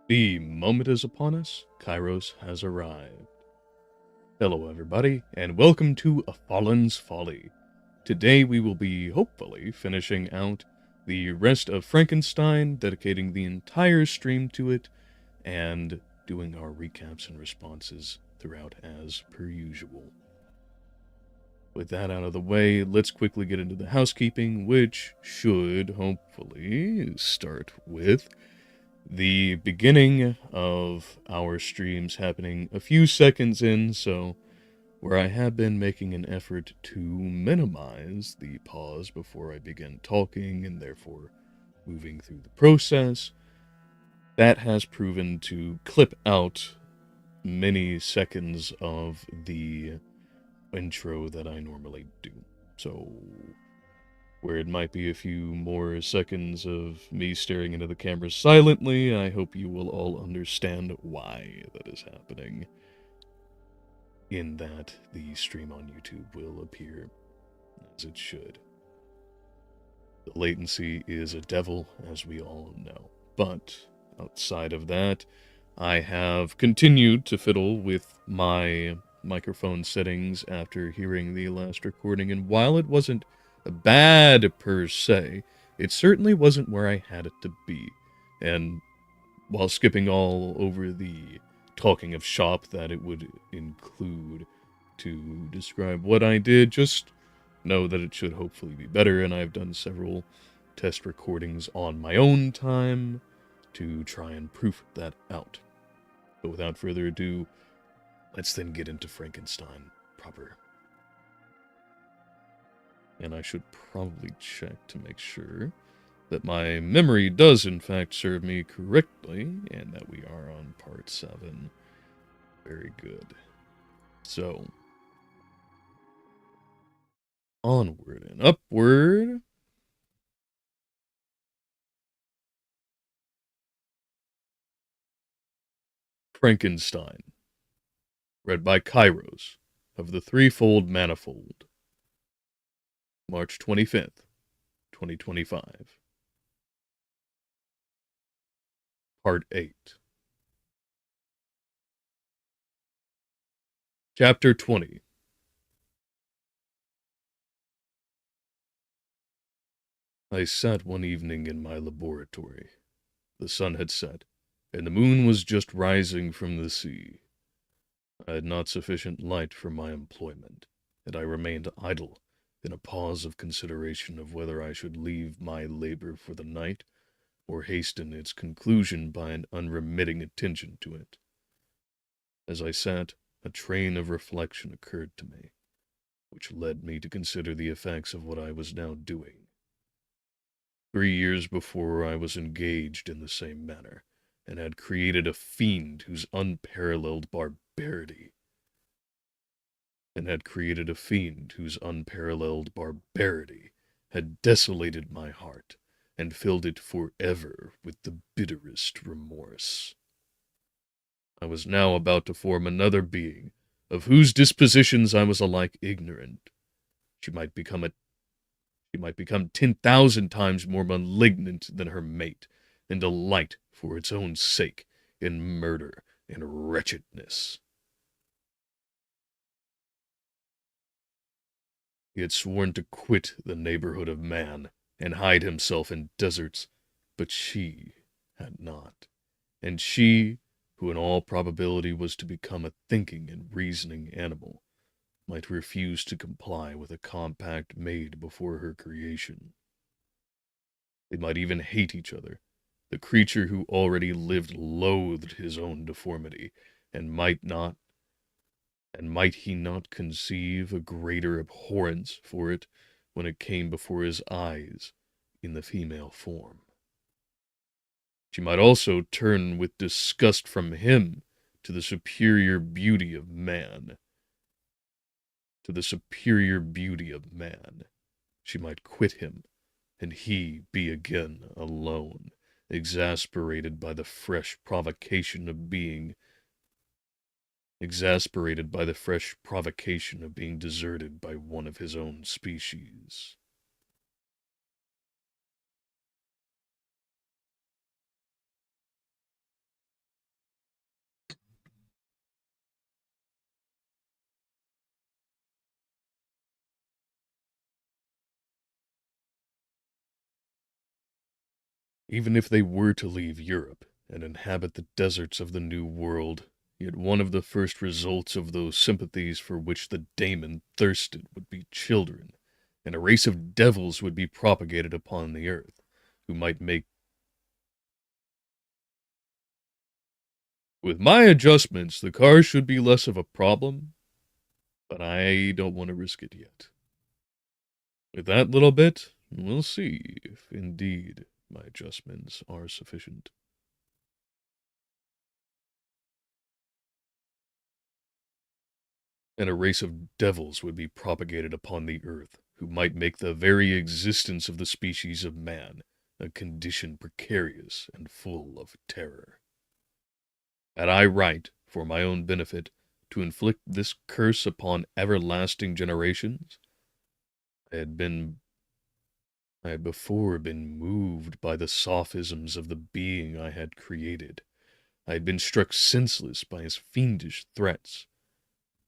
The moment is upon us. Kairos has arrived. Hello, everybody, and welcome to A Fallen'S Folly. Today we will be, hopefully, finishing out the rest of Frankenstein, dedicating the entire stream to it, and doing our recaps and responses throughout as per usual. With that out of the way, let's quickly get into the housekeeping, which should, hopefully, start with the beginning of our streams happening a few seconds in, so where I have been making an effort to minimize the pause before I begin talking and therefore moving through the process, that has proven to clip out many seconds of the intro that I normally do. So where it might be a few more seconds of me staring into the camera silently, I hope you will all understand why that is happening. In that the stream on YouTube will appear as it should. The latency is a devil, as we all know. But outside of that, I have continued to fiddle with my microphone settings after hearing the last recording, and while it wasn't bad per se, it certainly wasn't where I had it to be. And while skipping all over the talking of shop that it would include to describe what I did, just know that it should hopefully be better, and I've done several test recordings on my own time to try and proof that out. But without further ado, let's then get into Frankenstein proper. And I should probably check to make sure that my memory does in fact serve me correctly, and that we are on part 7. Very good. So, onward and upward. Frankenstein. Read by Kairos of the Threefold Manifold. March 25th, 2025. Part 8. Chapter 20. I sat one evening in my laboratory. The sun had set, and the moon was just rising from the sea. I had not sufficient light for my employment, and I remained idle in a pause of consideration of whether I should leave my labor for the night, or hasten its conclusion by an unremitting attention to it. As I sat, a train of reflection occurred to me, which led me to consider the effects of what I was now doing. 3 years before, I was engaged in the same manner, and had created a fiend whose unparalleled barbarity had desolated my heart, and filled it forever with the bitterest remorse. I was now about to form another being, of whose dispositions I was alike ignorant. She might become 10,000 times more malignant than her mate, and delight for its own sake in murder and wretchedness. He had sworn to quit the neighborhood of man, and hide himself in deserts, but she had not, and she, who in all probability was to become a thinking and reasoning animal, might refuse to comply with a compact made before her creation. They might even hate each other. The creature who already lived loathed his own deformity, and might he not conceive a greater abhorrence for it when it came before his eyes in the female form? She might also turn with disgust from him to the superior beauty of man. She might quit him, and he be again alone, exasperated by the fresh provocation of being deserted by one of his own species. Even if they were to leave Europe and inhabit the deserts of the New World, yet one of the first results of those sympathies for which the daemon thirsted would be children, and a race of devils would be propagated upon the earth, who might make... With my adjustments, the car should be less of a problem, but I don't want to risk it yet. With that little bit, we'll see if indeed my adjustments are sufficient. And a race of devils would be propagated upon the earth, who might make the very existence of the species of man a condition precarious and full of terror. Had I right, for my own benefit, to inflict this curse upon everlasting generations? I had before been moved by the sophisms of the being I had created. I had been struck senseless by his fiendish threats.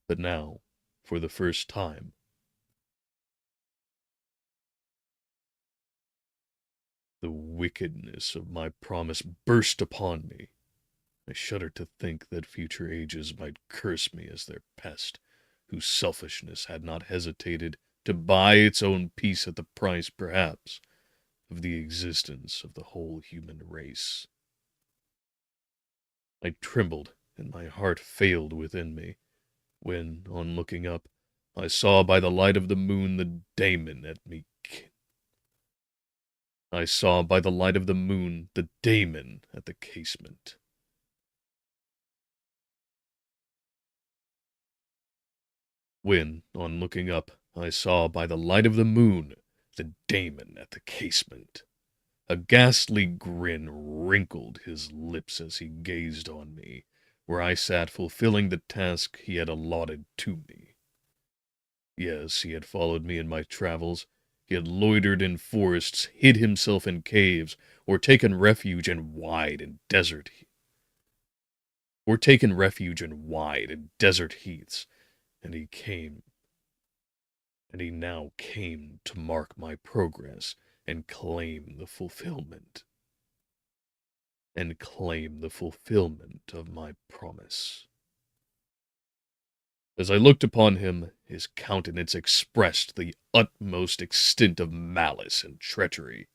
But now, for the first time, the wickedness of my promise burst upon me. I shudder to think that future ages might curse me as their pest, whose selfishness had not hesitated to buy its own peace at the price, perhaps, of the existence of the whole human race. I trembled, and my heart failed within me, when, on looking up, I saw by the light of the moon the daemon at me. I saw by the light of the moon the daemon at the casement. When, on looking up, I saw by the light of the moon the daemon at the casement. A ghastly grin wrinkled his lips as he gazed on me, where I sat fulfilling the task he had allotted to me. Yes, he had followed me in my travels. He had loitered in forests, hid himself in caves, or taken refuge in wide and desert heaths, and he now came to mark my progress and claim the fulfillment of my promise. As I looked upon him, his countenance expressed the utmost extent of malice and treachery.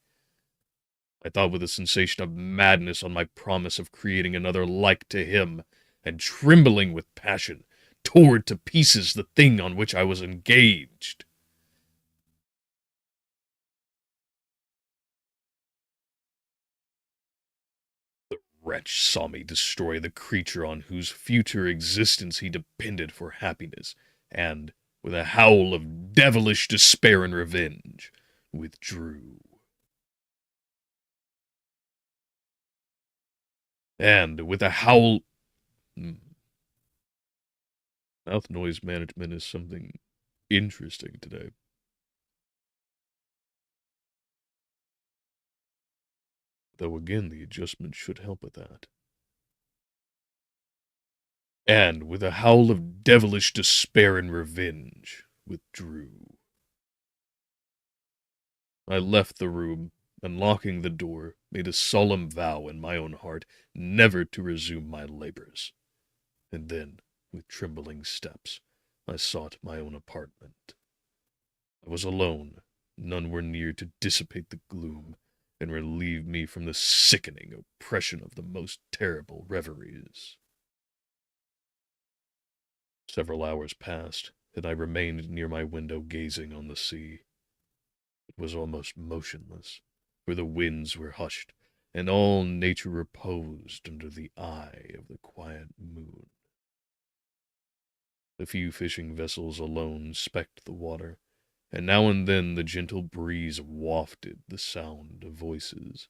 I thought with a sensation of madness on my promise of creating another like to him, and trembling with passion, tore to pieces the thing on which I was engaged. The wretch saw me destroy the creature on whose future existence he depended for happiness, and, with a howl of devilish despair and revenge, withdrew. And, with a howl... Mouth noise management is something interesting today. Though again, the adjustment should help with that. And, with a howl of devilish despair and revenge, withdrew. I left the room, and locking the door, made a solemn vow in my own heart never to resume my labors. And then, with trembling steps, I sought my own apartment. I was alone. None were near to dissipate the gloom and relieve me from the sickening oppression of the most terrible reveries. Several hours passed, and I remained near my window gazing on the sea. It was almost motionless, for the winds were hushed, and all nature reposed under the eye of the quiet moon. A few fishing vessels alone specked the water, and now and then the gentle breeze wafted the sound of voices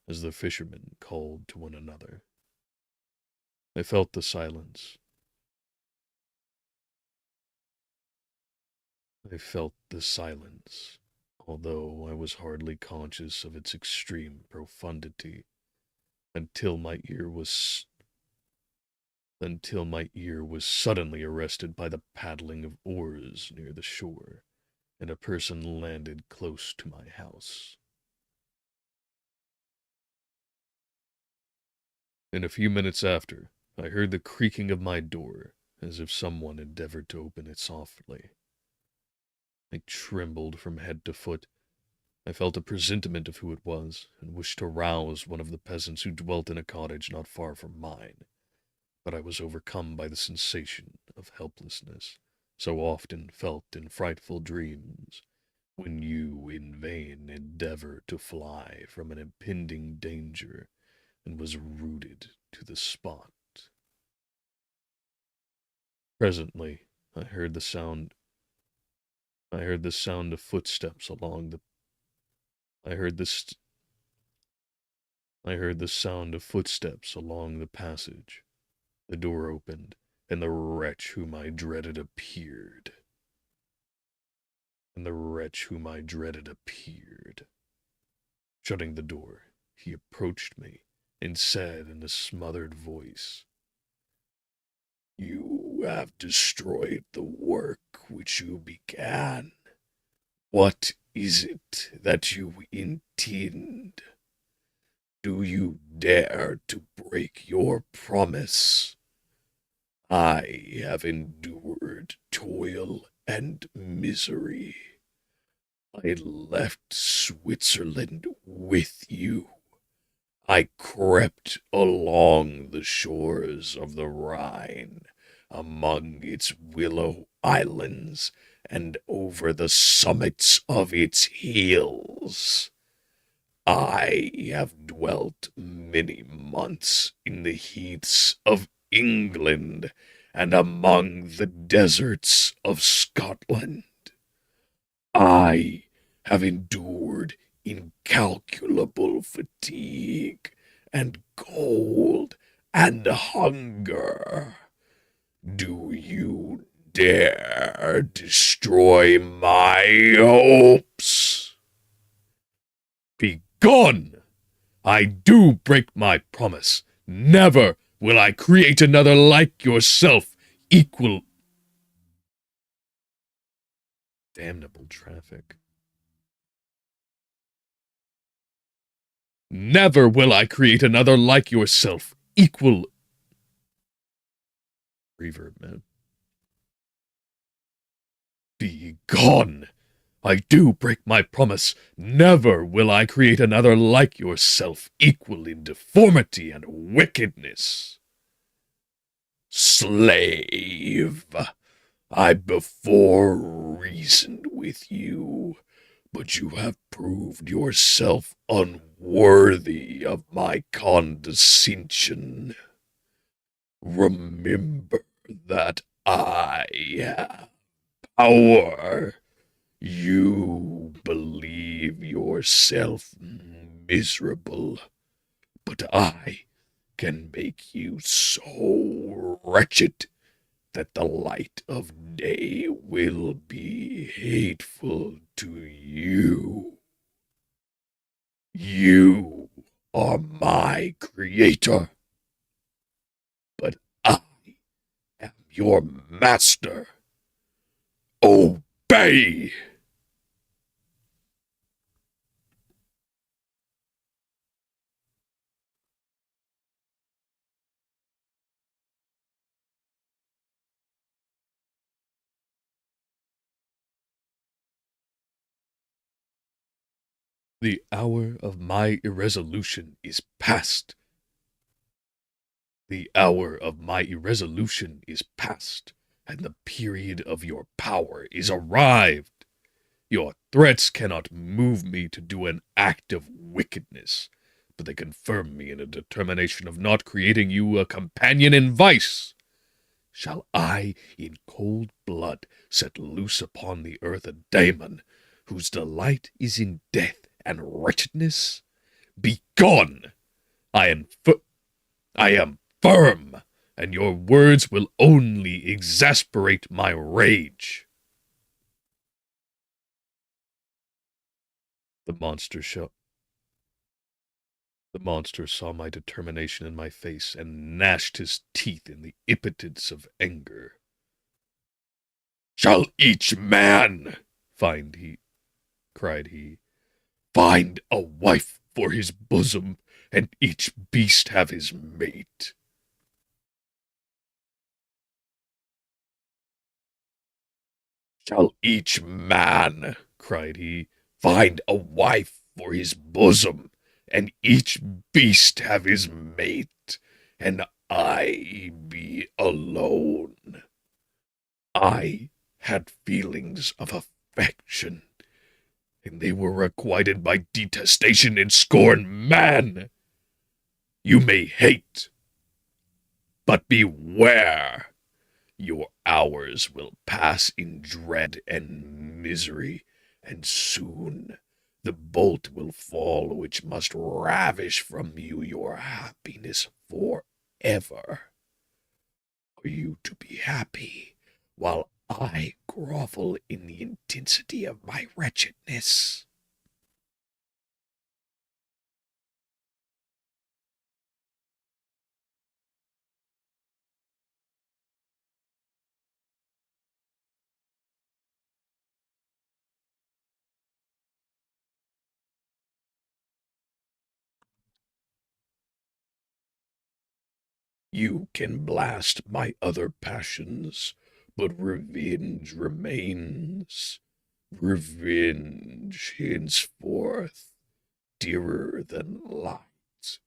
as the fishermen called to one another. I felt the silence. Although I was hardly conscious of its extreme profundity, until my ear was suddenly arrested by the paddling of oars near the shore, and a person landed close to my house. In a few minutes after, I heard the creaking of my door, as if someone endeavored to open it softly. I trembled from head to foot. I felt a presentiment of who it was, and wished to rouse one of the peasants who dwelt in a cottage not far from mine. But I was overcome by the sensation of helplessness, so often felt in frightful dreams, when you in vain endeavor to fly from an impending danger, and was rooted to the spot. Presently, I heard the sound. I heard the sound of footsteps along the. I heard the. I heard the sound of footsteps along the passage. The door opened, and the wretch whom I dreaded appeared. Shutting the door, he approached me and said in a smothered voice, "You have destroyed the work which you began. What is it that you intend? Do you dare to break your promise? I have endured toil and misery. I left Switzerland with you. I crept along the shores of the Rhine, among its willow islands, and over the summits of its hills. I have dwelt many months in the heaths of England and among the deserts of Scotland. I have endured incalculable fatigue and cold and hunger. Do you dare destroy my hopes? Begone! I do break my promise. Never will I create another like yourself, equal. Damnable traffic. Never will I create another like yourself, equal. Reverb, man. Begone! I do break my promise. Never will I create another like yourself, equal in deformity and wickedness. Slave! I before reasoned with you, but you have proved yourself unworthy of my condescension. Remember that I have power. You believe yourself miserable, but I can make you so wretched that the light of day will be hateful to you. You are my creator, but I am your master. Obey! The hour of my irresolution is past. The hour of my irresolution is past, and the period of your power is arrived. Your threats cannot move me to do an act of wickedness, but they confirm me in a determination of not creating you a companion in vice. Shall I, in cold blood, set loose upon the earth a daemon, whose delight is in death and wretchedness? Begone! I am firm, and your words will only exasperate my rage. The monster saw my determination in my face and gnashed his teeth in the impotence of anger. "Shall each man," cried he, "find a wife for his bosom, and each beast have his mate. Shall each man, cried he, find a wife for his bosom, and each beast have his mate, and I be alone. I had feelings of affection, and they were requited by detestation and scorn. Man, you may hate, but beware. Your hours will pass in dread and misery, and soon the bolt will fall which must ravish from you your happiness forever. For you to be happy, while I grovel in the intensity of my wretchedness. You can blast my other passions, but revenge remains. Revenge henceforth, dearer than light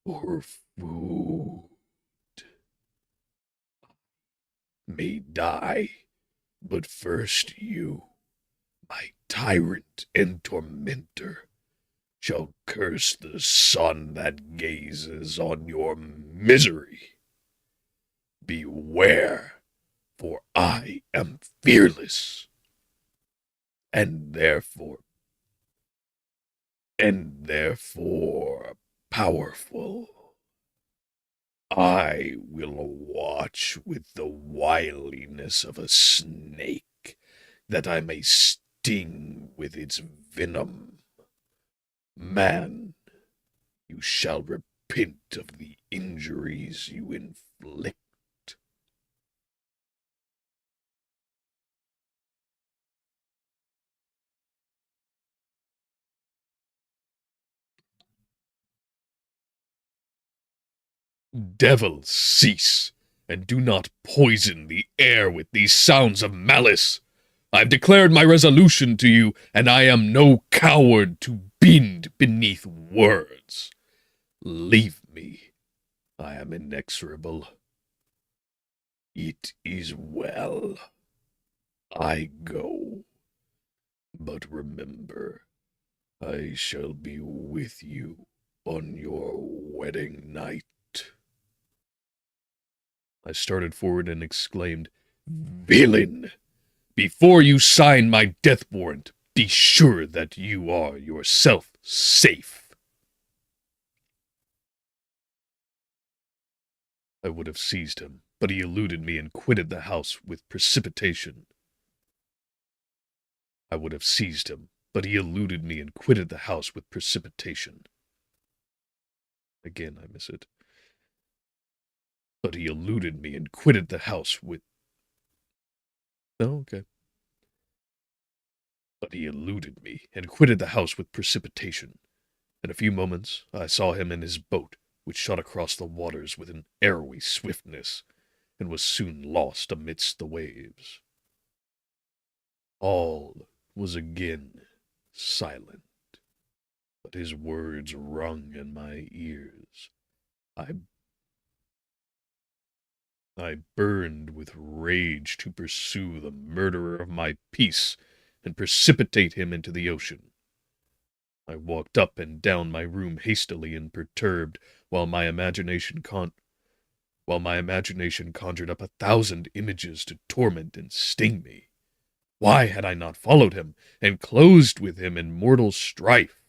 or food. May die, but first you, my tyrant and tormentor, shall curse the sun that gazes on your misery. Beware, for I am fearless, and therefore powerful. I will watch with the wiliness of a snake, that I may sting with its venom. Man, you shall repent of the injuries you inflict. Devil, cease, and do not poison the air with these sounds of malice. I've declared my resolution to you, and I am no coward to bend beneath words. Leave me. I am inexorable. It is well. I go. But remember, I shall be with you on your wedding night. I started forward and exclaimed, Villain! Before you sign my death warrant, be sure that you are yourself safe. I would have seized him, but he eluded me and quitted the house with precipitation. I would have seized him, but he eluded me and quitted the house with precipitation. Again, I miss it. But he eluded me and quitted the house with... Oh, okay. But he eluded me and quitted the house with precipitation. In a few moments I saw him in his boat, which shot across the waters with an arrowy swiftness, and was soon lost amidst the waves. All was again silent, but his words rung in my ears. I burned with rage to pursue the murderer of my peace and precipitate him into the ocean. I walked up and down my room hastily and perturbed, while my imagination conjured up 1,000 images to torment and sting me. Why had I not followed him, and closed with him in mortal strife?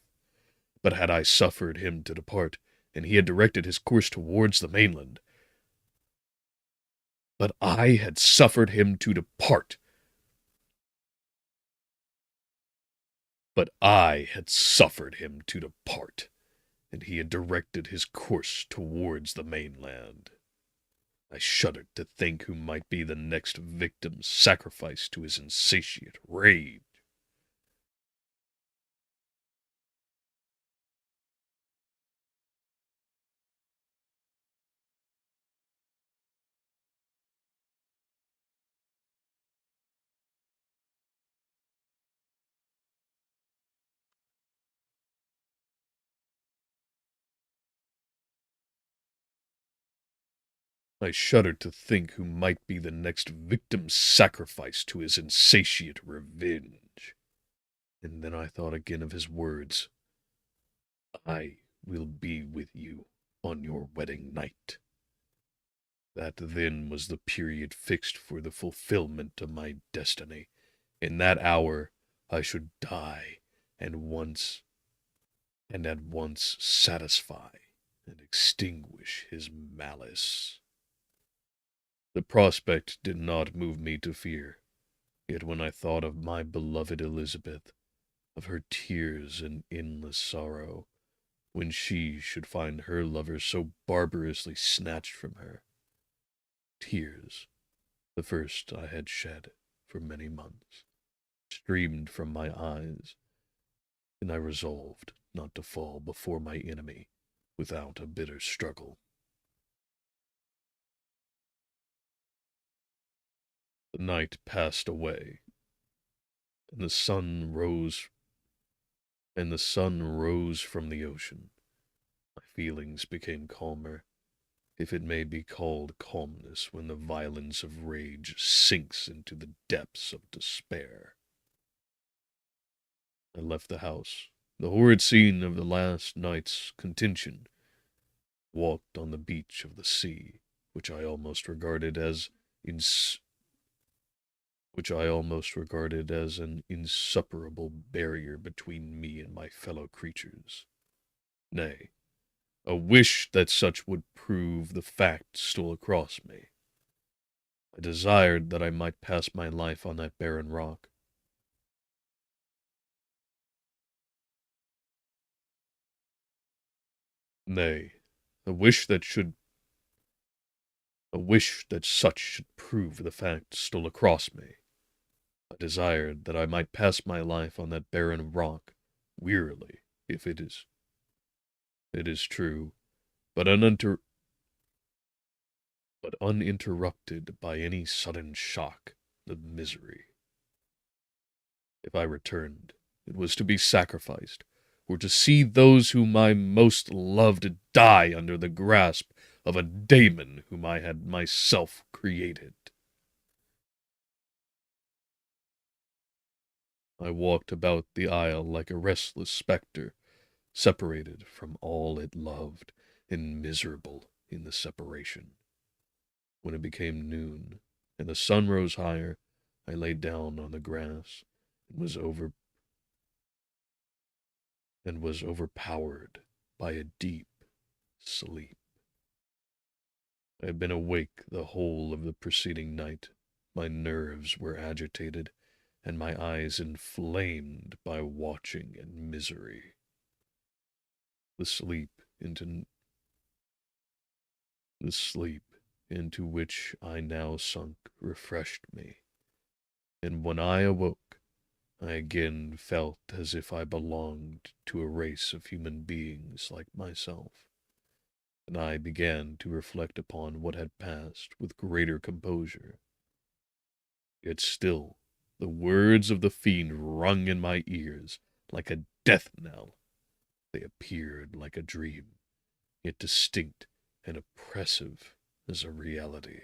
But had I suffered him to depart, and he had directed his course towards the mainland? But I had suffered him to depart. And he had directed his course towards the mainland. I shuddered to think who might be the next victim sacrificed to his insatiate rage. I shuddered to think who might be the next victim sacrificed to his insatiate revenge. And then I thought again of his words, "I will be with you on your wedding night." That then was the period fixed for the fulfillment of my destiny. In that hour I should die, and at once satisfy and extinguish his malice. The prospect did not move me to fear, yet when I thought of my beloved Elizabeth, of her tears and endless sorrow, when she should find her lover so barbarously snatched from her, tears, the first I had shed for many months, streamed from my eyes, and I resolved not to fall before my enemy without a bitter struggle. The night passed away, and the sun rose from the ocean. My feelings became calmer, if it may be called calmness when the violence of rage sinks into the depths of despair. I left the house, the horrid scene of the last night's contention, walked on the beach of the sea, which I almost regarded as an insuperable barrier between me and my fellow creatures. Nay, a wish that such would prove the fact stole across me. I desired that I might pass my life on that barren rock. Nay, a wish that such should prove the fact stole across me. I desired that I might pass my life on that barren rock, wearily, if it is true, but uninterrupted by any sudden shock of misery. If I returned, it was to be sacrificed, or to see those whom I most loved die under the grasp of a daemon whom I had myself created. I walked about the isle like a restless spectre, separated from all it loved, and miserable in the separation. When it became noon, and the sun rose higher, I lay down on the grass, and was overpowered by a deep sleep. I had been awake the whole of the preceding night. My nerves were agitated, and my eyes inflamed by watching and misery. The sleep into which I now sunk refreshed me, and when I awoke, I again felt as if I belonged to a race of human beings like myself, and I began to reflect upon what had passed with greater composure. Yet still the words of the fiend rung in my ears like a death knell. They appeared like a dream, yet distinct and oppressive as a reality.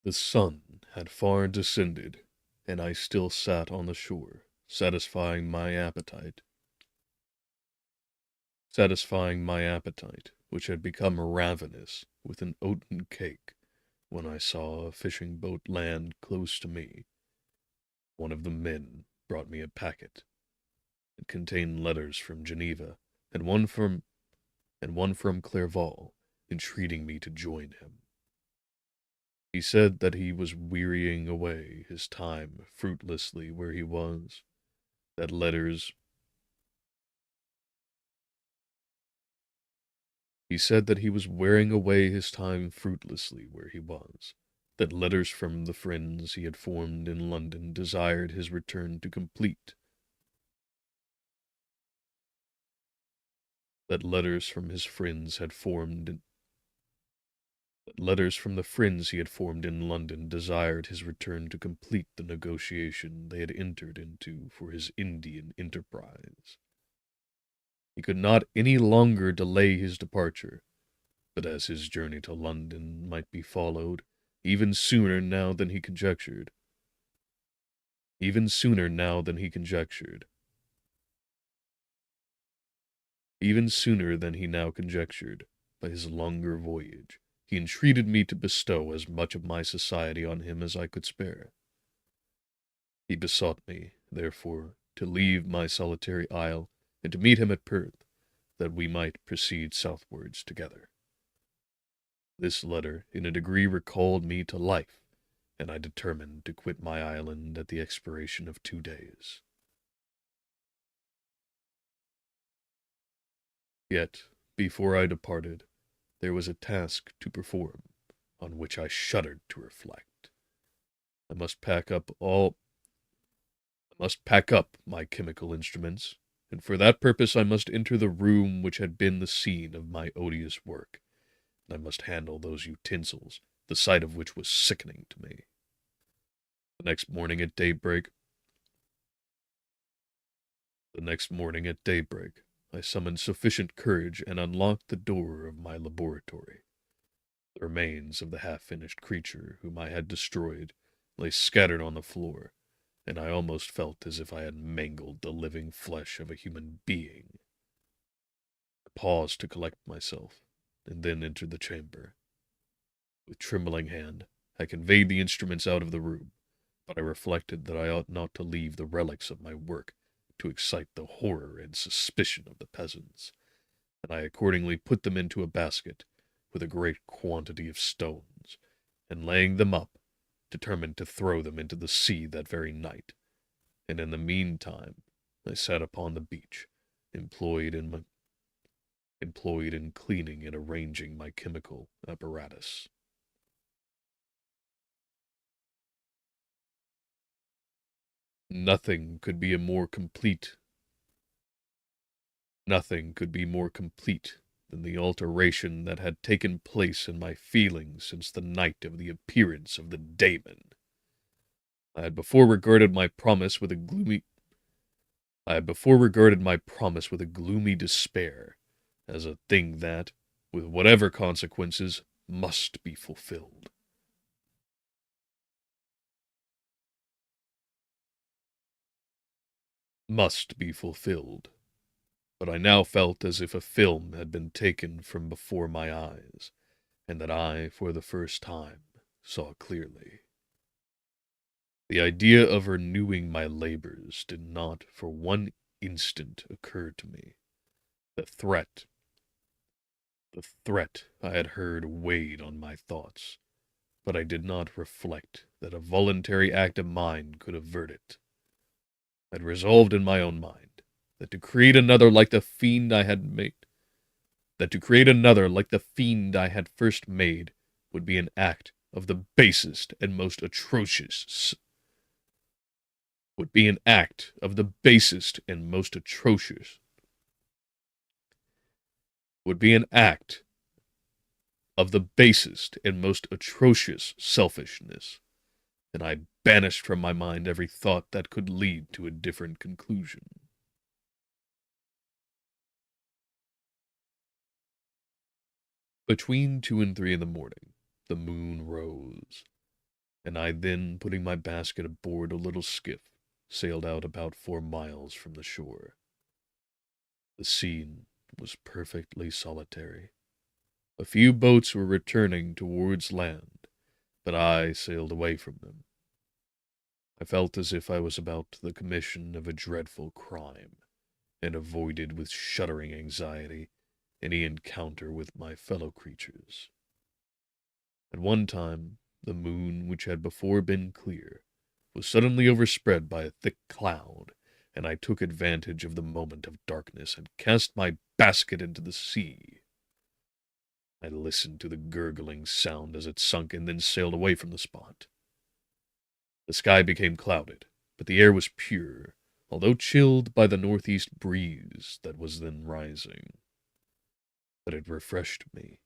The sun had far descended, and I still sat on the shore, satisfying my appetite, which had become ravenous, with an oaten cake, when I saw a fishing boat land close to me. One of the men brought me a packet. It contained letters from Geneva, and one from Clerval, entreating me to join him. He said that he was wearying away his time fruitlessly where he was, that letters He said that he was wearing away his time fruitlessly where he was, that letters from the friends he had formed in London desired his return to complete that letters from his friends had formed in, that letters from the friends he had formed in London desired his return to complete the negotiation they had entered into for his Indian enterprise. He could not any longer delay his departure, but as his journey to London might be followed even sooner now than he conjectured, even sooner now than he conjectured, even sooner than he now conjectured, by his longer voyage, he entreated me to bestow as much of my society on him as I could spare. He besought me, therefore, to leave my solitary isle, and to meet him at Perth, that we might proceed southwards together. This letter in a degree recalled me to life, and I determined to quit my island at the expiration of 2 days. Yet, before I departed, there was a task to perform, on which I shuddered to reflect. I must pack up my chemical instruments, and for that purpose I must enter the room which had been the scene of my odious work, and I must handle those utensils, the sight of which was sickening to me. The next morning at daybreak, I summoned sufficient courage and unlocked the door of my laboratory. The remains of the half-finished creature whom I had destroyed lay scattered on the floor, and I almost felt as if I had mangled the living flesh of a human being. I paused to collect myself, and then entered the chamber. With trembling hand, I conveyed the instruments out of the room, but I reflected that I ought not to leave the relics of my work to excite the horror and suspicion of the peasants, and I accordingly put them into a basket with a great quantity of stones, and laying them up, determined to throw them into the sea that very night, and in the meantime I sat upon the beach, employed in cleaning and arranging my chemical apparatus. Nothing could be more complete than the alteration that had taken place in my feelings since the night of the appearance of the daemon. I had before regarded my promise with a gloomy despair, as a thing that, with whatever consequences, must be fulfilled. Must be fulfilled. But I now felt as if a film had been taken from before my eyes, and that I, for the first time, saw clearly. The idea of renewing my labors did not for one instant occur to me. The threat I had heard weighed on my thoughts, but I did not reflect that a voluntary act of mine could avert it. I had resolved in my own mind that to create another like the fiend I had first made would be an act of the basest and most atrocious would be an act of the basest and most atrocious would be an act of the basest and most atrocious selfishness, and I banished from my mind every thought that could lead to a different conclusion. Between 2 and 3 in the morning, the moon rose, and I then, putting my basket aboard a little skiff, sailed out about 4 miles from the shore. The scene was perfectly solitary. A few boats were returning towards land, but I sailed away from them. I felt as if I was about the commission of a dreadful crime, and avoided with shuddering anxiety any encounter with my fellow creatures. At one time, the moon, which had before been clear, was suddenly overspread by a thick cloud, and I took advantage of the moment of darkness and cast my basket into the sea. I listened to the gurgling sound as it sunk and then sailed away from the spot. The sky became clouded, but the air was pure, although chilled by the northeast breeze that was then rising. but it refreshed me,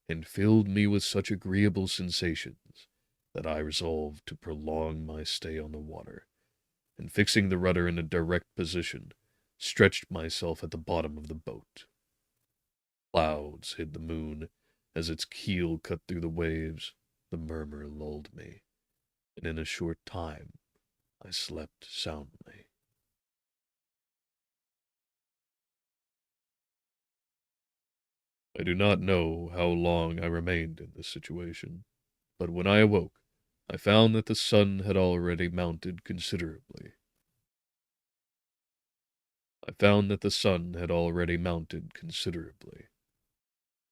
and filled me with such agreeable sensations, that I resolved to prolong my stay on the water, and fixing the rudder in a direct position, stretched myself at the bottom of the boat. Clouds hid the moon, as its keel cut through the waves. The murmur lulled me, and in a short time I slept soundly. I do not know how long I remained in this situation, but when I awoke, I found that the sun had already mounted considerably.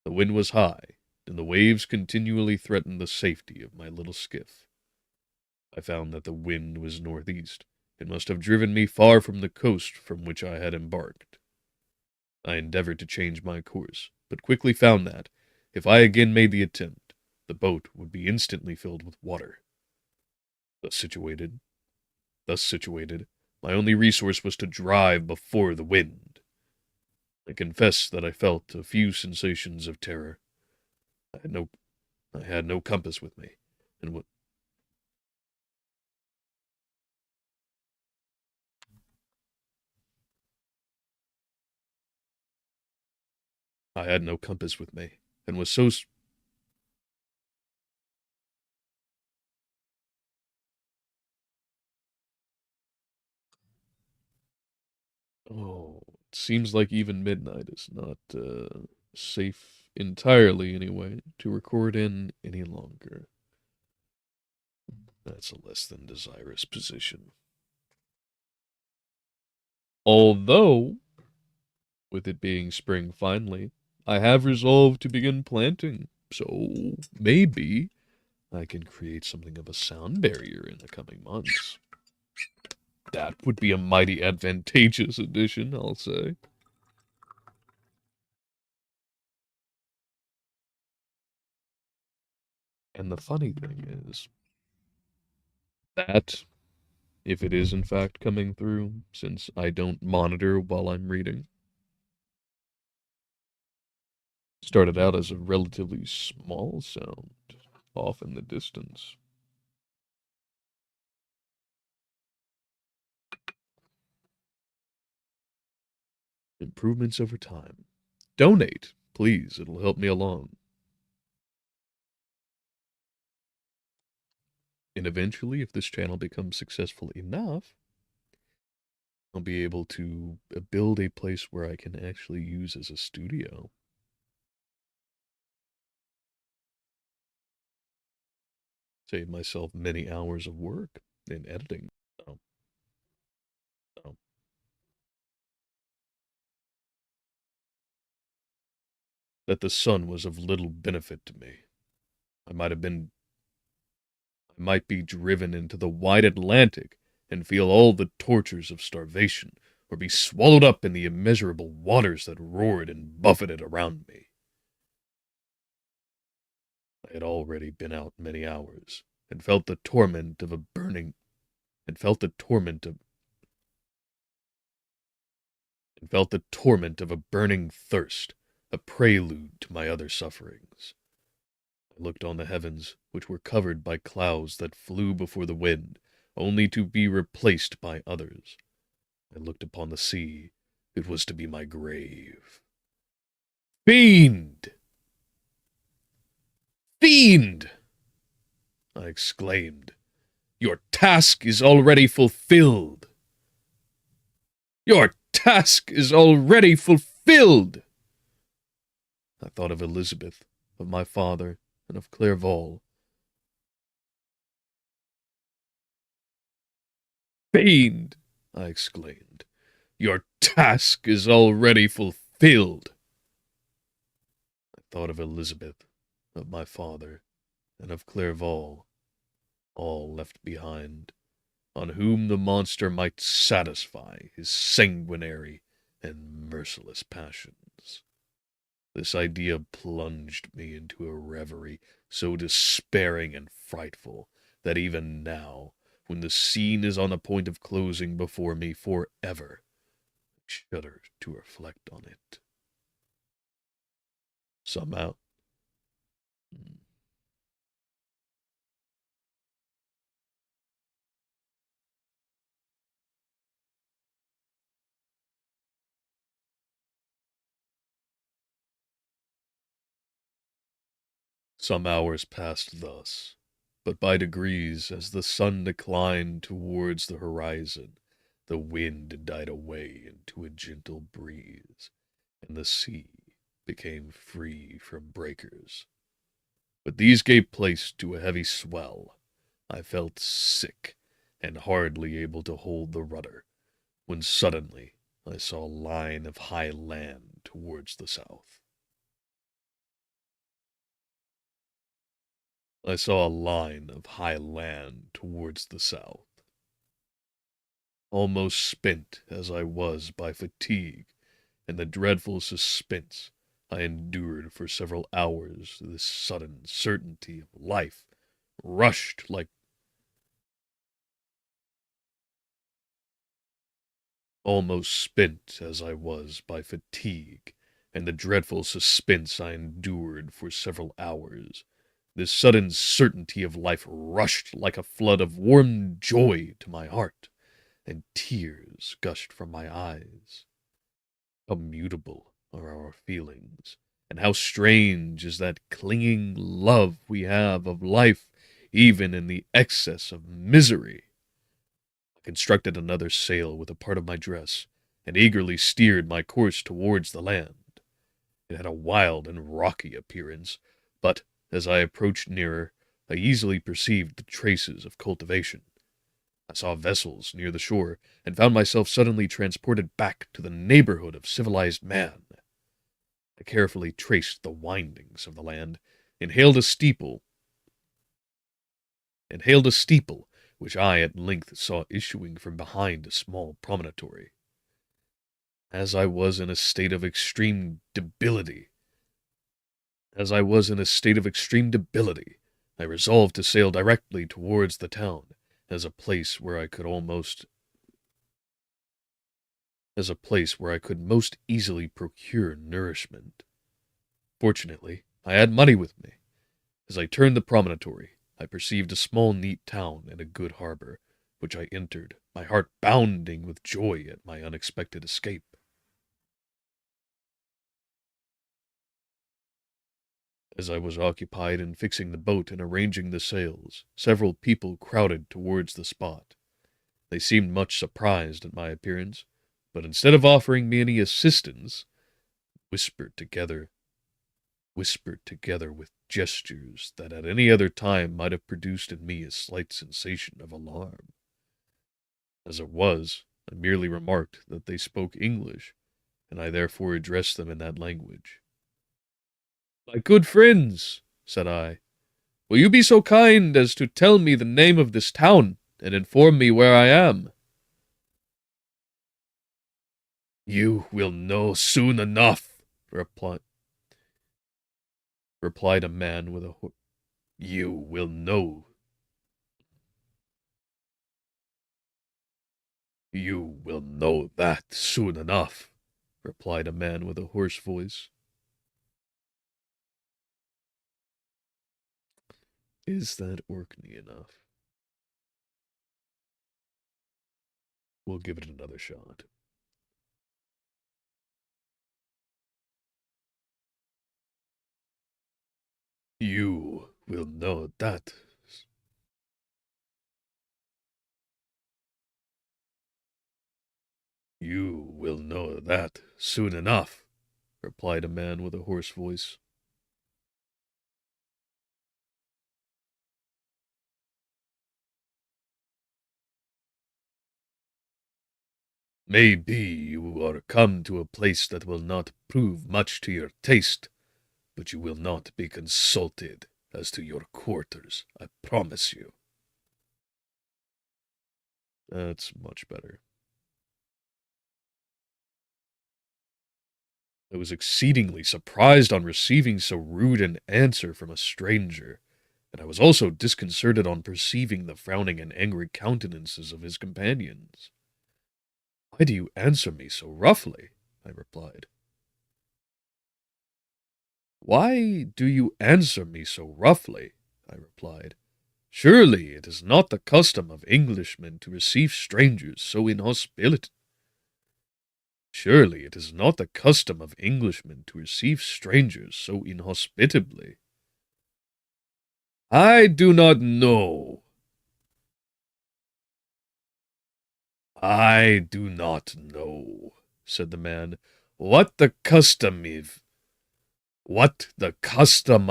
The wind was high, and the waves continually threatened the safety of my little skiff. I found that the wind was northeast, and must have driven me far from the coast from which I had embarked. I endeavored to change my course, but quickly found that, if I again made the attempt, the boat would be instantly filled with water. Thus situated, my only resource was to drive before the wind. I confess that I felt a few sensations of terror. I had no compass with me, and what I had no compass with me, and was so Oh, it seems like even midnight is not safe entirely, anyway, to record in any longer. That's a less than desirous position. Although, with it being spring finally, I have resolved to begin planting, so maybe I can create something of a sound barrier in the coming months. That would be a mighty advantageous addition, I'll say. And the funny thing is that if it is in fact coming through, since I don't monitor while I'm reading, started out as a relatively small sound off in the distance. Improvements over time. Donate, please, it'll help me along. And eventually, if this channel becomes successful enough, I'll be able to build a place where I can actually use as a studio. Save myself many hours of work in editing. So, so. That the sun was of little benefit to me. I might be driven into the wide Atlantic and feel all the tortures of starvation, or be swallowed up in the immeasurable waters that roared and buffeted around me. I had already been out many hours, and felt the torment of a burning, and felt the torment of, and felt the torment of a burning thirst, a prelude to my other sufferings. I looked on the heavens, which were covered by clouds that flew before the wind, only to be replaced by others. I looked upon the sea. It was to be my grave. Fiend! Fiend! I exclaimed. Your task is already fulfilled. Your task is already fulfilled. I thought of Elizabeth, of my father, and of Clerval. Fiend! I exclaimed. Your task is already fulfilled. I thought of Elizabeth, of my father, and of Clerval, all left behind, on whom the monster might satisfy his sanguinary and merciless passions. This idea plunged me into a reverie so despairing and frightful that even now, when the scene is on the point of closing before me forever, I shudder to reflect on it. Somehow. Some hours passed thus, but by degrees, as the sun declined towards the horizon, the wind died away into a gentle breeze, and the sea became free from breakers. But these gave place to a heavy swell. I felt sick, and hardly able to hold the rudder, when suddenly I saw a line of high land towards the south. I saw a line of high land towards the south. Almost spent as I was by fatigue and the dreadful suspense I endured for several hours, this sudden certainty of life rushed like almost spent as I was by fatigue and the dreadful suspense I endured for several hours. This sudden certainty of life rushed like a flood of warm joy to my heart, and tears gushed from my eyes. How mutable are our feelings, and how strange is that clinging love we have of life, even in the excess of misery! I constructed another sail with a part of my dress, and eagerly steered my course towards the land. It had a wild and rocky appearance, but, as I approached nearer, I easily perceived the traces of cultivation. I saw vessels near the shore, and found myself suddenly transported back to the neighborhood of civilized man. I carefully traced the windings of the land, and hailed a steeple, which I at length saw issuing from behind a small promontory. As I was in a state of extreme debility, I resolved to sail directly towards the town, as a place where I could most easily procure nourishment. Fortunately, I had money with me. As I turned the promontory, I perceived a small neat town and a good harbor, which I entered, my heart bounding with joy at my unexpected escape. As I was occupied in fixing the boat and arranging the sails, several people crowded towards the spot. They seemed much surprised at my appearance, but instead of offering me any assistance, whispered together with gestures that at any other time might have produced in me a slight sensation of alarm. As it was, I merely remarked that they spoke English, and I therefore addressed them in that language. "My good friends," said I, "will you be so kind as to tell me the name of this town, and inform me where I am?" "You will know soon enough," replied a man with a "You will know. You will know that soon enough," replied a man with a hoarse voice. Is that Orkney enough? We'll give it another shot. You will know that. You will know that soon enough, replied a man with a hoarse voice. Maybe you are come to a place that will not prove much to your taste, but you will not be consulted as to your quarters, I promise you. That's much better. I was exceedingly surprised on receiving so rude an answer from a stranger, and I was also disconcerted on perceiving the frowning and angry countenances of his companions. "Why do you answer me so roughly?" I replied. "Why do you answer me so roughly?" I replied. "Surely it is not the custom of Englishmen to receive strangers so inhospitably. Surely it is not the custom of Englishmen to receive strangers so inhospitably." "I do not know. I do not know," said the man, "what the custom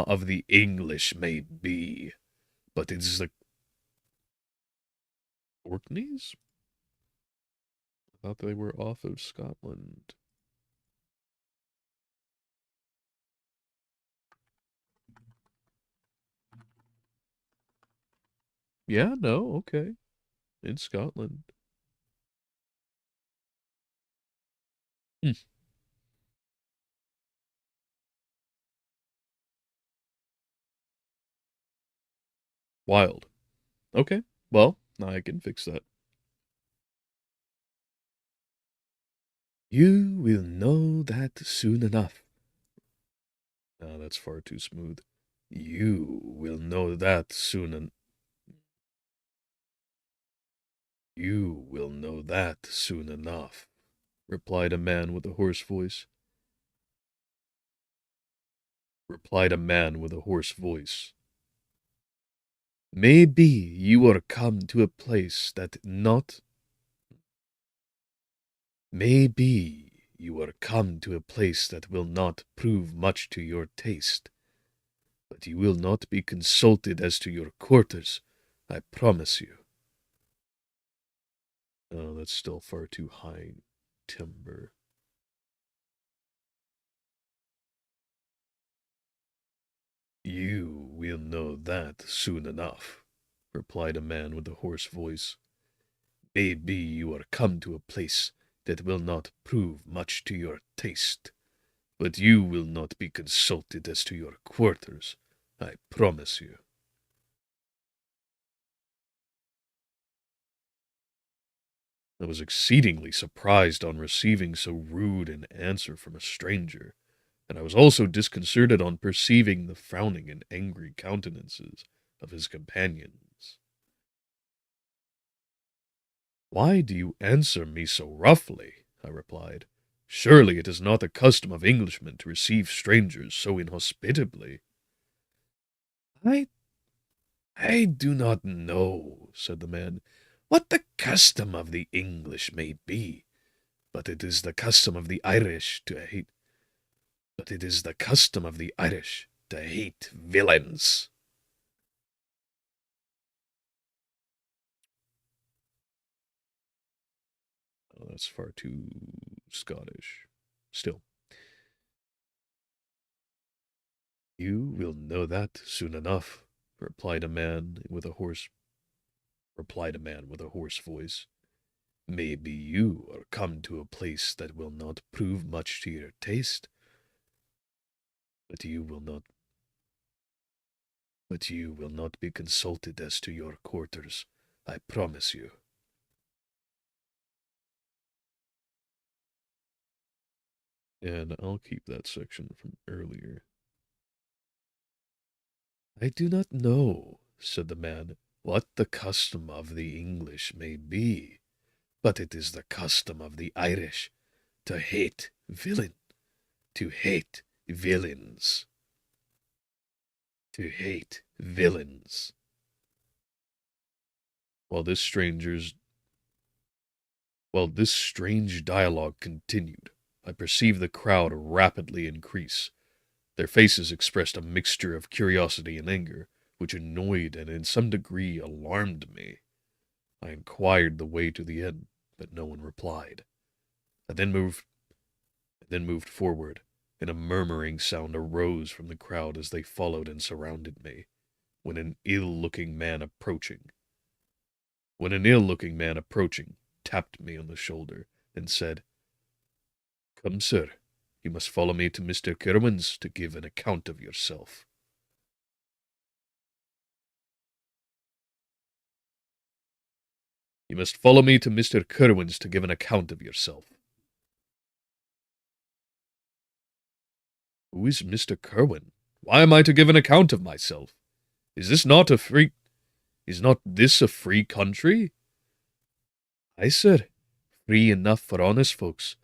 of the English may be, but it is the Orkneys? I thought they were off of Scotland. Yeah, no, okay. In Scotland. Hmm. Wild. Okay, well, I can fix that. "You will know that soon enough." No, that's far too smooth. "You will know that soon en- You will know that soon enough," replied a man with a hoarse voice. Replied a man with a hoarse voice. "Maybe you are come to a place that not Maybe you are come to a place that will not prove much to your taste, but you will not be consulted as to your quarters, I promise you." Oh, that's still far too high timbre. "You will know that soon enough," replied a man with a hoarse voice. "Maybe you are come to a place that will not prove much to your taste, but you will not be consulted as to your quarters, I promise you." I was exceedingly surprised on receiving so rude an answer from a stranger, and I was also disconcerted on perceiving the frowning and angry countenances of his companions. "Why do you answer me so roughly?" I replied. "Surely it is not the custom of Englishmen to receive strangers so inhospitably." "I do not know," said the man, "what the custom of the English may be, but it is the custom of the Irish to hate villains." Oh, that's far too Scottish. Still, "You will know that soon enough," replied a man with a hoarse voice. "Maybe you are come to a place that will not prove much to your taste, but you will not be consulted as to your quarters, I promise you." And I'll keep that section from earlier. "I do not know," said the man, "what the custom of the English may be, but it is the custom of the Irish to hate villains, to hate villains." While this stranger's While this strange dialogue continued, I perceived the crowd rapidly increase. Their faces expressed a mixture of curiosity and anger, which annoyed and in some degree alarmed me. I inquired the way to the inn, but no one replied. I then moved forward, and a murmuring sound arose from the crowd as they followed and surrounded me, when an ill-looking man approaching tapped me on the shoulder and said, "Come, sir, you must follow me to Mr. Kirwan's to give an account of yourself." "You must follow me to Mr. Kirwan's to give an account of yourself." Who is Mr. Kerwin? Why am I to give an account of myself? Is this not a free... Is not this a free country? Aye, sir, free enough for honest folks,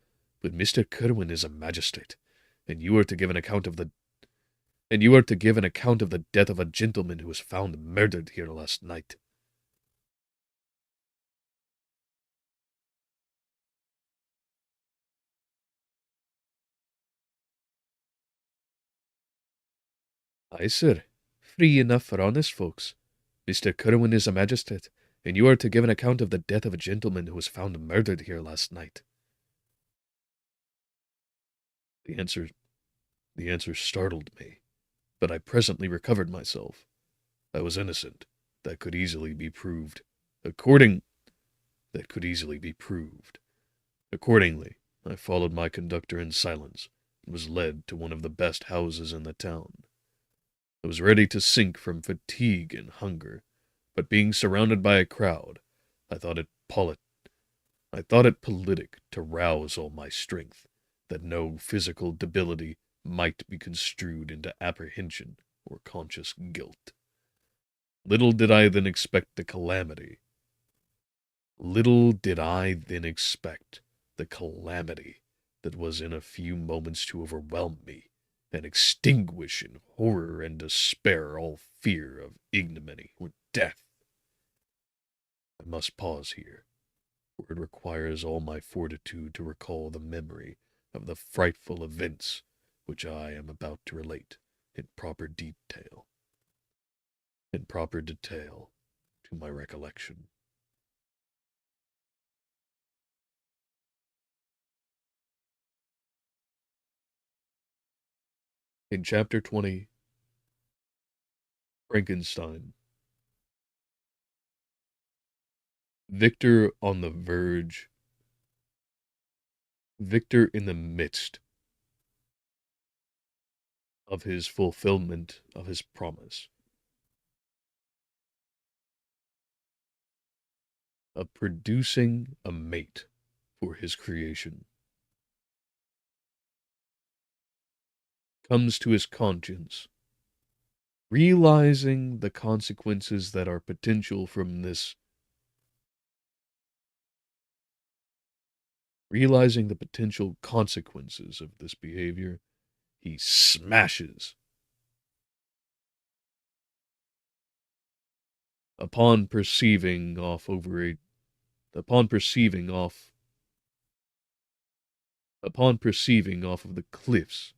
but Mr. Kerwin is a magistrate, and you are to give an account of the death of a gentleman who was found murdered here last night. Aye, sir, free enough for honest folks. Mr. Kerwin is a magistrate, and you are to give an account of the death of a gentleman who was found murdered here last night. The answer startled me, but I presently recovered myself. I was innocent. That could easily be proved. Accordingly, I followed my conductor in silence and was led to one of the best houses in the town. I was ready to sink from fatigue and hunger, but being surrounded by a crowd, I thought it politic to rouse all my strength, that no physical debility might be construed into apprehension or conscious guilt. Little did I then expect the calamity that was in a few moments to overwhelm me and extinguish in horror and despair all fear of ignominy or death. I must pause here, for it requires all my fortitude to recall the memory of the frightful events which I am about to relate in proper detail to my recollection. In Chapter 20, Frankenstein. Victor on the verge. Victor in the midst of his fulfillment of his promise, of producing a mate for his creation, comes to his conscience, realizing the consequences that are potential from this, realizing the potential consequences of this behavior, he smashes. Upon perceiving off of the cliffs,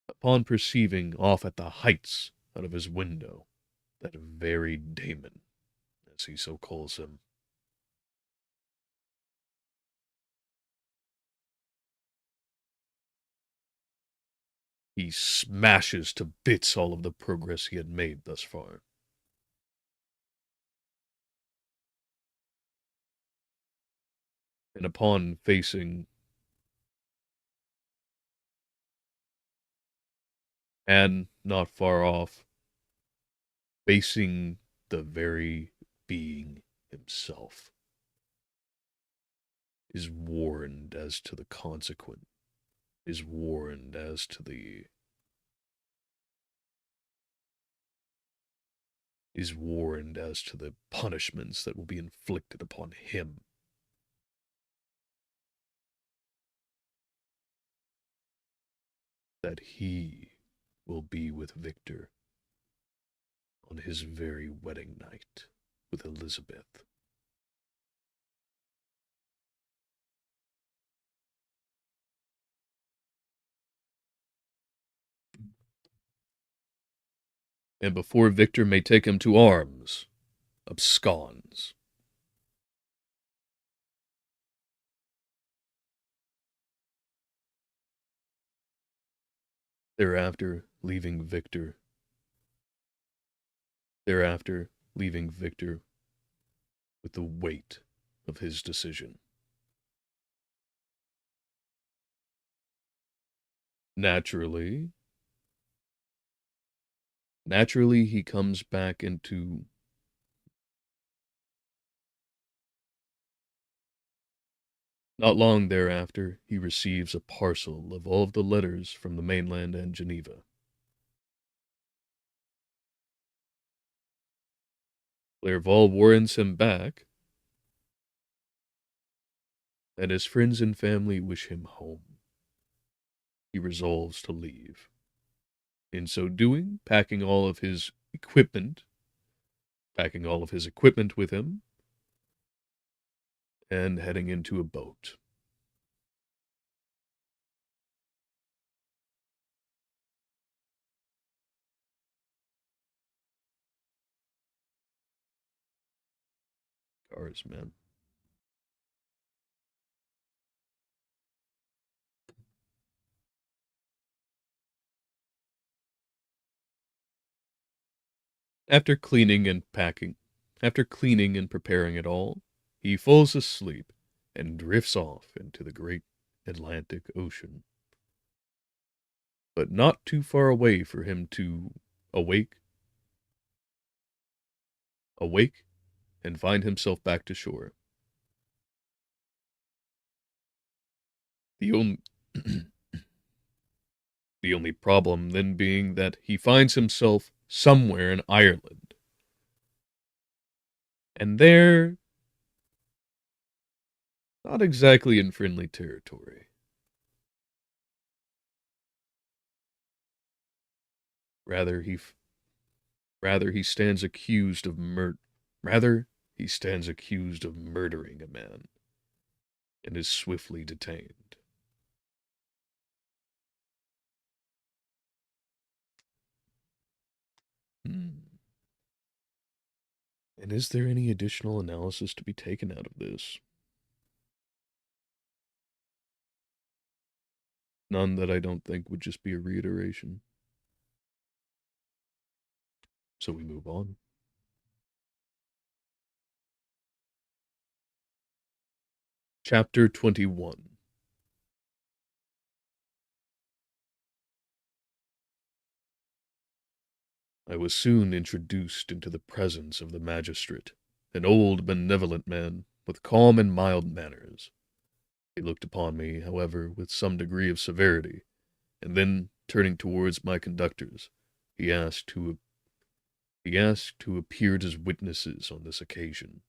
upon perceiving off at the heights out of his window that very Damon, as he so calls him, he smashes to bits all of the progress he had made thus far. And upon facing, and not far off, facing the very being himself, is warned as to the consequence, is warned as to the punishments that will be inflicted upon him. That he will be with Victor on his very wedding night with Elizabeth. And before Victor may take him to arms, absconds. Thereafter, leaving Victor with the weight of his decision. Naturally, he comes back into Not long thereafter, he receives a parcel of all of the letters from the mainland and Geneva. Clerval warrants him back, and his friends and family wish him home. He resolves to leave. In so doing, packing all of his equipment with him, and heading into a boat. Cars, man. After cleaning and packing, After cleaning and preparing it all, he falls asleep and drifts off into the great Atlantic Ocean. But not too far away for him to awake, awake, and find himself back to shore. The only the only problem then being that he finds himself somewhere in Ireland. And there, not exactly in friendly territory. Rather he rather he stands accused of rather he stands accused of murdering a man and is swiftly detained. Hmm. And is there any additional analysis to be taken out of this? None that I don't think would just be a reiteration. So we move on. Chapter 21. I was soon introduced into the presence of the magistrate, an old benevolent man, with calm and mild manners. He looked upon me, however, with some degree of severity, and then, turning towards my conductors, he asked who appeared as witnesses on this occasion.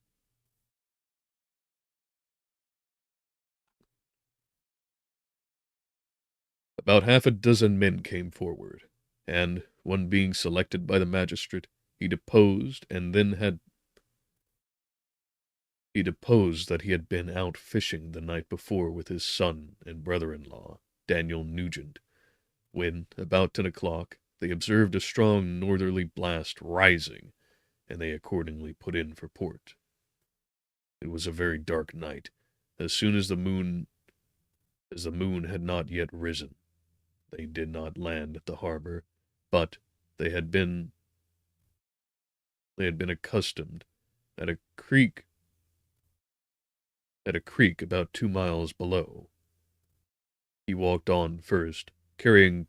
About half a dozen men came forward, and, one being selected by the magistrate, he deposed that he had been out fishing the night before with his son and brother-in-law, Daniel Nugent, when, about 10 o'clock, they observed a strong northerly blast rising, and they accordingly put in for port. It was a very dark night. As soon as the moon had not yet risen, they did not land at the harbor, but they had been accustomed at a creek about 2 miles below. He walked on first, carrying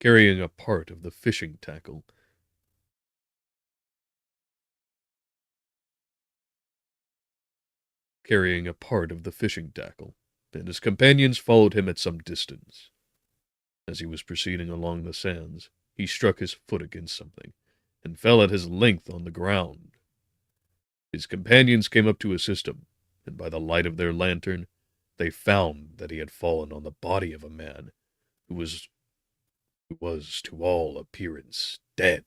a part of the fishing tackle. And his companions followed him at some distance. As he was proceeding along the sands, he struck his foot against something, and fell at his length on the ground. His companions came up to assist him, and by the light of their lantern, they found that he had fallen on the body of a man who was to all appearance dead.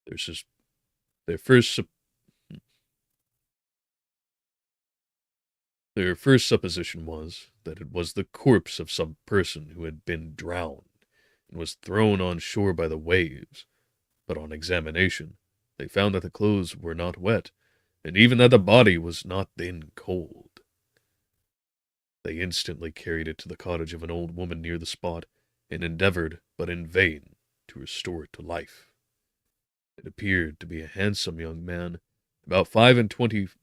Their first Their first supposition was that it was the corpse of some person who had been drowned and was thrown on shore by the waves, but on examination they found that the clothes were not wet, and even that the body was not then cold. They instantly carried it to the cottage of an old woman near the spot, and endeavored, but in vain, to restore it to life. It appeared to be a handsome young man, about 25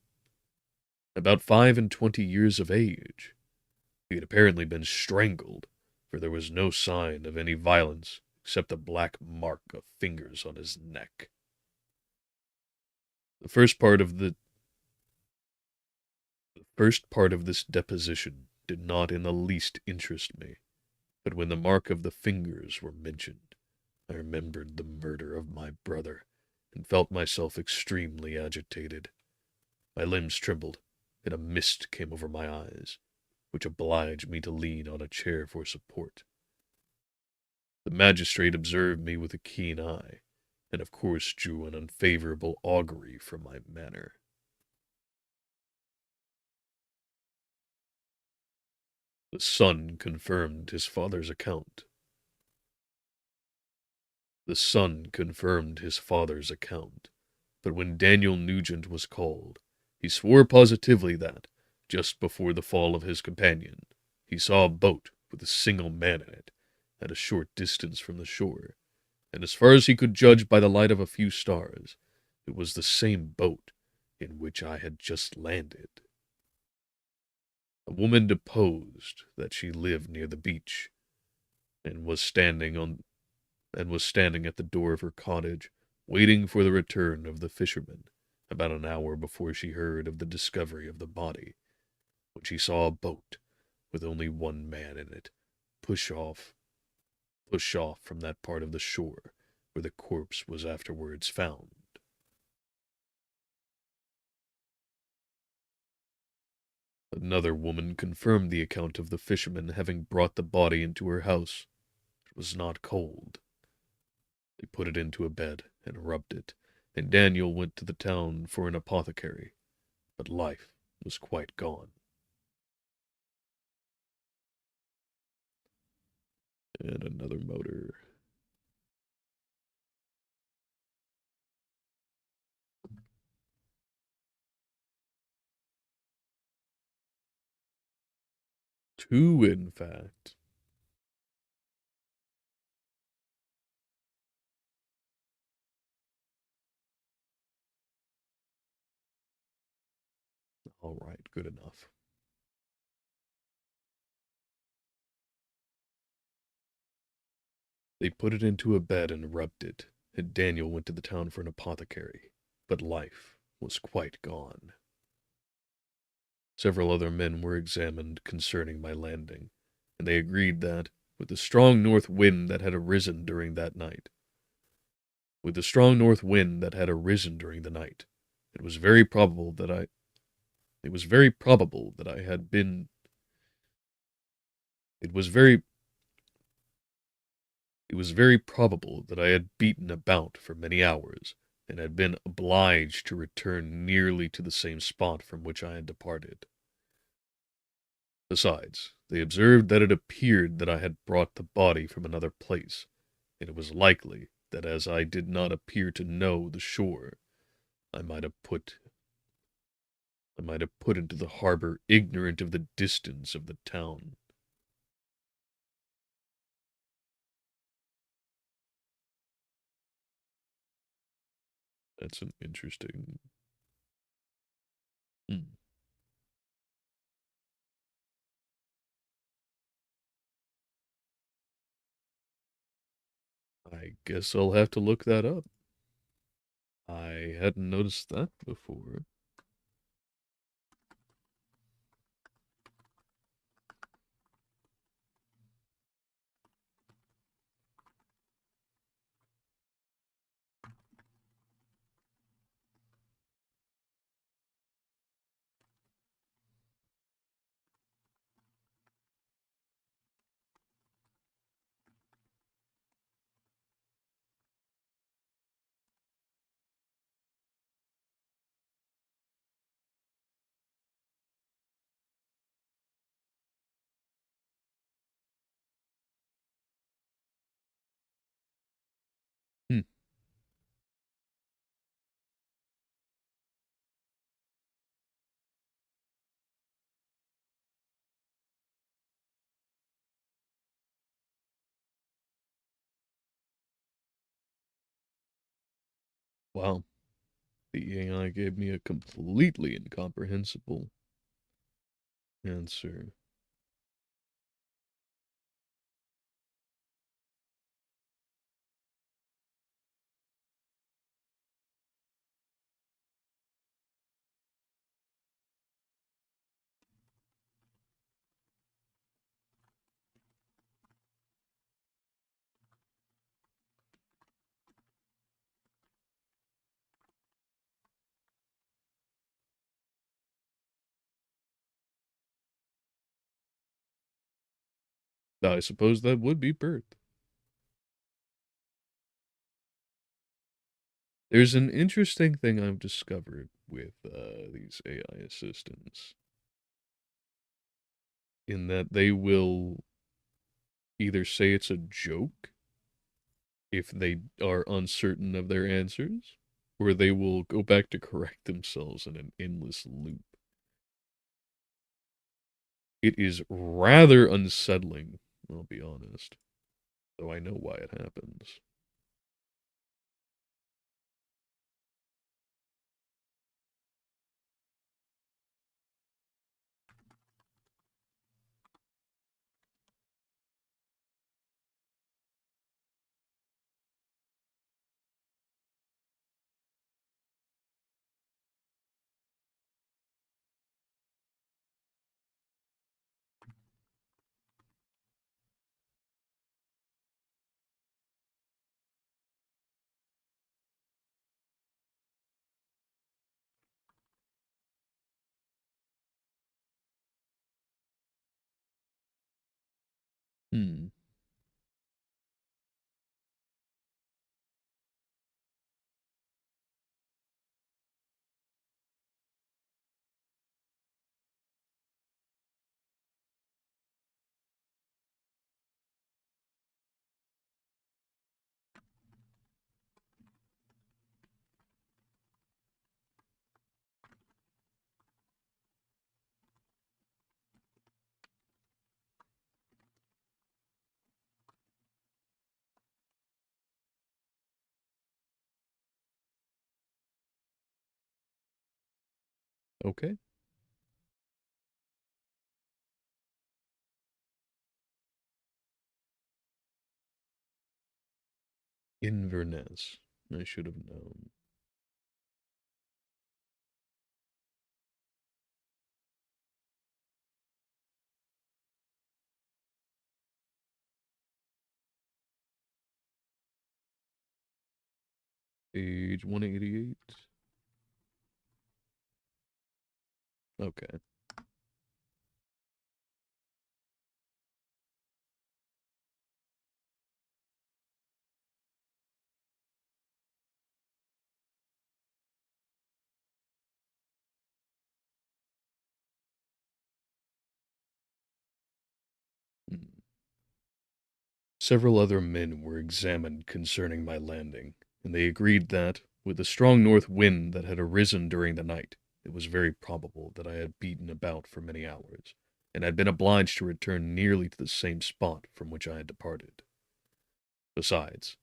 years of age. He had apparently been strangled, for there was no sign of any violence except a black mark of fingers on his neck. The first part of the First part of this deposition did not in the least interest me, but when the mark of the fingers were mentioned, I remembered the murder of my brother, and felt myself extremely agitated. My limbs trembled, and a mist came over my eyes, which obliged me to lean on a chair for support. The magistrate observed me with a keen eye, and of course drew an unfavorable augury from my manner. The son confirmed his father's account. The son confirmed his father's account, but when Daniel Nugent was called, he swore positively that, just before the fall of his companion, he saw a boat with a single man in it, at a short distance from the shore, and as far as he could judge by the light of a few stars, it was the same boat in which I had just landed. A woman deposed that she lived near the beach, and was standing at the door of her cottage, waiting for the return of the fisherman, about an hour before she heard of the discovery of the body, when she saw a boat, with only one man in it, push off from that part of the shore where the corpse was afterwards found. Another woman confirmed the account of the fisherman having brought the body into her house. It was not cold. They put it into a bed and rubbed it, and Daniel went to the town for an apothecary, but life was quite gone. And another motor. Two, in fact. All right, good enough. They put it into a bed and rubbed it, and Daniel went to the town for an apothecary, but life was quite gone. Several other men were examined concerning my landing, and they agreed that, with the strong north wind that had arisen during that night, with the strong north wind that had arisen during the night, it was very probable that I it was very probable that I had been it was very it was very probable that I had beaten about for many hours, and had been obliged to return nearly to the same spot from which I had departed. Besides, they observed that it appeared that I had brought the body from another place, and it was likely that as I did not appear to know the shore, I might have put into the harbor ignorant of the distance of the town. That's an interesting. Hmm. I guess I'll have to look that up. I hadn't noticed that before. Hmm. Wow. The AI gave me a completely incomprehensible answer. I suppose that would be birth. There's an interesting thing I've discovered with these AI assistants, in that they will either say it's a joke if they are uncertain of their answers, or they will go back to correct themselves in an endless loop. It is rather unsettling, I'll be honest, though I know why it happens. Hmm. Okay. Inverness. I should have known. Page 188. Okay. Hmm. Several other men were examined concerning my landing, and they agreed that, with the strong north wind that had arisen during the night, it was very probable that I had beaten about for many hours, and had been obliged to return nearly to the same spot from which I had departed. Besides,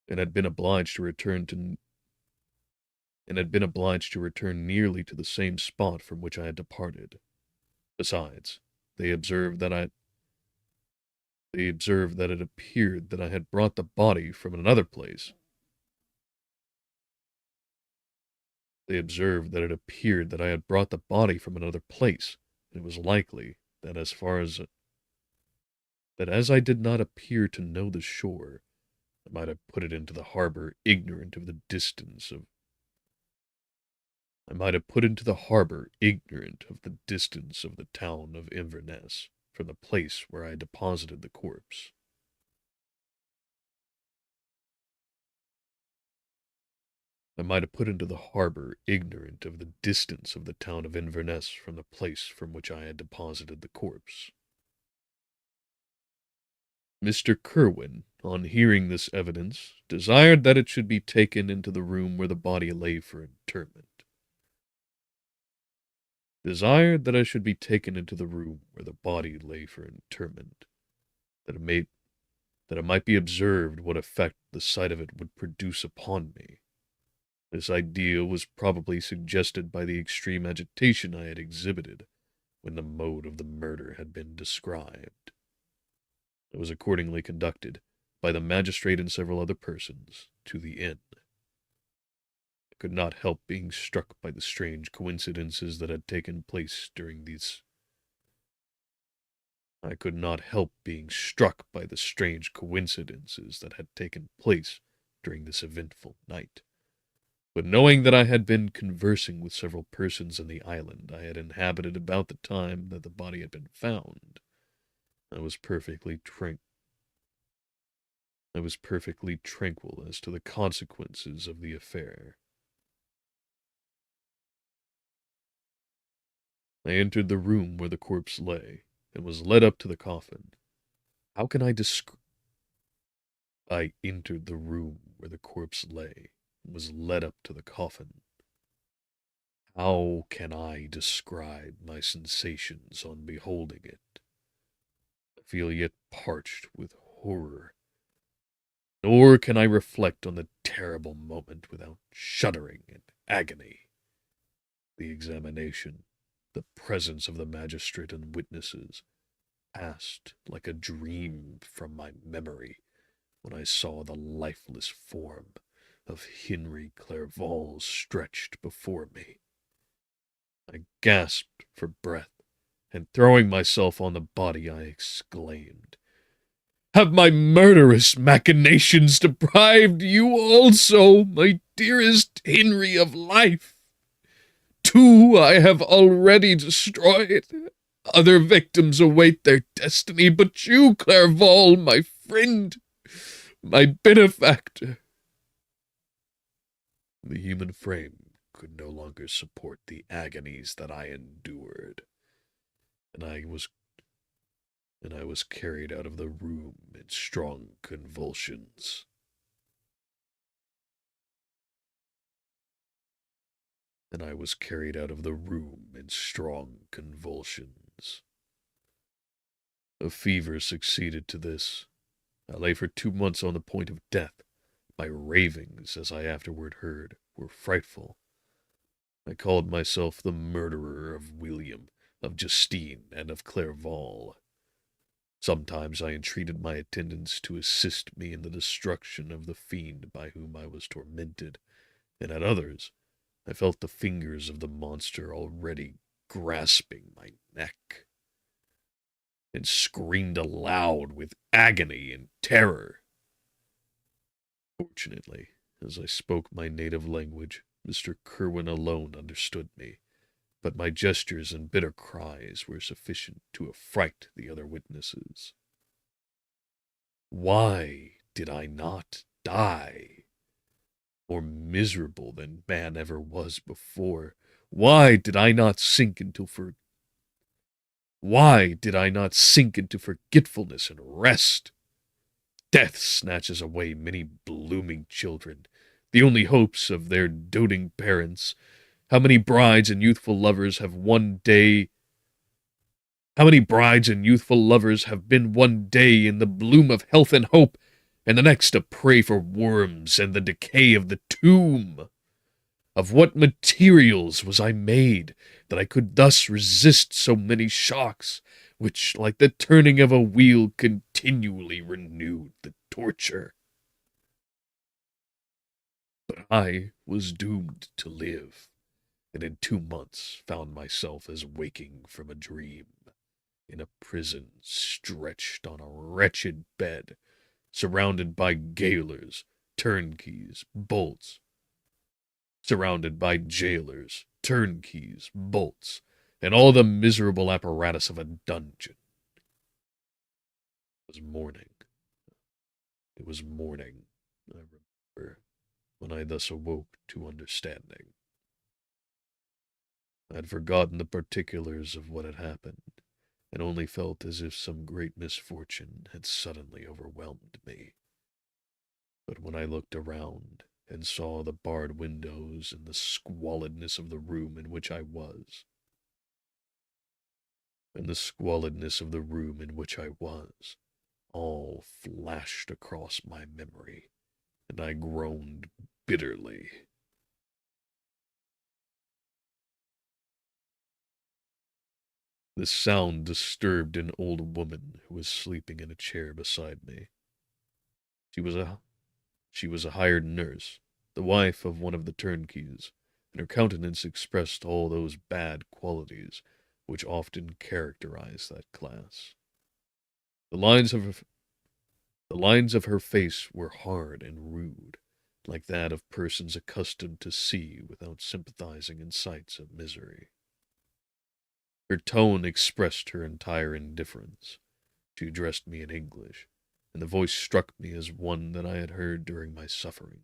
and had been obliged to return to and had been obliged to return nearly to the same spot from which I had departed. Besides, they observed that I they observed that it appeared that I had brought the body from another place. They observed that it appeared that I had brought the body from another place, and it was likely that as I did not appear to know the shore, I might have put it into the harbor ignorant of the distance of I might have put into the harbor ignorant of the distance of the town of Inverness from the place where I had deposited the corpse. I might have put into the harbor ignorant of the distance of the town of Inverness from the place from which I had deposited the corpse. Mr. Kerwin, on hearing this evidence, desired that it should be taken into the room where the body lay for interment. Desired that I should be taken into the room where the body lay for interment, that it may that it might be observed what effect the sight of it would produce upon me. This idea was probably suggested by the extreme agitation I had exhibited when the mode of the murder had been described. It was accordingly conducted, by the magistrate and several other persons, to the inn. I could not help being struck by the strange coincidences that had taken place during these. I could not help being struck by the strange coincidences that had taken place during this eventful night. But knowing that I had been conversing with several persons in the island I had inhabited about the time that the body had been found, I was perfectly tranquil as to the consequences of the affair. I entered the room where the corpse lay, and was led up to the coffin. How can I describe? I entered the room where the corpse lay, and was led up to the coffin. How can I describe my sensations on beholding it? I feel yet parched with horror, nor can I reflect on the terrible moment without shuddering in agony. The examination, the presence of the magistrate and witnesses, passed like a dream from my memory when I saw the lifeless form of Henry Clerval stretched before me. I gasped for breath, and throwing myself on the body, I exclaimed, "Have my murderous machinations deprived you also, my dearest Henry, of life? Two I have already destroyed. Other victims await their destiny, but you, Clerval, my friend, my benefactor." The human frame could no longer support the agonies that I endured, and I was carried out of the room in strong convulsions. And I was carried out of the room in strong convulsions. A fever succeeded to this. I lay for 2 months on the point of death. My ravings, as I afterward heard, were frightful. I called myself the murderer of William, of Justine, and of Clerval. Sometimes I entreated my attendants to assist me in the destruction of the fiend by whom I was tormented, and at others I felt the fingers of the monster already grasping my neck, and screamed aloud with agony and terror. Fortunately, as I spoke my native language, Mr. Kerwin alone understood me, but my gestures and bitter cries were sufficient to affright the other witnesses. Why did I not die? More miserable than man ever was before. Why did I not sink into forgetfulness and rest? Death snatches away many blooming children, the only hopes of their doting parents. How many brides and youthful lovers have been one day in the bloom of health and hope, and the next a prey for worms and the decay of the tomb? Of what materials was I made, that I could thus resist so many shocks, which, like the turning of a wheel, continually renewed the torture? But I was doomed to live, and in 2 months found myself as waking from a dream, in a prison, stretched on a wretched bed, surrounded by gaolers, turnkeys, bolts, and all the miserable apparatus of a dungeon. It was morning. I remember, when I thus awoke to understanding. I had forgotten the particulars of what had happened, and only felt as if some great misfortune had suddenly overwhelmed me. But when I looked around and saw the barred windows and the squalidness of the room in which I was, all flashed across my memory, and I groaned bitterly. This sound disturbed an old woman who was sleeping in a chair beside me. She was a hired nurse, the wife of one of the turnkeys, and her countenance expressed all those bad qualities which often characterize that class. The lines of her face were hard and rude, like that of persons accustomed to see without sympathizing in sights of misery. Her tone expressed her entire indifference, She addressed me in English, and the voice struck me as one that I had heard during my sufferings.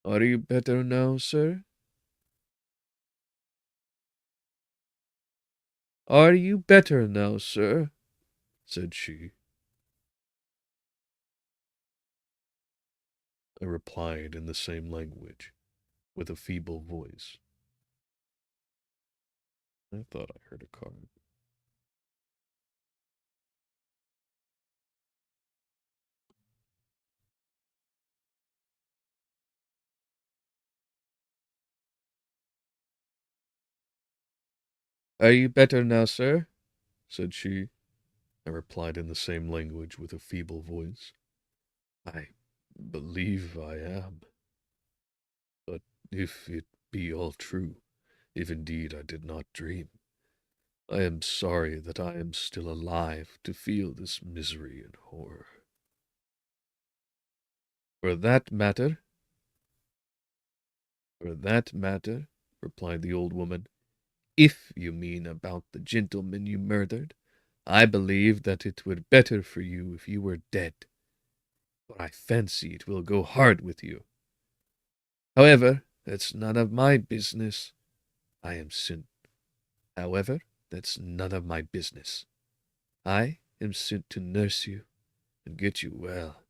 "Are you better now, sir?" "Are you better now, sir?" said she. I replied in the same language, with a feeble voice. I thought I heard a card. "Are you better now, sir?" said she. I replied in the same language, with a feeble voice. "I believe I am. But if it be all true, if indeed I did not dream, I am sorry that I am still alive to feel this misery and horror." For that matter, replied the old woman, "if you mean about the gentleman you murdered, I believe that it were better for you if you were dead, for I fancy it will go hard with you. However, that's none of my business. I am sent. However, that's none of my business. I am sent to nurse you and get you well.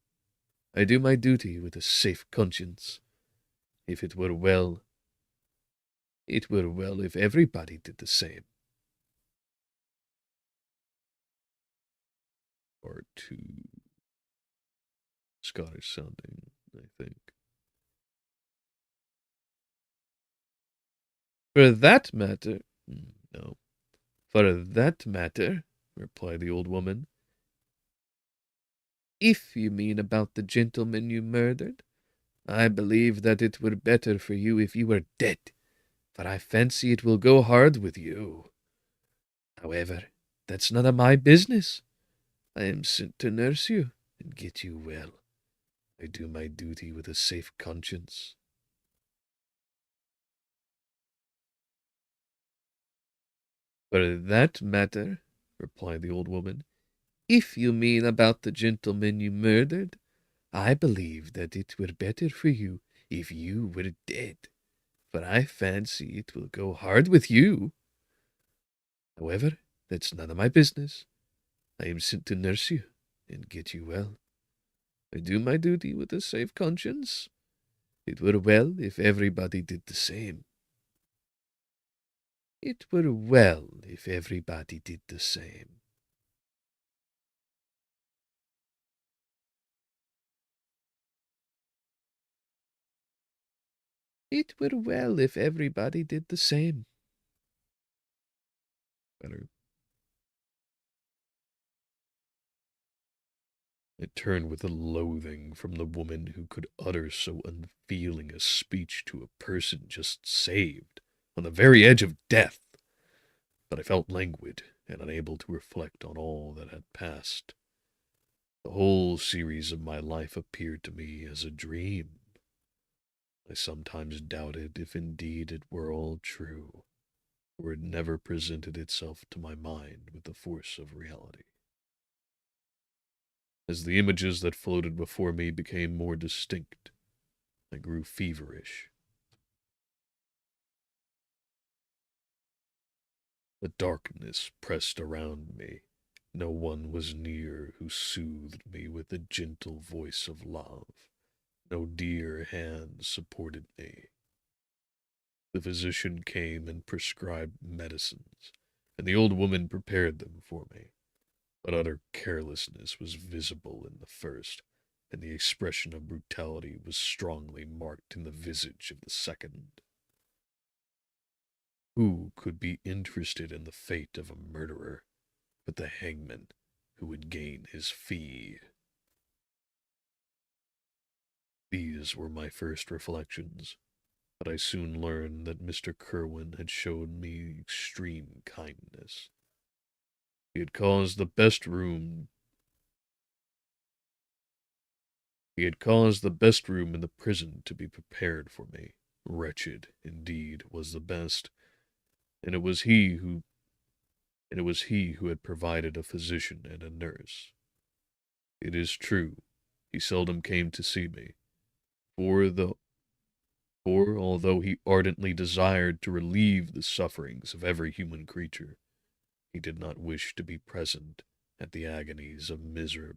I do my duty with a safe conscience. If it were well, it were well if everybody did the same." Part 2. Scottish sounding, I think. "For that matter, no. For that matter," replied the old woman, "if you mean about the gentleman you murdered, I believe that it were better for you if you were dead, for I fancy it will go hard with you. However, that's none of my business. I am sent to nurse you and get you well. I do my duty with a safe conscience." "For that matter," replied the old woman, "if you mean about the gentleman you murdered, I believe that it were better for you if you were dead, for I fancy it will go hard with you. However, that's none of my business. I am sent to nurse you and get you well. I do my duty with a safe conscience. It were well if everybody did the same. It were well if everybody did the same." "It were well if everybody did the same." Better. I turned with loathing from the woman who could utter so unfeeling a speech to a person just saved, on the very edge of death. But I felt languid and unable to reflect on all that had passed. The whole series of my life appeared to me as a dream. I sometimes doubted if indeed it were all true, or it never presented itself to my mind with the force of reality. As the images that floated before me became more distinct, I grew feverish. The darkness pressed around me. No one was near who soothed me with the gentle voice of love. No dear hand supported me. The physician came and prescribed medicines, and the old woman prepared them for me. But utter carelessness was visible in the first, and the expression of brutality was strongly marked in the visage of the second. Who could be interested in the fate of a murderer but the hangman who would gain his fee? These were my first reflections, but I soon learned that Mr. Kerwin had shown me extreme kindness. He had caused the best room He had caused the best room in the prison to be prepared for me. Wretched, indeed, was the best, and it was he who and it was he who had provided a physician and a nurse. It is true, he seldom came to see me, for the for although he ardently desired to relieve the sufferings of every human creature, he did not wish to be present at the agonies of misery.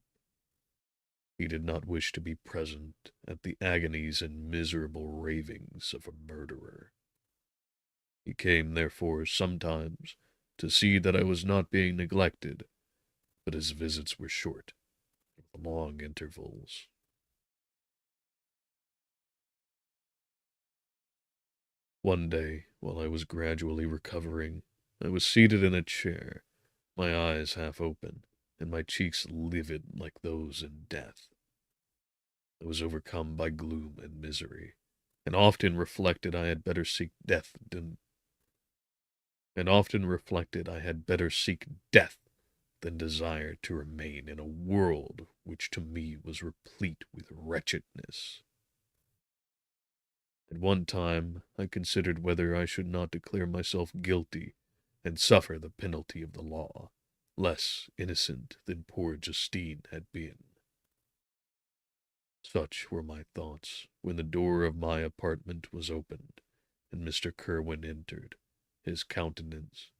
He did not wish to be present at the agonies and miserable ravings of a murderer. He came, therefore, sometimes to see that I was not being neglected, but his visits were short, with long intervals. One day, while I was gradually recovering, I was seated in a chair, my eyes half open, and my cheeks livid like those in death. I was overcome by gloom and misery, and often reflected I had better seek death than desire to remain in a world which to me was replete with wretchedness. At one time I considered whether I should not declare myself guilty and suffer the penalty of the law, less innocent than poor Justine had been. Such were my thoughts when the door of my apartment was opened, and Mr. Kerwin entered. His countenance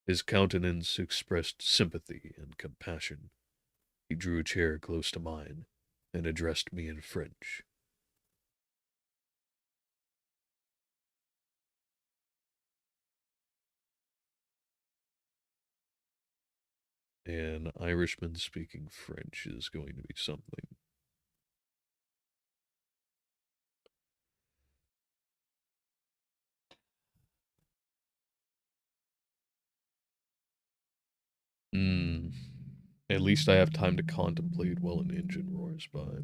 His countenance expressed sympathy and compassion. He drew a chair close to mine, and addressed me in French. An Irishman speaking French is going to be something. Hmm. At least I have time to contemplate while an engine roars by.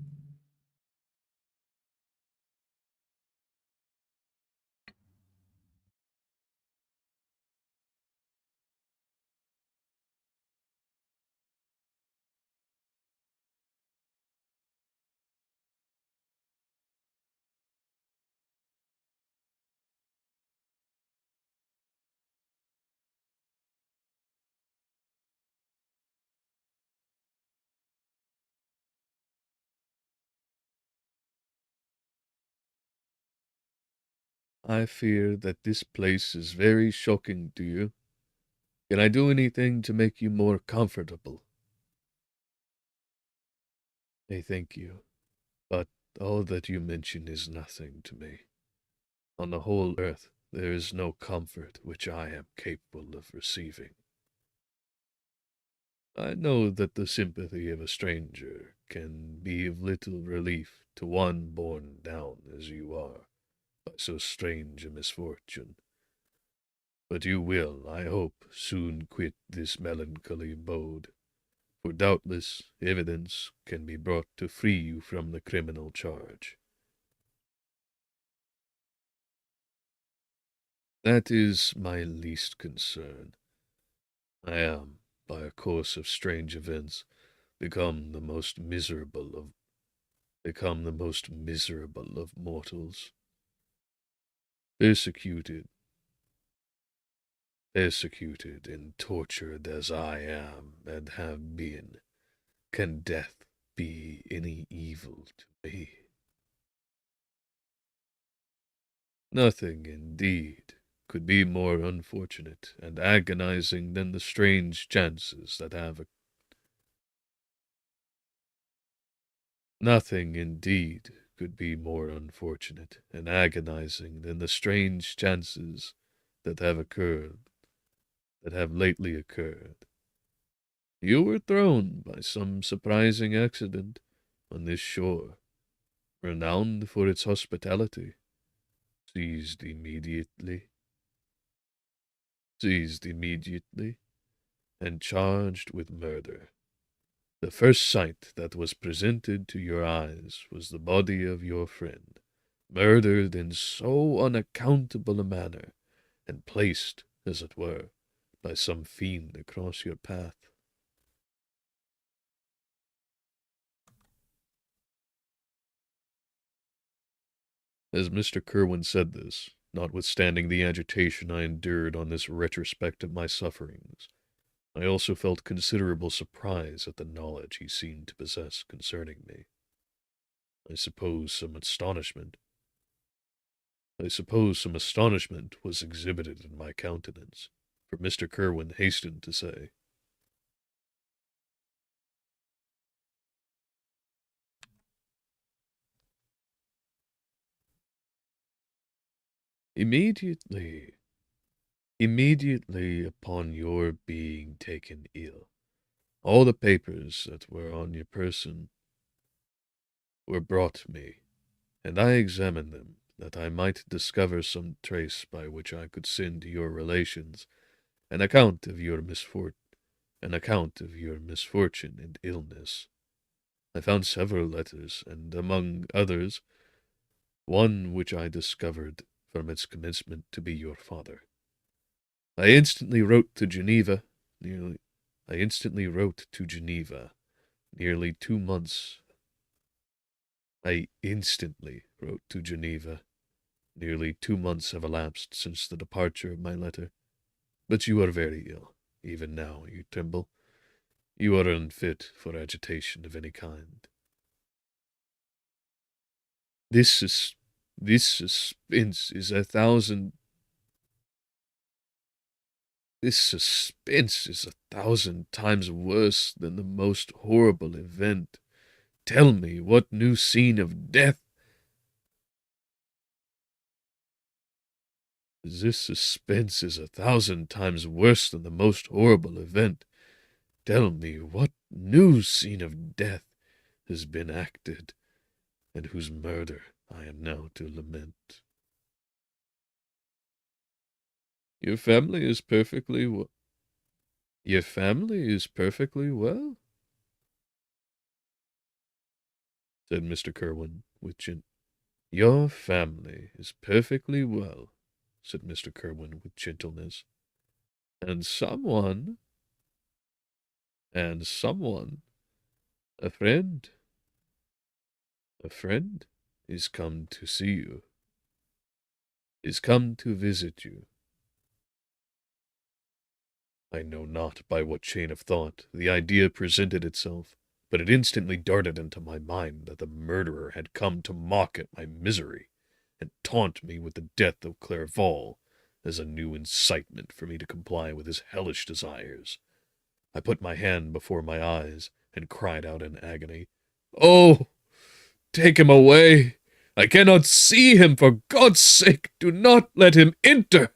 I fear that this place is very shocking to you. Can I do anything to make you more comfortable? I thank you, but all that you mention is nothing to me. On the whole earth there is no comfort which I am capable of receiving. I know that the sympathy of a stranger can be of little relief to one borne down as you are by so strange a misfortune. But you will, I hope, soon quit this melancholy abode, for doubtless evidence can be brought to free you from the criminal charge. That is my least concern. I am, by a course of strange events, become the most miserable of mortals. Persecuted, persecuted and tortured as I am and have been, can death be any evil to me? Nothing, indeed, could be more unfortunate and agonizing than the strange chances that have Nothing, indeed, could be more unfortunate and agonizing than the strange chances that have occurred, that have lately occurred. You were thrown by some surprising accident on this shore, renowned for its hospitality, seized immediately, seized immediately, and charged with murder. The first sight that was presented to your eyes was the body of your friend, murdered in so unaccountable a manner, and placed, as it were, by some fiend across your path. As Mr. Kerwin said this, Notwithstanding the agitation I endured on this retrospect of my sufferings, I also felt considerable surprise at the knowledge he seemed to possess concerning me. I suppose some astonishment was exhibited in my countenance, for Mr. Kerwin hastened to say, Immediately, immediately upon your being taken ill, all the papers that were on your person were brought me, and I examined them, that I might discover some trace by which I could send to your relations an account of your misfortune and illness. I found several letters, and among others, one which I discovered from its commencement to be your father. I instantly wrote to Geneva, nearly I instantly wrote to Geneva, nearly 2 months. I instantly wrote to Geneva. Nearly 2 months have elapsed since the departure of my letter. But you are very ill. Even now you tremble. You are unfit for agitation of any kind. This suspense is a thousand This suspense is 1,000 times worse than the most horrible event. Tell me what new scene of death. This suspense is 1,000 times worse than the most horrible event. Tell me what new scene of death has been acted, and whose murder I am now to lament. Your family is perfectly well. Your family is perfectly well? Said Mr. Kerwin with Your family is perfectly well, said Mr. Kerwin with gentleness. And someone, a friend, is come to see you, is come to visit you. I know not by what chain of thought the idea presented itself, but it instantly darted into my mind that the murderer had come to mock at my misery, and taunt me with the death of Clerval, as a new incitement for me to comply with his hellish desires. I put my hand before my eyes, and cried out in agony, "Oh, take him away! I cannot see him! For God's sake, do not let him enter!"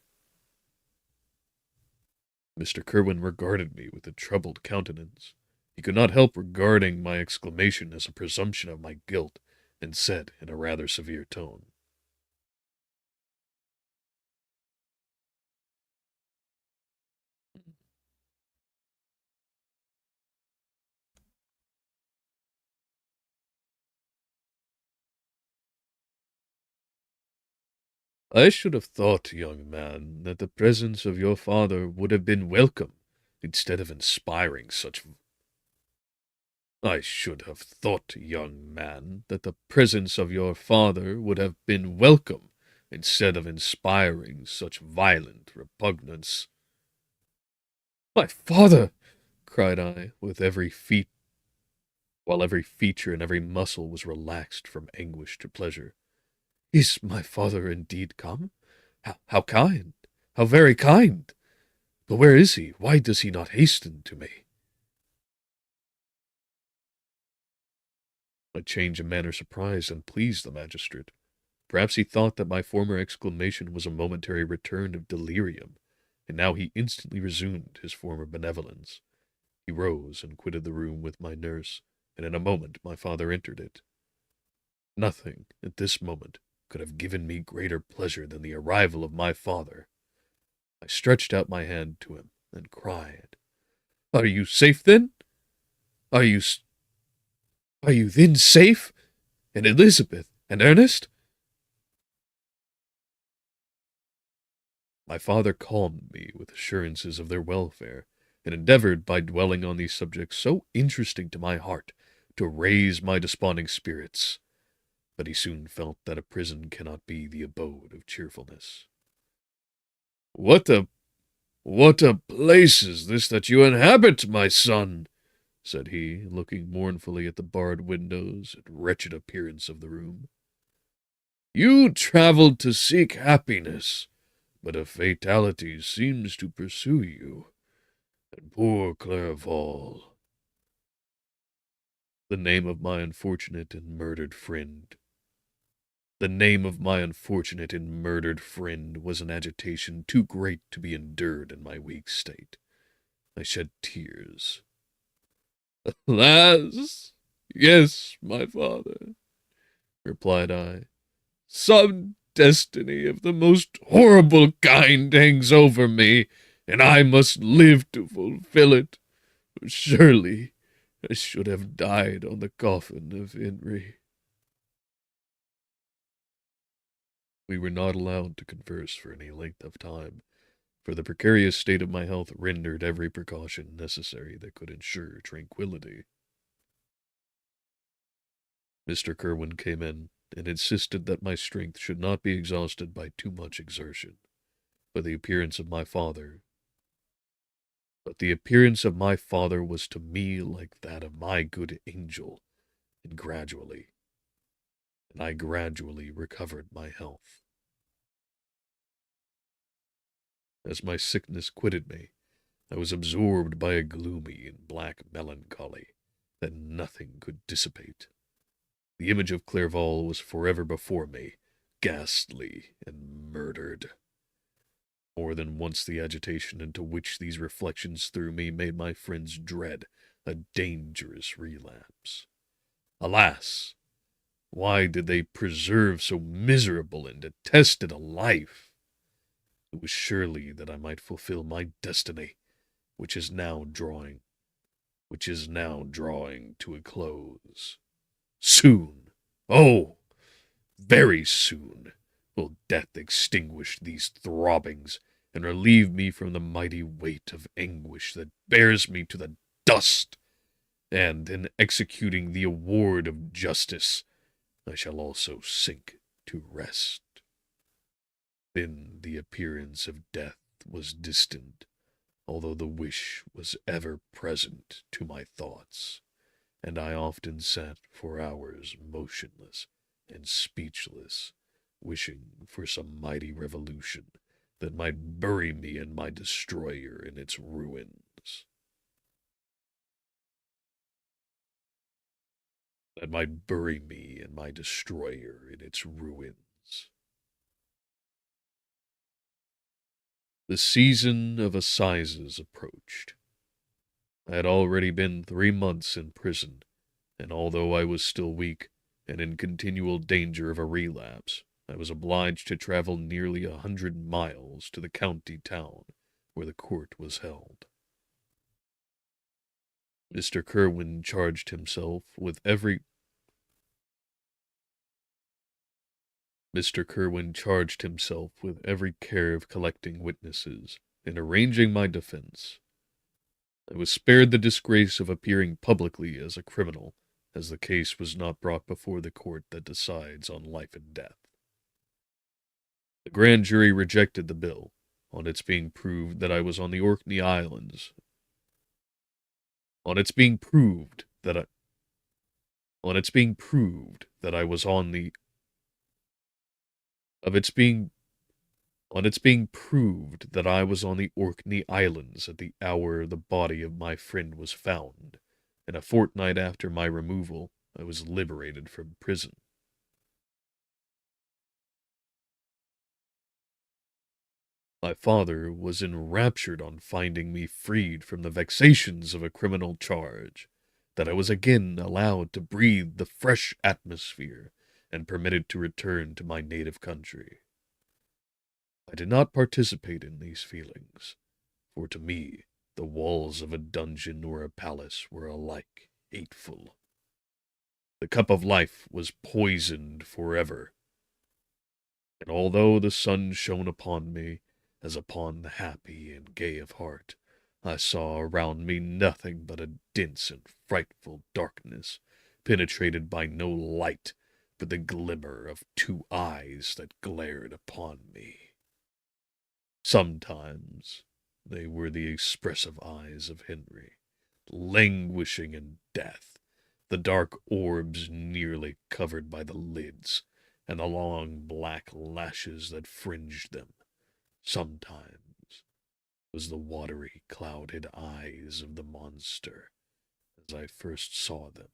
Mr. Kerwin regarded me with a troubled countenance. He could not help regarding my exclamation as a presumption of my guilt, and said in a rather severe tone, I should have thought, young man, that the presence of your father would have been welcome, instead of inspiring such I should have thought, young man, that the presence of your father would have been welcome, instead of inspiring such violent repugnance. My father! Cried I, while every feature and every muscle was relaxed from anguish to pleasure. Is my father indeed come? How kind! How very kind! But where is he? Why does he not hasten to me? My change of manner surprised and pleased the magistrate. Perhaps he thought that my former exclamation was a momentary return of delirium, and now he instantly resumed his former benevolence. He rose and quitted the room with my nurse, and in a moment my father entered it. Nothing, at this moment, could have given me greater pleasure than the arrival of my father. I stretched out my hand to him, and cried, "Are you safe, then? Are you then safe? And Elizabeth, and Ernest?" My father calmed me with assurances of their welfare, and endeavored, by dwelling on these subjects so interesting to my heart, to raise my desponding spirits. but he soon felt that a prison cannot be the abode of cheerfulness. What a place is this that you inhabit, my son? Said he, looking mournfully at the barred windows and wretched appearance of the room. You traveled to seek happiness, but a fatality seems to pursue you. And poor Clerval. The name of my unfortunate and murdered friend. The name of my unfortunate and murdered friend was an agitation too great to be endured in my weak state. I shed tears. Alas, yes, my father, replied I. Some destiny of the most horrible kind hangs over me, and I must live to fulfill it. Surely I should have died on the coffin of Henry. We were not allowed to converse for any length of time, for the precarious state of my health rendered every precaution necessary that could ensure tranquillity. Mr. Kerwin came in and insisted that my strength should not be exhausted by too much exertion, but the appearance of my father was to me like that of my good angel, and I gradually recovered my health. As my sickness quitted me, I was absorbed by a gloomy and black melancholy that nothing could dissipate. The image of Clerval was forever before me, ghastly and murdered. More than once the agitation into which these reflections threw me made my friends dread a dangerous relapse. Alas! Why did they preserve so miserable and detested a life? It was surely that I might fulfill my destiny, which is now drawing to a close. Soon, oh, very soon, will death extinguish these throbbings and relieve me from the mighty weight of anguish that bears me to the dust, and in executing the award of justice, I shall also sink to rest. Then the appearance of death was distant, although the wish was ever present to my thoughts, and I often sat for hours motionless and speechless, wishing for some mighty revolution that might bury me and my destroyer in its ruins. That might bury me and my destroyer in its ruins. The season of assizes approached. I had already been 3 months in prison, and although I was still weak and in continual danger of a relapse, I was obliged to travel nearly 100 miles to the county town where the court was held. Mr. Kerwin charged himself with every care of collecting witnesses and arranging my defense. I was spared the disgrace of appearing publicly as a criminal, as the case was not brought before the court that decides on life and death. The grand jury rejected the bill, on its being proved that I was on the Orkney Islands. On its being proved that I was on the Orkney Islands at the hour the body of my friend was found, and a fortnight after my removal, I was liberated from prison. My father was enraptured on finding me freed from the vexations of a criminal charge, that I was again allowed to breathe the fresh atmosphere, and permitted to return to my native country. I did not participate in these feelings, for to me the walls of a dungeon or a palace were alike hateful. The cup of life was poisoned forever, and although the sun shone upon me, as upon the happy and gay of heart, I saw around me nothing but a dense and frightful darkness, penetrated by no light for the glimmer of two eyes that glared upon me. Sometimes they were the expressive eyes of Henry, languishing in death, the dark orbs nearly covered by the lids, and the long black lashes that fringed them. Sometimes was the watery, clouded eyes of the monster, as I first saw them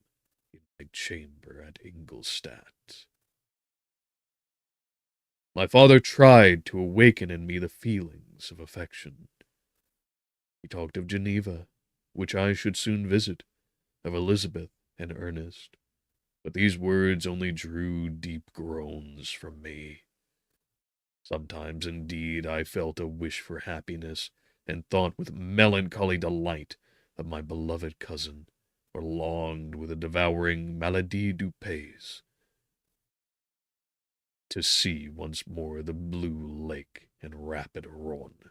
in my chamber at Ingolstadt. My father tried to awaken in me the feelings of affection. He talked of Geneva, which I should soon visit, of Elizabeth and Ernest, but these words only drew deep groans from me. Sometimes, indeed, I felt a wish for happiness, and thought with melancholy delight of my beloved cousin, or longed with a devouring maladie du pays to see once more the blue lake and rapid Rhone.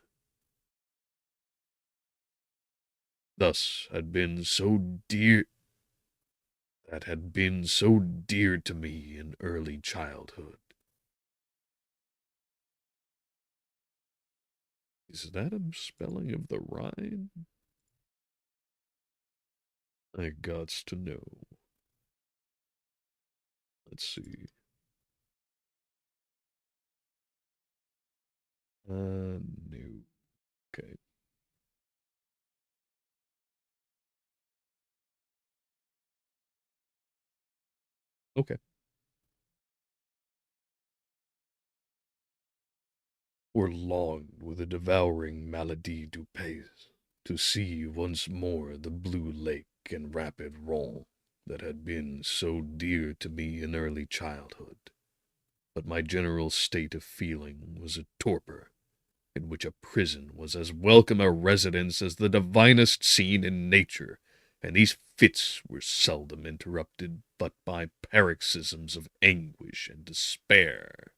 Thus had been so dear that had been so dear to me in early childhood. Is that a spelling of the Rhine? I gots to know. Let's see. No. Okay. Okay. Or longed with a devouring maladie du pays to see once more the blue lake and rapid Rhone that had been so dear to me in early childhood. But my general state of feeling was a torpor, in which a prison was as welcome a residence as the divinest scene in nature, and these fits were seldom interrupted but by paroxysms of anguish and despair.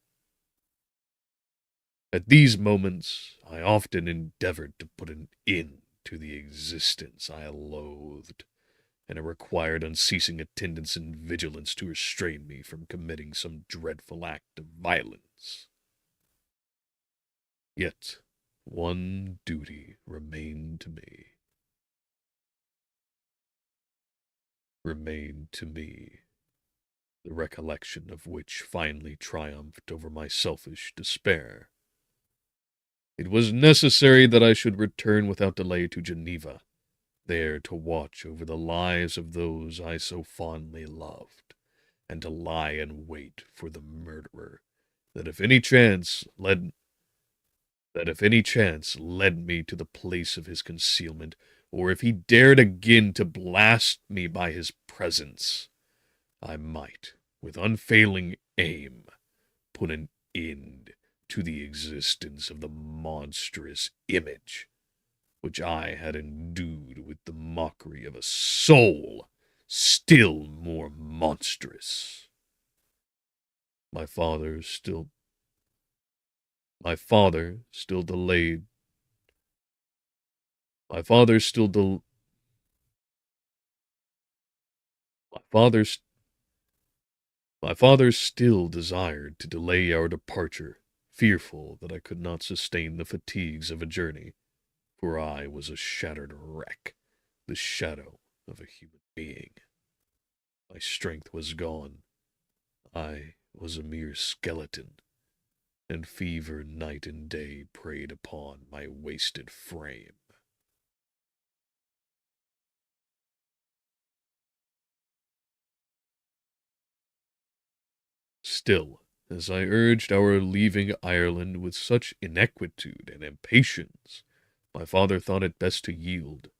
At these moments I often endeavored to put an end to the existence I loathed, and it required unceasing attendance and vigilance to restrain me from committing some dreadful act of violence. Yet one duty remained to me, the recollection of which finally triumphed over my selfish despair. It was necessary that I should return without delay to Geneva, there to watch over the lives of those I so fondly loved, and to lie in wait for the murderer, that if any chance led me to the place of his concealment, or if he dared again to blast me by his presence, I might, with unfailing aim, put an end to the existence of the monstrous image which I had endued with the mockery of a soul still more monstrous. My father still my father still delayed my father still del my father My father still desired to delay our departure, fearful that I could not sustain the fatigues of a journey, for I was a shattered wreck, the shadow of a human being. My strength was gone. I was a mere skeleton, and fever night and day preyed upon my wasted frame. Still, as I urged our leaving Ireland with such inquietude and impatience, my father thought it best to yield.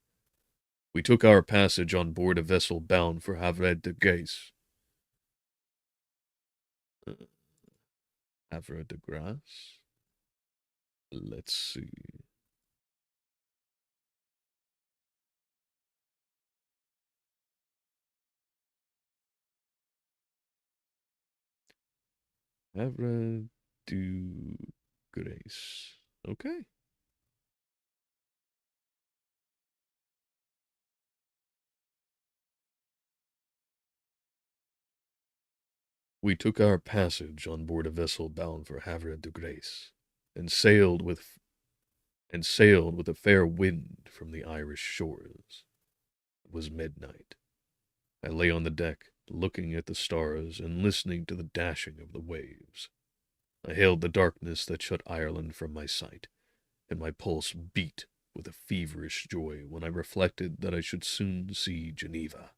We took our passage on board a vessel bound for Havre de Grace. Uh, Havre de Grace? Let's see. Havre de Grace. Okay. We took our passage on board a vessel bound for Havre de Grace, and sailed with a fair wind from the Irish shores. It was midnight. I lay on the deck, looking at the stars and listening to the dashing of the waves. I hailed the darkness that shut Ireland from my sight, and my pulse beat with a feverish joy when I reflected that I should soon see Geneva.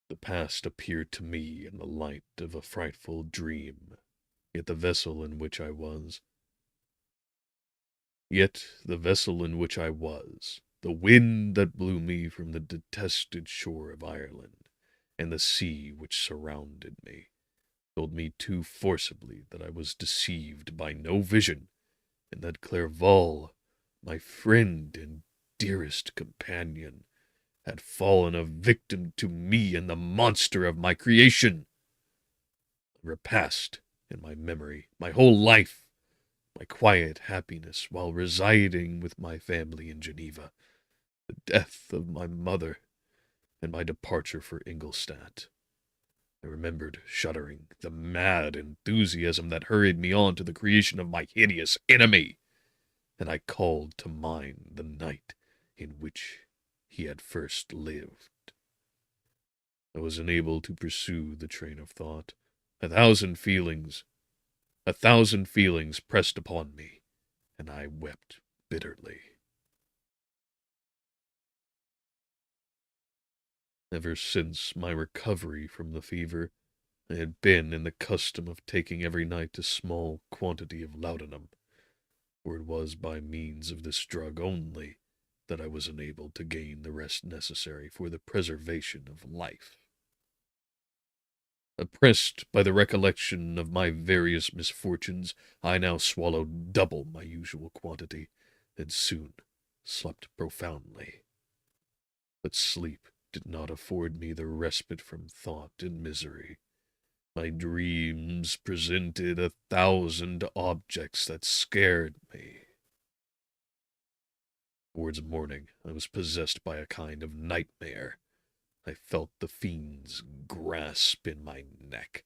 The past appeared to me in the light of a frightful dream, yet the vessel in which I was, the wind that blew me from the detested shore of Ireland, and the sea which surrounded me, told me too forcibly that I was deceived by no vision, and that Clerval, my friend and dearest companion, had fallen a victim to me and the monster of my creation. I repassed in my memory my whole life, my quiet happiness while residing with my family in Geneva, the death of my mother, and my departure for Ingolstadt. I remembered, shuddering, the mad enthusiasm that hurried me on to the creation of my hideous enemy, and I called to mind the night in which he had first lived. I was unable to pursue the train of thought. A thousand feelings, a thousand feelings pressed upon me, and I wept bitterly. Ever since my recovery from the fever, I had been in the custom of taking every night a small quantity of laudanum, for it was by means of this drug only that I was enabled to gain the rest necessary for the preservation of life. Oppressed by the recollection of my various misfortunes, I now swallowed double my usual quantity, and soon slept profoundly. But sleep did not afford me the respite from thought and misery. My dreams presented 1,000 objects that scared me. Towards morning, I was possessed by a kind of nightmare. I felt the fiend's grasp in my neck,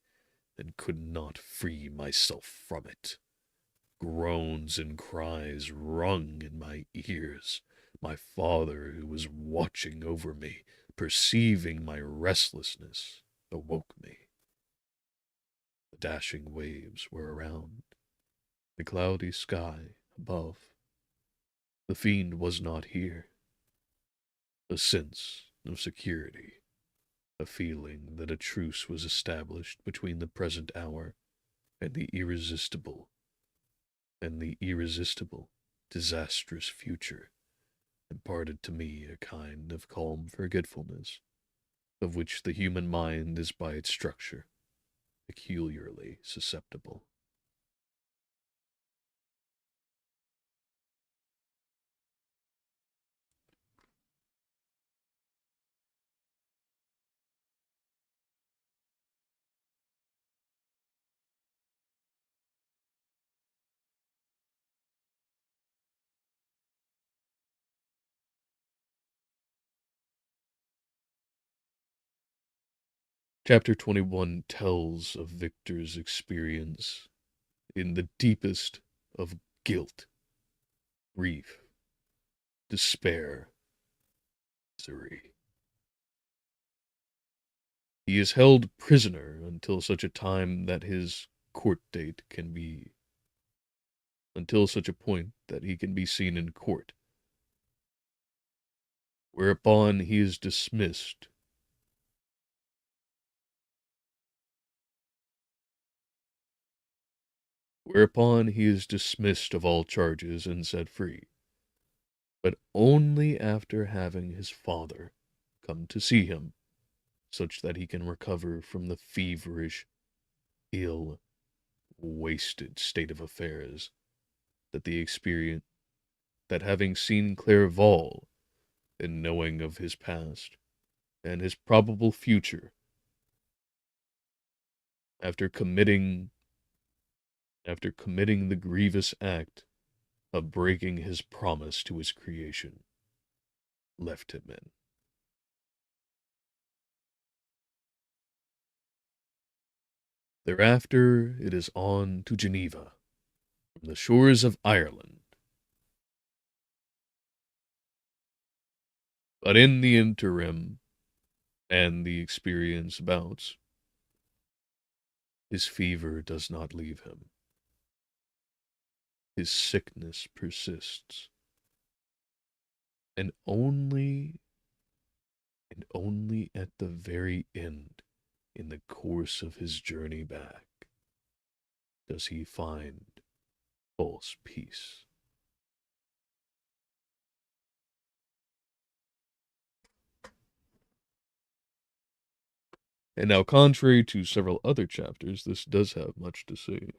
and could not free myself from it. Groans and cries rung in my ears. My father, who was watching over me, perceiving my restlessness, awoke me. The dashing waves were around, the cloudy sky above. The fiend was not here. A sense of security, a feeling that a truce was established between the present hour and the irresistible, disastrous future, imparted to me a kind of calm forgetfulness, of which the human mind is by its structure peculiarly susceptible. Chapter 21 tells of Victor's experience in the deepest of guilt, grief, despair, misery. He is held prisoner until such a time that his court date can be until such a point that he can be seen in court, whereupon he is dismissed. Whereupon he is dismissed of all charges and set free, but only after having his father come to see him, such that he can recover from the feverish, ill, wasted state of affairs that the experience that having seen Clerval, and knowing of his past and his probable future, after committing after committing the grievous act of breaking his promise to his creation, left him in. Thereafter it is on to Geneva, from the shores of Ireland. But in the interim, and the experience bouts, his fever does not leave him. His sickness persists. And only at the very end, in the course of his journey back, does he find false peace. And now, contrary to several other chapters, this does have much to say.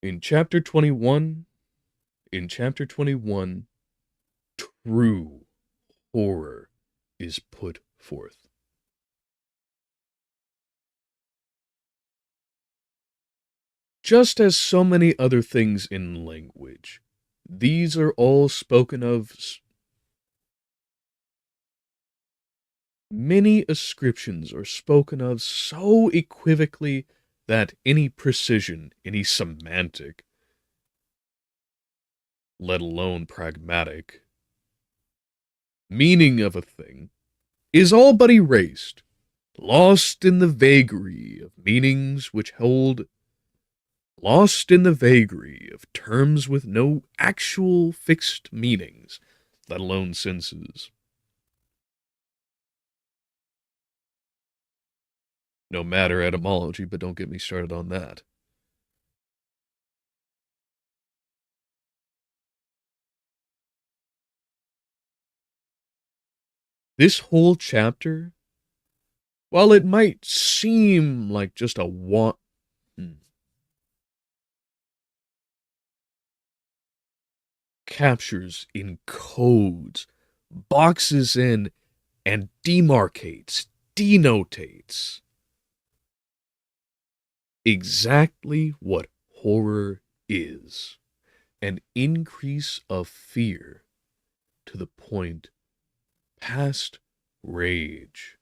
In chapter 21, true horror is put forth. Just as so many other things in language, these are all spoken of. Many ascriptions are spoken of so equivocally that any precision, any semantic, let alone pragmatic, meaning of a thing is all but erased, lost in the vagary of meanings which hold, lost in the vagary of terms with no actual fixed meanings, let alone senses. No matter etymology, but don't get me started on that. This whole chapter, while it might seem like just a captures, encodes, boxes in, and demarcates, denotates exactly what horror is: an increase of fear to the point past rage.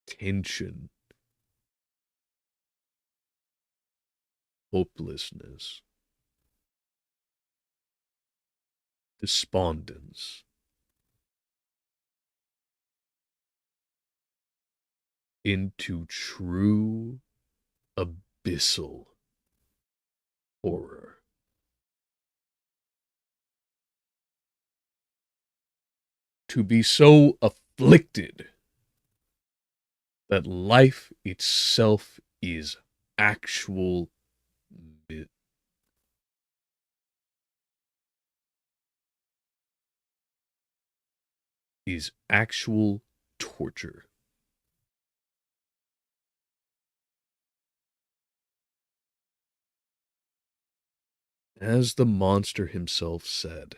Tension, hopelessness, despondence, into true abyssal horror. To be so afflicted that life itself is actual torture. As the monster himself said,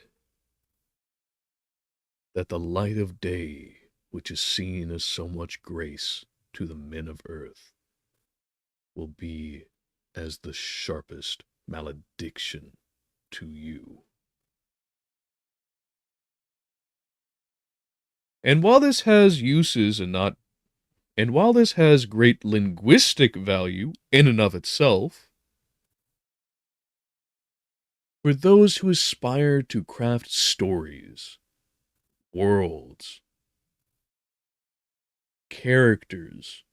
that the light of day, which is seen as so much grace to the men of earth, will be as the sharpest malediction to you. And while this has uses and while this has great linguistic value in and of itself, for those who aspire to craft stories, worlds, characters,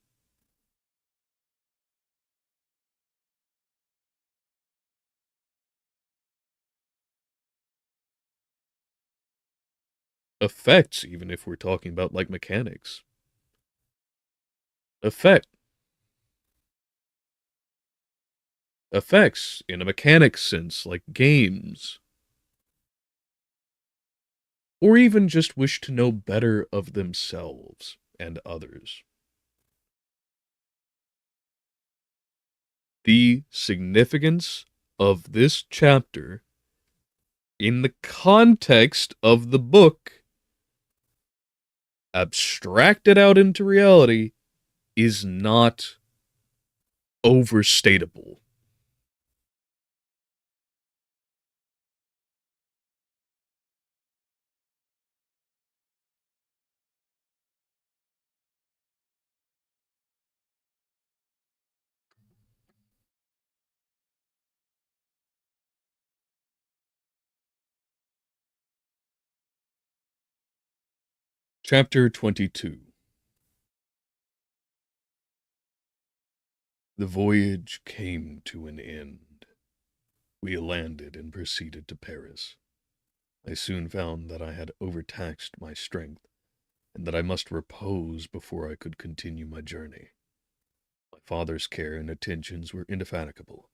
effects, even if we're talking about like mechanics, effect effects in a mechanic sense, like games, or even just wish to know better of themselves and others. The significance of this chapter in the context of the book, abstracted out into reality, is not overstatable. Chapter 22. The voyage came to an end. We landed and proceeded to Paris. I soon found that I had overtaxed my strength, and that I must repose before I could continue my journey. My father's care and attentions were indefatigable,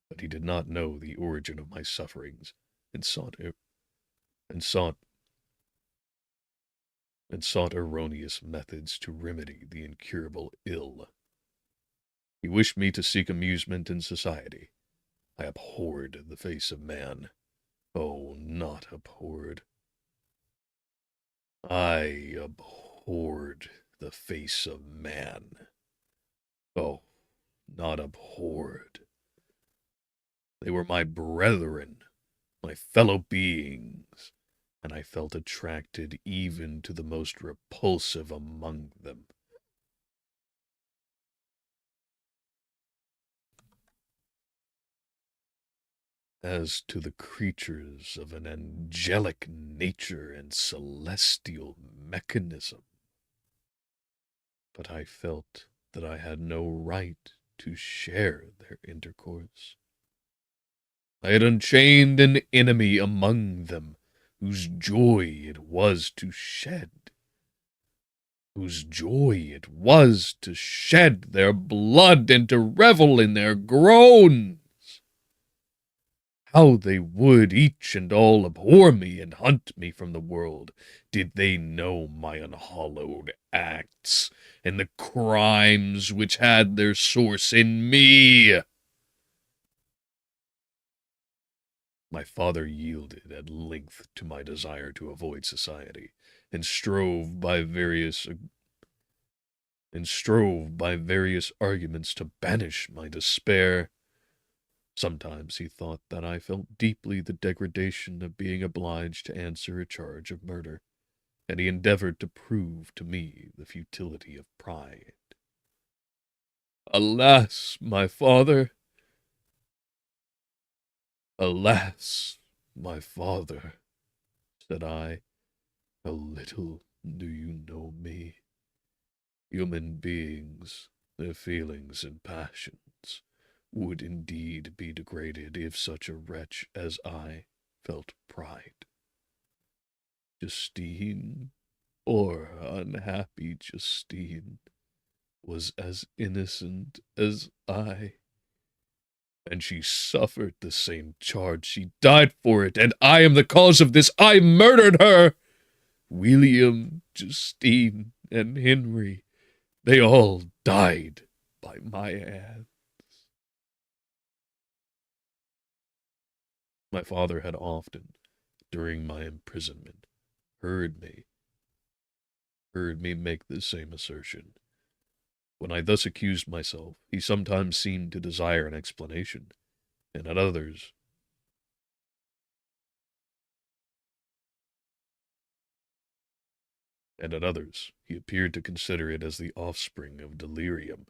but he did not know the origin of my sufferings, and sought erroneous methods to remedy the incurable ill. He wished me to seek amusement in society. I abhorred the face of man. Oh, not abhorred. I abhorred the face of man. Oh, not abhorred. They were my brethren, my fellow beings, and I felt attracted even to the most repulsive among them. As to the creatures of an angelic nature and celestial mechanism, but I felt that I had no right to share their intercourse. I had unchained an enemy among them, whose joy it was to shed their blood and to revel in their groans. How they would each and all abhor me and hunt me from the world, did they know my unhallowed acts, and the crimes which had their source in me. My father yielded at length to my desire to avoid society, and strove by various arguments to banish my despair. Sometimes he thought that I felt deeply the degradation of being obliged to answer a charge of murder, and he endeavored to prove to me the futility of pride. Alas, my father! Alas, my father, said I, how little do you know me. Human beings, their feelings and passions, would indeed be degraded if such a wretch as I felt pride. Justine, poor unhappy Justine, was as innocent as I, and she suffered the same charge. She died for it, and I am the cause of this. I murdered her. William, Justine, and Henry, they all died by my hand. My father had often, during my imprisonment, heard me make the same assertion. When I thus accused myself, he sometimes seemed to desire an explanation, and at others he appeared to consider it as the offspring of delirium,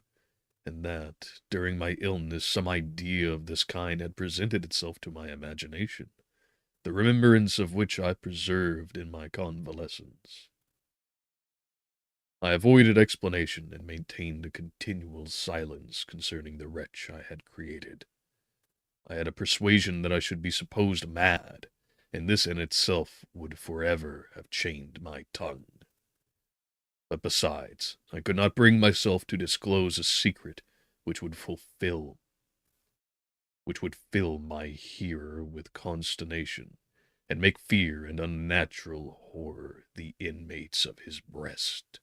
and that, during my illness, some idea of this kind had presented itself to my imagination, the remembrance of which I preserved in my convalescence. I avoided explanation and maintained a continual silence concerning the wretch I had created. I had a persuasion that I should be supposed mad, and this in itself would forever have chained my tongue. But besides, I could not bring myself to disclose a secret which would fulfill which would fill my hearer with consternation, and make fear and unnatural horror the inmates of his breast.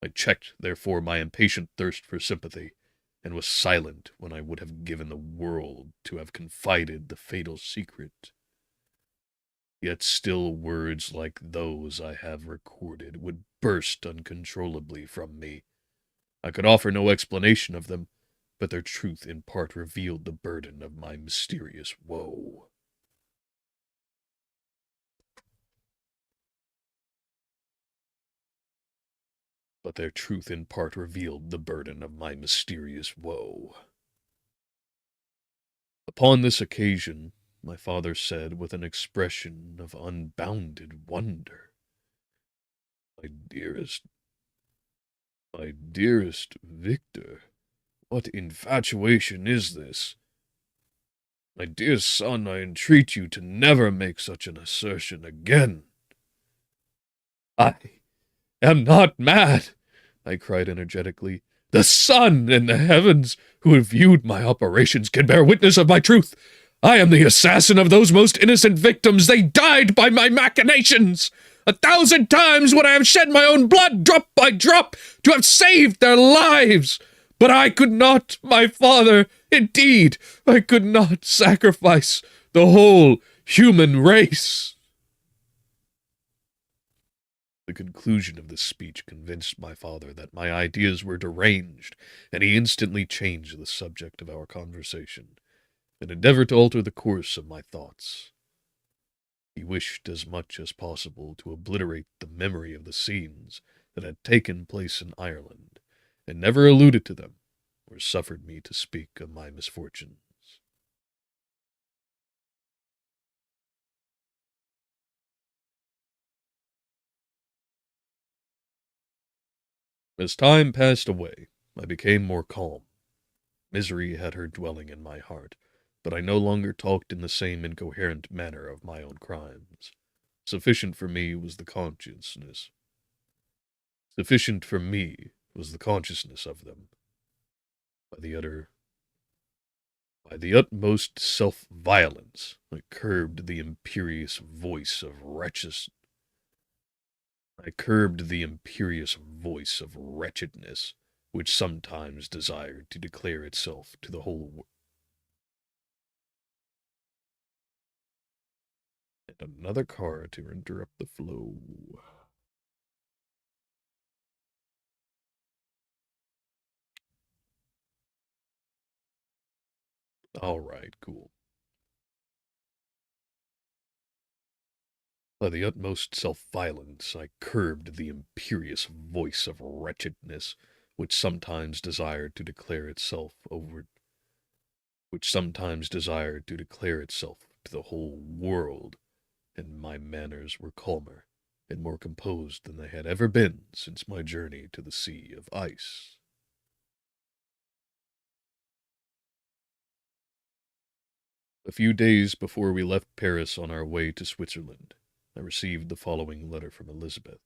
I checked, therefore, my impatient thirst for sympathy, and was silent when I would have given the world to have confided the fatal secret. Yet still words like those I have recorded would burst uncontrollably from me. I could offer no explanation of them, but their truth in part revealed the burden of my mysterious woe. But their truth in part revealed the burden of my mysterious woe. Upon this occasion, my father said with an expression of unbounded wonder, My dearest Victor, what infatuation is this? My dear son, I entreat you to never make such an assertion again. I am not mad, I cried energetically. The sun and the heavens, who have viewed my operations, can bear witness of my truth. I am the assassin of those most innocent victims. They died by my machinations. 1,000 times would I have shed my own blood, drop by drop, to have saved their lives. But I could not, my father, indeed, I could not sacrifice the whole human race. The conclusion of this speech convinced my father that my ideas were deranged, and he instantly changed the subject of our conversation, and endeavored to alter the course of my thoughts. He wished as much as possible to obliterate the memory of the scenes that had taken place in Ireland, and never alluded to them, or suffered me to speak of my misfortunes. As time passed away, I became more calm. Misery had her dwelling in my heart, but I no longer talked in the same incoherent manner of my own crimes. Sufficient for me was the consciousness. Sufficient for me was the consciousness of them. By the utmost self-violence, I curbed the imperious voice of wretchedness, which sometimes desired to declare itself to the whole world. And another car to interrupt the flow. All right, cool. By the utmost self-violence, I curbed the imperious voice of wretchedness, which sometimes desired to declare itself to the whole world, and my manners were calmer and more composed than they had ever been since my journey to the sea of ice. A few days before we left Paris on our way to Switzerland, I received the following letter from Elizabeth.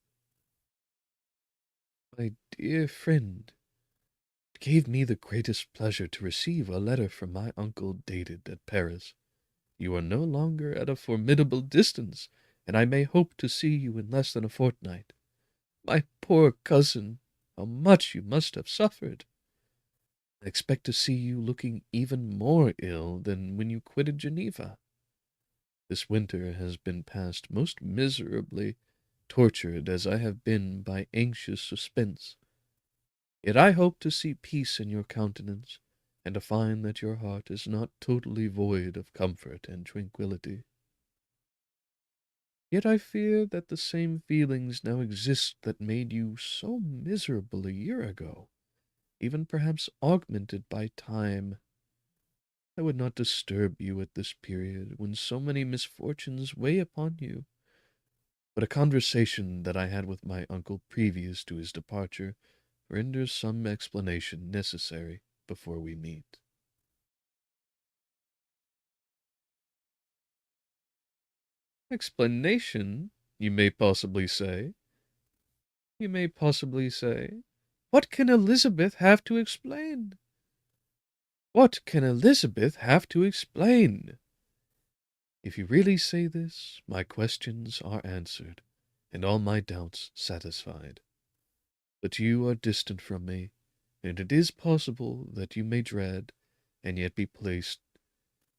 My dear friend, it gave me the greatest pleasure to receive a letter from my uncle dated at Paris. You are no longer at a formidable distance, and I may hope to see you in less than a fortnight. My poor cousin, how much you must have suffered! I expect to see you looking even more ill than when you quitted Geneva. This winter has been passed most miserably, tortured as I have been by anxious suspense. Yet I hope to see peace in your countenance, and to find that your heart is not totally void of comfort and tranquillity. Yet I fear that the same feelings now exist that made you so miserable a year ago, even perhaps augmented by time. I would not disturb you at this period, when so many misfortunes weigh upon you. But a conversation that I had with my uncle previous to his departure renders some explanation necessary before we meet. Explanation, you may possibly say? You may possibly say? What can Elizabeth have to explain? What can Elizabeth have to explain? If you really say this, my questions are answered, and all my doubts satisfied. But you are distant from me, and it is possible that you may dread, and yet be pleased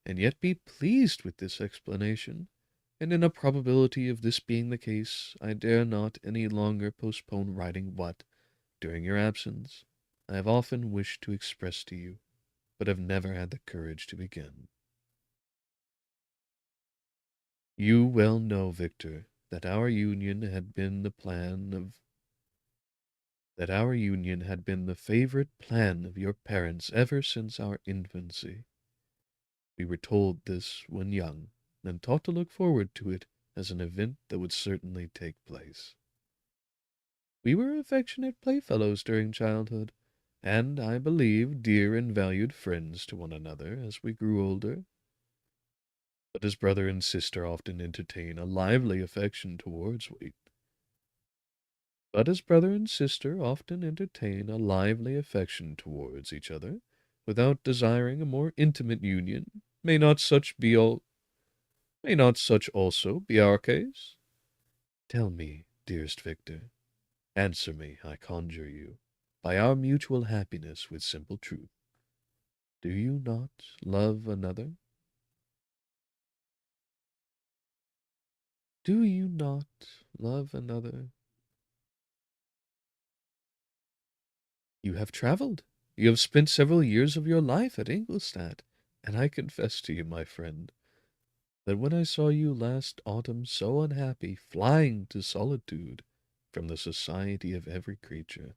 with this explanation, and in a probability of this being the case, I dare not any longer postpone writing what, during your absence, I have often wished to express to you, but have never had the courage to begin. You well know, Victor, that our union had been the favorite plan of your parents ever since our infancy. We were told this when young, and taught to look forward to it as an event that would certainly take place. We were affectionate playfellows during childhood, and, I believe, dear and valued friends to one another as we grew older. But as brother and sister often entertain a lively affection towards we But as brother and sister often entertain a lively affection towards each other, without desiring a more intimate union, may not such also be our case? Tell me, dearest Victor, answer me, I conjure you, by our mutual happiness with simple truth. Do you not love another? Do you not love another? You have travelled. You have spent several years of your life at Ingolstadt, and I confess to you, my friend, that when I saw you last autumn so unhappy, flying to solitude from the society of every creature,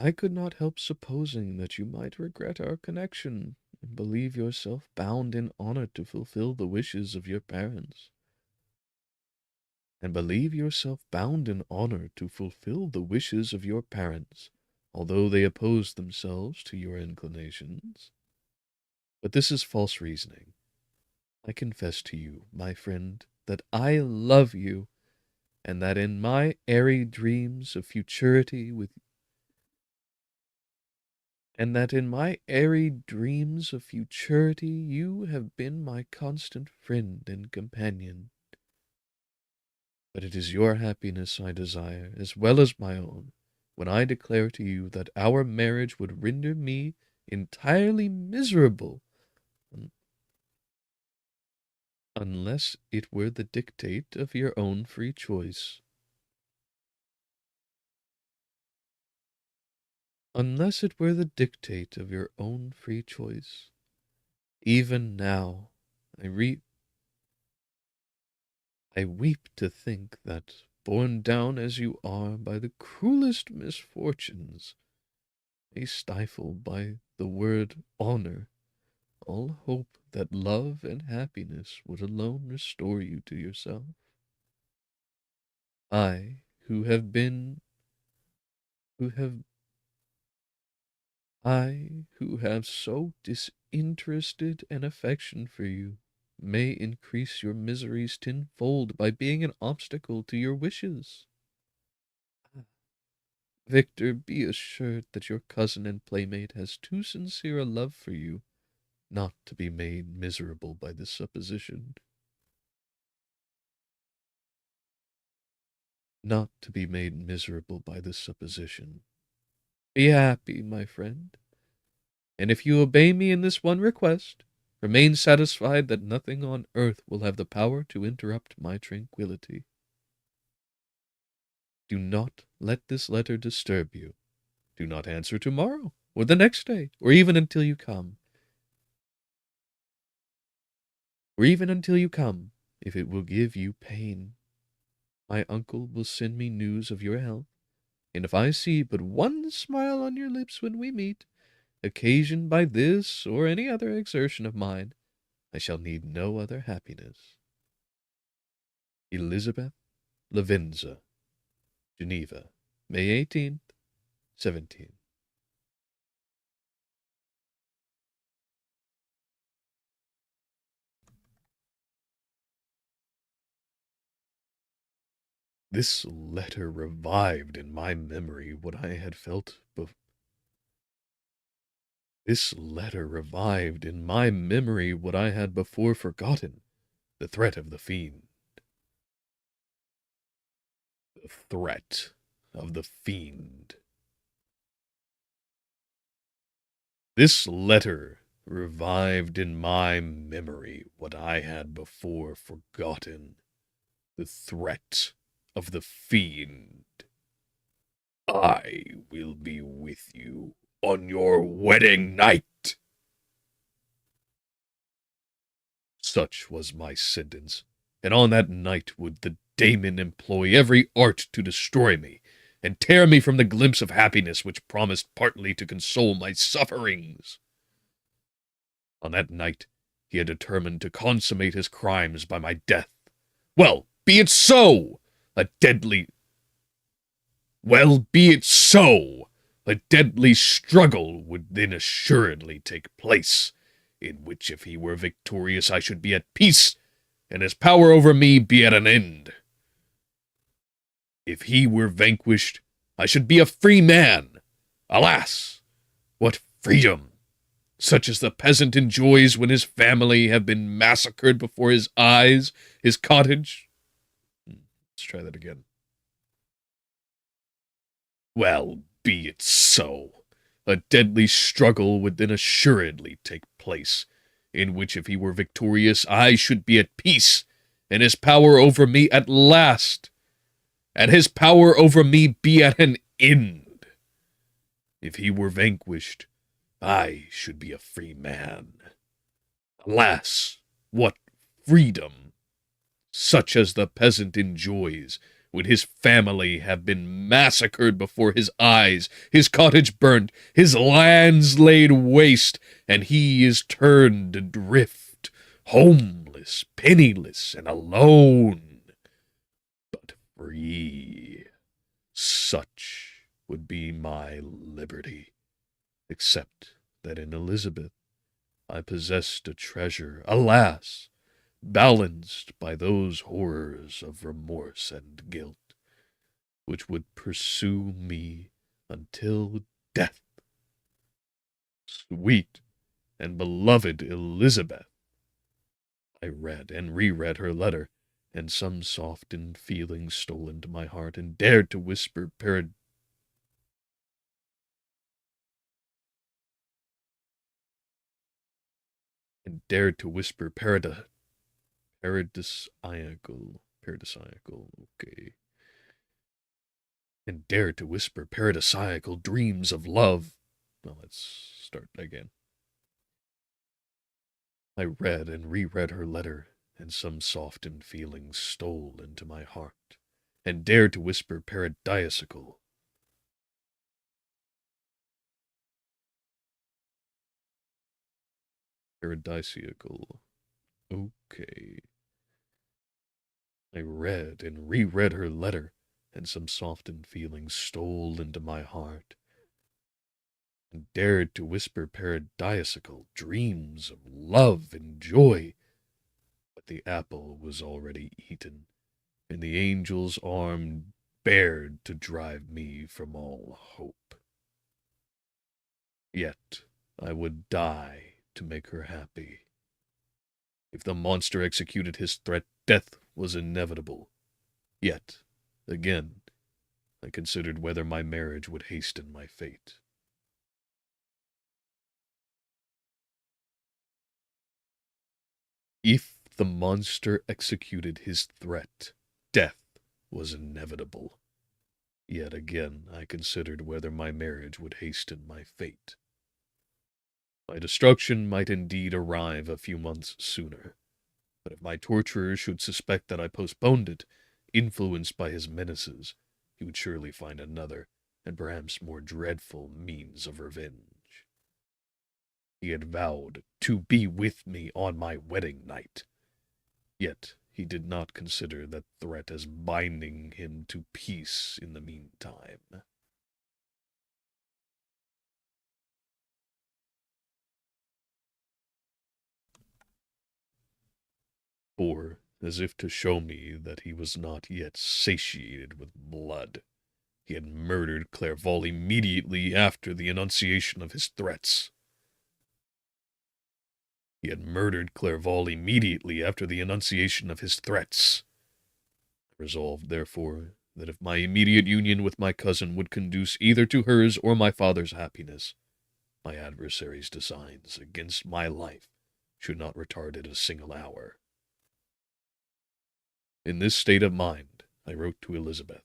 I could not help supposing that you might regret our connection, and believe yourself bound in honor to fulfill the wishes of your parents. And believe yourself bound in honor to fulfill the wishes of your parents, although they oppose themselves to your inclinations. But this is false reasoning. I confess to you, my friend, that I love you, and that in my airy dreams of futurity with and that in my airy dreams of futurity you have been my constant friend and companion. But it is your happiness I desire, as well as my own, when I declare to you that our marriage would render me entirely miserable, un- unless it were the dictate of your own free choice. Unless it were the dictate of your own free choice. Even now, I re I weep to think that, borne down as you are by the cruelest misfortunes, may stifle by the word honor all hope that love and happiness would alone restore you to yourself. I, who have been, who have, I, who have so disinterested an affection for you, may increase your miseries tenfold by being an obstacle to your wishes. Victor, be assured that your cousin and playmate has too sincere a love for you not to be made miserable by this supposition. Not to be made miserable by this supposition. Be happy, my friend, and if you obey me in this one request, remain satisfied that nothing on earth will have the power to interrupt my tranquillity. Do not let this letter disturb you. Do not answer tomorrow, or the next day, or even until you come. If it will give you pain. My uncle will send me news of your health, and if I see but one smile on your lips when we meet, occasioned by this or any other exertion of mine, I shall need no other happiness. Elizabeth Lavenza, Geneva, May 18th, 17. This letter revived in my memory what I had felt This letter revived in my memory what I had before forgotten, the threat of the fiend. The threat of the fiend. This letter revived in my memory what I had before forgotten, the threat of the fiend. I will be with you on your wedding night. Such was my sentence, and on that night would the daemon employ every art to destroy me, and tear me from the glimpse of happiness which promised partly to console my sufferings. On that night he had determined to consummate his crimes by my death. Well, be it so! A deadly... Well, be it so! A deadly struggle would then assuredly take place, in which if he were victorious I should be at peace, and his power over me be at an end. If he were vanquished, I should be a free man. Alas, what freedom! Such as the peasant enjoys when his family have been massacred before his eyes, his cottage... Let's try that again. Well, be it so. A deadly struggle would then assuredly take place, in which if he were victorious I should be at peace, and his power over me at last, and his power over me be at an end. If he were vanquished, I should be a free man. Alas, what freedom! Such as the peasant enjoys when his family have been massacred before his eyes, his cottage burnt, his lands laid waste, and he is turned adrift, homeless, penniless, and alone, but free. Such would be my liberty, except that in Elizabeth I possessed a treasure, alas, balanced by those horrors of remorse and guilt, which would pursue me until death. Sweet and beloved Elizabeth! I read and reread her letter, and some softened feeling stole into my heart, and dared to whisper okay, and dared to whisper paradisiacal dreams of love. Well, let's start again. I read and reread her letter, and some softened feelings stole into my heart, and dared to whisper paradisiacal. Okay. I read and reread her letter, and some softened feelings stole into my heart, and dared to whisper paradisiacal dreams of love and joy. But the apple was already eaten, and the angel's arm bared to drive me from all hope. Yet I would die to make her happy. If the monster executed his threat, death was inevitable. Yet, again, I considered whether my marriage would hasten my fate. If the monster executed his threat, death was inevitable. Yet again I considered whether my marriage would hasten my fate. My destruction might indeed arrive a few months sooner, but if my torturer should suspect that I postponed it, influenced by his menaces, he would surely find another, and perhaps more dreadful, means of revenge. He had vowed to be with me on my wedding night, yet he did not consider that threat as binding him to peace in the meantime. For as if to show me that he was not yet satiated with blood. He had murdered Clerval immediately after the enunciation of his threats. He had murdered Clerval immediately after the enunciation of his threats. I resolved, therefore, that if my immediate union with my cousin would conduce either to hers or my father's happiness, my adversary's designs against my life should not retard it a single hour. In this state of mind, I wrote to Elizabeth.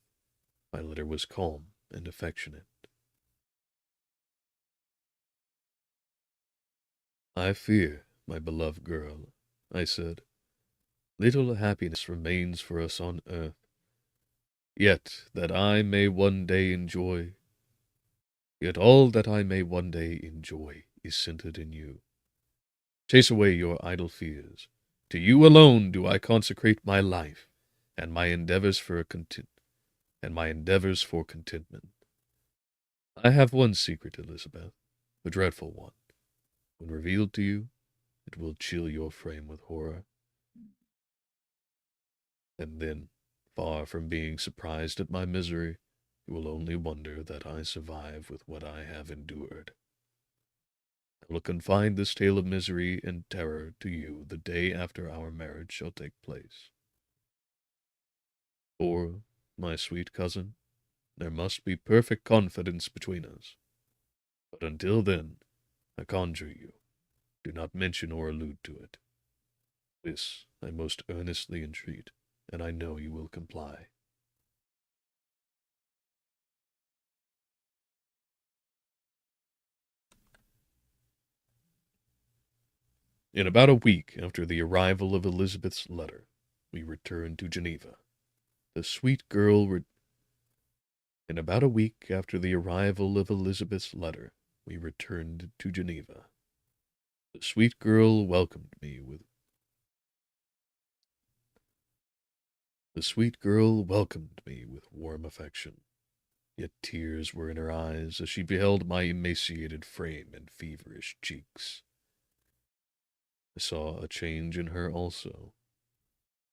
My letter was calm and affectionate. I fear, my beloved girl, I said, little happiness remains for us on earth, yet that I may one day enjoy, yet all that I may one day enjoy is centered in you. Chase away your idle fears. To you alone do I consecrate my life, and my endeavors for contentment. I have one secret, Elizabeth, a dreadful one. When revealed to you, it will chill your frame with horror. And then, far from being surprised at my misery, you will only wonder that I survive with what I have endured. I will confide this tale of misery and terror to you the day after our marriage shall take place. For, my sweet cousin, there must be perfect confidence between us. But until then, I conjure you, do not mention or allude to it. This I most earnestly entreat, and I know you will comply. In about a week after the arrival of Elizabeth's letter, we returned to Geneva. The sweet girl In about a week after the arrival of Elizabeth's letter, we returned to Geneva. The sweet girl welcomed me with warm affection, yet tears were in her eyes as she beheld my emaciated frame and feverish cheeks. I saw a change in her also.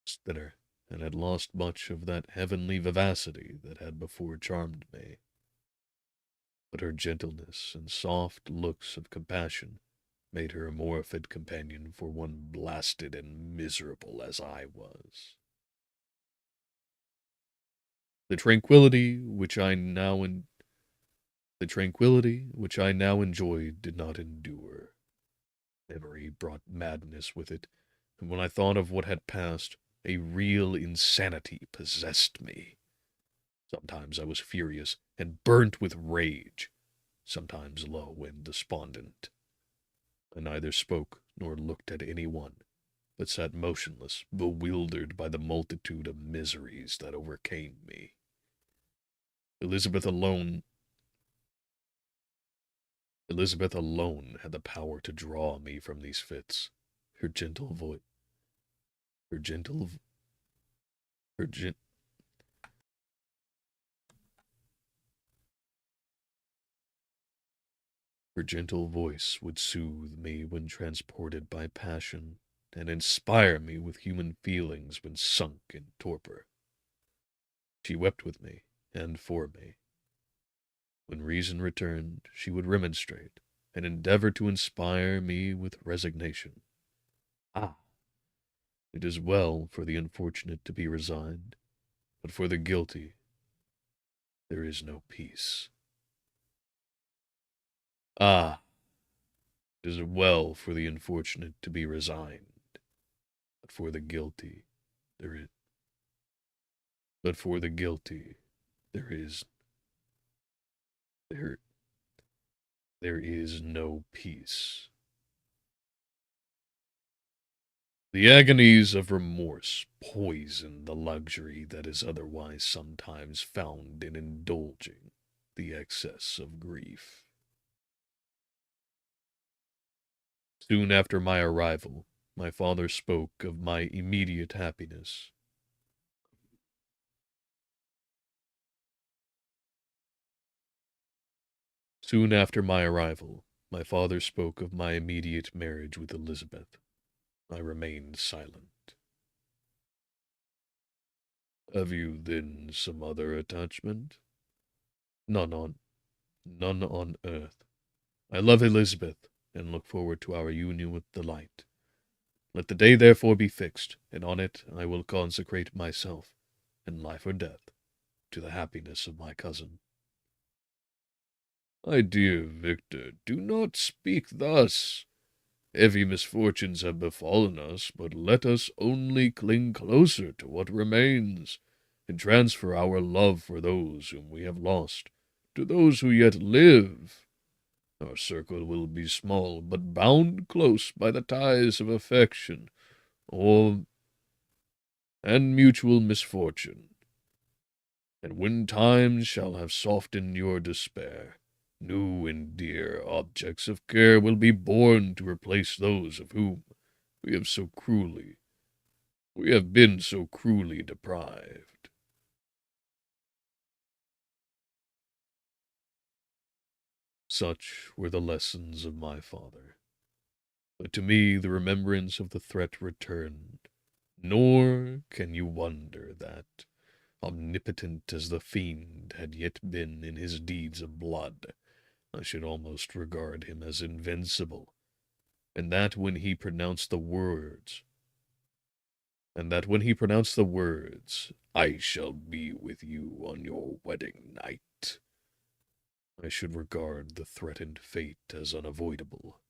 She was thinner, and had lost much of that heavenly vivacity that had before charmed me. But her gentleness and soft looks of compassion made her a more fit companion for one blasted and miserable as I was. The tranquillity which I now enjoyed did not endure. Memory brought madness with it, and when I thought of what had passed, a real insanity possessed me. Sometimes I was furious and burnt with rage, sometimes low and despondent. I neither spoke nor looked at any one, but sat motionless, bewildered by the multitude of miseries that overcame me. Elizabeth alone had the power to draw me from these fits. Her gentle voice, her gentle, her gen- her gentle voice would soothe me when transported by passion, and inspire me with human feelings when sunk in torpor. She wept with me and for me. When reason returned, she would remonstrate, and endeavor to inspire me with resignation. Ah, it is well for the unfortunate to be resigned, but for the guilty there is no peace. Ah, it is well for the unfortunate to be resigned, but for the guilty there is but for the guilty there is there there is no peace. The agonies of remorse poison the luxury that is otherwise sometimes found in indulging the excess of grief. Soon after my arrival, my father spoke of my immediate happiness. Soon after my arrival, my father spoke of my immediate marriage with Elizabeth. I remained silent. Have you then some other attachment? None on none on earth. I love Elizabeth, and look forward to our union with delight. Let the day therefore be fixed, and on it I will consecrate myself, in life or death, to the happiness of my cousin. My dear Victor, do not speak thus. Heavy misfortunes have befallen us, but let us only cling closer to what remains, and transfer our love for those whom we have lost to those who yet live. Our circle will be small, but bound close by the ties of affection, or and mutual misfortune. And when times shall have softened your despair, new and dear objects of care will be born to replace those of whom we have so cruelly, we have been so cruelly deprived. Such were the lessons of my father. But to me the remembrance of the threat returned, nor can you wonder that, omnipotent as the fiend had yet been in his deeds of blood, I should almost regard him as invincible, and that when he pronounced the words, "I shall be with you on your wedding night," I should regard the threatened fate as unavoidable.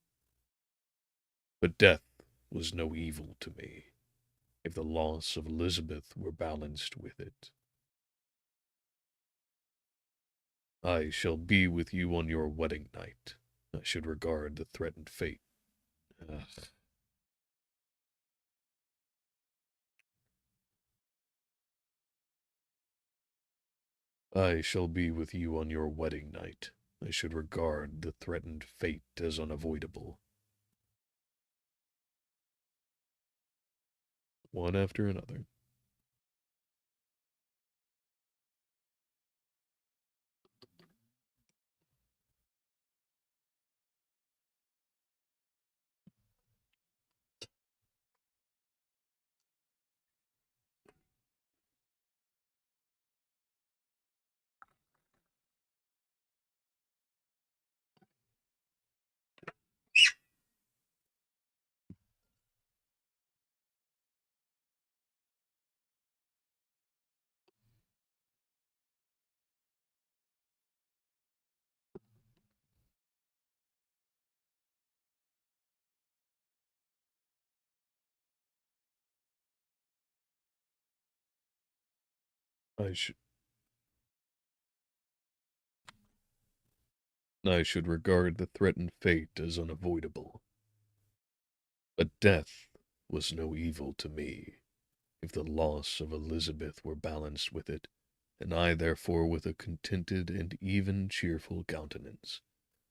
But death was no evil to me, if the loss of Elizabeth were balanced with it. "I shall be with you on your wedding night," I should regard the threatened fate. Ugh. "I shall be with you on your wedding night," I should regard the threatened fate as unavoidable. One after another. I should I should regard the threatened fate as unavoidable. But death was no evil to me, if the loss of Elizabeth were balanced with it, and I therefore with a contented and even cheerful countenance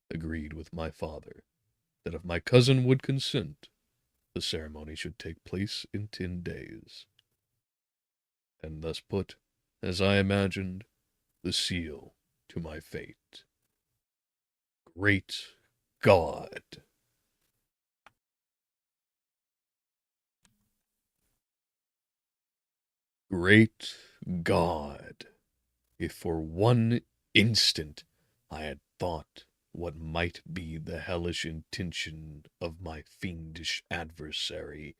agreed with my father that if my cousin would consent, the ceremony should take place in 10 days, and thus put, as I imagined, the seal to my fate. Great God! Great God! If for one instant I had thought what might be the hellish intention of my fiendish adversary,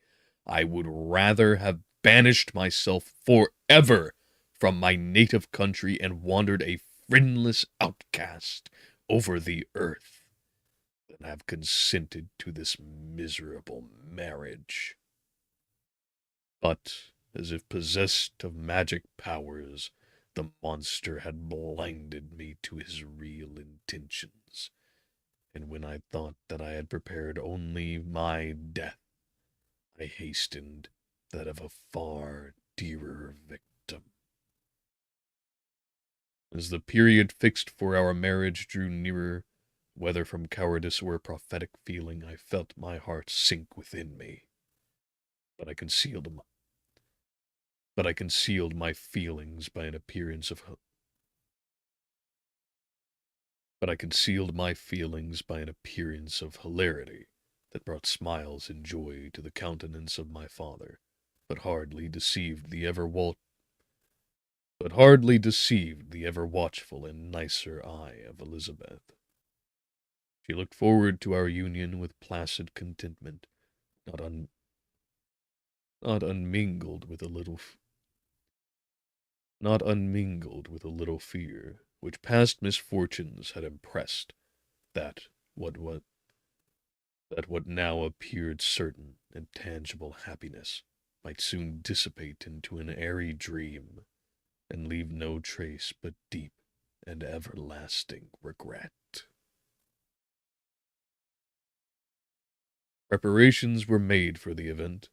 I would rather have banished myself forever from my native country and wandered a friendless outcast over the earth than have consented to this miserable marriage. But, as if possessed of magic powers, the monster had blinded me to his real intentions, and when I thought that I had prepared only my death, I hastened that of a far dearer victim. As the period fixed for our marriage drew nearer, whether from cowardice or prophetic feeling, I felt my heart sink within me. But I concealed my, but I concealed my feelings by an appearance of but I concealed my feelings by an appearance of hilarity that brought smiles and joy to the countenance of my father, but hardly deceived the but hardly deceived the ever-watchful and nicer eye of Elizabeth. She looked forward to our union with placid contentment, not un not unmingled with a little not unmingled with a little fear, which past misfortunes had impressed, that what now appeared certain and tangible happiness might soon dissipate into an airy dream, and leave no trace but deep and everlasting regret. Preparations were made for the event,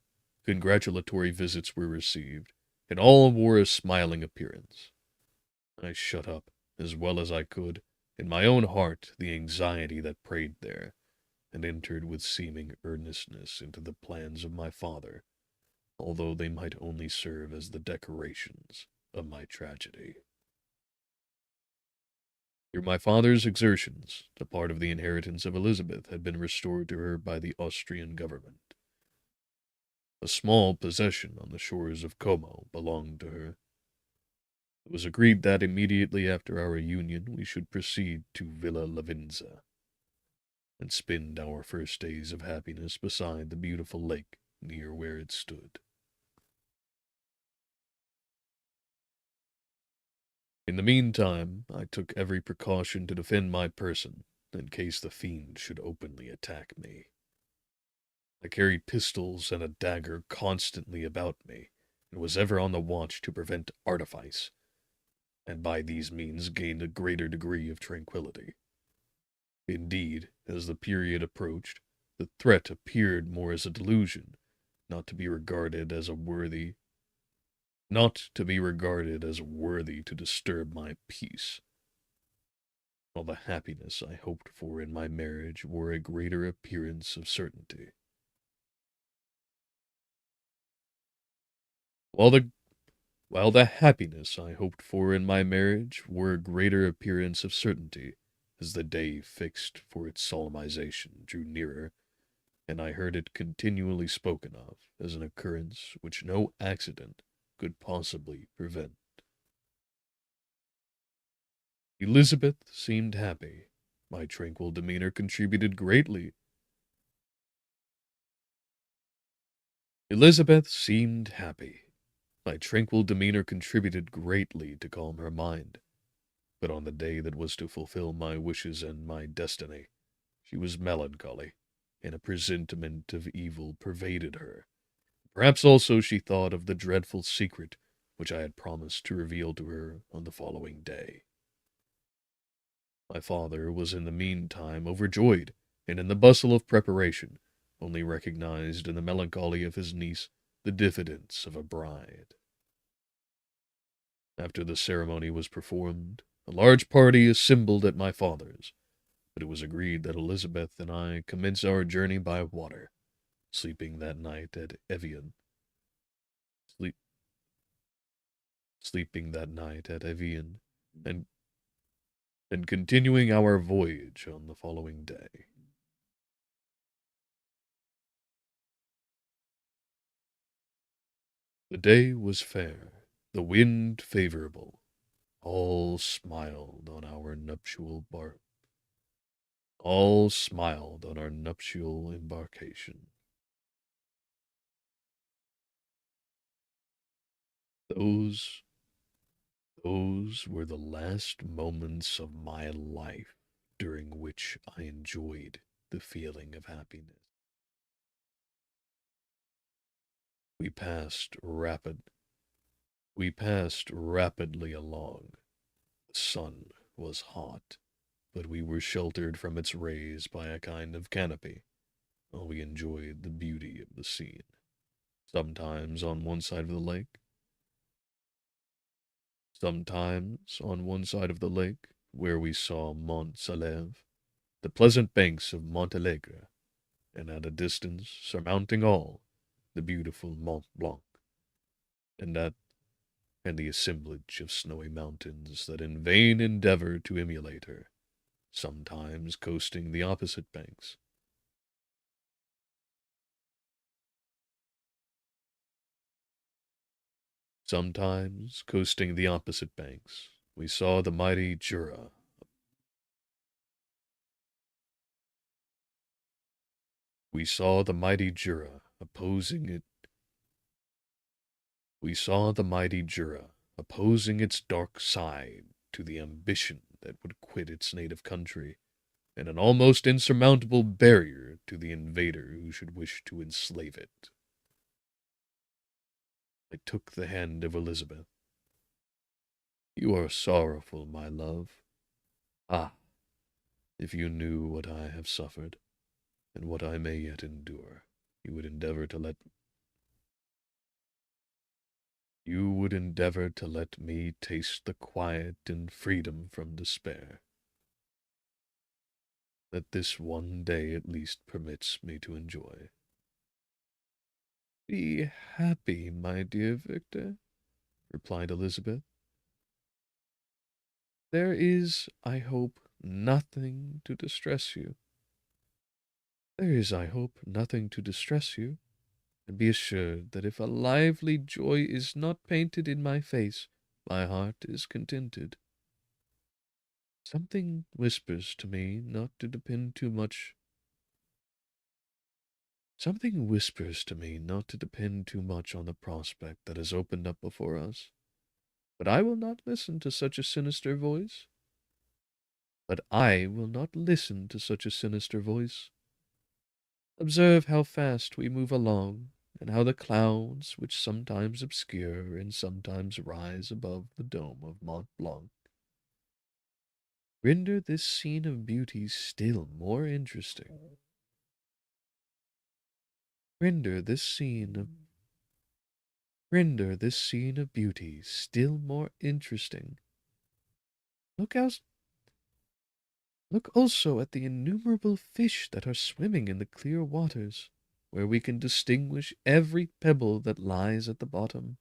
congratulatory visits were received, and all wore a smiling appearance. I shut up, as well as I could, in my own heart the anxiety that preyed there, and entered with seeming earnestness into the plans of my father, although they might only serve as the decorations of my tragedy. Through my father's exertions, a part of the inheritance of Elizabeth had been restored to her by the Austrian government. A small possession on the shores of Como belonged to her. It was agreed that immediately after our union we should proceed to Villa Lavinza, and spend our first days of happiness beside the beautiful lake near where it stood. In the meantime, I took every precaution to defend my person, in case the fiend should openly attack me. I carried pistols and a dagger constantly about me, and was ever on the watch to prevent artifice, and by these means gained a greater degree of tranquillity. Indeed, as the period approached, the threat appeared more as a delusion, not to be regarded as worthy to disturb my peace, while the happiness I hoped for in my marriage wore a greater appearance of certainty. While the while the happiness I hoped for in my marriage wore a greater appearance of certainty, as the day fixed for its solemnization drew nearer, and I heard it continually spoken of as an occurrence which no accident could possibly prevent. Elizabeth seemed happy. My tranquil demeanor contributed greatly. Elizabeth seemed happy. My tranquil demeanor contributed greatly to calm her mind. But on the day that was to fulfill my wishes and my destiny, she was melancholy, and a presentiment of evil pervaded her. Perhaps also she thought of the dreadful secret which I had promised to reveal to her on the following day. My father was in the meantime overjoyed, and in the bustle of preparation, only recognized in the melancholy of his niece the diffidence of a bride. After the ceremony was performed, a large party assembled at my father's, but it was agreed that Elizabeth and I commence our journey by water, sleeping that night at Evian, sleep, sleeping that night at Evian, and, and continuing our voyage on the following day. The day was fair, the wind favorable. All smiled on our nuptial embarkation. Those those were the last moments of my life during which I enjoyed the feeling of happiness. We passed rapid we passed rapidly along. The sun was hot, but we were sheltered from its rays by a kind of canopy, while we enjoyed the beauty of the scene. Sometimes on one side of the lake, sometimes on one side of the lake, where we saw Mont Saleve, the pleasant banks of Montalegre, and at a distance, surmounting all, the beautiful Mont Blanc, and that and the assemblage of snowy mountains that in vain endeavor to emulate her, sometimes coasting the opposite banks. Sometimes, coasting the opposite banks, we saw the mighty Jura. We saw the mighty Jura opposing it. We saw the mighty Jura opposing its dark side to the ambition that would quit its native country, and an almost insurmountable barrier to the invader who should wish to enslave it. I took the hand of Elizabeth. You are sorrowful, my love. Ah, if you knew what I have suffered, and what I may yet endure, you would endeavor to let me taste the quiet and freedom from despair that this one day at least permits me to enjoy. Be happy, my dear Victor, replied Elizabeth. There is, I hope, nothing to distress you. There is, I hope, nothing to distress you, and be assured that if a lively joy is not painted in my face, my heart is contented. Something whispers to me not to depend too much. Something whispers to me not to depend too much on the prospect that has opened up before us. But I will not listen to such a sinister voice. But I will not listen to such a sinister voice. Observe how fast we move along, and how the clouds, which sometimes obscure and sometimes rise above the dome of Mont Blanc, render this scene of beauty still more interesting. Render this scene of beauty still more interesting. Look how Look also at the innumerable fish that are swimming in the clear waters, where we can distinguish every pebble that lies at the bottom.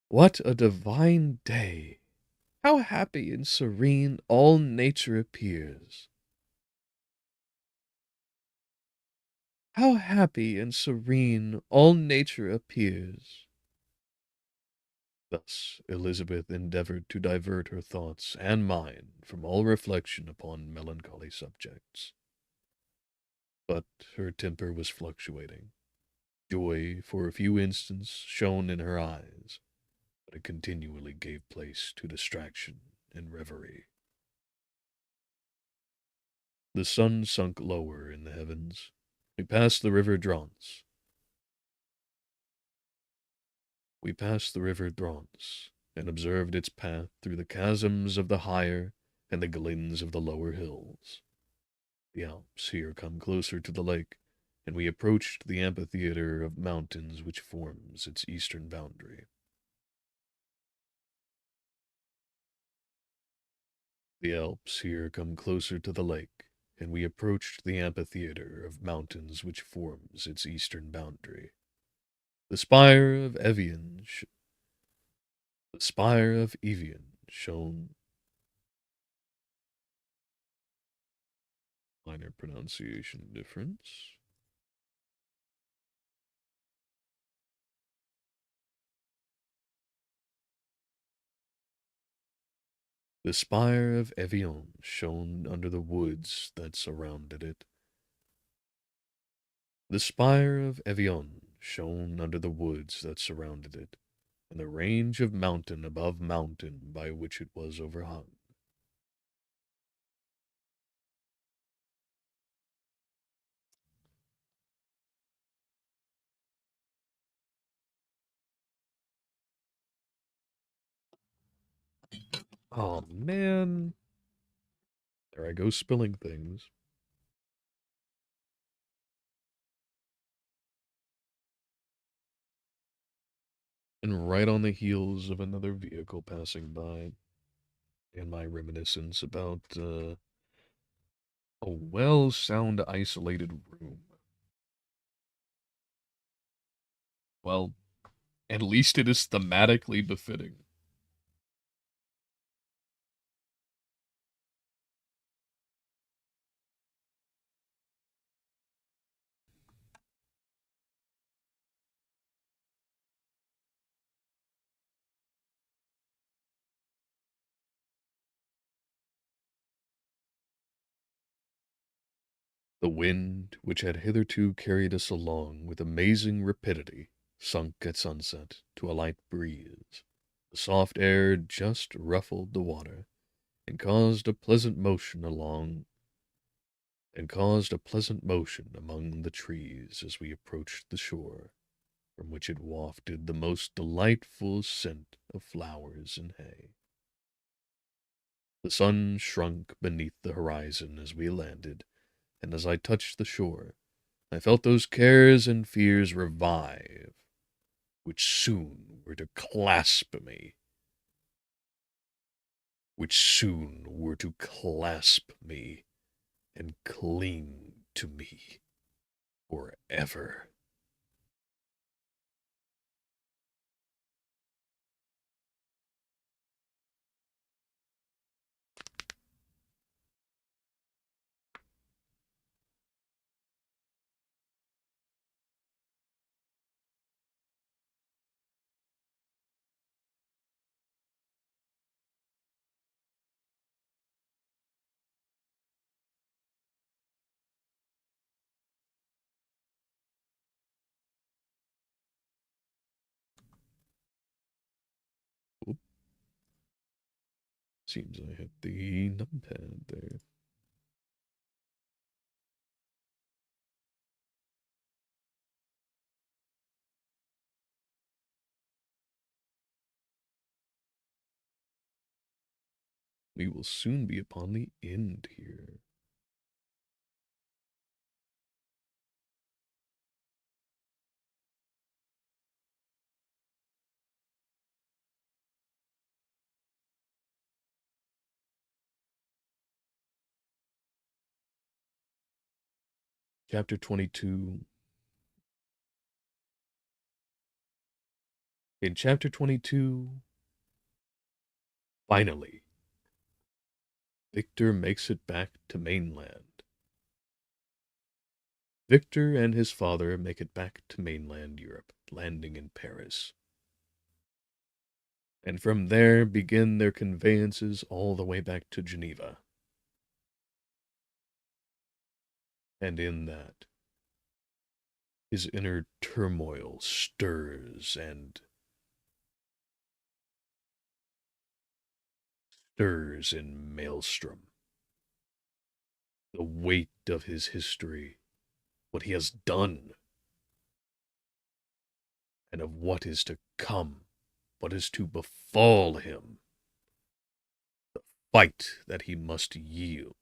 What a divine day! How happy and serene all nature appears! How happy and serene all nature appears! Thus Elizabeth endeavored to divert her thoughts and mine from all reflection upon melancholy subjects. But her temper was fluctuating. Joy for a few instants shone in her eyes, but it continually gave place to distraction and reverie. The sun sunk lower in the heavens. We passed the river Drance. And observed its path through the chasms of the higher and the glens of the lower hills. The Alps here come closer to the lake, and we approached the amphitheater of mountains which forms its eastern boundary. The Alps here come closer to the lake, and we approached the amphitheater of mountains which forms its eastern boundary. The spire of Evian, shone. Minor pronunciation difference. The spire of Evian shone under the woods that surrounded it. The spire of Evian shone under the woods that surrounded it, and the range of mountain above mountain by which it was overhung. Oh man, there I go spilling things. And right on the heels of another vehicle passing by, and my reminiscence about a well sound isolated room. Well, at least it is thematically befitting. The wind, which had hitherto carried us along with amazing rapidity, sunk at sunset to a light breeze. The soft air just ruffled the water, and caused a pleasant motion among the trees as we approached the shore, from which it wafted the most delightful scent of flowers and hay. The sun shrunk beneath the horizon as we landed, and as I touched the shore, I felt those cares and fears revive, which soon were to clasp me, and cling to me forever. Oop, seems I hit the numpad there. We will soon be upon the end here. Chapter 22. In Chapter 22, finally, Victor makes it back to mainland. Victor and his father make it back to mainland Europe, landing in Paris. And from there begin their conveyances all the way back to Geneva. And in that, his inner turmoil stirs in maelstrom. The weight of his history, what he has done, and of what is to come, what is to befall him. The fight that he must yield,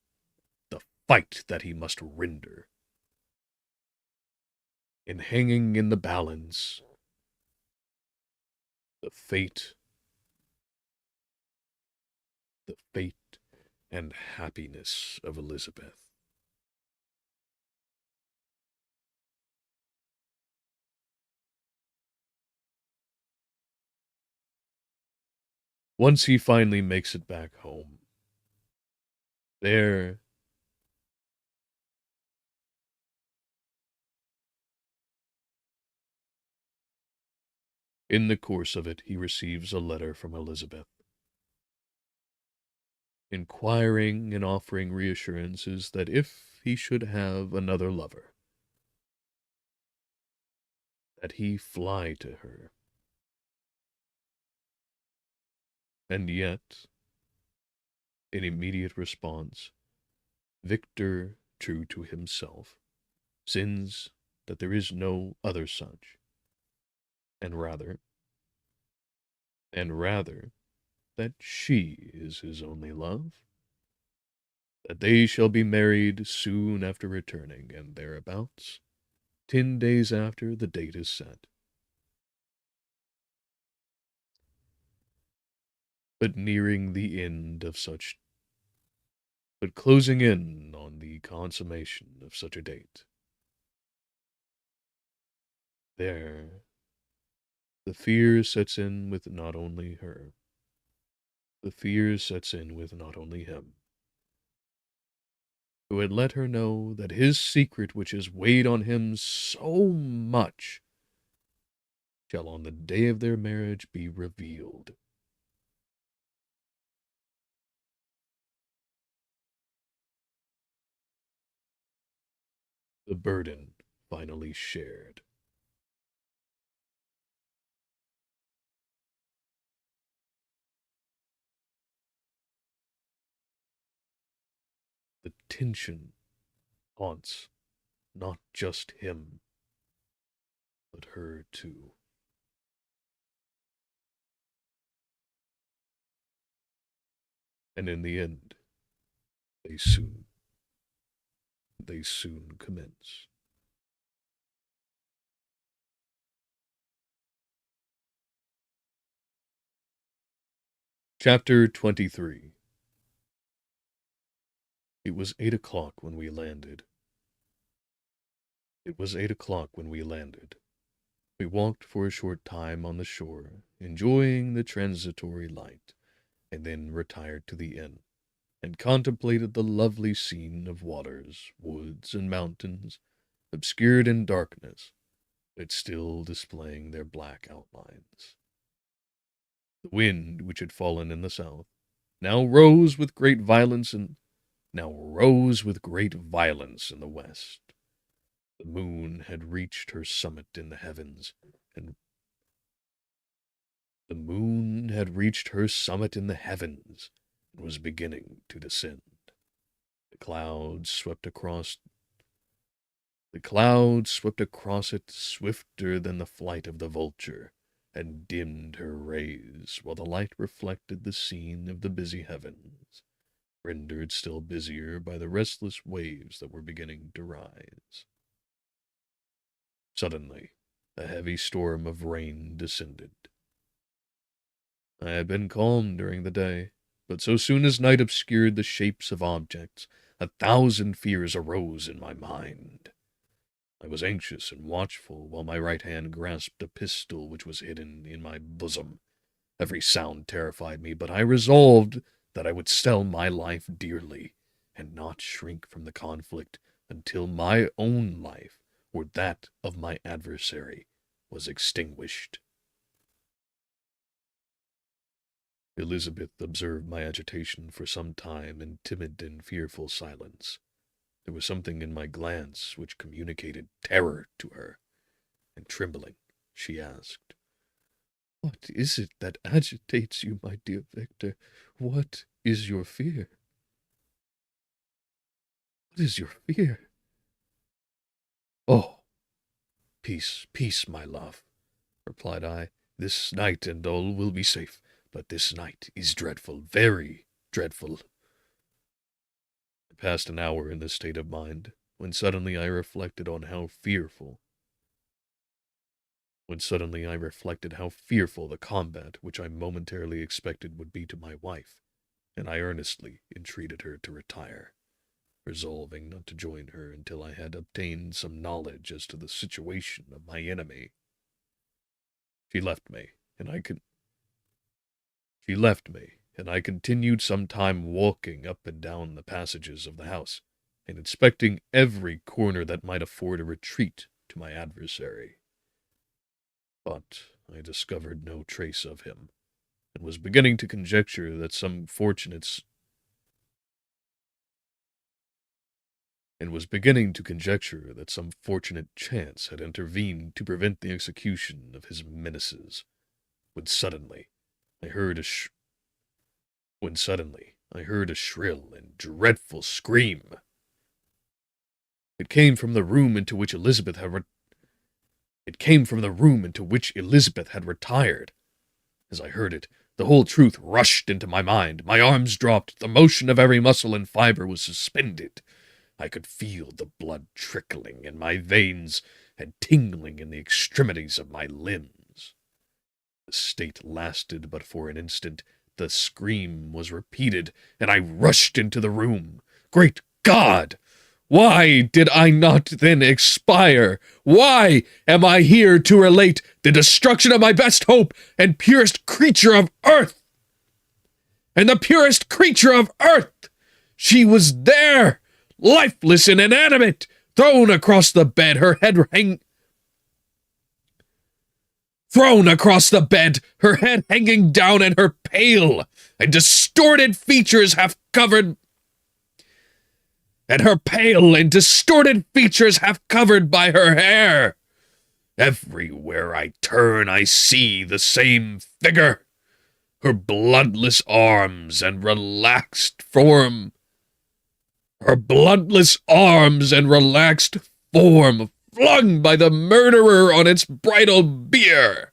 the fight that he must render. In hanging in the balance, the fate and happiness of Elizabeth. Once he finally makes it back home, there, in the course of it, he receives a letter from Elizabeth, inquiring and offering reassurances that if he should have another lover, that he fly to her. And yet, in immediate response, Victor, true to himself, sins that there is no other such, and rather, that she is his only love, that they shall be married soon after returning, and thereabouts, 10 days after the date is set. But nearing the end of such, but closing in on the consummation of such a date, there, the fear sets in with not only her, the fear sets in with not only him, who had let her know that his secret which has weighed on him so much shall on the day of their marriage be revealed. The burden finally shared. The tension haunts not just him, but her too. And in the end, they soon, they soon commence. Chapter 23. It was 8 o'clock when we landed. It was 8 o'clock when we landed. We walked for a short time on the shore, enjoying the transitory light, and then retired to the inn, and contemplated the lovely scene of waters, woods, and mountains, obscured in darkness, but still displaying their black outlines. The wind, which had fallen in the south, now rose with great violence in the west. The moon had reached her summit in the heavens, and was beginning to descend. The clouds swept across it swifter than the flight of the vulture, and dimmed her rays, while the light reflected the scene of the busy heavens, rendered still busier by the restless waves that were beginning to rise. Suddenly, a heavy storm of rain descended. I had been calm during the day, but so soon as night obscured the shapes of objects, 1,000 fears arose in my mind. I was anxious and watchful, while my right hand grasped a pistol which was hidden in my bosom. Every sound terrified me, but I resolved that I would sell my life dearly, and not shrink from the conflict until my own life, or that of my adversary, was extinguished. Elizabeth observed my agitation for some time in timid and fearful silence. There was something in my glance which communicated terror to her, and trembling, she asked, "What is it that agitates you, my dear Victor? What is your fear? What is your fear?" "Oh, peace, peace, my love," replied I. "This night and all will be safe, but this night is dreadful, very dreadful." I passed an hour in this state of mind, when suddenly I reflected how fearful the combat which I momentarily expected would be to my wife, and I earnestly entreated her to retire, resolving not to join her until I had obtained some knowledge as to the situation of my enemy. She left me, and I continued some time walking up and down the passages of the house, and inspecting every corner that might afford a retreat to my adversary. But I discovered no trace of him, and was beginning to conjecture that some fortunate chance had intervened to prevent the execution of his menaces, when suddenly I heard a shrill and dreadful scream. It came from the room into which Elizabeth had retired. As I heard it, the whole truth rushed into my mind. My arms dropped. The motion of every muscle and fiber was suspended. I could feel the blood trickling in my veins and tingling in the extremities of my limbs. The state lasted but for an instant. The scream was repeated, and I rushed into the room. Great God! Why did I not then expire? Why am I here to relate the destruction of my best hope and purest creature of earth? And the purest creature of earth! She was there, lifeless and inanimate, thrown across the bed, her head hanging down, and her pale and distorted features half covered and her pale and distorted features half covered by her hair. Everywhere I turn, I see the same figure, her bloodless arms and relaxed form. Flung by the murderer on its bridal bier.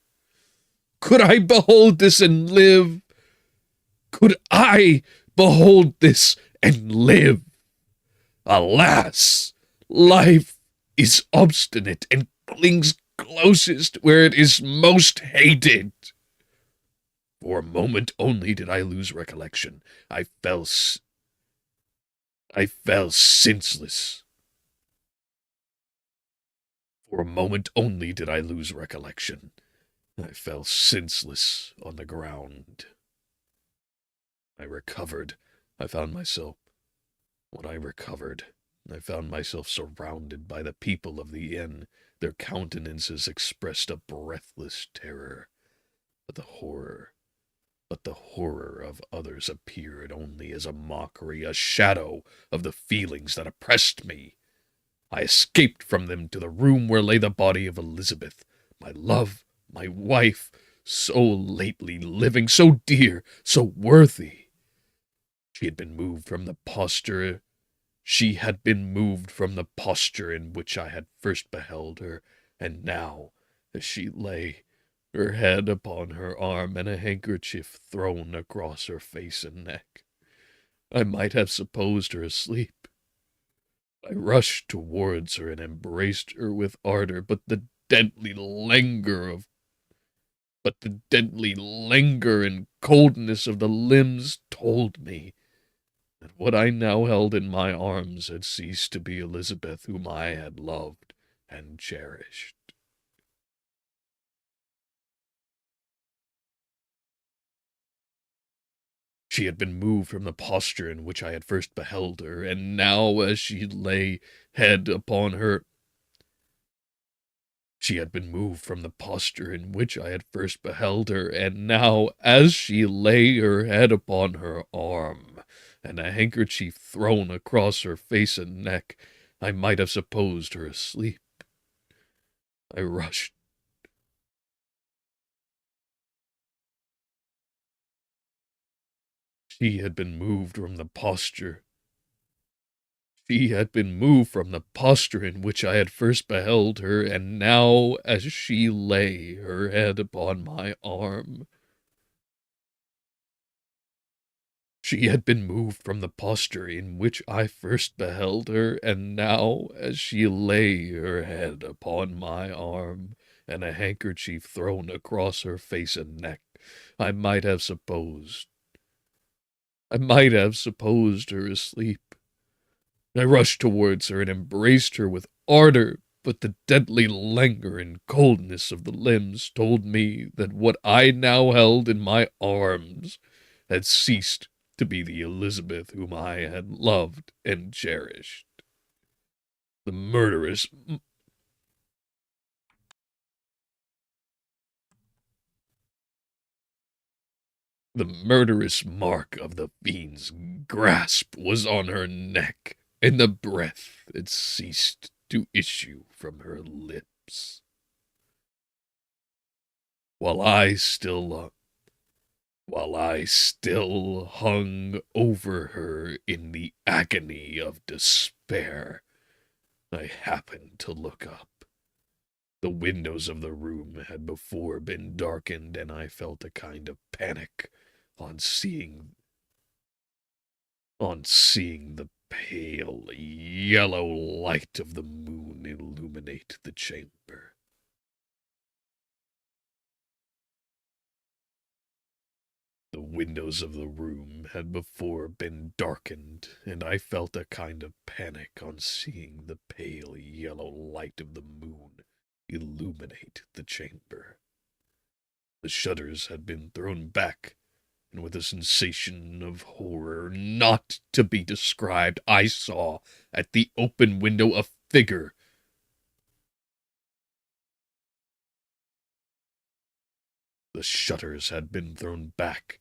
Could I behold this and live? Could I behold this and live? Alas, life is obstinate and clings closest where it is most hated. For a moment only did I lose recollection. I fell senseless. For a moment only did I lose recollection. I fell senseless on the ground. I recovered. I found myself surrounded by the people of the inn. Their countenances expressed a breathless terror. But the horror of others appeared only as a mockery, a shadow of the feelings that oppressed me. I escaped from them to the room where lay the body of Elizabeth, my love, my wife, so lately living, so dear, so worthy. She had been moved from the posture in which I had first beheld her, and now, as she lay, her head upon her arm and a handkerchief thrown across her face and neck, I might have supposed her asleep. I rushed towards her and embraced her with ardor, but the deadly languor and coldness of the limbs told me that what I now held in my arms had ceased to be Elizabeth, whom I had loved and cherished. She had been moved from the posture in which I had first beheld her, and now as she lay head upon her She had been moved from the posture in which I had first beheld her, and now, as she lay her head upon her arm, and a handkerchief thrown across her face and neck, I might have supposed her asleep. I rushed. She had been moved from the posture in which I had first beheld her, and now, as she lay her head upon my arm, she had been moved from the posture in which I first beheld her, and now, as she lay her head upon my arm, and a handkerchief thrown across her face and neck, I might have supposed her asleep. I rushed towards her and embraced her with ardor, but the deadly languor and coldness of the limbs told me that what I now held in my arms had ceased to be the Elizabeth whom I had loved and cherished. The murderous mark of the fiend's grasp was on her neck, and the breath had ceased to issue from her lips. While I still hung over her in the agony of despair, I happened to look up. The windows of the room had before been darkened, and I felt a kind of panic on seeing the pale yellow light of the moon illuminate the chamber. The windows of the room had before been darkened, and I felt a kind of panic on seeing the pale yellow light of the moon illuminate the chamber. The shutters had been thrown back, and with a sensation of horror not to be described, I saw at the open window a figure. The shutters had been thrown back,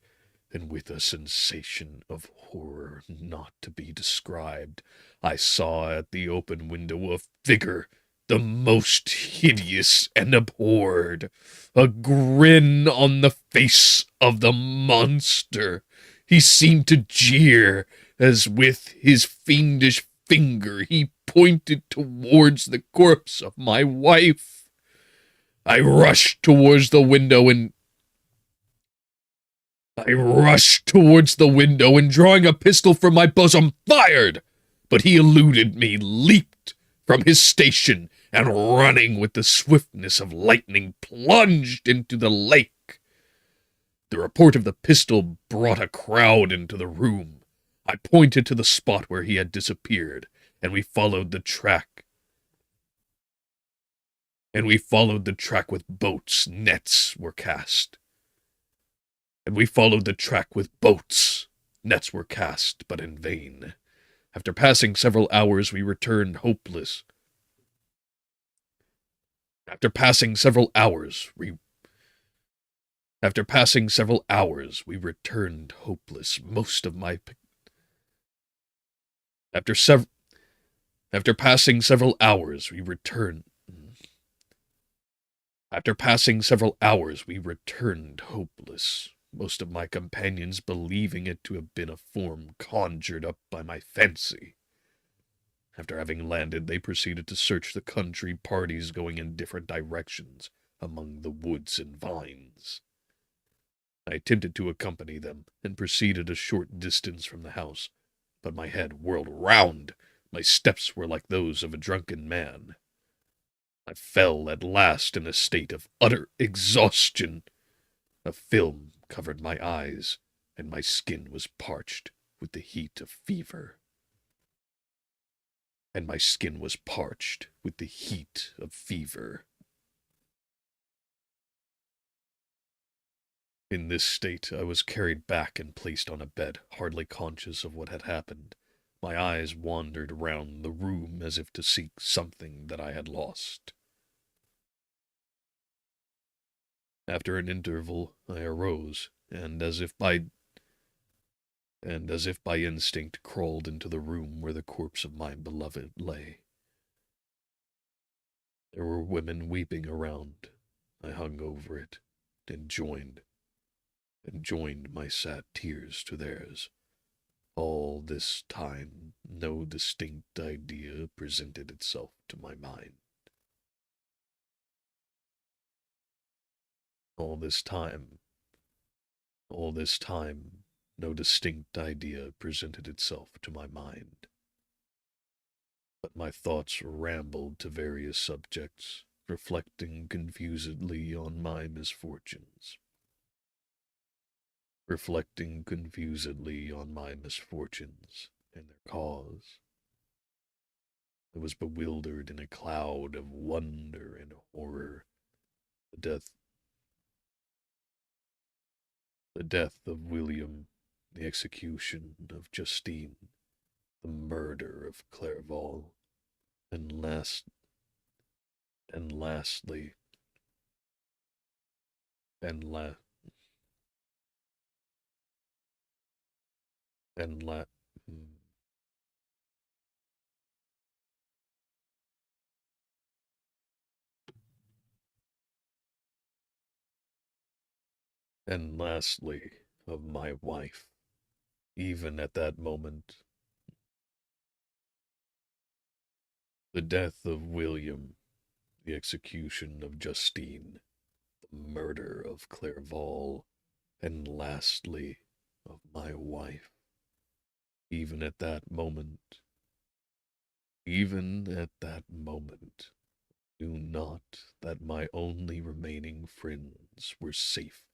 and with a sensation of horror not to be described, I saw at the open window a figure the most hideous and abhorred, a grin on the face of the monster. He seemed to jeer, as with his fiendish finger he pointed towards the corpse of my wife. I rushed towards the window and drawing a pistol from my bosom, fired. But he eluded me, leaped from his station, and running with the swiftness of lightning, plunged into the lake. The report of the pistol brought a crowd into the room. I pointed to the spot where he had disappeared, and we followed the track. With boats. Nets were cast. Nets were cast, but in vain. After passing several hours, we returned hopeless. After passing several hours, we returned hopeless. Most of my companions believing it to have been a form conjured up by my fancy. After having landed, they proceeded to search the country, parties going in different directions among the woods and vines. I attempted to accompany them, and proceeded a short distance from the house, but my head whirled round. My steps were like those of a drunken man. I fell at last in a state of utter exhaustion. A film covered my eyes, and my skin was parched with the heat of fever. In this state, I was carried back and placed on a bed, hardly conscious of what had happened. My eyes wandered round the room as if to seek something that I had lost. After an interval, I arose, and as if by instinct crawled into the room where the corpse of my beloved lay. There were women weeping around. I hung over it, and joined my sad tears to theirs. All this time, no distinct idea presented itself to my mind. All this time, no distinct idea presented itself to my mind. But my thoughts rambled to various subjects, reflecting confusedly on my misfortunes. And their cause. I was bewildered in a cloud of wonder and horror. The death of William, the execution of Justine, the murder of Clerval, and lastly, of my wife. Even at that moment, the death of William, the execution of Justine, the murder of Clerval, and lastly, of my wife. Even at that moment, knew not that my only remaining friends were safe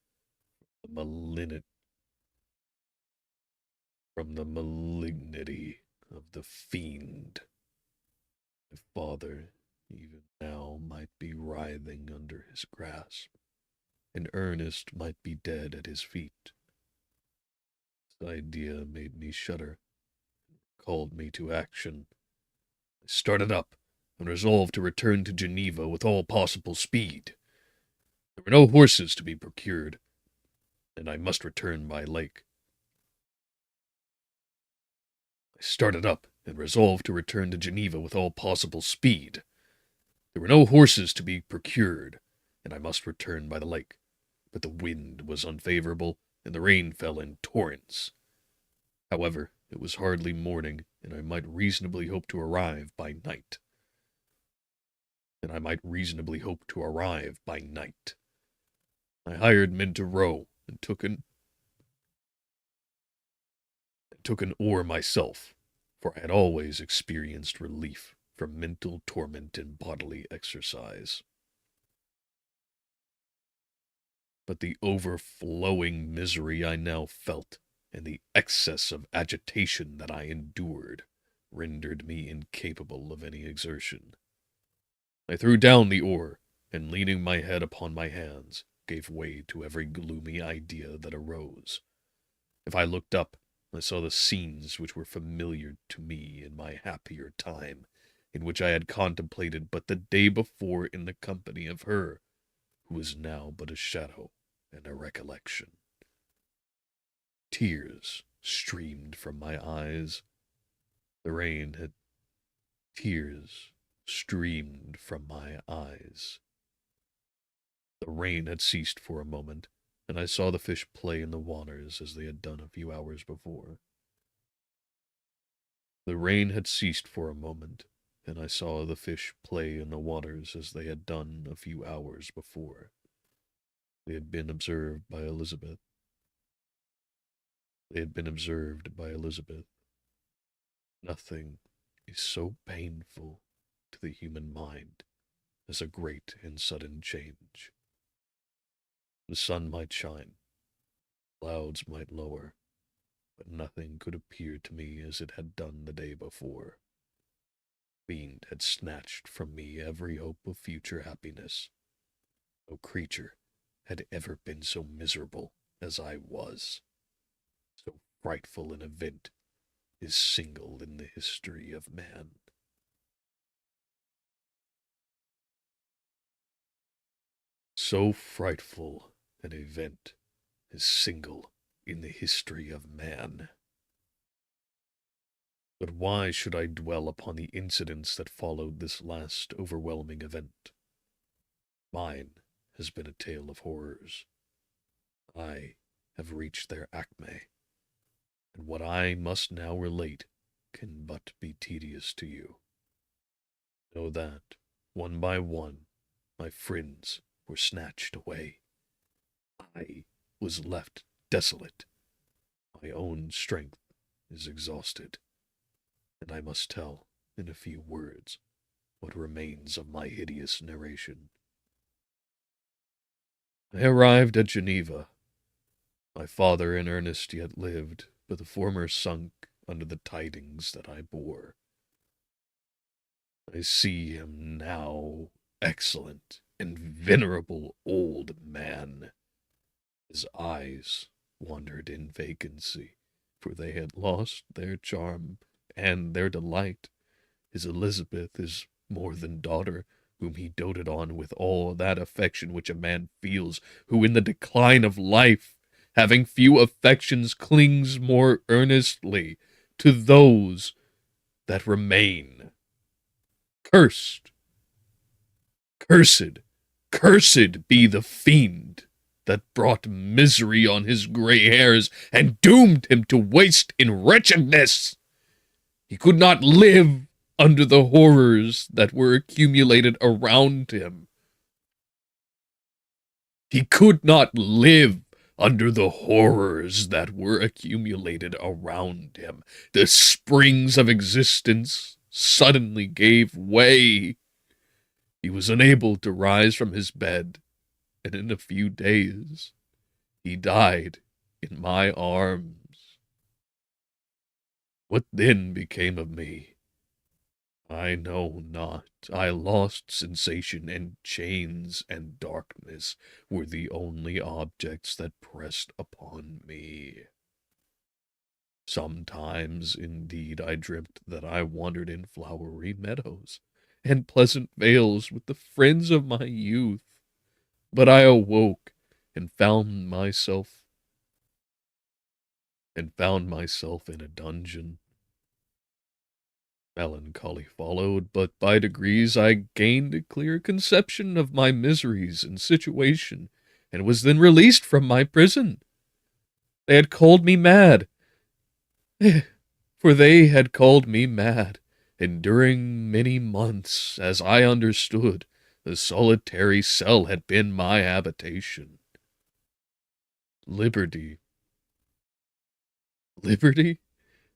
from the malignity of the fiend. My father, even now, might be writhing under his grasp, and Ernest might be dead at his feet. This idea made me shudder, and called me to action. I started up, and resolved to return to Geneva with all possible speed. There were no horses to be procured, and I must return by lake. I started up and resolved to return to Geneva with all possible speed. There were no horses to be procured, and I must return by the lake. But the wind was unfavorable, and the rain fell in torrents. However, it was hardly morning, and I might reasonably hope to arrive by night. I hired men to row, and took an oar myself, for I had always experienced relief from mental torment and bodily exercise. But the overflowing misery I now felt, and the excess of agitation that I endured, rendered me incapable of any exertion. I threw down the oar, and leaning my head upon my hands, gave way to every gloomy idea that arose. If I looked up, I saw the scenes which were familiar to me in my happier time, in which I had contemplated but the day before in the company of her, who was now but a shadow and a recollection. Tears streamed from my eyes. Tears streamed from my eyes. The rain had ceased for a moment, and I saw the fish play in the waters as they had done a few hours before. The rain had ceased for a moment, and I saw the fish play in the waters as they had done a few hours before. They had been observed by Elizabeth. Nothing is so painful to the human mind as a great and sudden change. The sun might shine, clouds might lower, but nothing could appear to me as it had done the day before. The fiend had snatched from me every hope of future happiness. No creature had ever been so miserable as I was. So frightful an event is single in the history of man. So frightful an event is single in the history of man. But why should I dwell upon the incidents that followed this last overwhelming event? Mine has been a tale of horrors. I have reached their acme, and what I must now relate can but be tedious to you. Know that, one by one, my friends were snatched away. I was left desolate. My own strength is exhausted, and I must tell, in a few words, what remains of my hideous narration. I arrived at Geneva. My father and Ernest yet lived, but the former sunk under the tidings that I bore. I see him now, excellent and venerable old man. His eyes wandered in vacancy, for they had lost their charm and their delight. His Elizabeth, his more than daughter, whom he doted on with all that affection which a man feels who in the decline of life, having few affections, clings more earnestly to those that remain. Cursed, cursed, cursed be the fiend that brought misery on his gray hairs and doomed him to waste in wretchedness. He could not live under the horrors that were accumulated around him. He could not live under the horrors that were accumulated around him. The springs of existence suddenly gave way. He was unable to rise from his bed, and in a few days he died in my arms. What then became of me? I know not. I lost sensation, and chains and darkness were the only objects that pressed upon me. Sometimes, indeed, I dreamt that I wandered in flowery meadows and pleasant vales with the friends of my youth, but I awoke and found myself in a dungeon, Melancholy followed, but by degrees I gained a clear conception of my miseries and situation, and was then released from my prison. They had called me mad, for they had called me mad, and during many months, as I understood, the solitary cell had been my habitation. Liberty, liberty,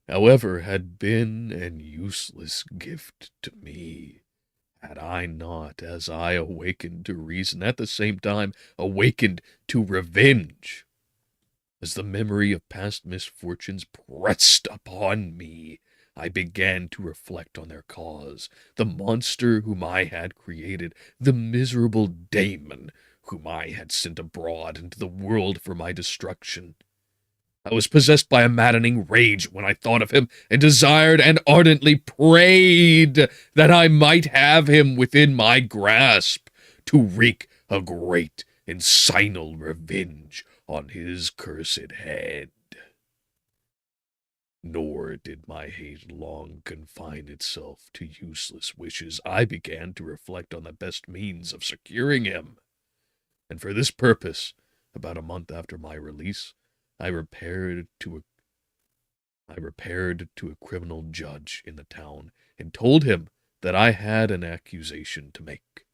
however, had been an useless gift to me, had I not, as I awakened to reason, at the same time awakened to revenge. As the memory of past misfortunes pressed upon me, I began to reflect on their cause, the monster whom I had created, the miserable daemon whom I had sent abroad into the world for my destruction. I was possessed by a maddening rage when I thought of him, and desired and ardently prayed that I might have him within my grasp, to wreak a great and signal revenge on his cursed head. Nor did my hate long confine itself to useless wishes. I began to reflect on the best means of securing him, and for this purpose, about a month after my release, I repaired to a criminal judge in the town, and told him that I had an accusation to make,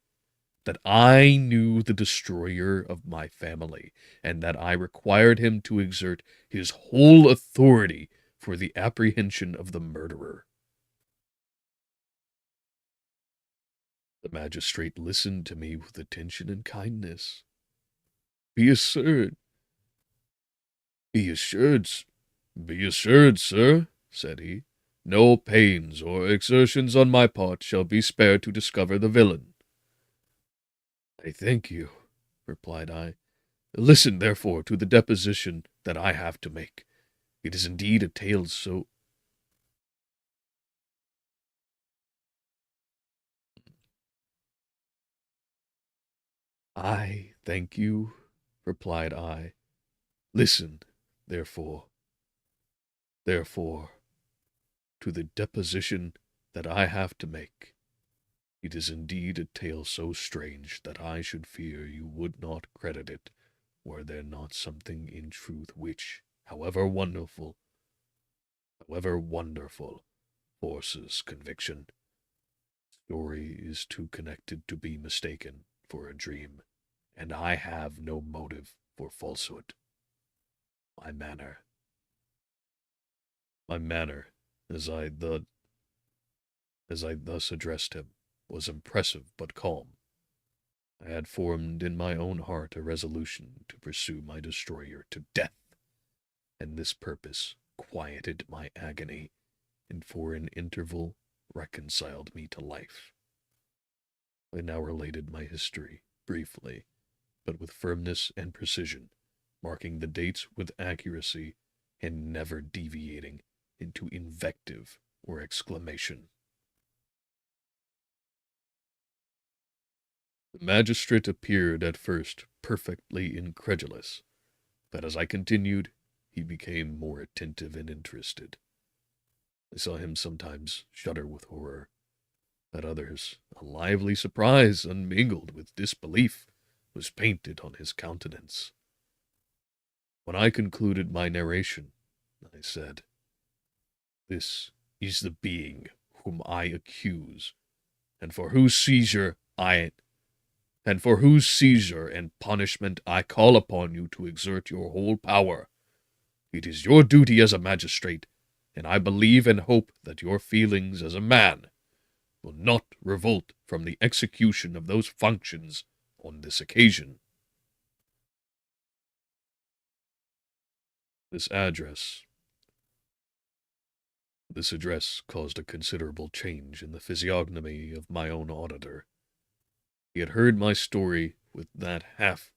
that I knew the destroyer of my family, and that I required him to exert his whole authority for the apprehension of the murderer. The magistrate listened to me with attention and kindness. Be assured, be assured, be assured, sir, said he, no pains or exertions on my part shall be spared to discover the villain. I thank you, replied I. Listen, therefore, to the deposition that I have to make. It is indeed a tale so... I thank you, replied I. Listen, therefore, to the deposition that I have to make. It is indeed a tale so strange that I should fear you would not credit it, were there not something in truth which, however wonderful, forces conviction. Story is too connected to be mistaken for a dream, and I have no motive for falsehood. My manner, as I thus addressed him, was impressive but calm. I had formed in my own heart a resolution to pursue my destroyer to death, and this purpose quieted my agony, and for an interval reconciled me to life. I now related my history, briefly, but with firmness and precision, marking the dates with accuracy, and never deviating into invective or exclamation. The magistrate appeared at first perfectly incredulous, but as I continued, he became more attentive and interested. I saw him sometimes shudder with horror, at others a lively surprise unmingled with disbelief was painted on his countenance. When I concluded my narration, I said, This is the being whom I accuse, and for whose seizure and punishment I call upon you to exert your whole power. It is your duty as a magistrate, and I believe and hope that your feelings as a man will not revolt from the execution of those functions on this occasion. This address caused a considerable change in the physiognomy of my own auditor. He had heard my story with that half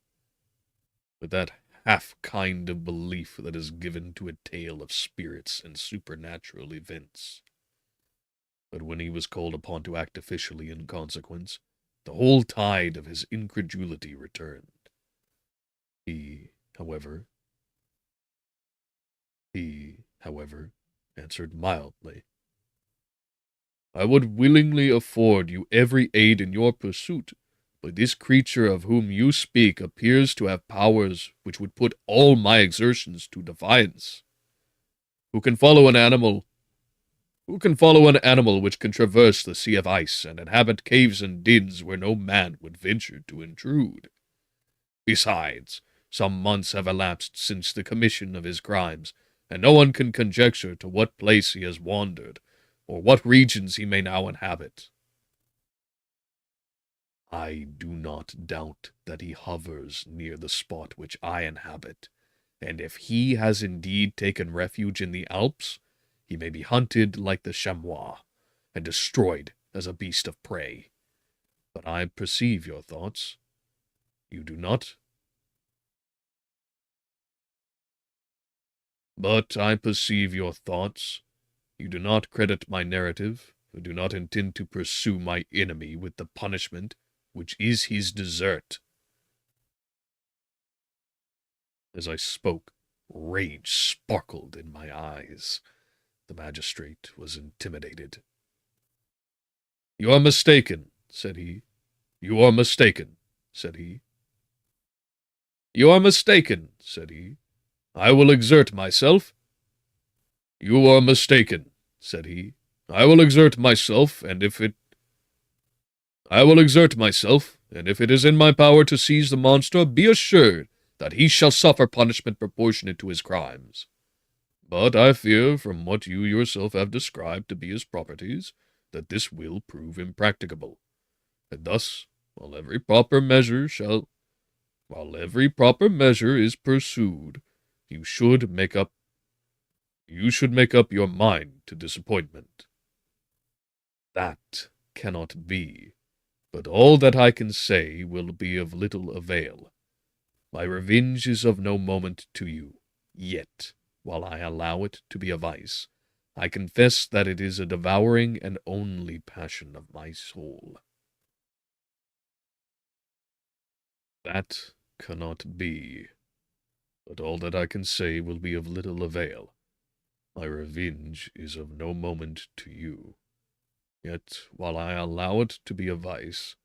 kind of belief that is given to a tale of spirits and supernatural events. But when he was called upon to act officially in consequence, the whole tide of his incredulity returned. He, however, answered mildly, I would willingly afford you every aid in your pursuit, but this creature of whom you speak appears to have powers which would put all my exertions to defiance. Who can follow an animal? Who can follow an animal which can traverse the sea of ice and inhabit caves and dens where no man would venture to intrude? Besides, some months have elapsed since the commission of his crimes, and no one can conjecture to what place he has wandered, or what regions he may now inhabit. I do not doubt that he hovers near the spot which I inhabit, and if he has indeed taken refuge in the Alps, he may be hunted like the chamois, and destroyed as a beast of prey. But I perceive your thoughts. You do not? But I perceive your thoughts. You do not credit my narrative, and do not intend to pursue my enemy with the punishment which is his desert. As I spoke, rage sparkled in my eyes. The magistrate was intimidated. You are mistaken, said he. You are mistaken, said he. You are mistaken, said he. I will exert myself. You are mistaken, said he. I will exert myself, and if it is in my power to seize the monster, be assured that he shall suffer punishment proportionate to his crimes. But I fear, from what you yourself have described to be his properties, that this will prove impracticable. And thus, while every proper measure is pursued, you should make up your mind to disappointment. That cannot be, but all that I can say will be of little avail. My revenge is of no moment to you, yet, while I allow it to be a vice, I confess that it is a devouring and only passion of my soul. That cannot be, but all that I can say will be of little avail. My revenge is of no moment to you, yet, while I allow it to be a vice,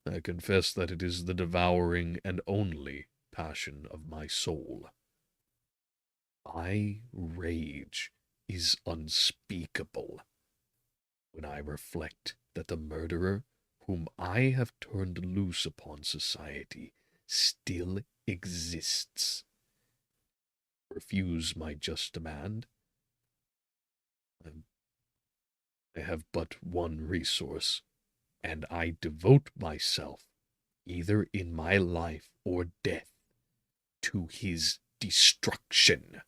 I confess that it is the devouring and only passion of my soul. My rage is unspeakable when I reflect that the murderer whom I have turned loose upon society still exists. Refuse my just demand. I have but one resource, and I devote myself, either in my life or death, to his destruction.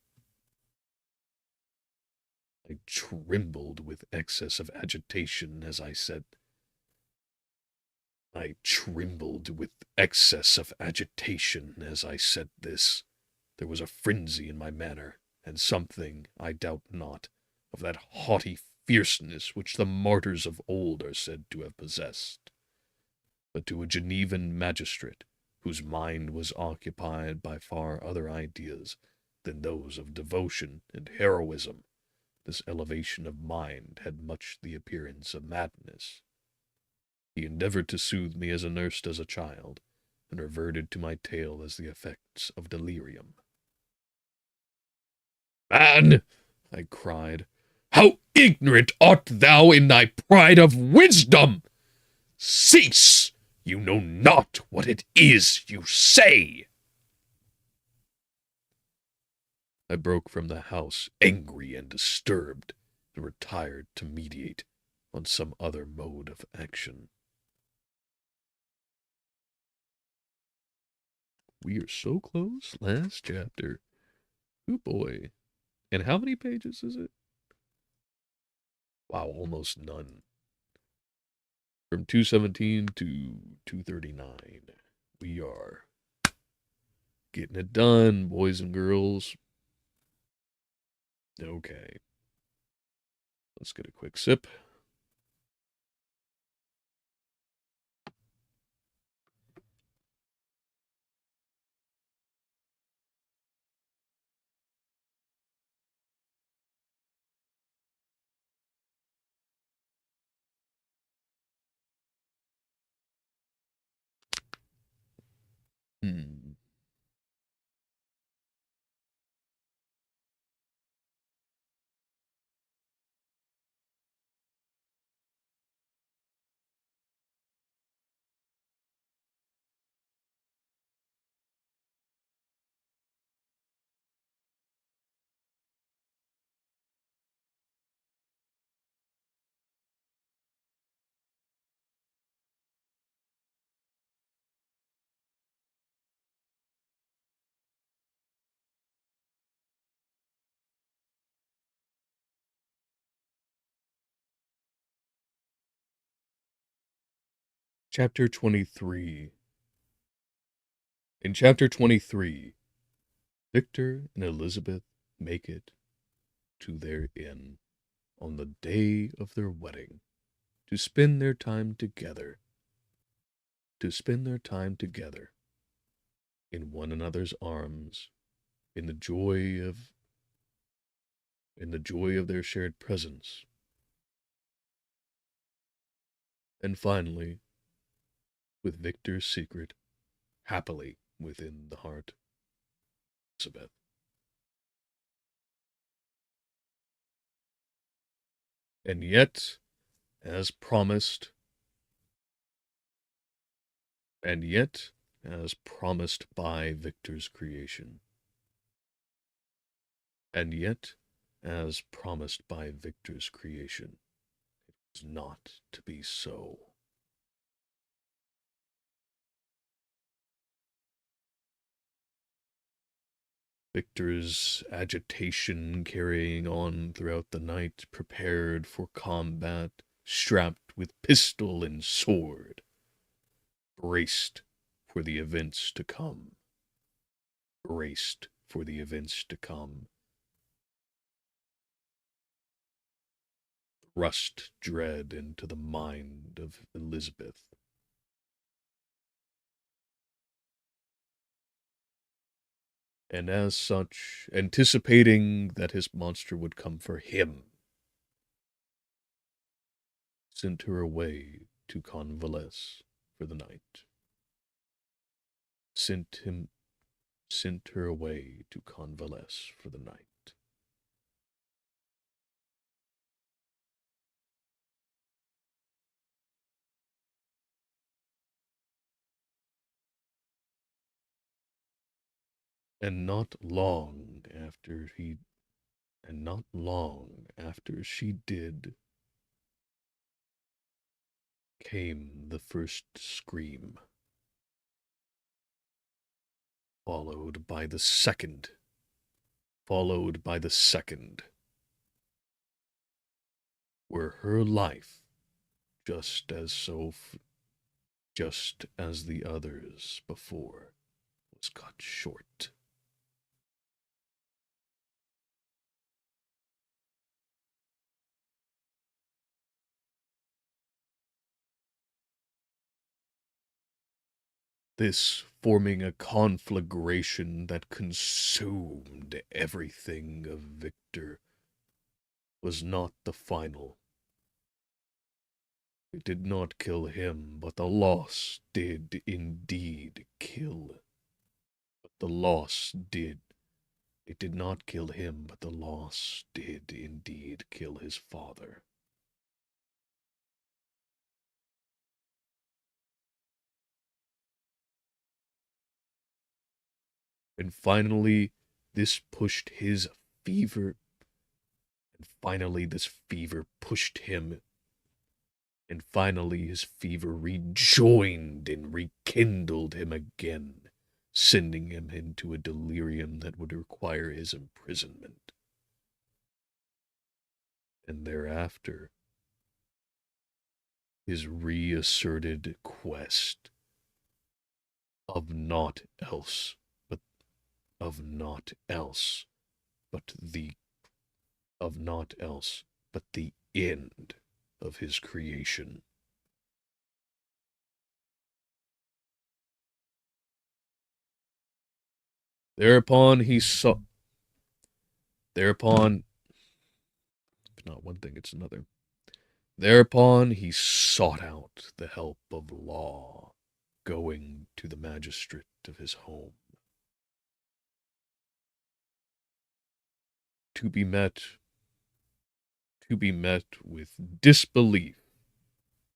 I trembled with excess of agitation as I said this. There was a frenzy in my manner, and something, I doubt not, of that haughty fierceness which the martyrs of old are said to have possessed. But to a Genevan magistrate, whose mind was occupied by far other ideas than those of devotion and heroism, this elevation of mind had much the appearance of madness. He endeavored to soothe me as a nurse does a child, and reverted to my tale as the effects of delirium. Man, I cried, how ignorant art thou in thy pride of wisdom! Cease! You know not what it is you say. I broke from the house, angry and disturbed, and retired to meditate on some other mode of action. We are so close. Last chapter. Oh boy. And how many pages is it? Wow, almost none. From 217 to 239. We are getting it done, boys and girls. Okay. Let's get a quick sip. Hmm. Chapter 23. In Chapter 23, Victor and Elizabeth make it to their inn on the day of their wedding to spend their time together, in one another's arms, in the joy of their shared presence, and finally, with Victor's secret happily within the heart of Elizabeth. And yet, as promised, by Victor's creation, and yet, as promised by Victor's creation, it was not to be so. Victor's agitation carrying on throughout the night, prepared for combat, strapped with pistol and sword, braced for the events to come, thrust dread into the mind of Elizabeth. And as such, anticipating that his monster would come for him, sent her away to convalesce for the night. Sent her away to convalesce for the night. And not long after she did, came the first scream, followed by the second, where her life, just as the others before, was cut short. This forming a conflagration that consumed everything of Victor was not the final. It did not kill him, but the loss did indeed kill. But the loss did. It did not kill him, but the loss did indeed kill his father. And finally, this pushed his fever. And finally, this fever pushed him. And finally, his fever rejoined and rekindled him again, sending him into a delirium that would require his imprisonment. And thereafter, his reasserted quest of naught else, but of naught else, but the of naught else, but the end of his creation. Thereupon he saw. Thereupon, if not one thing, it's another. Thereupon he sought out the help of law, going to the magistrate of his home, to be met with disbelief,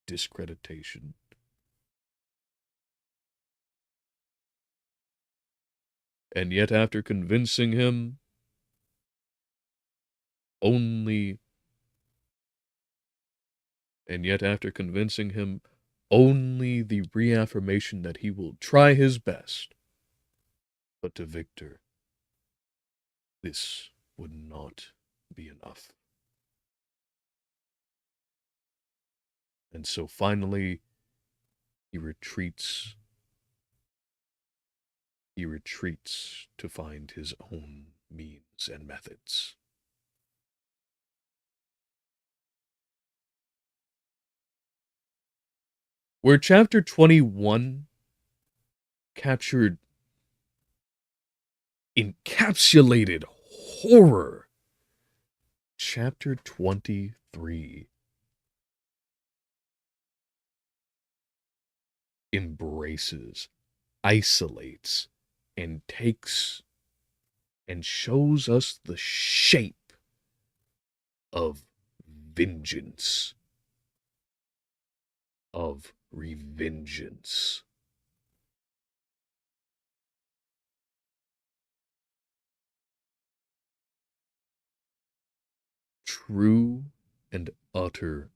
discreditation. And yet after convincing him, only only the reaffirmation that he will try his best. But to Victor, this would not be enough. And so finally, he retreats to find his own means and methods. Where chapter 21 captured encapsulated horror, chapter 23 embraces, isolates, and takes and shows us the shape of vengeance, of revengeance. True and utter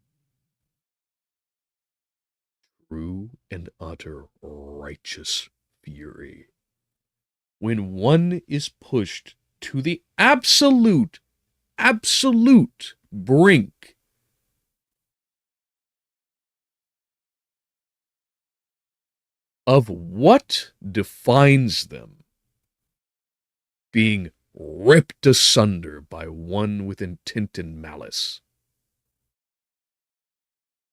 righteous fury. When one is pushed to the absolute brink of what defines them, being ripped asunder by one with intent and malice.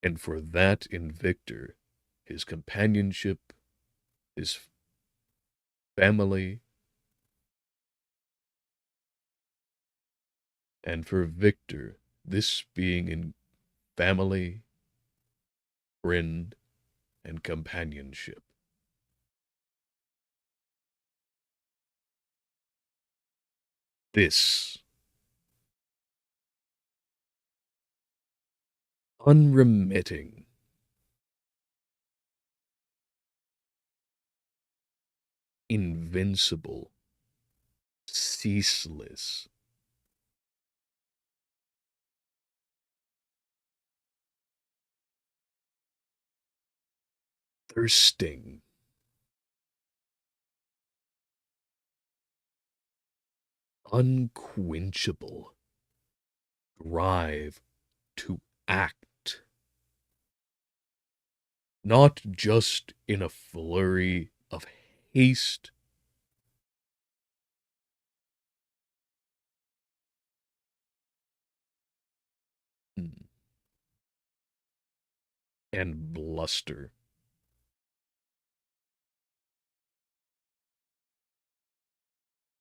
And for that in Victor, his companionship, his family, and for Victor, this being in family, friend, and companionship. This unremitting, invincible, ceaseless, thirsting, unquenchable drive to act, not just in a flurry of haste, and bluster,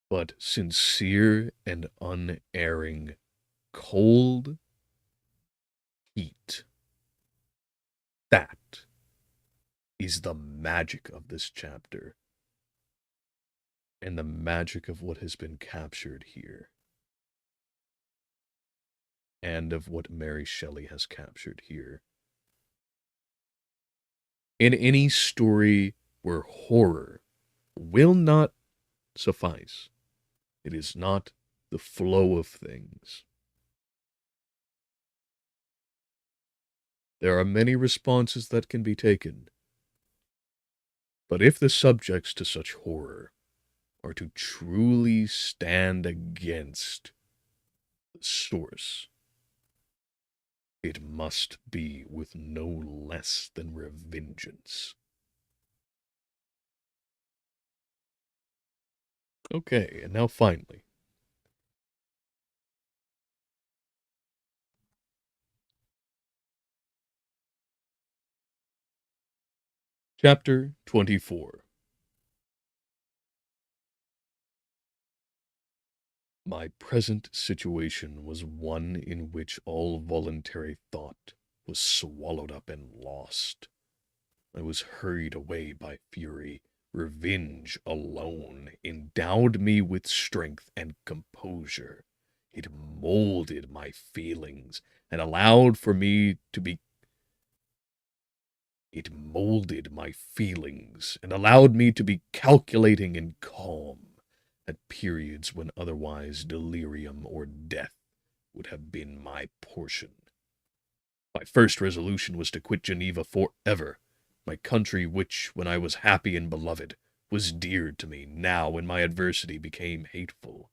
but sincere and unerring cold heat. That is the magic of this chapter, and the magic of what has been captured here, and of what Mary Shelley has captured here. In any story where horror will not suffice, it is not the flow of things. There are many responses that can be taken, but if the subjects to such horror are to truly stand against the source, it must be with no less than revengeance. Okay, and now finally, chapter 24. My present situation was one in which all voluntary thought was swallowed up and lost. I was hurried away by fury. Revenge alone endowed me with strength and composure. It molded my feelings and allowed for me to be It molded my feelings and allowed me to be calculating and calm at periods when otherwise delirium or death would have been my portion. My first resolution was to quit Geneva forever, my country which, when I was happy and beloved, was dear to me, now when my adversity became hateful.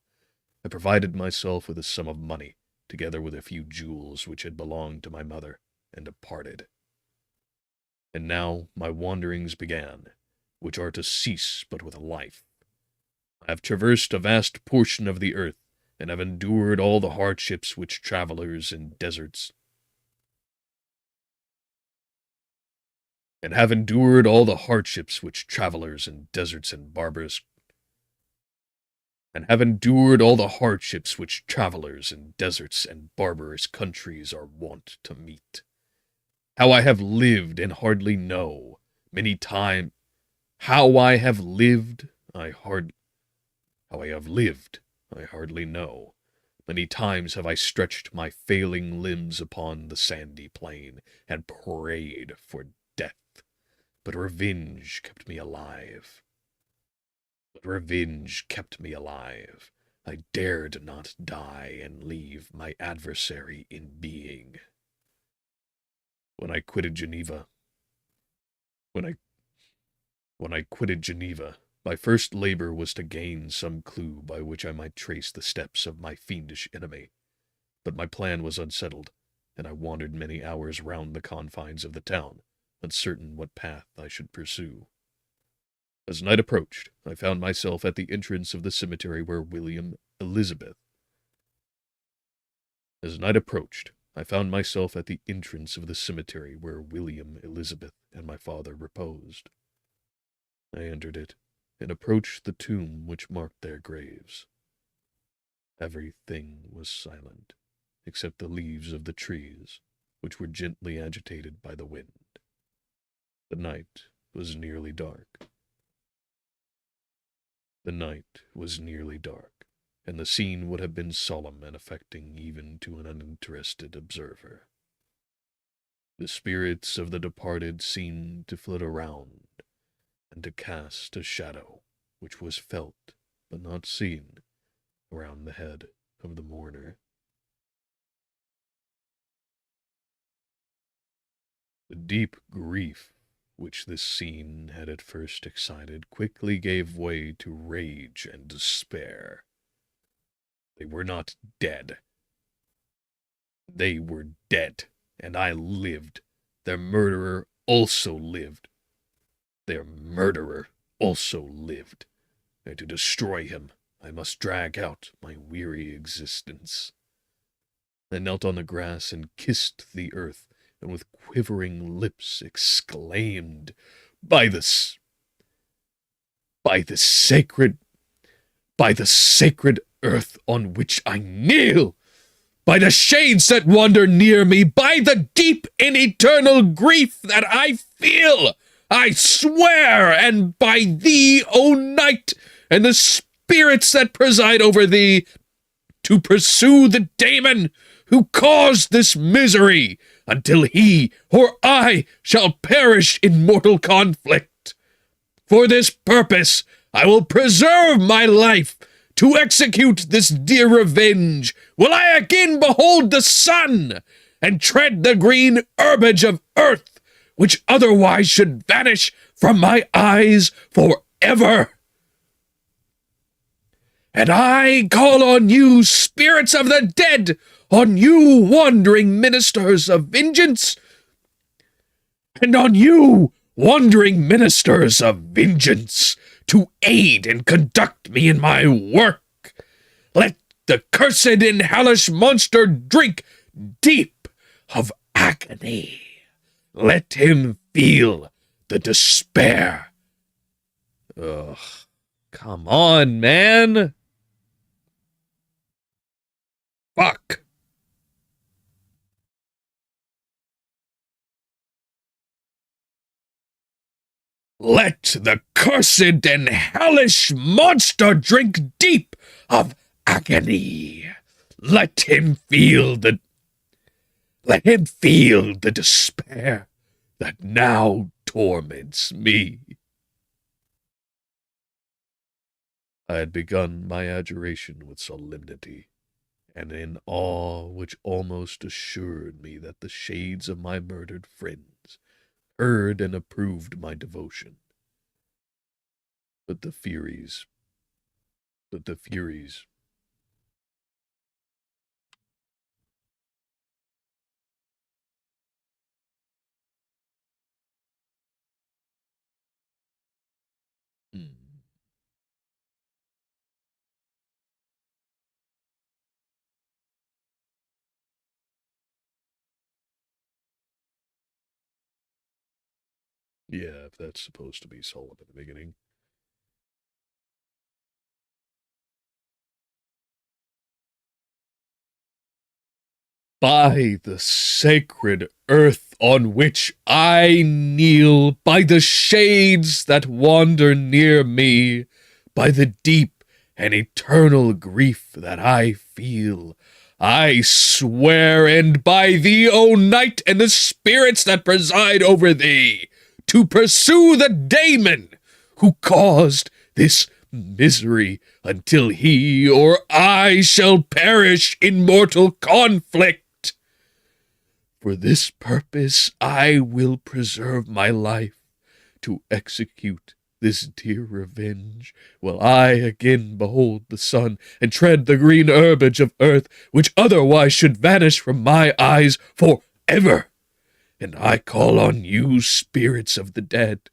I provided myself with a sum of money, together with a few jewels which had belonged to my mother, and departed. And now my wanderings began, which are to cease but with life. I have traversed a vast portion of the earth, and have endured all the hardships which travelers in deserts and have endured all the hardships which travelers in deserts and barbarous and have endured all the hardships which travelers in deserts and barbarous countries are wont to meet. How I have lived and hardly know, many times. How I have lived, I hardly know. Many times have I stretched my failing limbs upon the sandy plain, and prayed for death. But revenge kept me alive. I dared not die and leave my adversary in being. When I quitted Geneva, my first labor was to gain some clue by which I might trace the steps of my fiendish enemy. But my plan was unsettled, and I wandered many hours round the confines of the town, uncertain what path I should pursue. As night approached, I found myself at the entrance of the cemetery where Elizabeth and my father reposed. I entered it, and approached the tomb which marked their graves. Everything was silent, except the leaves of the trees, which were gently agitated by the wind. The night was nearly dark, and the scene would have been solemn and affecting even to an uninterested observer. The spirits of the departed seemed to flit around, and to cast a shadow, which was felt but not seen, around the head of the mourner. The deep grief which this scene had at first excited quickly gave way to rage and despair. They were not dead. They were dead, and I lived. Their murderer also lived. And to destroy him, I must drag out my weary existence. I knelt on the grass and kissed the earth, and with quivering lips exclaimed, By the sacred earth on which I kneel, by the shades that wander near me, by the deep and eternal grief that I feel, I swear, and by thee, O night, and the spirits that preside over thee, to pursue the daemon who caused this misery, until he or I shall perish in mortal conflict. For this purpose I will preserve my life. To execute this dear revenge will I again behold the sun, and tread the green herbage of earth, which otherwise should vanish from my eyes forever. And I call on you, spirits of the dead, on you, wandering ministers of vengeance, to aid and conduct me in my work. Let the cursed and hellish monster drink deep of agony. Let him feel the despair. Ugh, come on, man. Fuck. Let the cursed and hellish monster drink deep of agony. Let him feel the despair that now torments me. I had begun my adjuration with solemnity, and in awe which almost assured me that the shades of my murdered friends heard and approved my devotion. But the Furies, but the Furies, hmm. Yeah, if that's supposed to be solemn at the beginning. By the sacred earth on which I kneel, by the shades that wander near me, by the deep and eternal grief that I feel, I swear, and by thee, O night, and the spirits that preside over thee, to pursue the daemon who caused this misery until he or I shall perish in mortal conflict. For this purpose I will preserve my life, to execute this dear revenge, while I again behold the sun, and tread the green herbage of earth, which otherwise should vanish from my eyes for ever. And I call on you, spirits of the dead,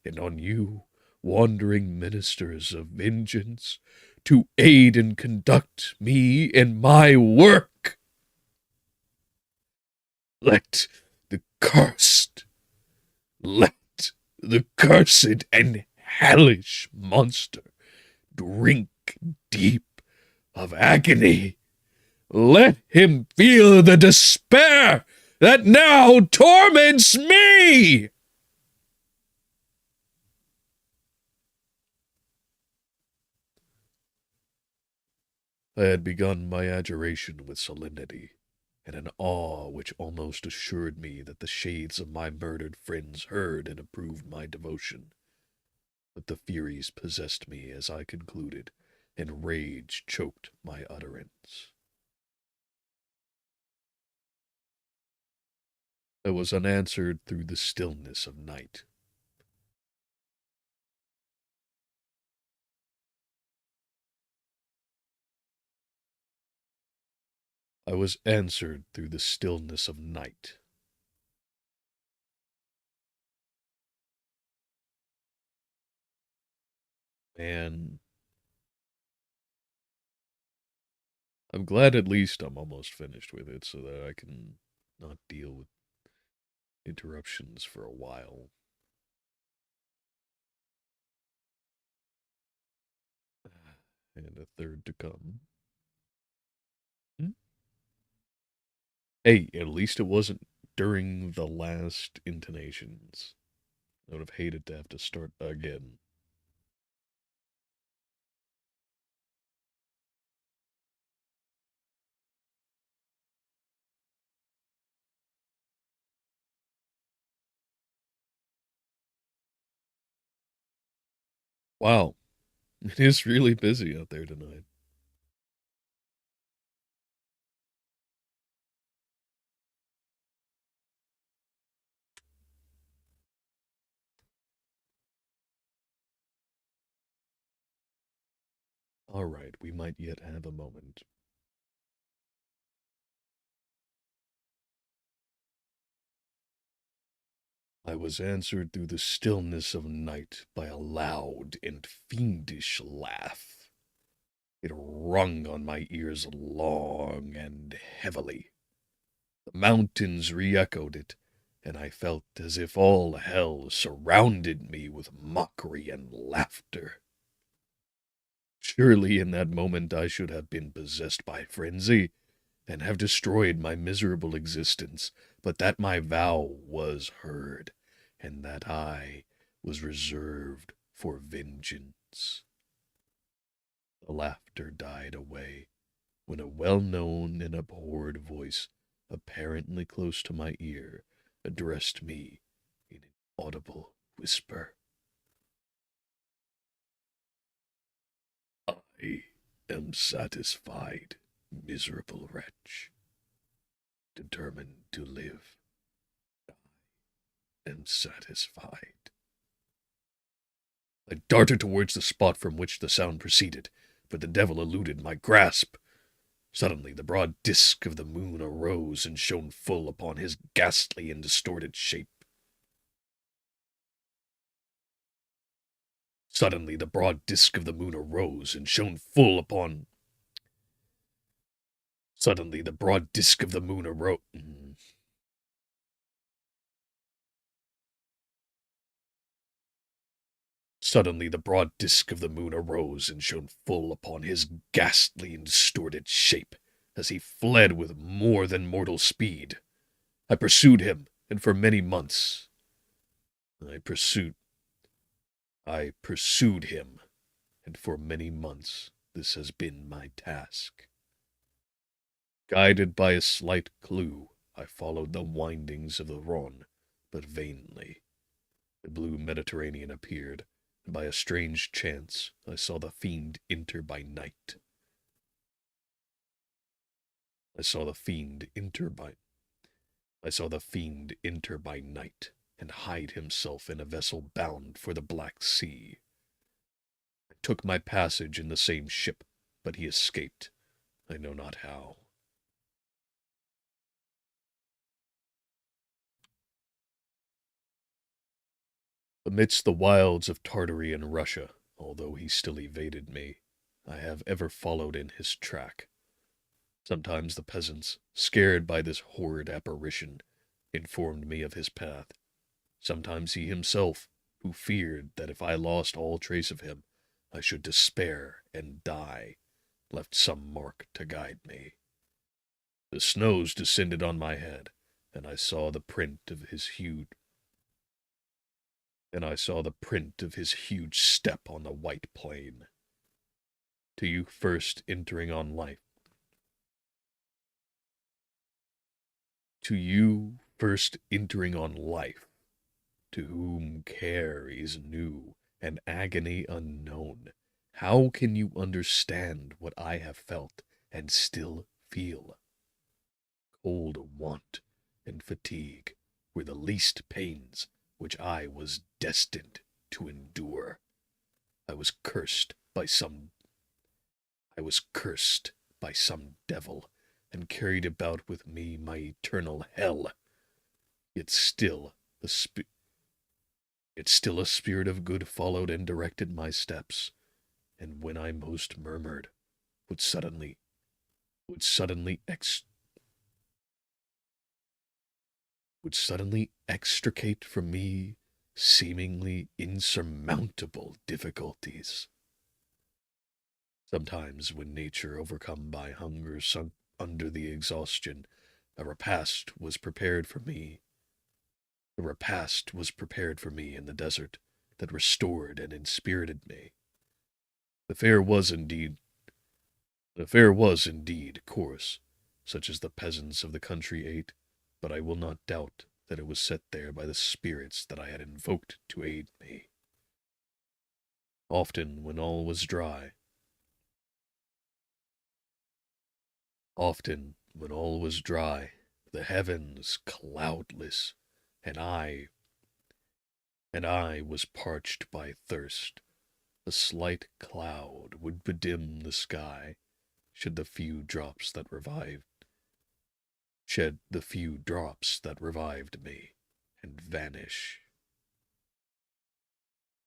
and on you, wandering ministers of vengeance, to aid and conduct me in my work. Let the cursed and hellish monster drink deep of agony. Let him feel the despair that now torments me. I had begun my adjuration with solemnity, and an awe which almost assured me that the shades of my murdered friends heard and approved my devotion. But the Furies possessed me as I concluded, and rage choked my utterance. I was unanswered through the stillness of night. I was answered through the stillness of night. And I'm glad at least I'm almost finished with it so that I can not deal with interruptions for a while. And a third to come. Hmm? Hey, at least it wasn't during the last intonations. I would have hated to have to start again. Wow, it is really busy out there tonight. All right, we might yet have a moment. I was answered through the stillness of night by a loud and fiendish laugh. It rung on my ears long and heavily. The mountains re-echoed it, and I felt as if all hell surrounded me with mockery and laughter. Surely in that moment I should have been possessed by frenzy, and have destroyed my miserable existence, but that my vow was heard, and that I, was reserved for vengeance. The laughter died away when a well-known and abhorred voice, apparently close to my ear, addressed me in an audible whisper. I am satisfied, miserable wretch, determined to live. I am satisfied. I darted towards the spot from which the sound proceeded, but the devil eluded my grasp. Suddenly the broad disk of the moon arose and shone full upon his ghastly and distorted shape. Suddenly the broad disk of the moon arose and shone full upon... Suddenly the broad disk of the moon arose... Suddenly the broad disk of the moon arose and shone full upon his ghastly and distorted shape, as he fled with more than mortal speed. I pursued him, and for many months I pursued him, and for many months this has been my task. Guided by a slight clue, I followed the windings of the Rhone, but vainly. The blue Mediterranean appeared, and by a strange chance I saw the fiend enter by night. I saw the fiend enter by night and hide himself in a vessel bound for the Black Sea. I took my passage in the same ship, but he escaped, I know not how. Amidst the wilds of Tartary and Russia, although he still evaded me, I have ever followed in his track. Sometimes the peasants, scared by this horrid apparition, informed me of his path. Sometimes he himself, who feared that if I lost all trace of him, I should despair and die, left some mark to guide me. The snows descended on my head, and I saw the print of his huge step on the white plain. To you first entering on life, to whom care is new and agony unknown, how can you understand what I have felt and still feel? Cold, want, and fatigue were the least pains which I was destined to endure. I was cursed by some devil, and carried about with me my eternal hell. Yet still a spirit of good followed and directed my steps, and when I most murmured, would suddenly extricate from me seemingly insurmountable difficulties. Sometimes, when nature, overcome by hunger, sunk under the exhaustion, a repast was prepared for me in the desert that restored and inspirited me. The fare was indeed coarse, such as the peasants of the country ate, but I will not doubt that it was set there by the spirits that I had invoked to aid me. Often, when all was dry, the heavens cloudless, and I was parched by thirst, a slight cloud would bedim the sky, shed the few drops that revived me, and vanish.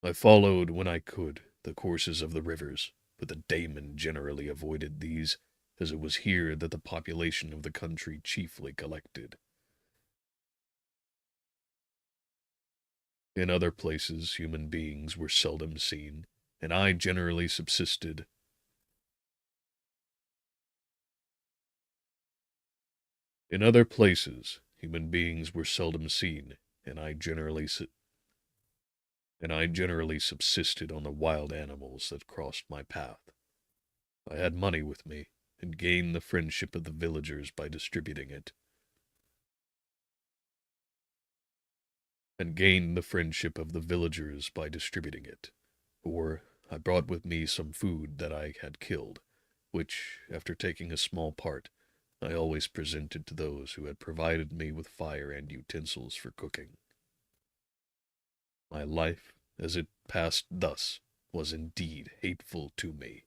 I followed, when I could, the courses of the rivers, but the daemon generally avoided these, as it was here that the population of the country chiefly collected. In other places human beings were seldom seen, and I generally subsisted and and I generally subsisted on the wild animals that crossed my path. I had money with me, and gained the friendship of the villagers by distributing it. Or I brought with me some food that I had killed, which, after taking a small part, I always presented to those who had provided me with fire and utensils for cooking. My life, as it passed thus, was indeed hateful to me,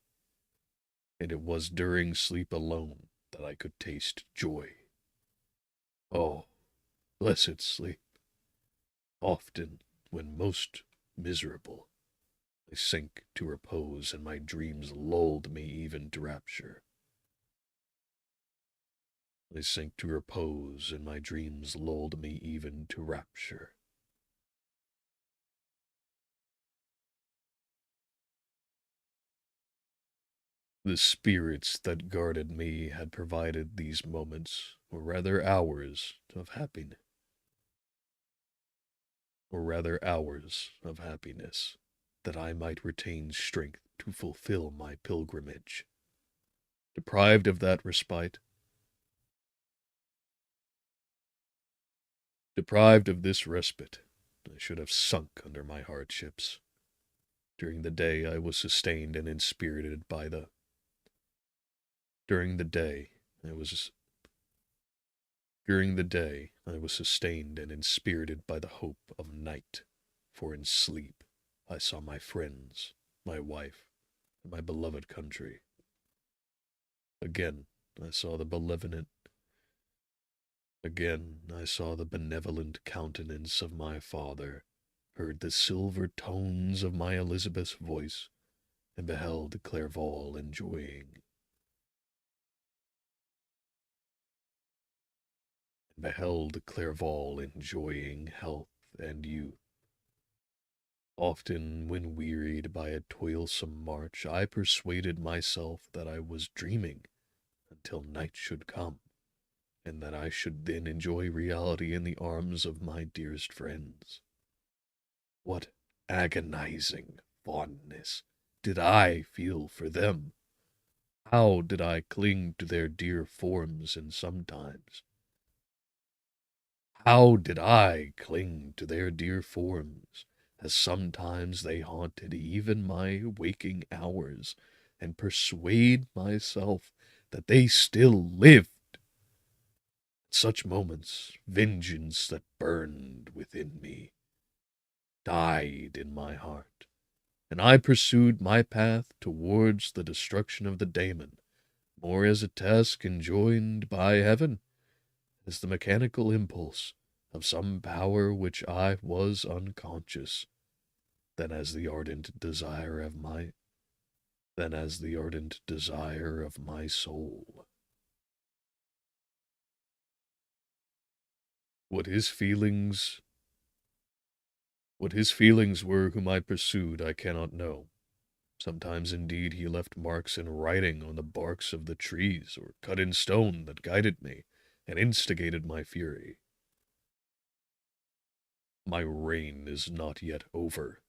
and it was during sleep alone that I could taste joy. Oh, blessed sleep! Often, when most miserable, I sank to repose, and my dreams lulled me even to rapture. I sank to repose, and my dreams lulled me even to rapture. The spirits that guarded me had provided these moments, or rather hours, of happiness. That I might retain strength to fulfill my pilgrimage. Deprived of that respite, deprived of this respite, I should have sunk under my hardships. During the day I was sustained and inspirited by the During the day I was sustained and inspirited by the hope of night, for in sleep I saw my friends, my wife, and my beloved country. Again I saw the benevolent countenance of my father, heard the silver tones of my Elizabeth's voice, and beheld Clerval enjoying health and youth. Often, when wearied by a toilsome march, I persuaded myself that I was dreaming until night should come, and that I should then enjoy reality in the arms of my dearest friends. What agonizing fondness did I feel for them! How did I cling to their dear forms, and sometimes, how did I cling to their dear forms, as sometimes they haunted even my waking hours, and persuade myself that they still lived! At such moments, vengeance that burned within me died in my heart, and I pursued my path towards the destruction of the daemon, more as a task enjoined by heaven, as the mechanical impulse of some power which I was unconscious, than as the ardent desire of my soul. What his feelings were whom I pursued, I cannot know. Sometimes, indeed, he left marks in writing on the barks of the trees, or cut in stone, that guided me, and instigated my fury. My reign is not yet over.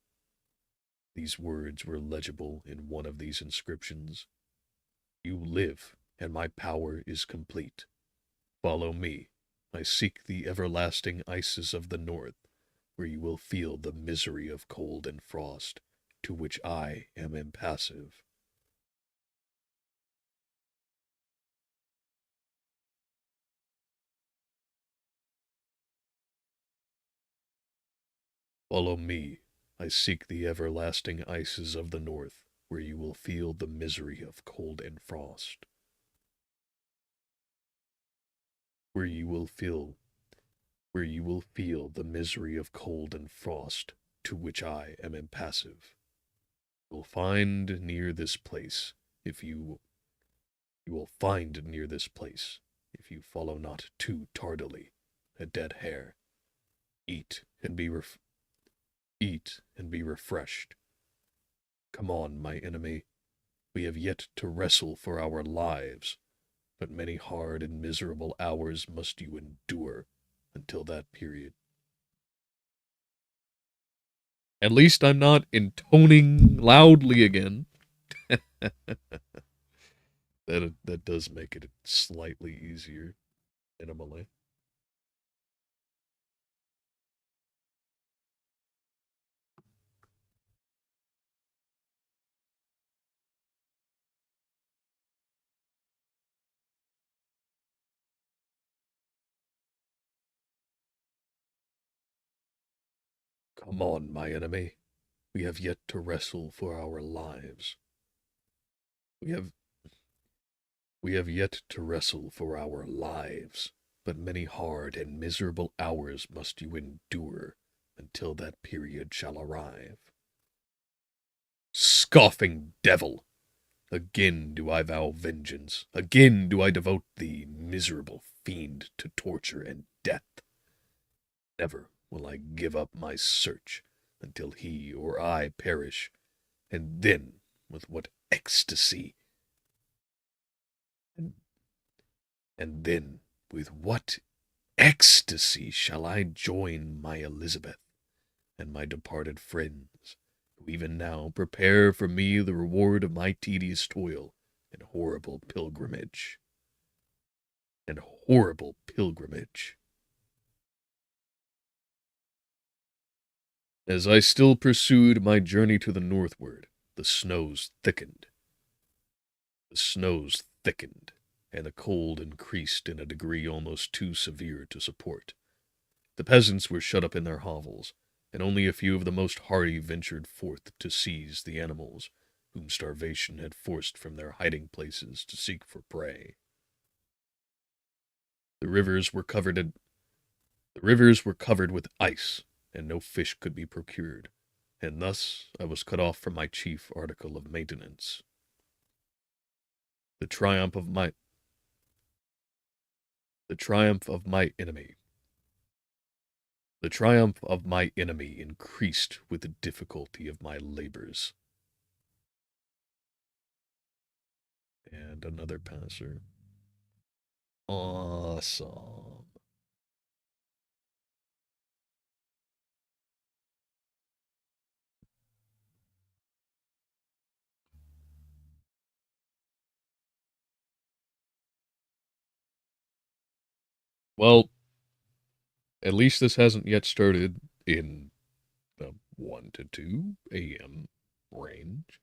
These words were legible in one of these inscriptions. You live, and my power is complete. Follow me. I seek the everlasting ices of the north, where you will feel the misery of cold and frost, to which I am impassive. Follow me. I seek the everlasting ices of the north, where you will feel the misery of cold and frost. Where you will feel the misery of cold and frost, to which I am impassive. You will find near this place, if you follow not too tardily, a dead hare. Eat and be refreshed. Come on, my enemy. We have yet to wrestle for our lives, but many hard and miserable hours must you endure until that period. At least I'm not intoning loudly again. That does make it slightly easier, minimally. Come on, my enemy. We have yet to wrestle for our lives. We have we have yet to wrestle for our lives, but many hard and miserable hours must you endure until that period shall arrive. Scoffing devil! Again do I vow vengeance. Again do I devote thee, miserable fiend, to torture and death. Never will I give up my search until he or I perish, and then with what ecstasy, and, and then with what ecstasy shall I join my Elizabeth and my departed friends, who even now prepare for me the reward of my tedious toil and horrible pilgrimage. And horrible pilgrimage. As I still pursued my journey to the northward, the snows thickened. The snows thickened, and the cold increased in a degree almost too severe to support. The peasants were shut up in their hovels, and only a few of the most hardy ventured forth to seize the animals, whom starvation had forced from their hiding places to seek for prey. The rivers were covered with ice, and no fish could be procured, and thus I was cut off from my chief article of maintenance. The triumph of my the triumph of my enemy. The triumph of my enemy increased with the difficulty of my labors. And another passer. Awesome. Well, at least this hasn't yet started in the 1 to 2 a.m. range.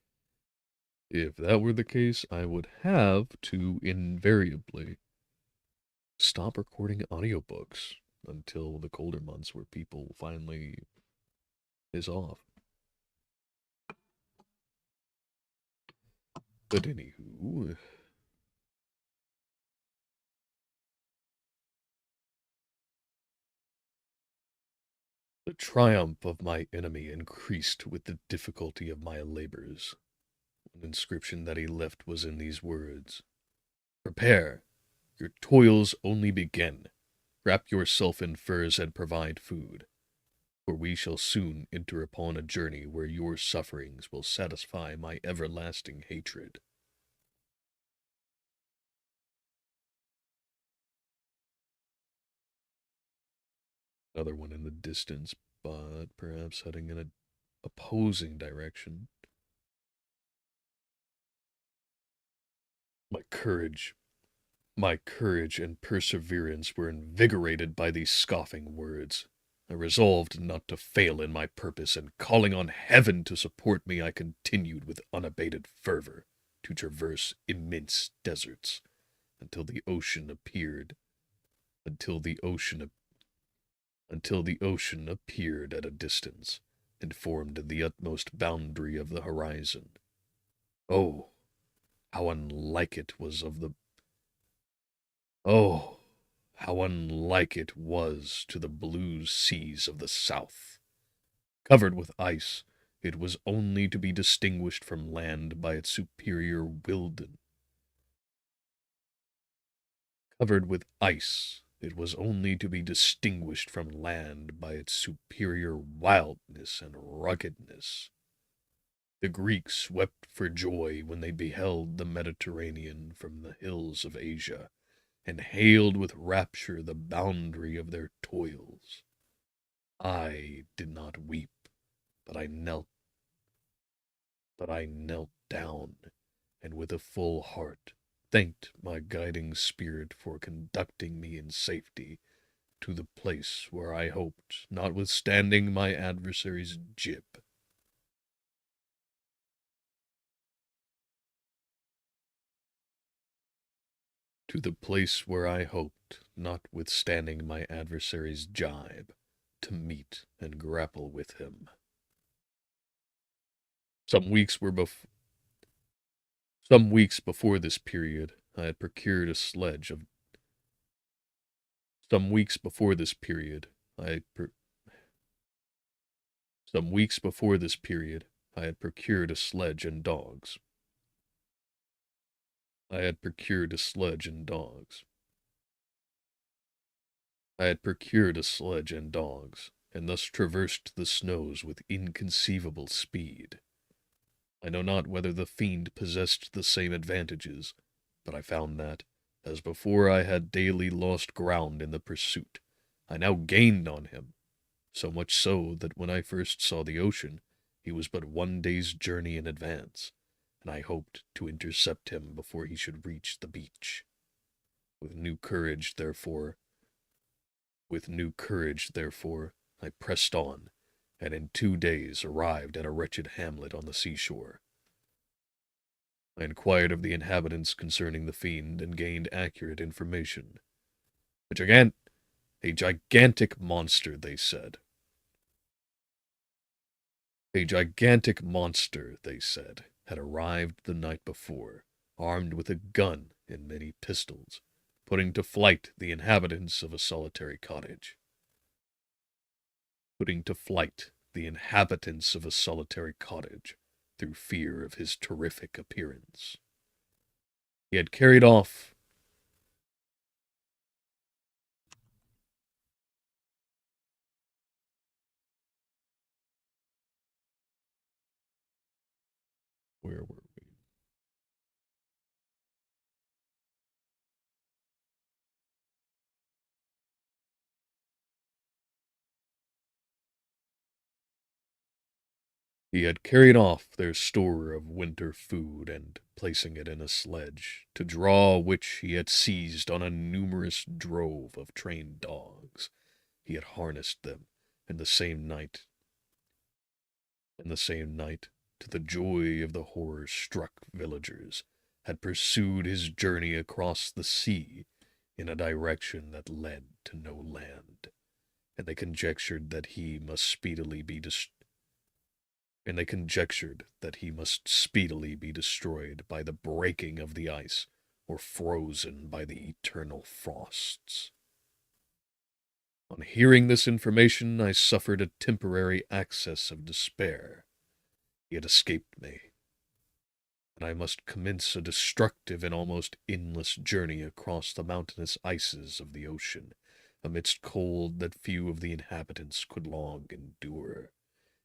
If that were the case, I would have to invariably stop recording audiobooks until the colder months where people finally is off. But anywho, the triumph of my enemy increased with the difficulty of my labors. An inscription that he left was in these words: Prepare, your toils only begin. Wrap yourself in furs and provide food, for we shall soon enter upon a journey where your sufferings will satisfy my everlasting hatred. Another one in the distance, but perhaps heading in an opposing direction. My courage, my courage and perseverance were invigorated by these scoffing words. I resolved not to fail in my purpose, and calling on heaven to support me, I continued with unabated fervor to traverse immense deserts until the ocean appeared, until the ocean until the ocean appeared at a distance and formed the utmost boundary of the horizon. Oh, how unlike it was of the Oh, how unlike it was to the blue seas of the south. Covered with ice, it was only to be distinguished from land by its superior wilderness. Covered with ice, it was only to be distinguished from land by its superior wildness and ruggedness. The Greeks wept for joy when they beheld the Mediterranean from the hills of Asia, and hailed with rapture the boundary of their toils. I did not weep. But I knelt down, and with a full heart thanked my guiding spirit for conducting me in safety to the place where I hoped, notwithstanding my adversary's jib. To the place where I hoped, notwithstanding my adversary's jibe, to meet and grapple with him. Some weeks were bef- Some weeks before this period, I had procured a sledge of. Some weeks before this period, I had pro- Some weeks before this period, I had procured a sledge and dogs. I had procured a sledge and dogs. I had procured a sledge and dogs, and thus traversed the snows with inconceivable speed. I know not whether the fiend possessed the same advantages, but I found that, as before I had daily lost ground in the pursuit, I now gained on him, so much so that when I first saw the ocean, he was but 1 day's journey in advance, and I hoped to intercept him before he should reach the beach. With new courage, therefore, I pressed on, and in 2 days arrived at a wretched hamlet on the seashore. I inquired of the inhabitants concerning the fiend, and gained accurate information. A gigantic monster, they said. A gigantic monster, they said, had arrived the night before, armed with a gun and many pistols, putting to flight the inhabitants of a solitary cottage. Through fear of his terrific appearance. He had carried off. Where were we? He had carried off their store of winter food, and placing it in a sledge, to draw which he had seized on a numerous drove of trained dogs, he had harnessed them, and the same night, to the joy of the horror-struck villagers, had pursued his journey across the sea in a direction that led to no land, and they conjectured that he must speedily be destroyed by the breaking of the ice, or frozen by the eternal frosts. On hearing this information, I suffered a temporary access of despair. He had escaped me, and I must commence a destructive and almost endless journey across the mountainous ices of the ocean, amidst cold that few of the inhabitants could long endure,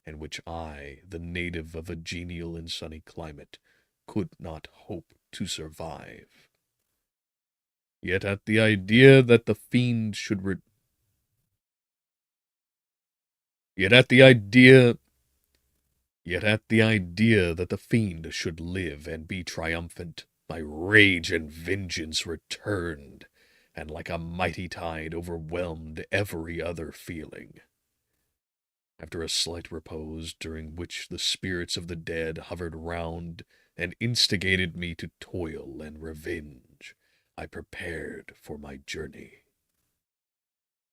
and which I, the native of a genial and sunny climate, could not hope to survive. Yet at the idea that the fiend should re- Yet at the idea that the fiend should live and be triumphant, my rage and vengeance returned, and like a mighty tide overwhelmed every other feeling. After a slight repose, during which the spirits of the dead hovered round and instigated me to toil and revenge, I prepared for my journey.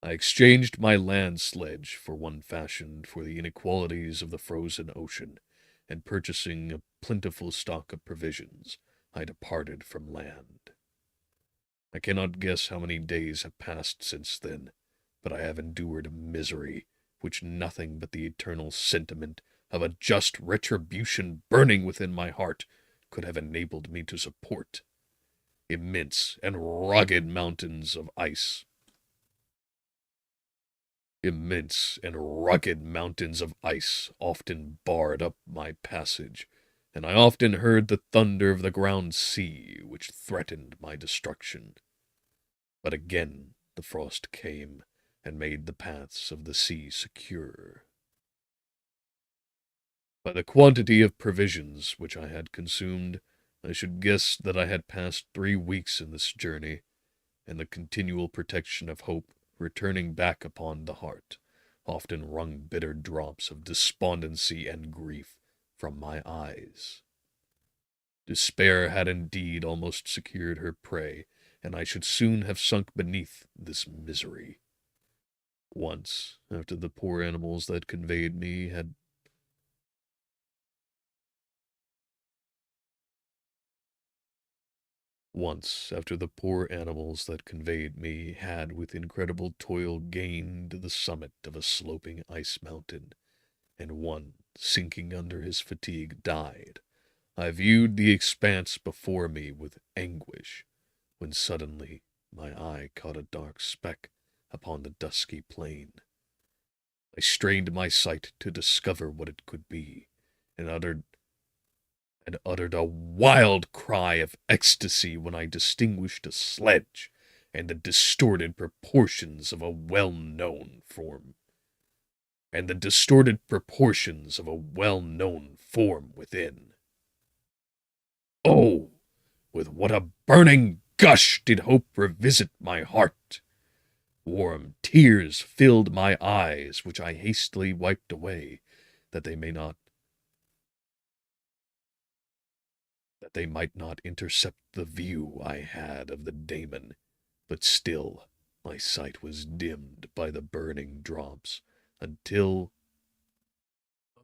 I exchanged my land sledge for one fashioned for the inequalities of the frozen ocean, and purchasing a plentiful stock of provisions, I departed from land. I cannot guess how many days have passed since then, but I have endured a misery which nothing but the eternal sentiment of a just retribution burning within my heart could have enabled me to support. Immense and rugged mountains of ice often barred up my passage, and I often heard the thunder of the ground sea, which threatened my destruction. But again the frost came, and made the paths of the sea secure. By the quantity of provisions which I had consumed, I should guess that I had passed 3 weeks in this journey, and the continual protection of hope returning back upon the heart often wrung bitter drops of despondency and grief from my eyes. Despair had indeed almost secured her prey, and I should soon have sunk beneath this misery. Once, after the poor animals that conveyed me had Once, after the poor animals that conveyed me had with incredible toil gained the summit of a sloping ice mountain, and one, sinking under his fatigue, died, I viewed the expanse before me with anguish, when suddenly my eye caught a dark speck upon the dusky plain. I strained my sight to discover what it could be, and uttered a wild cry of ecstasy when I distinguished a sledge and the distorted proportions of a well-known form. Within. Oh, with what a burning gush did hope revisit my heart! Warm tears filled my eyes, which I hastily wiped away, that they might not intercept the view I had of the daemon, but still my sight was dimmed by the burning drops, until,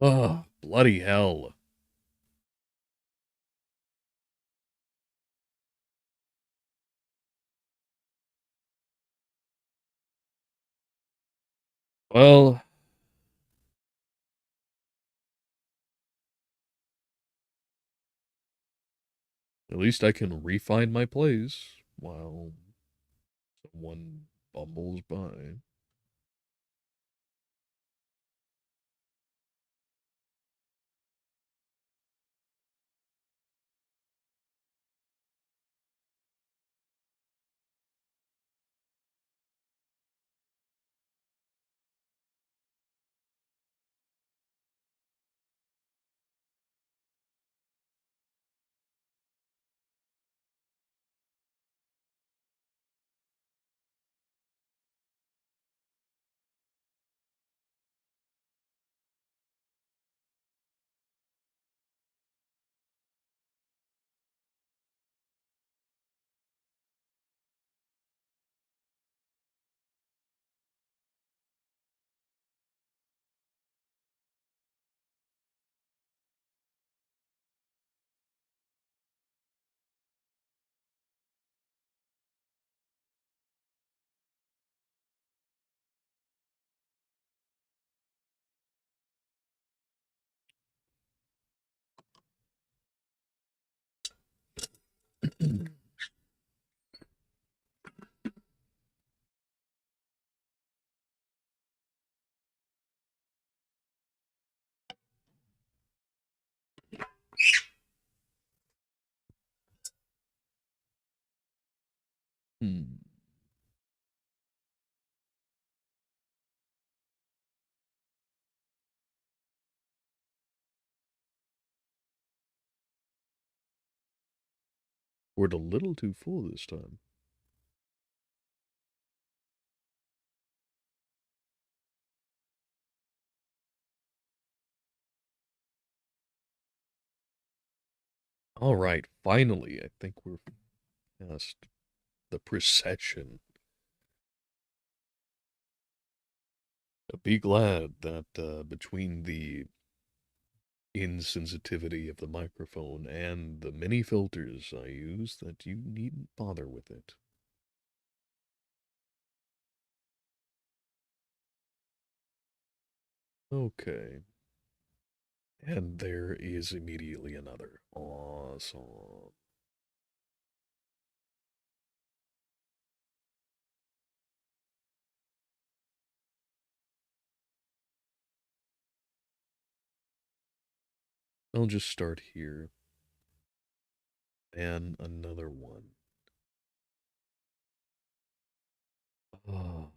bloody hell! Well, at least I can refine my place while someone bumbles by. Hmm. We're a little too full this time. All right, finally, I think we're past the procession. Be glad that between the insensitivity of the microphone and the many filters I use, that you needn't bother with it. Okay. And there is immediately another. Awesome. I'll just start here. And another one. Oh.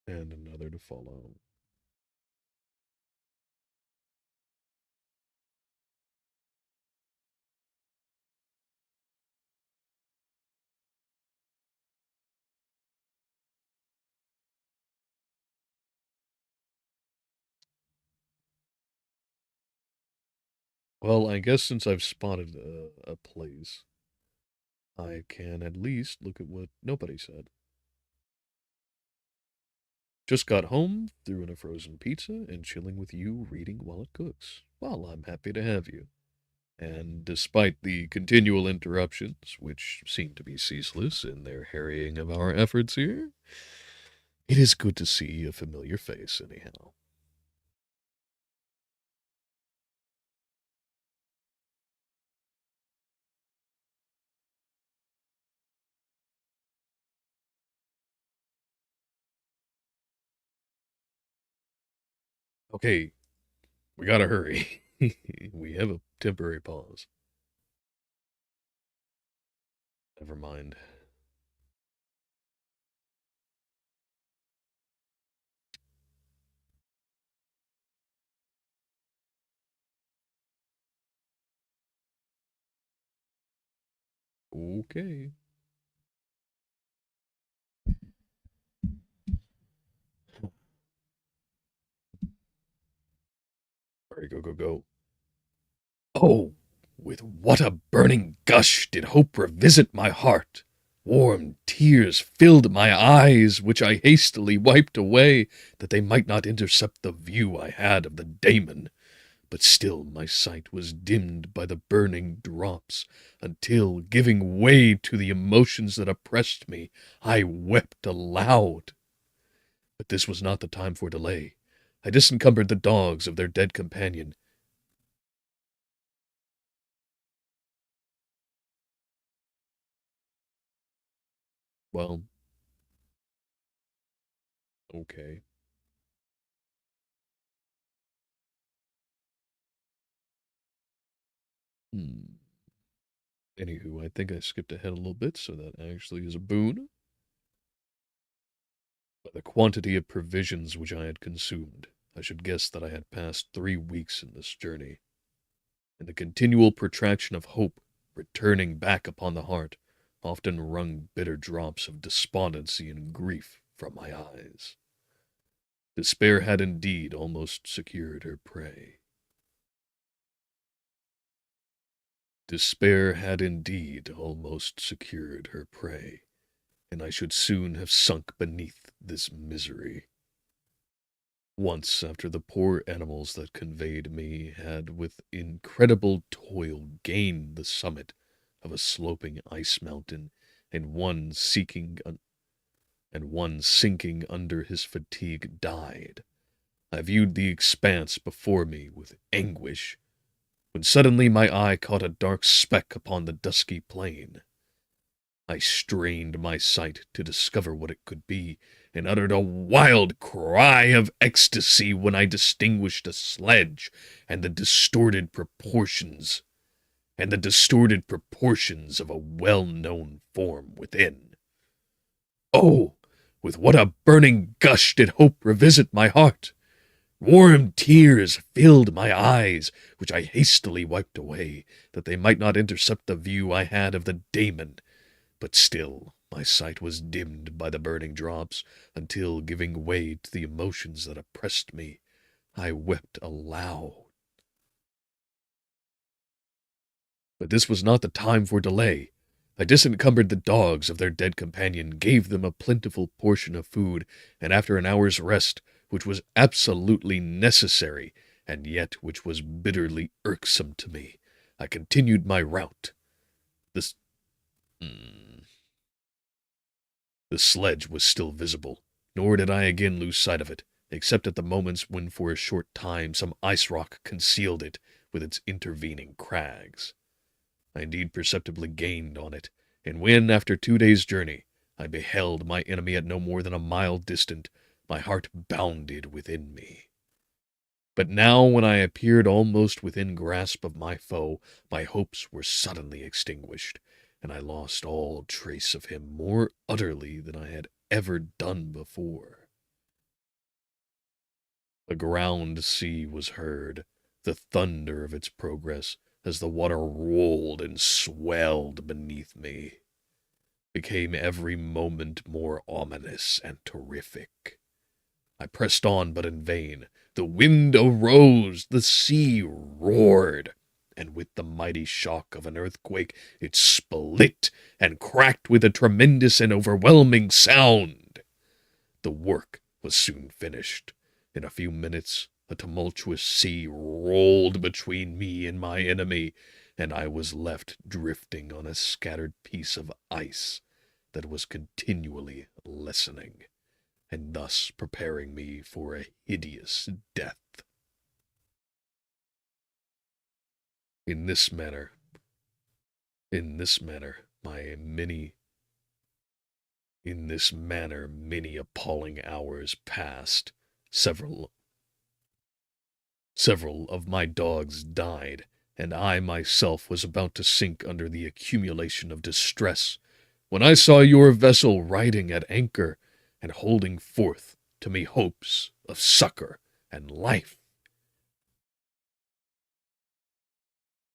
And another to follow. Well, I guess since I've spotted a place, I can at least look at what nobody said. Just got home, threw in a frozen pizza, and chilling with you reading while it cooks. Well, I'm happy to have you. And despite the continual interruptions, which seem to be ceaseless in their harrying of our efforts here, it is good to see a familiar face, anyhow. Okay, we gotta hurry. We have a temporary pause. Never mind. Okay. All right, go, go, go. Oh, with what a burning gush did hope revisit my heart! Warm tears filled my eyes, which I hastily wiped away, that they might not intercept the view I had of the Damon. But still my sight was dimmed by the burning drops, until, giving way to the emotions that oppressed me, I wept aloud. But this was not the time for delay. I disencumbered the dogs of their dead companion. Well, okay. Hmm. Anywho, I think I skipped ahead a little bit, so that actually is a boon. By the quantity of provisions which I had consumed, I should guess that I had passed 3 weeks in this journey, and the continual protraction of hope returning back upon the heart often wrung bitter drops of despondency and grief from my eyes. Despair had indeed almost secured her prey. Despair had indeed almost secured her prey, and I should soon have sunk beneath this misery. Once, after the poor animals that conveyed me had with incredible toil gained the summit of a sloping ice mountain, and one sinking under his fatigue died, I viewed the expanse before me with anguish, when suddenly my eye caught a dark speck upon the dusky plain. I strained my sight to discover what it could be, and uttered a wild cry of ecstasy when I distinguished a sledge and the distorted proportions of a well-known form within. Oh, with what a burning gush did hope revisit my heart! Warm tears filled my eyes, which I hastily wiped away, that they might not intercept the view I had of the Damon. But still my sight was dimmed by the burning drops, until, giving way to the emotions that oppressed me, I wept aloud. But this was not the time for delay. I disencumbered the dogs of their dead companion, gave them a plentiful portion of food, and after an hour's rest, which was absolutely necessary, and yet which was bitterly irksome to me, I continued my route. The, the sledge was still visible, nor did I again lose sight of it, except at the moments when for a short time some ice rock concealed it with its intervening crags. I indeed perceptibly gained on it, and when, after 2 days' journey, I beheld my enemy at no more than a mile distant, my heart bounded within me. But now, when I appeared almost within grasp of my foe, my hopes were suddenly extinguished, and I lost all trace of him more utterly than I had ever done before. The ground sea was heard, the thunder of its progress, as the water rolled and swelled beneath me, became every moment more ominous and terrific. I pressed on, but in vain. The wind arose, the sea roared, and with the mighty shock of an earthquake it split and cracked with a tremendous and overwhelming sound. The work was soon finished. In a few minutes a tumultuous sea rolled between me and my enemy, and I was left drifting on a scattered piece of ice that was continually lessening, and thus preparing me for a hideous death. In this manner, many appalling hours passed. Several of my dogs died, and I myself was about to sink under the accumulation of distress, when I saw your vessel riding at anchor, and holding forth to me hopes of succor and life.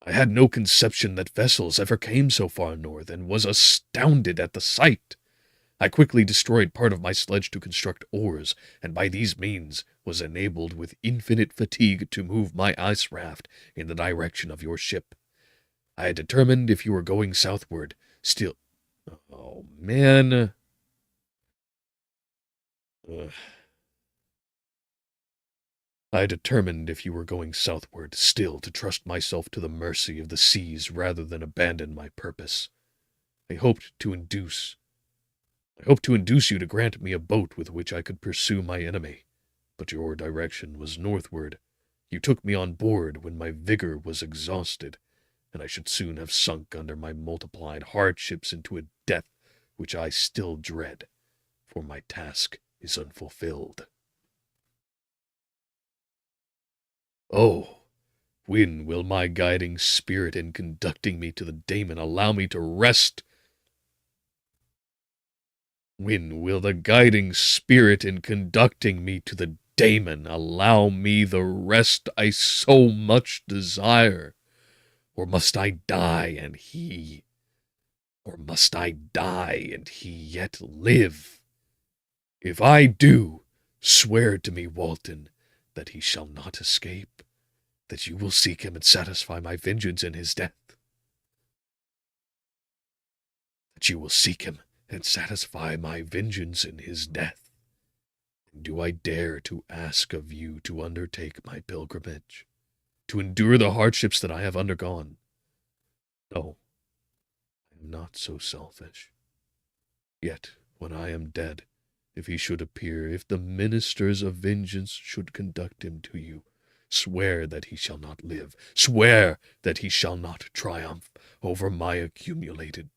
I had no conception that vessels ever came so far north, and was astounded at the sight. I quickly destroyed part of my sledge to construct oars, and by these means was enabled with infinite fatigue to move my ice raft in the direction of your ship. I had determined, if you were going southward, still... Oh, man. I determined, if you were going southward, still to trust myself to the mercy of the seas rather than abandon my purpose. I hoped to induce you to grant me a boat with which I could pursue my enemy, but your direction was northward. You took me on board when my vigor was exhausted, and I should soon have sunk under my multiplied hardships into a death which I still dread, for my task is unfulfilled. Oh, when will my guiding spirit in conducting me to the Daemon allow me to rest? When will the guiding spirit in conducting me to the Daemon allow me the rest I so much desire? Or must I die and he yet live? If I do, swear to me, Walton, that he shall not escape, that you will seek him and satisfy my vengeance in his death. That you will seek him and satisfy my vengeance in his death. And do I dare to ask of you to undertake my pilgrimage, to endure the hardships that I have undergone? No, I am not so selfish. Yet, when I am dead, if he should appear, if the ministers of vengeance should conduct him to you, swear that he shall not live, swear that he shall not triumph over my accumulated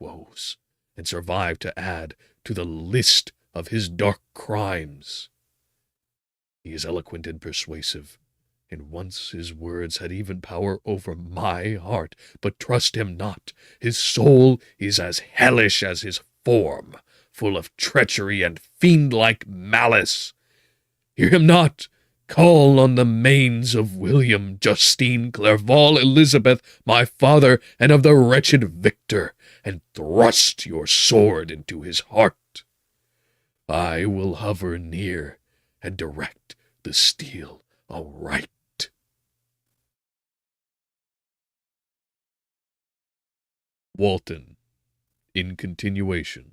woes, and survive to add to the list of his dark crimes. He is eloquent and persuasive, and once his words had even power over my heart. But trust him not. His soul is as hellish as his form, full of treachery and fiend-like malice. Hear him not. Call on the manes of William, Justine, Clerval, Elizabeth, my father, and of the wretched Victor, and thrust your sword into his heart. I will hover near and direct the steel aright. Walton, in continuation.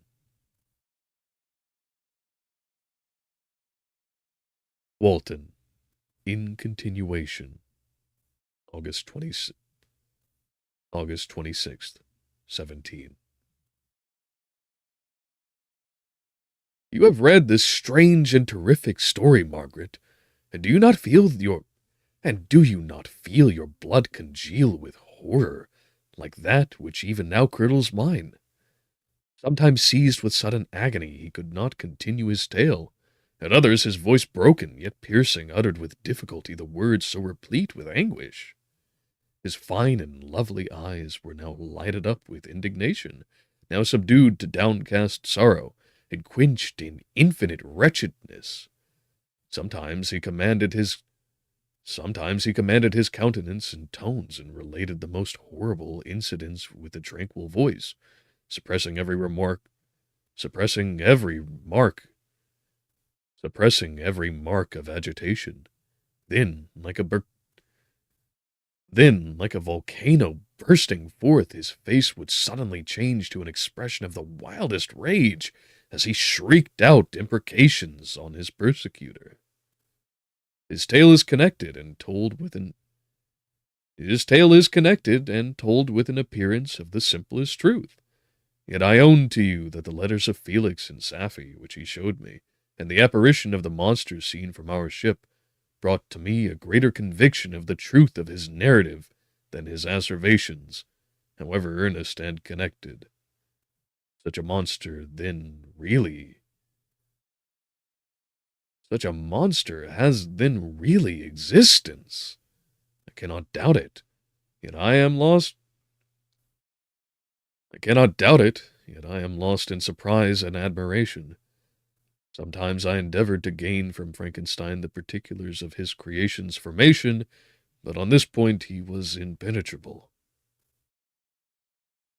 Walton, in continuation. August 26th, 17. You have read this strange and terrific story, Margaret, and do you not feel your blood congeal with horror, like that which even now curdles mine? Sometimes seized with sudden agony, he could not continue his tale. At others his voice broken, yet piercing, uttered with difficulty the words so replete with anguish. His fine and lovely eyes were now lighted up with indignation, now subdued to downcast sorrow, and quenched in infinite wretchedness. Sometimes he commanded his countenance and tones, and related the most horrible incidents with a tranquil voice, suppressing every mark of agitation. Then, like a volcano bursting forth, his face would suddenly change to an expression of the wildest rage, as he shrieked out imprecations on his persecutor. His tale is connected and told with an appearance of the simplest truth. Yet I own to you that the letters of Felix and Safie, which he showed me, and the apparition of the monster seen from our ship, brought to me a greater conviction of the truth of his narrative than his asseverations, however earnest and connected. Such a monster has then really existence. I cannot doubt it, yet I am lost in surprise and admiration. Sometimes I endeavored to gain from Frankenstein the particulars of his creation's formation, but on this point he was impenetrable.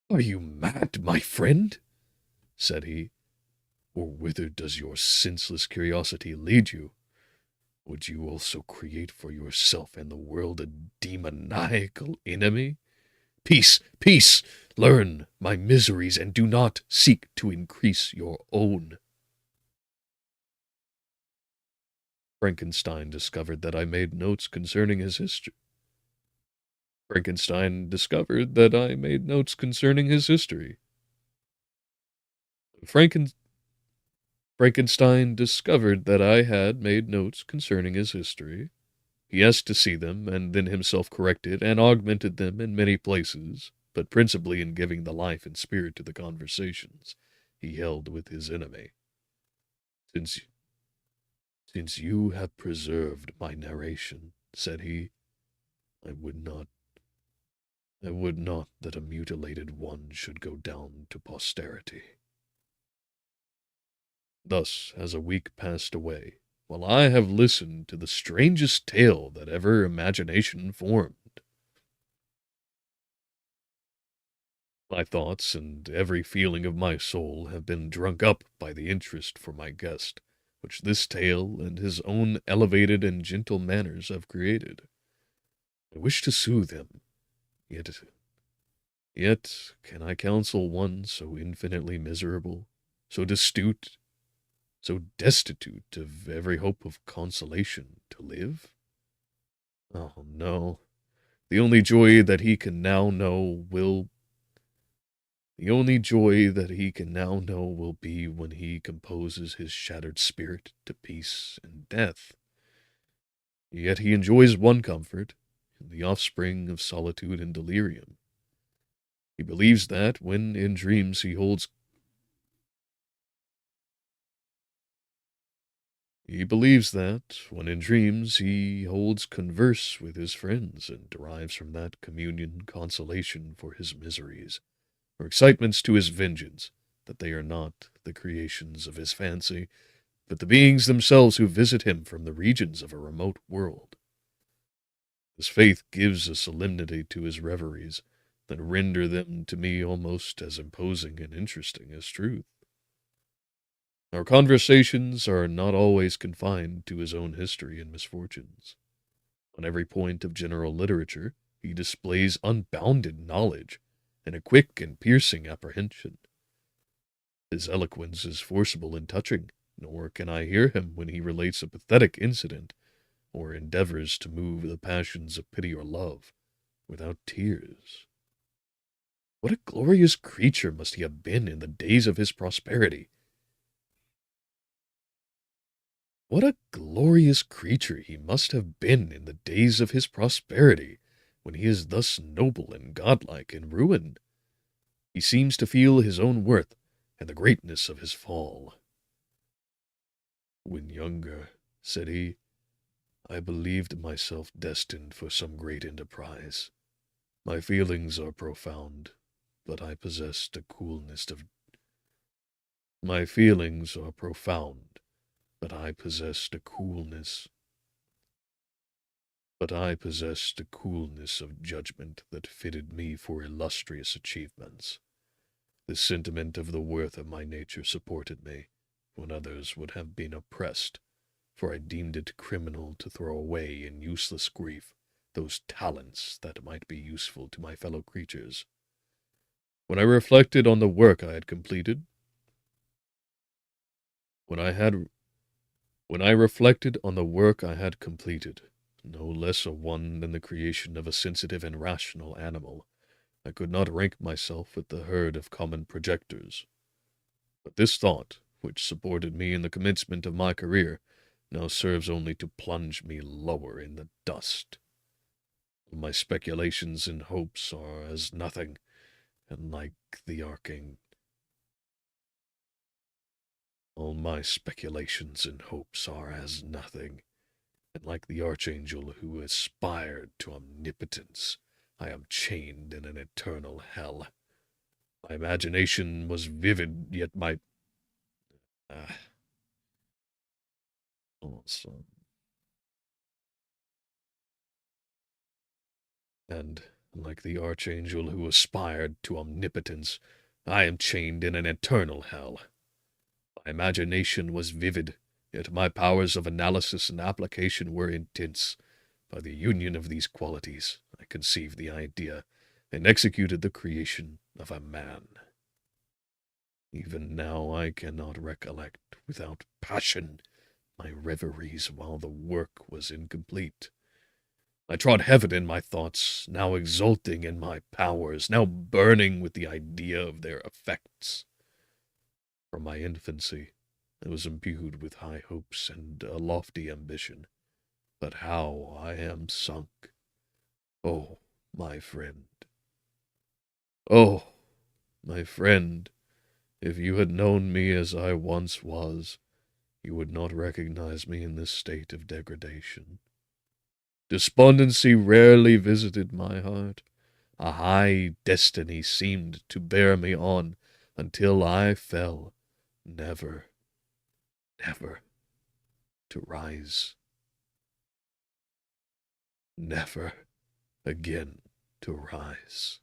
"Are you mad, my friend?" said he. "Or whither does your senseless curiosity lead you? Would you also create for yourself and the world a demoniacal enemy? Peace, peace! Learn my miseries, and do not seek to increase your own." Frankenstein discovered that I made notes concerning his history. Frankenstein discovered that I had made notes concerning his history. He asked to see them, and then himself corrected and augmented them in many places, but principally in giving the life and spirit to the conversations he held with his enemy. Since you have preserved my narration," said he, I would not that a mutilated one should go down to posterity." Thus has a week passed away, while I have listened to the strangest tale that ever imagination formed. My thoughts and every feeling of my soul have been drunk up by the interest for my guest, which this tale and his own elevated and gentle manners have created. I wish to soothe him, yet can I counsel one so infinitely miserable, so destitute of every hope of consolation, to live? Oh, no. The only joy that he can now know will be when he composes his shattered spirit to peace and death. Yet he enjoys one comfort, the offspring of solitude and delirium. He believes that when in dreams he holds converse with his friends, and derives from that communion consolation for his miseries, or excitements to his vengeance, that they are not the creations of his fancy, but the beings themselves who visit him from the regions of a remote world. His faith gives a solemnity to his reveries that render them to me almost as imposing and interesting as truth. Our conversations are not always confined to his own history and misfortunes. On every point of general literature he displays unbounded knowledge and a quick and piercing apprehension. His eloquence is forcible and touching, nor can I hear him when he relates a pathetic incident, or endeavors to move the passions of pity or love, without tears. What a glorious creature must he have been in the days of his prosperity! What a glorious creature he must have been in the days of his prosperity, when he is thus noble and godlike in ruin! He seems to feel his own worth and the greatness of his fall. "When younger," said he, "I believed myself destined for some great enterprise. My feelings are profound, but I possessed a coolness of My feelings are profound, but I possessed a coolness. But I possessed a coolness of judgment that fitted me for illustrious achievements. The sentiment of the worth of my nature supported me, when others would have been oppressed, for I deemed it criminal to throw away in useless grief those talents that might be useful to my fellow creatures. When I reflected on the work I had completed, when I had when I reflected on the work I had completed, no less a one than the creation of a sensitive and rational animal, I could not rank myself with the herd of common projectors. But this thought, which supported me in the commencement of my career, now serves only to plunge me lower in the dust. My speculations and hopes are as nothing, and like the arching all my speculations and hopes are as nothing, and like the archangel who aspired to omnipotence, I am chained in an eternal hell. My imagination was vivid, yet my... awesome. And, like the archangel who aspired to omnipotence, I am chained in an eternal hell. My imagination was vivid, yet my powers of analysis and application were intense. By the union of these qualities, I conceived the idea and executed the creation of a man. Even now I cannot recollect without passion my reveries while the work was incomplete. I trod heaven in my thoughts, now exulting in my powers, now burning with the idea of their effects. From my infancy, I was imbued with high hopes and a lofty ambition. But how I am sunk! Oh, my friend! Oh, my friend! If you had known me as I once was, you would not recognize me in this state of degradation. Despondency rarely visited my heart. A high destiny seemed to bear me on until I fell, never, never to rise, never again to rise.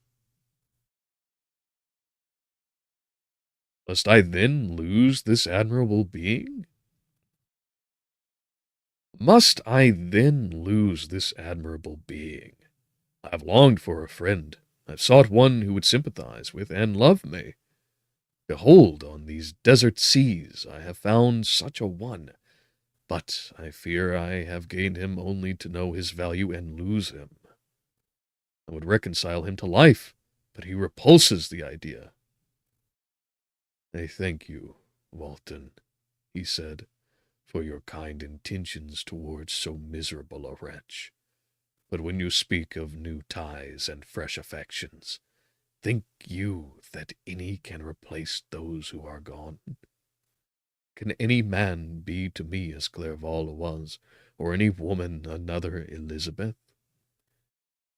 Must I then lose this admirable being? Must I then lose this admirable being? I have longed for a friend. I have sought one who would sympathize with and love me. Behold, on these desert seas I have found such a one, but I fear I have gained him only to know his value and lose him. I would reconcile him to life, but he repulses the idea. I thank you, Walton, he said, for your kind intentions towards so miserable a wretch. But when you speak of new ties and fresh affections, think you that any can replace those who are gone? Can any man be to me as Clerval was, or any woman another Elizabeth?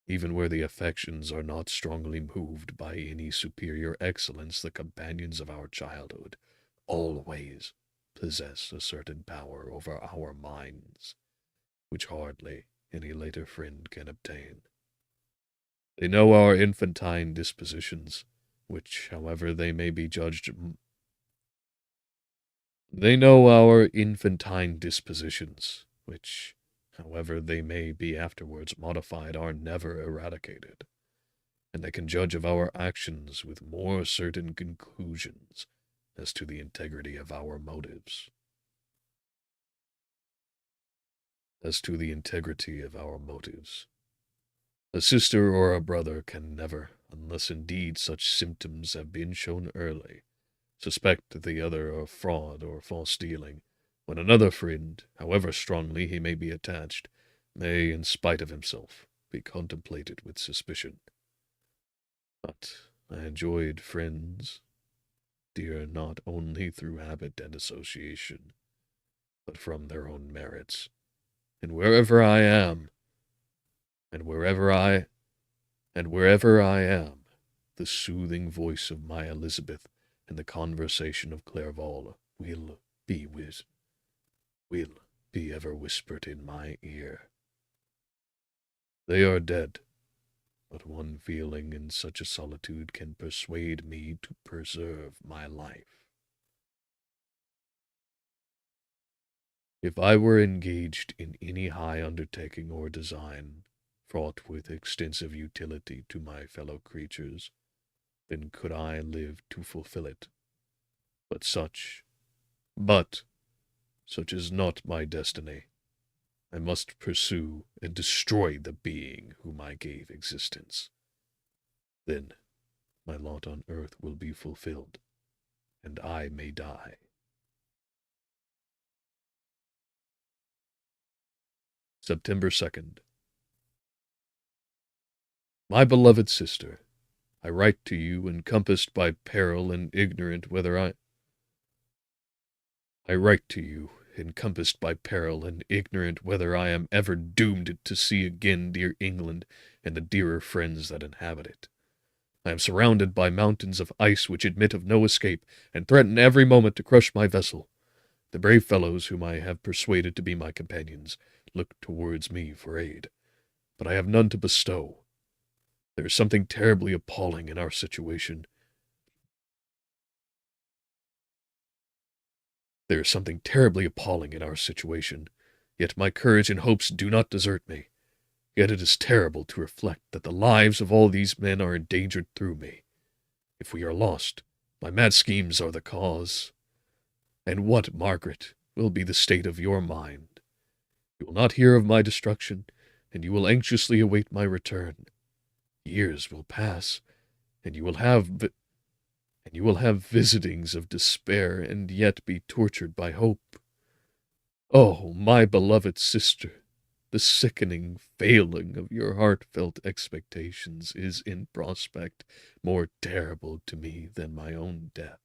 Even where the affections are not strongly moved by any superior excellence, the companions of our childhood always possess a certain power over our minds, which hardly any later friend can obtain. They know our infantine dispositions, which, however they may be judged, they know our infantine dispositions, which, however they may be afterwards modified, are never eradicated, and they can judge of our actions with more certain conclusions as to the integrity of our motives. As to the integrity of our motives. A sister or a brother can never, unless indeed such symptoms have been shown early, suspect the other of fraud or false dealing, when another friend, however strongly he may be attached, may, in spite of himself, be contemplated with suspicion. But I enjoyed friends, dear not only through habit and association, but from their own merits, and wherever I am, and wherever I am, the soothing voice of my Elizabeth and the conversation of Clerval be whis will be ever whispered in my ear. They are dead, but one feeling in such a solitude can persuade me to preserve my life. If I were engaged in any high undertaking or design, fraught with extensive utility to my fellow creatures, then could I live to fulfill it. But but such is not my destiny. I must pursue and destroy the being whom I gave existence. Then my lot on earth will be fulfilled, and I may die. September 2nd. My beloved sister, I write to you encompassed by peril and ignorant whether I write to you encompassed by peril and ignorant whether I am ever doomed to see again dear England and the dearer friends that inhabit it. I am surrounded by mountains of ice which admit of no escape, and threaten every moment to crush my vessel. The brave fellows whom I have persuaded to be my companions look towards me for aid, but I have none to bestow. There is something terribly appalling in our situation. Yet my courage and hopes do not desert me. Yet it is terrible to reflect that the lives of all these men are endangered through me. If we are lost, my mad schemes are the cause. And what, Margaret, will be the state of your mind? You will not hear of my destruction, and you will anxiously await my return. Years will pass, and you will have visitings of despair, and yet be tortured by hope. Oh, my beloved sister, the sickening failing of your heartfelt expectations is in prospect more terrible to me than my own death.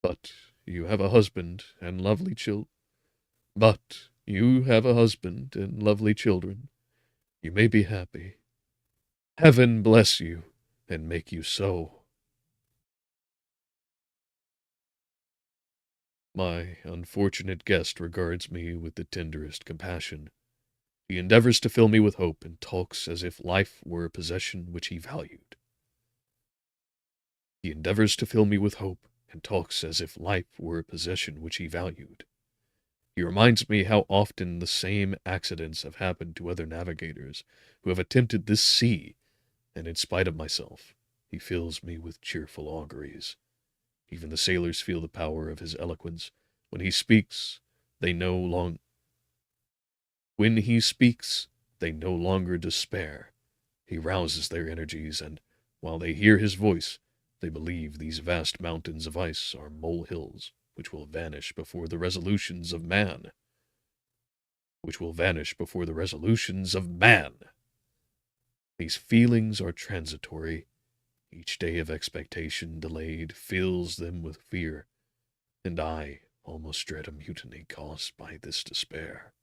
But you have a husband and lovely children. You may be happy. Heaven bless you, and make you so. My unfortunate guest regards me with the tenderest compassion. He endeavors to fill me with hope, and talks as if life were a possession which he valued. He reminds me how often the same accidents have happened to other navigators who have attempted this sea, and in spite of myself, he fills me with cheerful auguries. Even the sailors feel the power of his eloquence. When he speaks, they no longer despair. He rouses their energies, and while they hear his voice, they believe these vast mountains of ice are molehills which will vanish before the resolutions of man. These feelings are transitory. Each day of expectation delayed fills them with fear, and I almost dread a mutiny caused by this despair.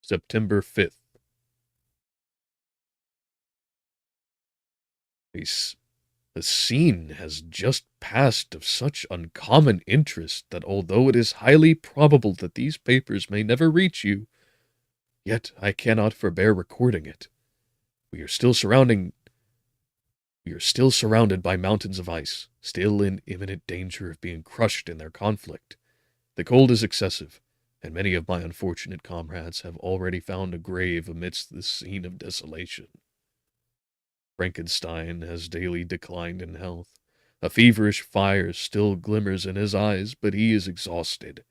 September 5th. A scene has just passed of such uncommon interest that although it is highly probable that these papers may never reach you, yet I cannot forbear recording it. We are still surrounded by mountains of ice, still in imminent danger of being crushed in their conflict. The cold is excessive, and many of my unfortunate comrades have already found a grave amidst this scene of desolation. Frankenstein has daily declined in health. A feverish fire still glimmers in his eyes, but he is exhausted,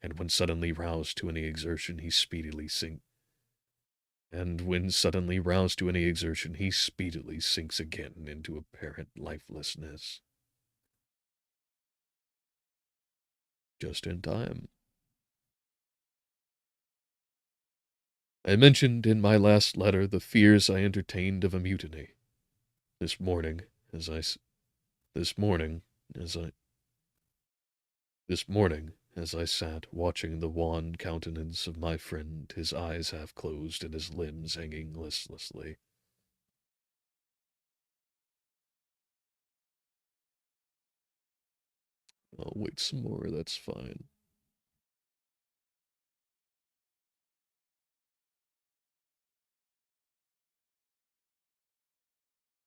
and when suddenly roused to any exertion, he speedily sinks again into apparent lifelessness. Just in time. I mentioned in my last letter the fears I entertained of a mutiny. This morning, as I sat watching the wan countenance of my friend, his eyes half closed and his limbs hanging listlessly, I'll wait some more, that's fine.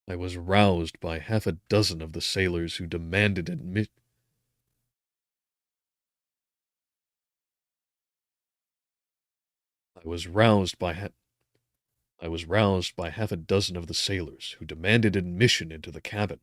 I was roused by half a dozen of the sailors who demanded admit. I was roused by half a dozen of the sailors who demanded admission into the cabin.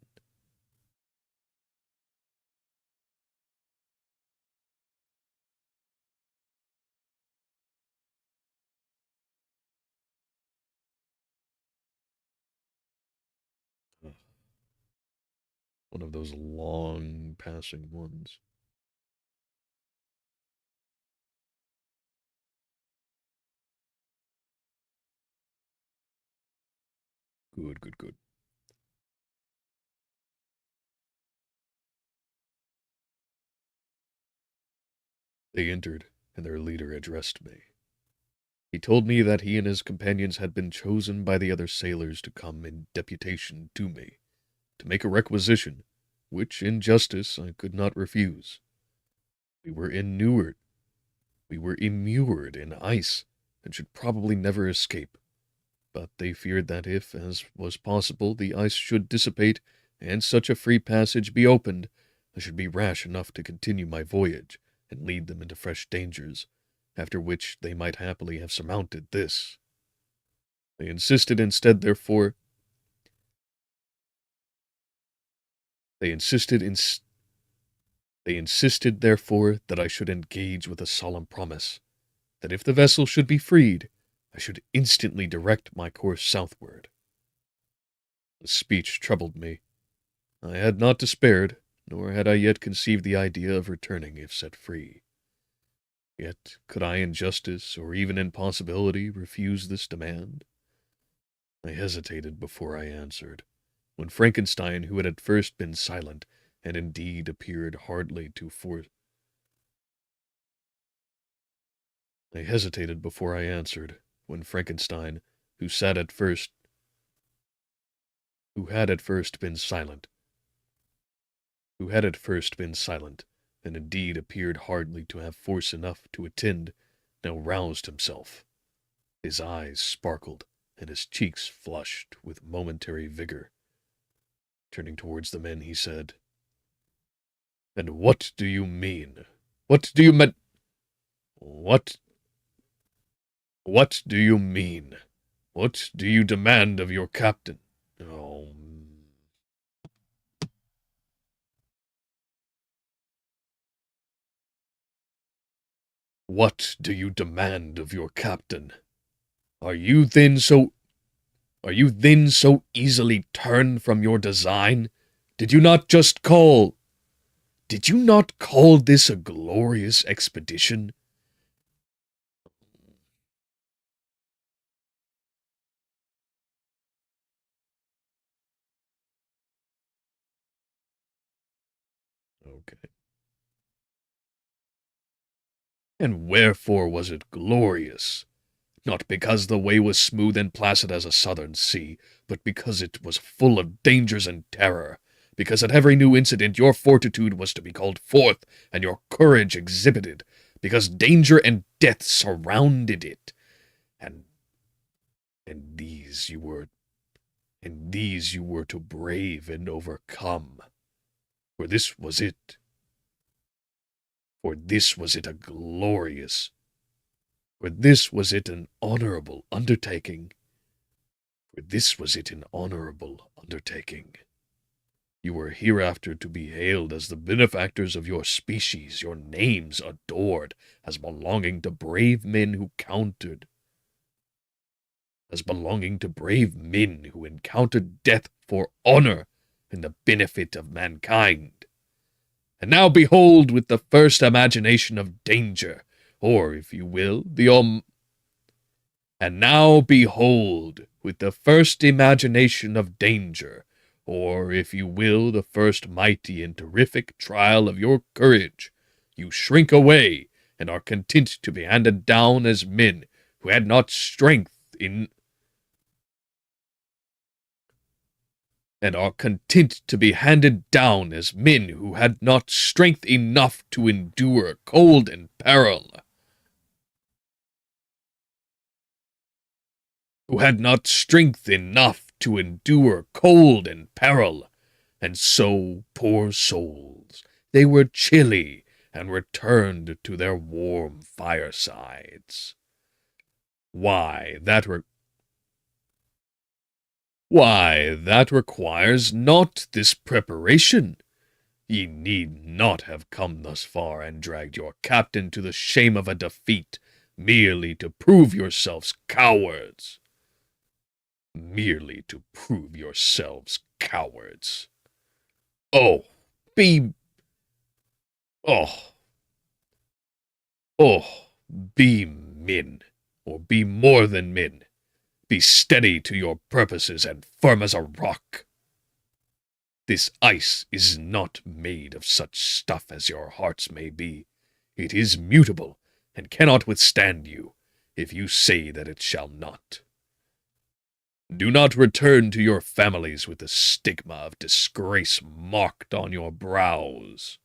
One of those long passing ones. Good, good, good. They entered, and their leader addressed me. He told me that he and his companions had been chosen by the other sailors to come in deputation to me, to make a requisition, which in justice I could not refuse. We were inured. We were immured in ice, and should probably never escape. But they feared that if, as was possible, the ice should dissipate, and such a free passage be opened, I should be rash enough to continue my voyage, and lead them into fresh dangers, after which they might happily have surmounted this. They insisted instead, therefore, they insisted therefore, that I should engage with a solemn promise, that if the vessel should be freed, I should instantly direct my course southward. The speech troubled me. I had not despaired, nor had I yet conceived the idea of returning if set free. Yet could I in justice, or even in possibility, refuse this demand? I hesitated before I answered, when Frankenstein, who had at first been silent, and indeed appeared hardly to force. I hesitated before I answered, when Frankenstein, who had at first been silent, and indeed appeared hardly to have force enough to attend, now roused himself. His eyes sparkled, and his cheeks flushed with momentary vigor. Turning towards the men, he said, "And what do you mean? What do you mean? What do you mean? What do you demand of your captain? Oh, what do you demand of your captain? Are you then so easily turned from your design? Did you not call this a glorious expedition?" Okay. And wherefore was it glorious? Not because the way was smooth and placid as a southern sea, but because it was full of dangers and terror, because at every new incident your fortitude was to be called forth, and your courage exhibited, because danger and death surrounded it, and these you were to brave and overcome. For this was it. For this was it a glorious, for this was it an honorable undertaking. For this was it an honorable undertaking. You were hereafter to be hailed as the benefactors of your species, your names adored, as belonging to brave men who encountered death for honor and the benefit of mankind. And now behold with the first imagination of danger, or, if you will, and now behold, with the first imagination of danger, or, if you will, the first mighty and terrific trial of your courage, you shrink away, and are content to be handed down as men who had not strength in and are content to be handed down as men who had not strength enough to endure cold and peril, who had not strength enough to endure cold and peril, and so, poor souls, they were chilly and returned to their warm firesides. Why, that requires not this preparation. Ye need not have come thus far and dragged your captain to the shame of a defeat, merely to prove yourselves cowards. Merely to prove yourselves cowards. Oh, be... Oh, oh, be men, or be more than men. Be steady to your purposes and firm as a rock. This ice is not made of such stuff as your hearts may be. It is mutable, and cannot withstand you, if you say that it shall not. Do not return to your families with the stigma of disgrace marked on your brows.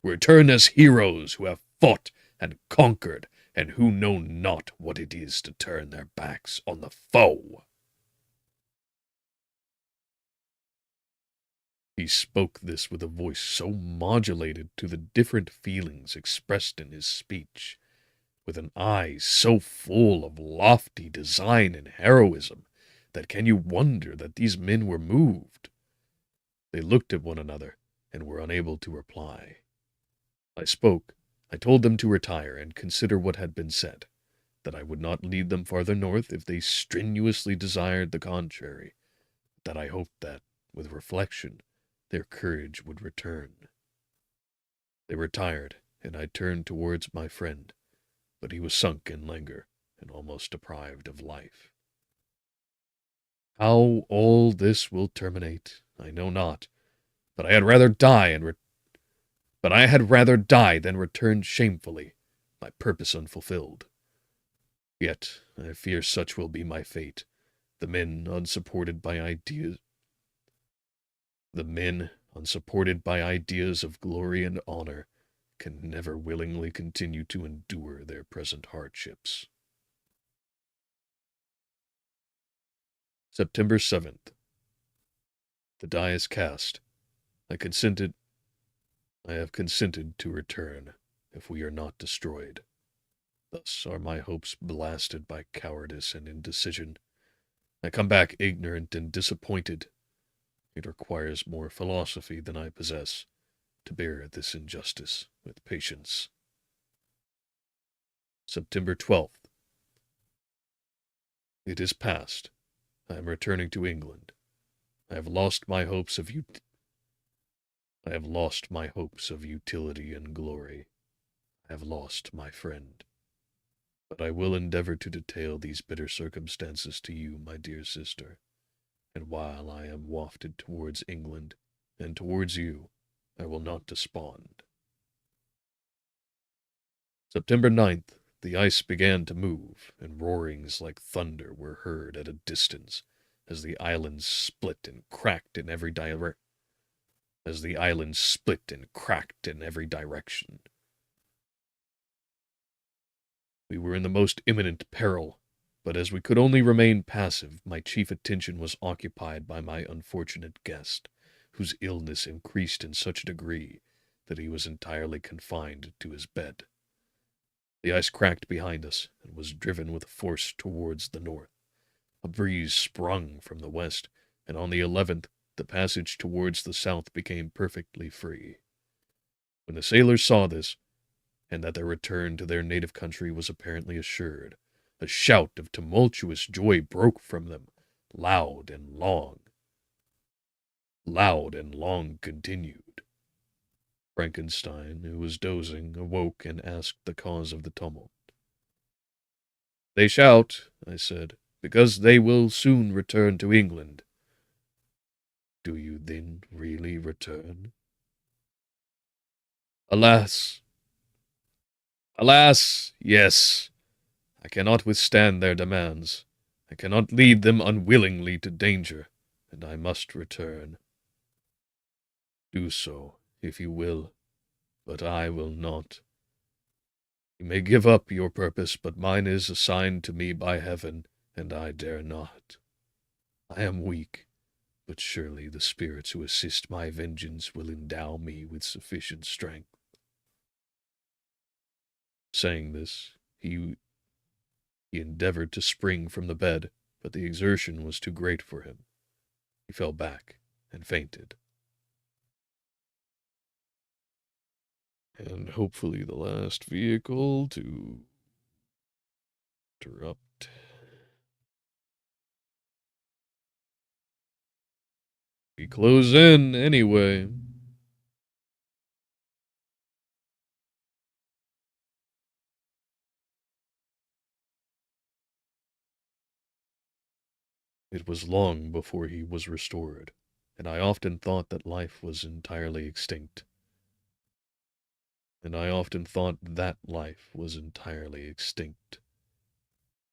Return as heroes who have fought and conquered, and who know not what it is to turn their backs on the foe. He spoke this with a voice so modulated to the different feelings expressed in his speech, with an eye so full of lofty design and heroism, that can you wonder that these men were moved? They looked at one another, and were unable to reply. I spoke. I told them to retire and consider what had been said, that I would not lead them farther north if they strenuously desired the contrary, that I hoped that, with reflection, their courage would return. They retired, and I turned towards my friend, but he was sunk in languor and almost deprived of life. How all this will terminate, I know not, but I had rather die than return shamefully, my purpose unfulfilled. Yet I fear such will be my fate. The men, unsupported by ideas of glory and honor, can never willingly continue to endure their present hardships. September 7th. The die is cast. I have consented to return, if we are not destroyed. Thus are my hopes blasted by cowardice and indecision. I come back ignorant and disappointed. It requires more philosophy than I possess to bear this injustice with patience. September 12th. It is past. I am returning to England. I have lost my hopes of utility and glory. I have lost my friend. But I will endeavor to detail these bitter circumstances to you, my dear sister, and while I am wafted towards England and towards you, I will not despond. September 9th, the ice began to move, and roarings like thunder were heard at a distance, as the islands split and cracked in every direction. We were in the most imminent peril, but as we could only remain passive, my chief attention was occupied by my unfortunate guest, whose illness increased in such a degree that he was entirely confined to his bed. The ice cracked behind us, and was driven with force towards the north. A breeze sprung from the west, and on the 11th the passage towards the south became perfectly free. When the sailors saw this, and that their return to their native country was apparently assured, a shout of tumultuous joy broke from them, loud and long continued. Frankenstein, who was dozing, awoke and asked the cause of the tumult. "They shout," I said, "because they will soon return to England." "Do you then really return?" Alas, yes. I cannot withstand their demands. I cannot lead them unwillingly to danger, and I must return. Do so, if you will, but I will not. You may give up your purpose, but mine is assigned to me by heaven, and I dare not. I am weak, but surely the spirits who assist my vengeance will endow me with sufficient strength. Saying this, he endeavored to spring from the bed, but the exertion was too great for him. He fell back and fainted. And hopefully the last vehicle to interrupt. We close in anyway. It was long before he was restored, and I often thought that life was entirely extinct. And I often thought that life was entirely extinct.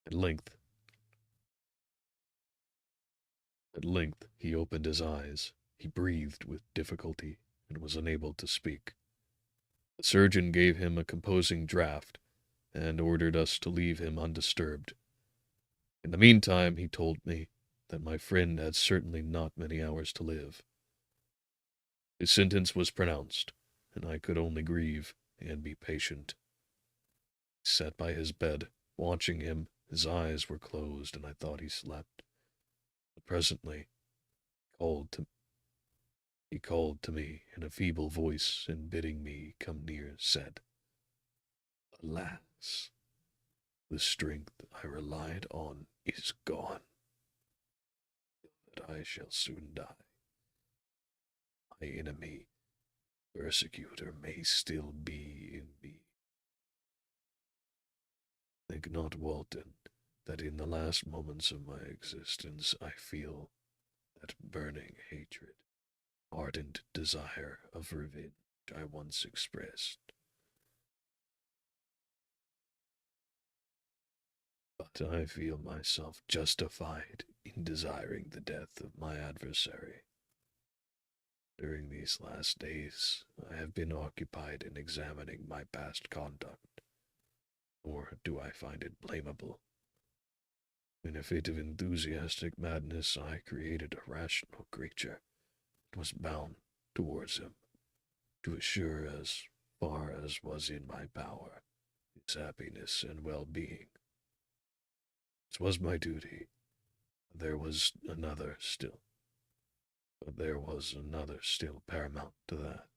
At length, he opened his eyes. He breathed with difficulty and was unable to speak. The surgeon gave him a composing draught and ordered us to leave him undisturbed. In the meantime, he told me that my friend had certainly not many hours to live. His sentence was pronounced, and I could only grieve and be patient. I sat by his bed, watching him. His eyes were closed, and I thought he slept. But presently, he called to me in a feeble voice, and bidding me come near, said, "Alas, the strength I relied on is gone, that I shall soon die. My enemy, persecutor, may still be in me. Think not, Walton, that in the last moments of my existence I feel that burning hatred, ardent desire of revenge I once expressed. But I feel myself justified in desiring the death of my adversary. During these last days, I have been occupied in examining my past conduct, nor do I find it blamable. In a fit of enthusiastic madness, I created a rational creature, and was bound towards him, to assure as far as was in my power his happiness and well-being. This was my duty. There was another still paramount to that.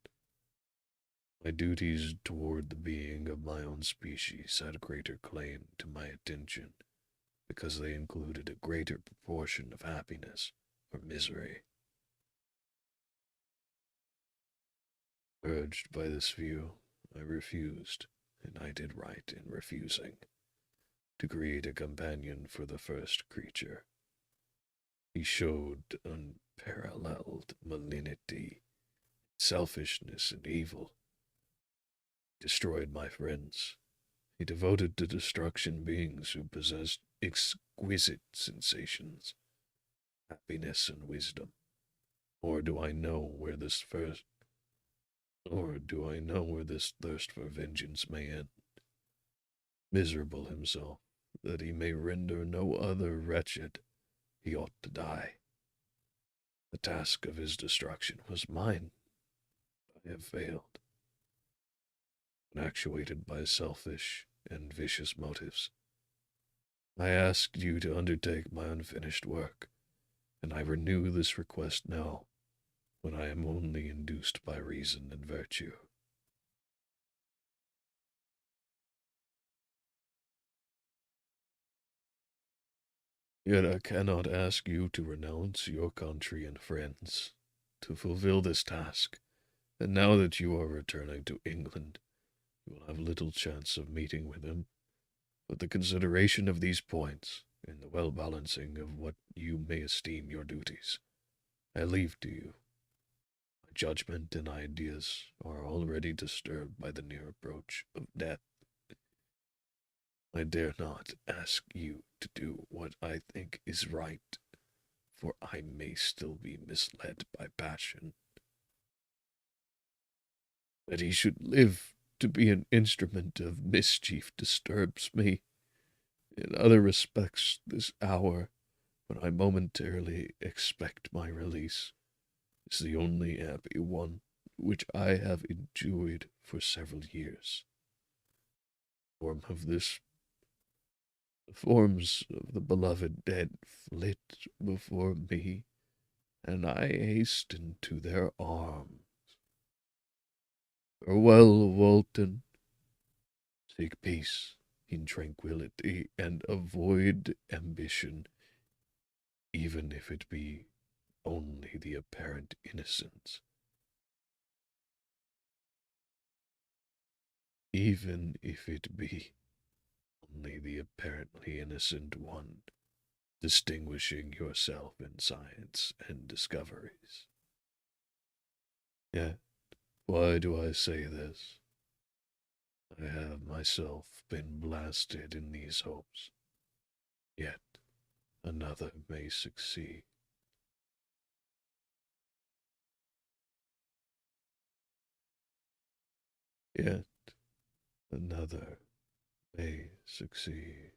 My duties toward the being of my own species had greater claim to my attention, because they included a greater proportion of happiness or misery. Urged by this view, I refused, and I did right in refusing, to create a companion for the first creature. He showed unparalleled malignity, selfishness, and evil. He destroyed my friends. He devoted to destruction beings who possessed exquisite sensations, happiness, and wisdom. Nor do I know where this thirst for vengeance may end. Miserable himself, that he may render no other wretched, he ought to die. The task of his destruction was mine. I have failed. And actuated by selfish and vicious motives, I asked you to undertake my unfinished work, and I renew this request now, when I am only induced by reason and virtue. Yet I cannot ask you to renounce your country and friends to fulfill this task, and now that you are returning to England, you will have little chance of meeting with him. But the consideration of these points, and the well-balancing of what you may esteem your duties, I leave to you. My judgment and ideas are already disturbed by the near approach of death. I dare not ask you to do what I think is right, for I may still be misled by passion. That he should live to be an instrument of mischief disturbs me. In other respects, this hour, when I momentarily expect my release, is the only happy one which I have enjoyed for several years. The forms of the beloved dead flit before me, and I hasten to their arms. Farewell, Walton. Seek peace in tranquillity, and avoid ambition, even if it be only the apparent innocence. Even if it be only the apparently innocent one, distinguishing yourself in science and discoveries. Yet, why do I say this? I have myself been blasted in these hopes. Yet another may succeed. Yet another may succeed.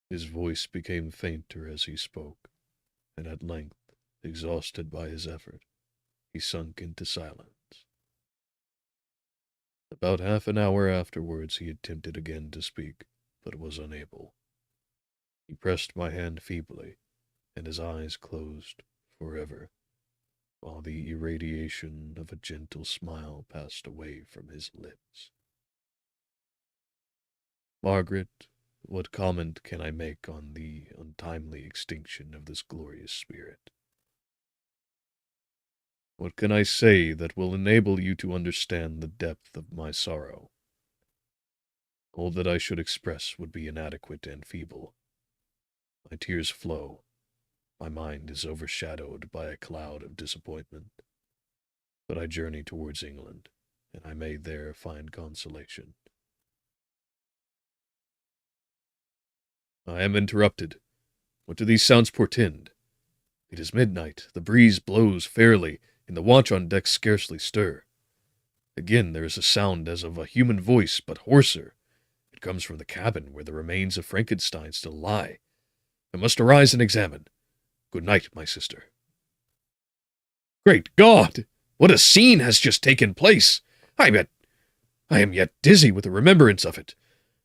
His voice became fainter as he spoke, and at length, exhausted by his effort, he sunk into silence. About half an hour afterwards he attempted again to speak, but was unable. He pressed my hand feebly, and his eyes closed forever, while the irradiation of a gentle smile passed away from his lips. Margaret, what comment can I make on the untimely extinction of this glorious spirit? What can I say that will enable you to understand the depth of my sorrow? All that I should express would be inadequate and feeble. My tears flow, my mind is overshadowed by a cloud of disappointment. But I journey towards England, and I may there find consolation. I am interrupted. What do these sounds portend? It is midnight, the breeze blows fairly, and the watch on deck scarcely stir. Again there is a sound as of a human voice, but hoarser. It comes from the cabin where the remains of Frankenstein still lie. I must arise and examine. Good night, my sister. Great God! What a scene has just taken place! I am yet dizzy with the remembrance of it.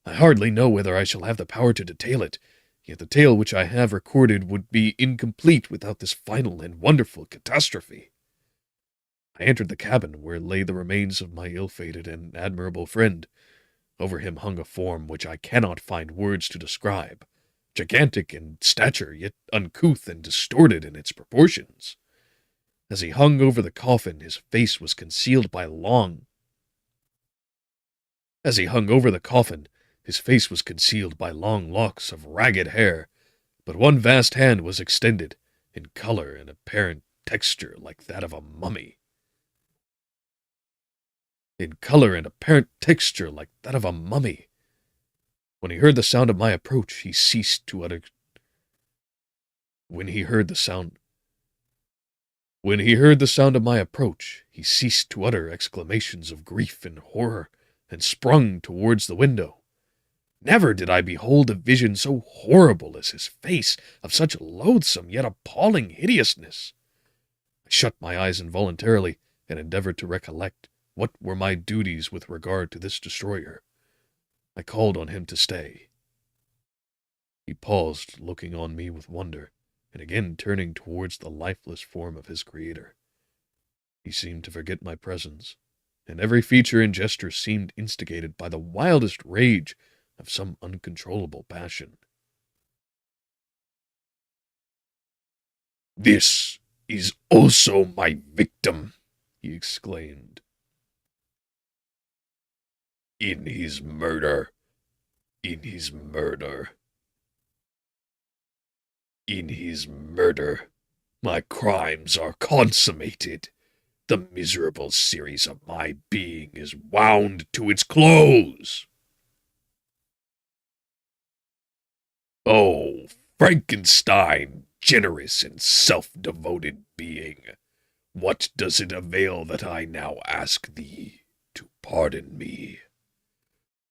I hardly know whether I shall have the power to detail it, yet the tale which I have recorded would be incomplete without this final and wonderful catastrophe. I entered the cabin where lay the remains of my ill-fated and admirable friend. Over him hung a form which I cannot find words to describe, gigantic in stature, yet uncouth and distorted in its proportions. As he hung over the coffin, his face was concealed by long locks of ragged hair, but one vast hand was extended, in color and apparent texture like that of a mummy. When he heard the sound of my approach, he ceased to utter exclamations of grief and horror, and sprung towards the window. Never did I behold a vision so horrible as his face, of such loathsome yet appalling hideousness. I shut my eyes involuntarily, and endeavored to recollect what were my duties with regard to this destroyer. I called on him to stay. He paused, looking on me with wonder, and again turning towards the lifeless form of his creator. He seemed to forget my presence, and every feature and gesture seemed instigated by the wildest rage of some uncontrollable passion. "This is also my victim," he exclaimed. In his murder, my crimes are consummated. The miserable series of my being is wound to its close. Oh, Frankenstein, generous and self-devoted being, what does it avail that I now ask thee to pardon me?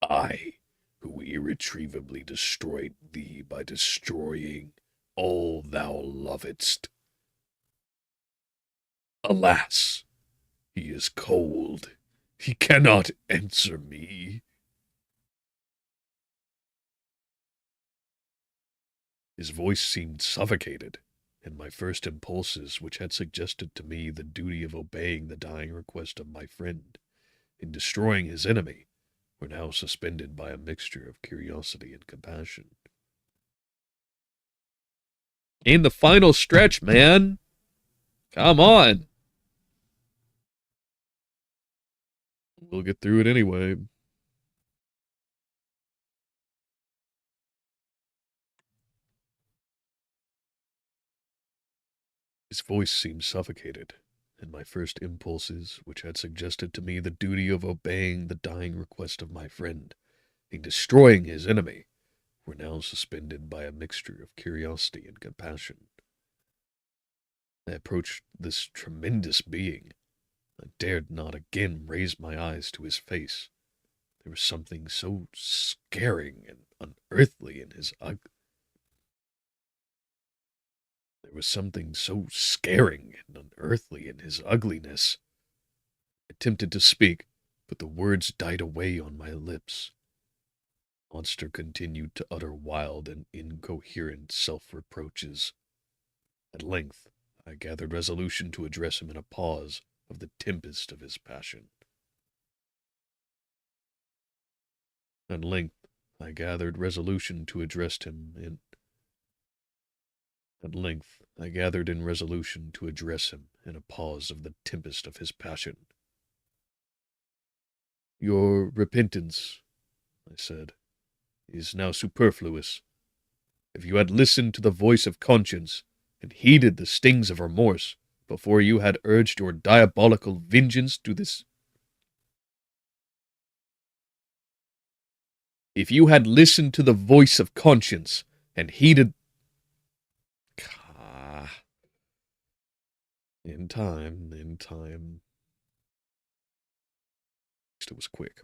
I, who irretrievably destroyed thee by destroying all thou lovedst. Alas, he is cold. He cannot answer me. His voice seemed suffocated, and my first impulses, which had suggested to me the duty of obeying the dying request of my friend in destroying his enemy, were now suspended by a mixture of curiosity and compassion. In the final stretch, man. Come on. We'll get through it anyway. His voice seemed suffocated, and my first impulses, which had suggested to me the duty of obeying the dying request of my friend in destroying his enemy, were now suspended by a mixture of curiosity and compassion. I approached this tremendous being. I dared not again raise my eyes to his face. There was something so scaring and unearthly in his ugliness. I attempted to speak, but the words died away on my lips. The monster continued to utter wild and incoherent self-reproaches. At length, I gathered resolution to address him in a pause of the tempest of his passion. At length, I gathered resolution to address him in At length, I gathered in resolution to address him in a pause of the tempest of his passion. Your repentance, I said, is now superfluous. If you had listened to the voice of conscience and heeded the stings of remorse before you had urged your diabolical vengeance to this... If you had listened to the voice of conscience and heeded... In time. It was quick.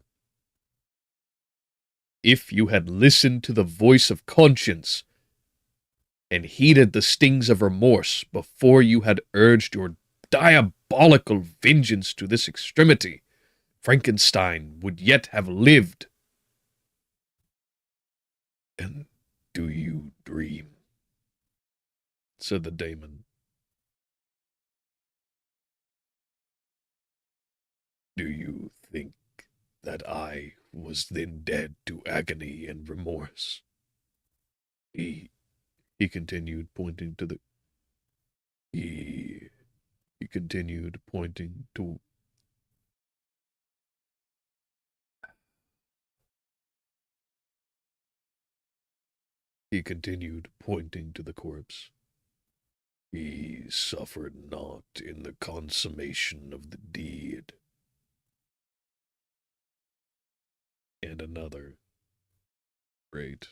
If you had listened to the voice of conscience and heeded the stings of remorse before you had urged your diabolical vengeance to this extremity, Frankenstein would yet have lived. And do you dream? Said the daemon. Do you think that I was then dead to agony and remorse? He continued, pointing to the... He continued, pointing to... He continued, pointing to the corpse. He suffered not in the consummation of the deed. And another. Great.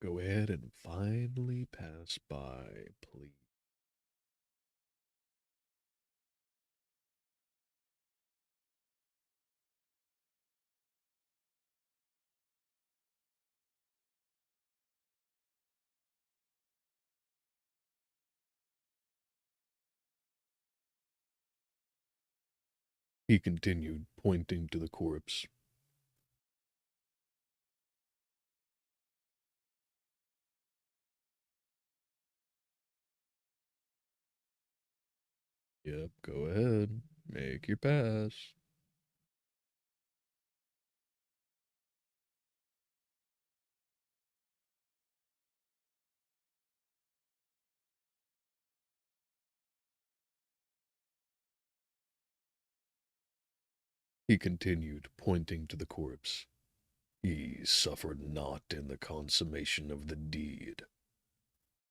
Go ahead and finally pass by, please. He continued, pointing to the corpse. Yep, go ahead. Make your pass. He continued, pointing to the corpse. He suffered not in the consummation of the deed.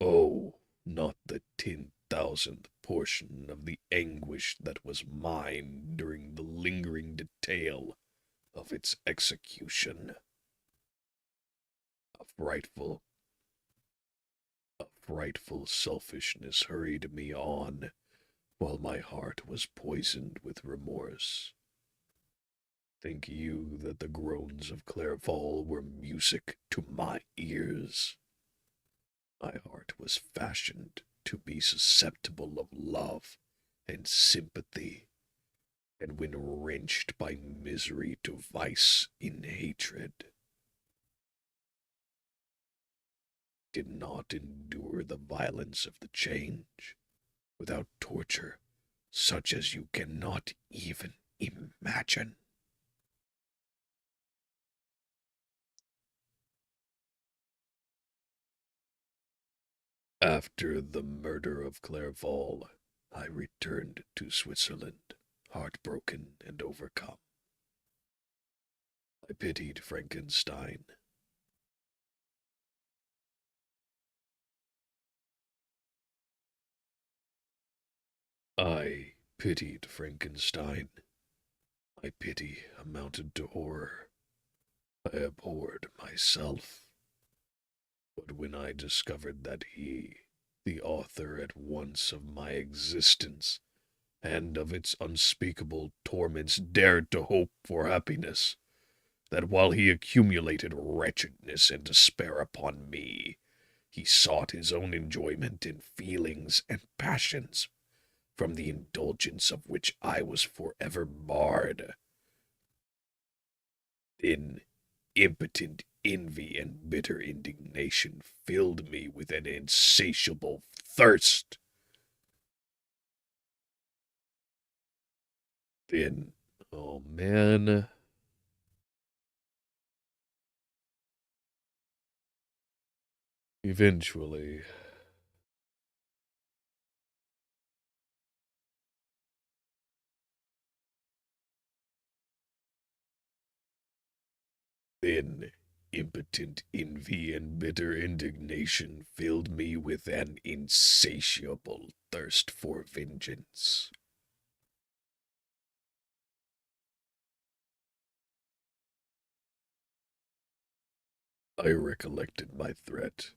Oh, not the 10,000th portion of the anguish that was mine during the lingering detail of its execution. A frightful, a frightful selfishness hurried me on, while my heart was poisoned with remorse. Think you that the groans of Clerval were music to my ears? My heart was fashioned to be susceptible of love and sympathy, and when wrenched by misery to vice in hatred, did not endure the violence of the change, without torture such as you cannot even imagine. After the murder of Clerval, I returned to Switzerland, heartbroken and overcome. I pitied Frankenstein. I pitied Frankenstein. My pity amounted to horror. I abhorred myself. But when I discovered that he, the author at once of my existence and of its unspeakable torments, dared to hope for happiness, that while he accumulated wretchedness and despair upon me, he sought his own enjoyment in feelings and passions, from the indulgence of which I was forever barred, then impotent envy and bitter indignation filled me with an insatiable thirst. Then, oh man, eventually, then impotent envy and bitter indignation filled me with an insatiable thirst for vengeance. I recollected my threat.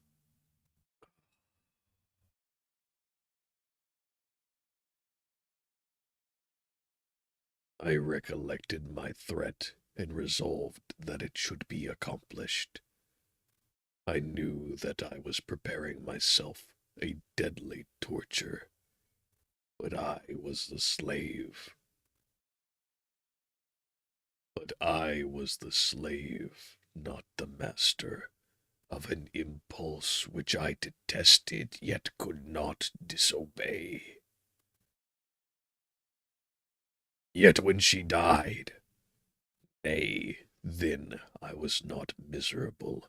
I recollected my threat and resolved that it should be accomplished. I knew that I was preparing myself a deadly torture, but I was the slave. But I was the slave, not the master, of an impulse which I detested yet could not disobey. Yet when she died, nay, then I was not miserable.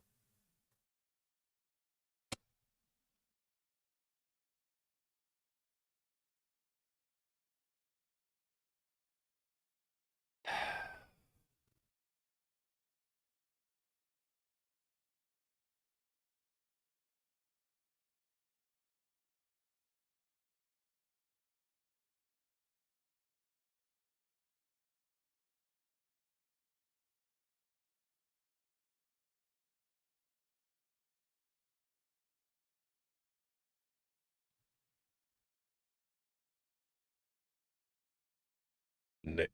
Nay,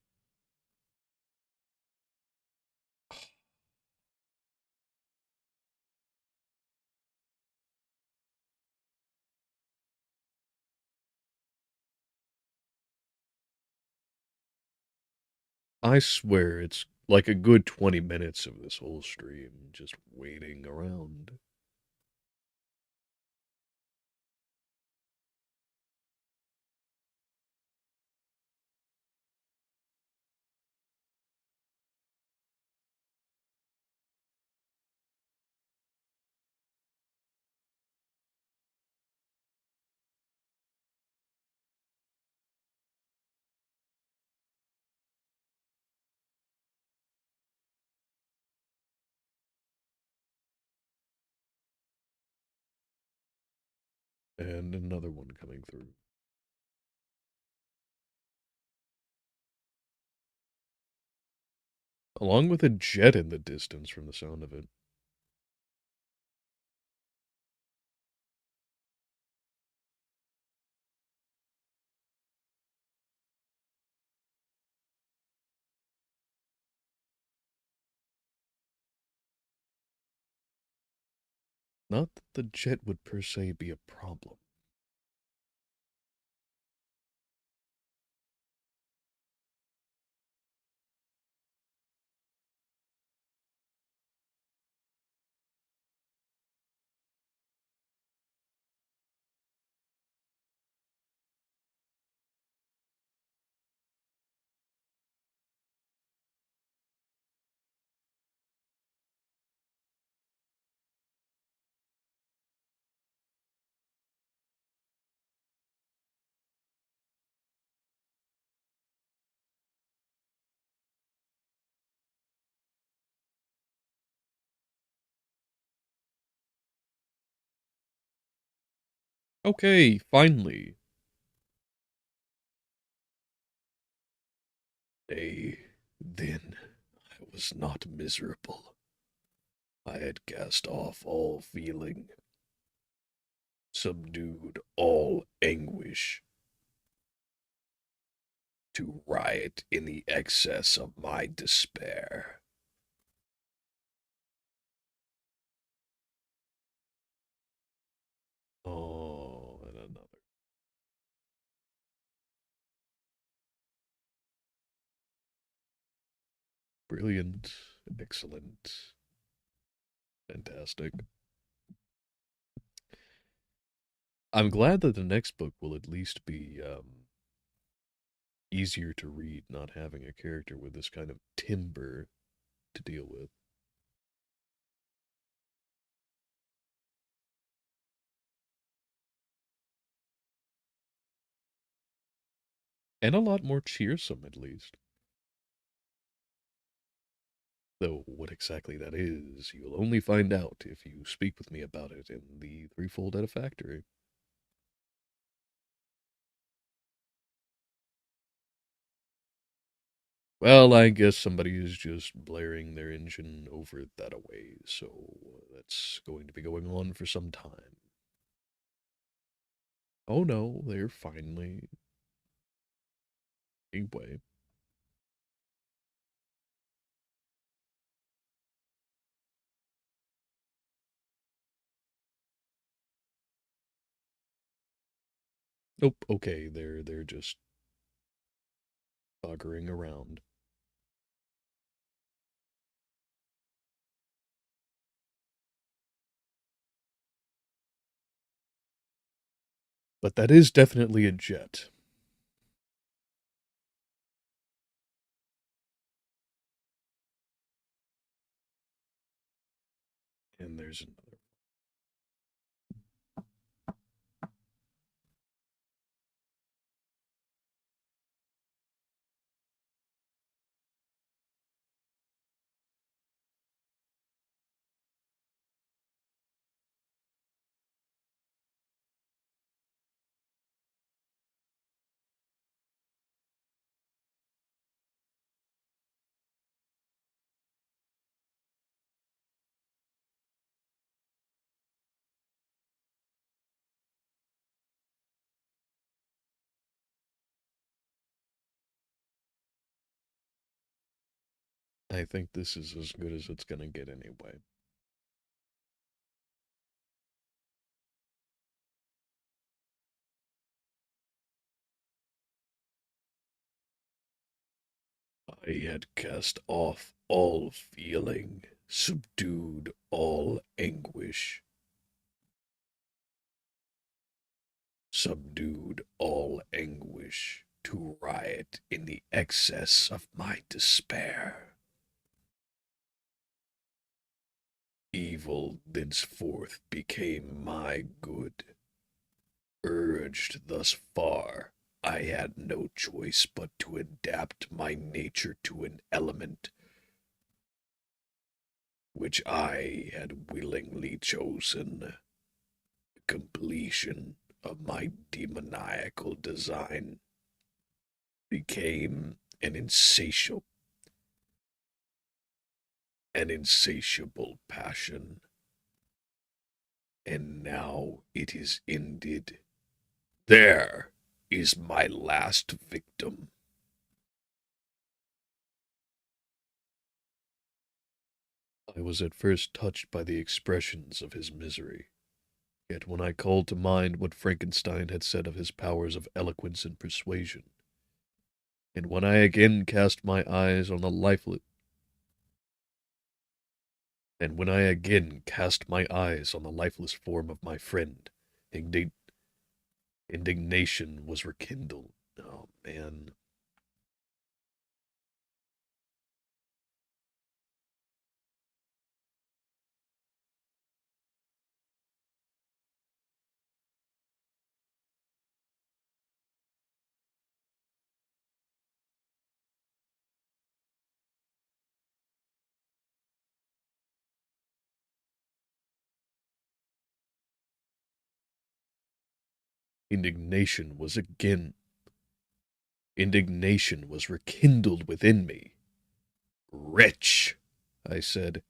I swear it's like a good 20 minutes of this whole stream just waiting around. And another one coming through. Along with a jet in the distance from the sound of it. Not that the jet would per se be a problem. Okay, finally. Nay, then I was not miserable. I had cast off all feeling, subdued all anguish, to riot in the excess of my despair. Oh, and another. Brilliant, excellent, fantastic. I'm glad that the next book will at least be easier to read, not having a character with this kind of timber to deal with. And a lot more cheersome, at least. Though what exactly that is, you'll only find out if you speak with me about it in the Threefold at a Factory. Well, I guess somebody is just blaring their engine over that away, so that's going to be going on for some time. Oh no, they're finally. Anyway. Nope, okay, they're just buggering around. But that is definitely a jet. And there's another. I think this is as good as it's gonna get anyway. I had cast off all feeling, subdued all anguish, subdued all anguish, to riot in the excess of my despair. Evil thenceforth became my good. Urged thus far, I had no choice but to adapt my nature to an element which I had willingly chosen, completion of my demoniacal design became an insatiable passion, and now it is ended. There is my last victim. I was at first touched by the expressions of his misery. Yet when I called to mind what Frankenstein had said of his powers of eloquence and persuasion, and when I again cast my eyes on the lifeless form of my friend, indignation was rekindled. Oh, man. Indignation was rekindled within me. Wretch, I said,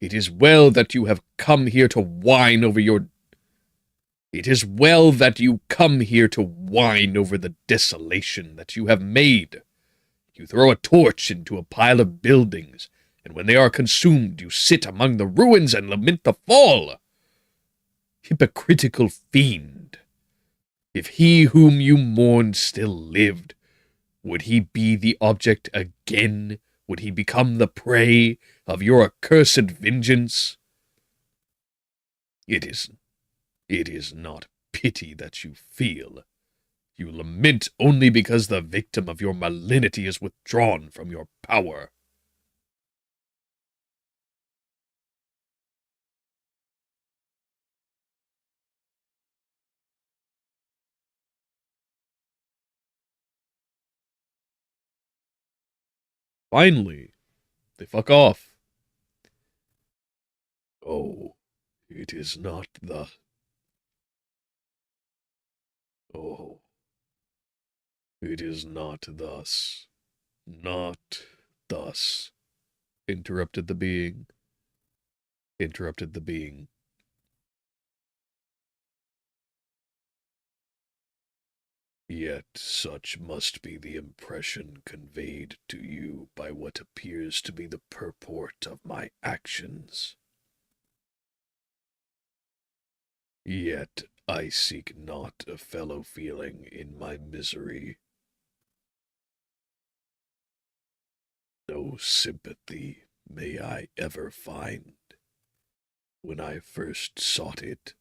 it is well that you have come here to whine over your... It is well that you come here to whine over the desolation that you have made. You throw a torch into a pile of buildings, and when they are consumed, you sit among the ruins and lament the fall. Hypocritical fiend! If he whom you mourned still lived, would he be the object again? Would he become the prey of your accursed vengeance? It is not pity that you feel. You lament only because the victim of your malignity is withdrawn from your power. Finally, they fuck off. Oh, it is not the... Oh, it is not thus. Not thus, interrupted the being. Yet such must be the impression conveyed to you by what appears to be the purport of my actions. Yet I seek not a fellow feeling in my misery. No sympathy may I ever find. When I first sought it,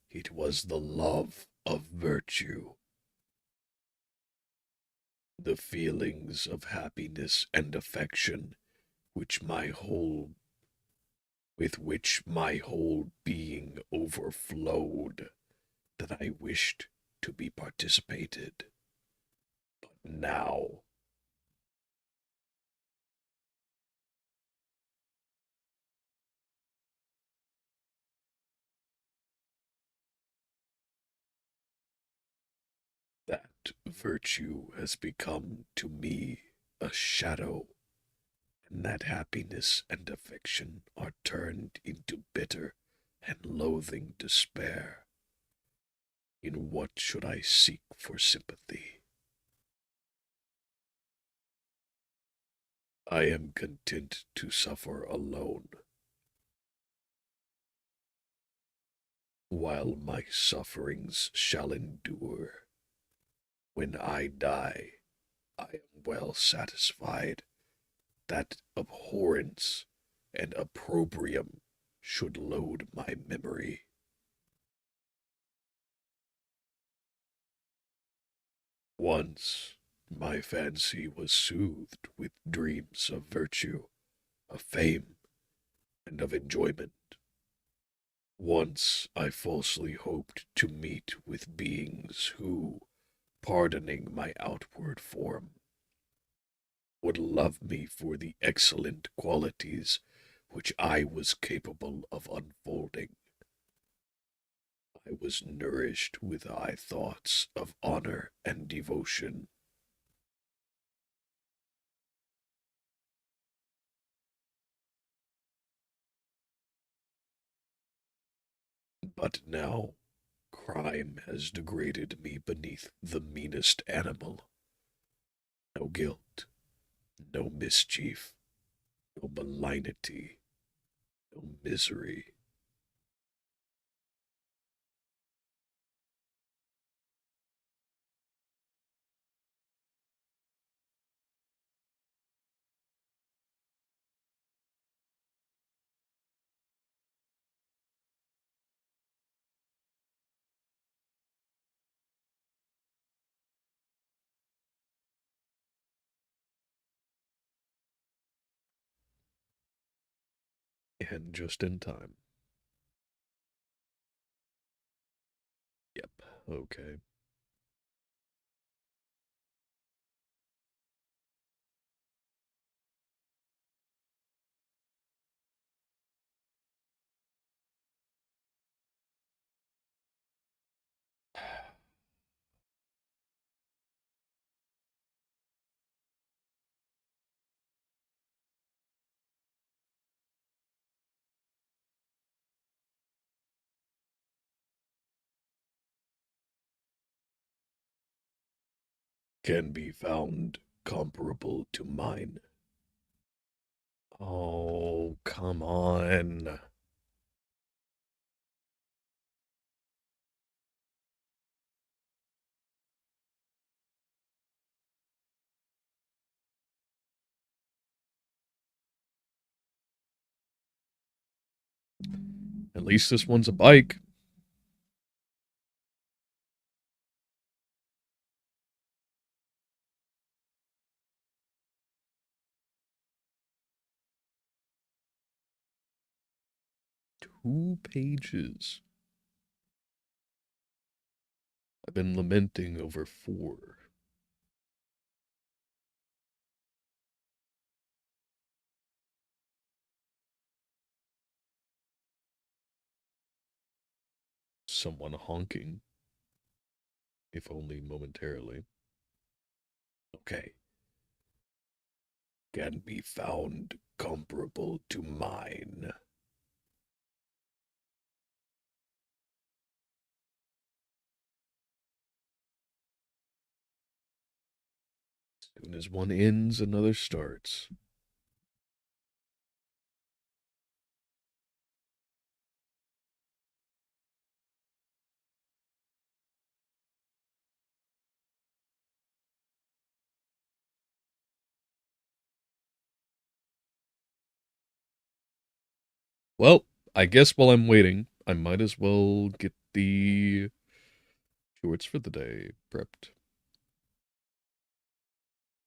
it was the love of virtue. The feelings of happiness and affection with which my whole being overflowed, that I wished to be participated. But now, that virtue has become to me a shadow, and that happiness and affection are turned into bitter and loathing despair. In what should I seek for sympathy? I am content to suffer alone. While my sufferings shall endure, when I die, I am well satisfied that abhorrence and opprobrium should load my memory. Once my fancy was soothed with dreams of virtue, of fame, and of enjoyment. Once I falsely hoped to meet with beings who, pardoning my outward form, would love me for the excellent qualities which I was capable of unfolding. I was nourished with high thoughts of honor and devotion. But now crime has degraded me beneath the meanest animal. No guilt, no mischief, no malignity, no misery. And just in time. Yep, okay. Can be found comparable to mine. Oh, come on. At least this one's a bike. Two pages. I've been lamenting over four. Someone honking, if only momentarily. Okay. Can be found comparable to mine. As soon as one ends, another starts. Well, I guess while I'm waiting, I might as well get the shorts for the day prepped.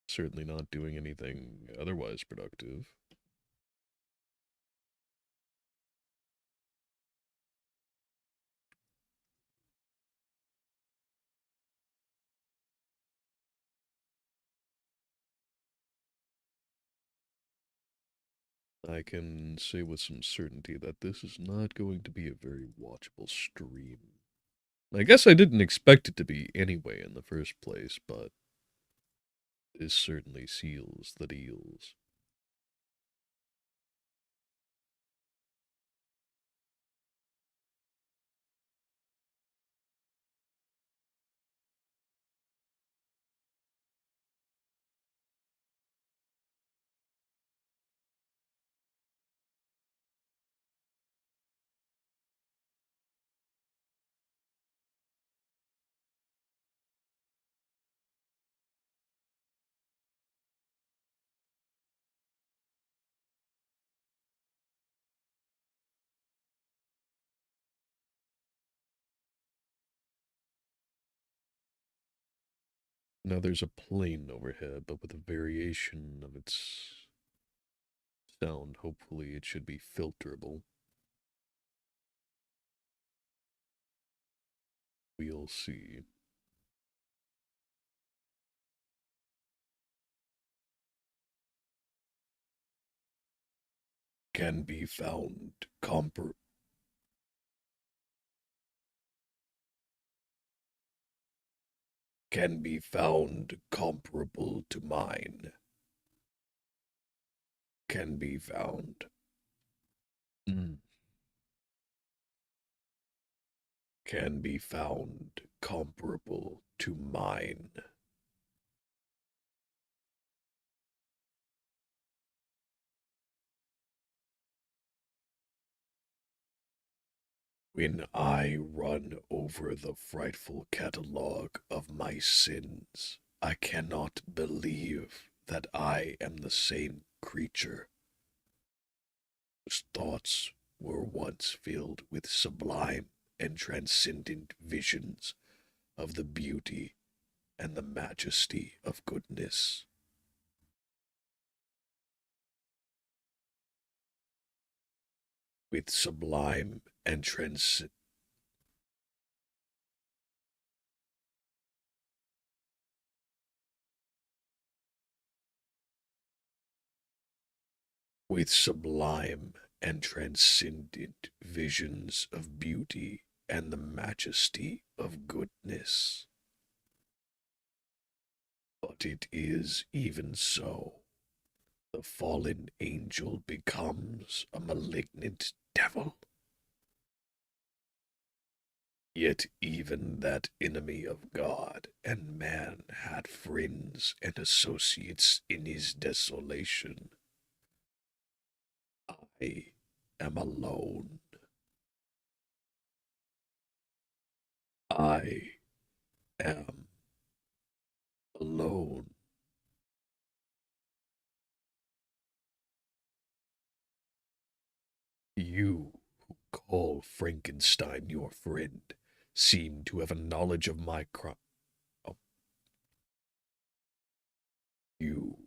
Certainly not doing anything otherwise productive. I can say with some certainty that this is not going to be a very watchable stream. I guess I didn't expect it to be anyway in the first place, but this certainly seals the deals. Now there's a plane overhead, but with a variation of its sound. Hopefully it should be filterable. We'll see. Can be found can be found comparable to mine. Can be found. Can be found comparable to mine. When I run over the frightful catalogue of my sins, I cannot believe that I am the same creature whose thoughts were once filled with sublime and transcendent visions of the beauty and the majesty of goodness. With sublime and with sublime and transcendent visions of beauty and the majesty of goodness. But it is even so. The fallen angel becomes a malignant devil. Yet even that enemy of God and man had friends and associates in his desolation. I am alone. I am alone. You who call Frankenstein your friend seem to have a knowledge of my crime. Oh. You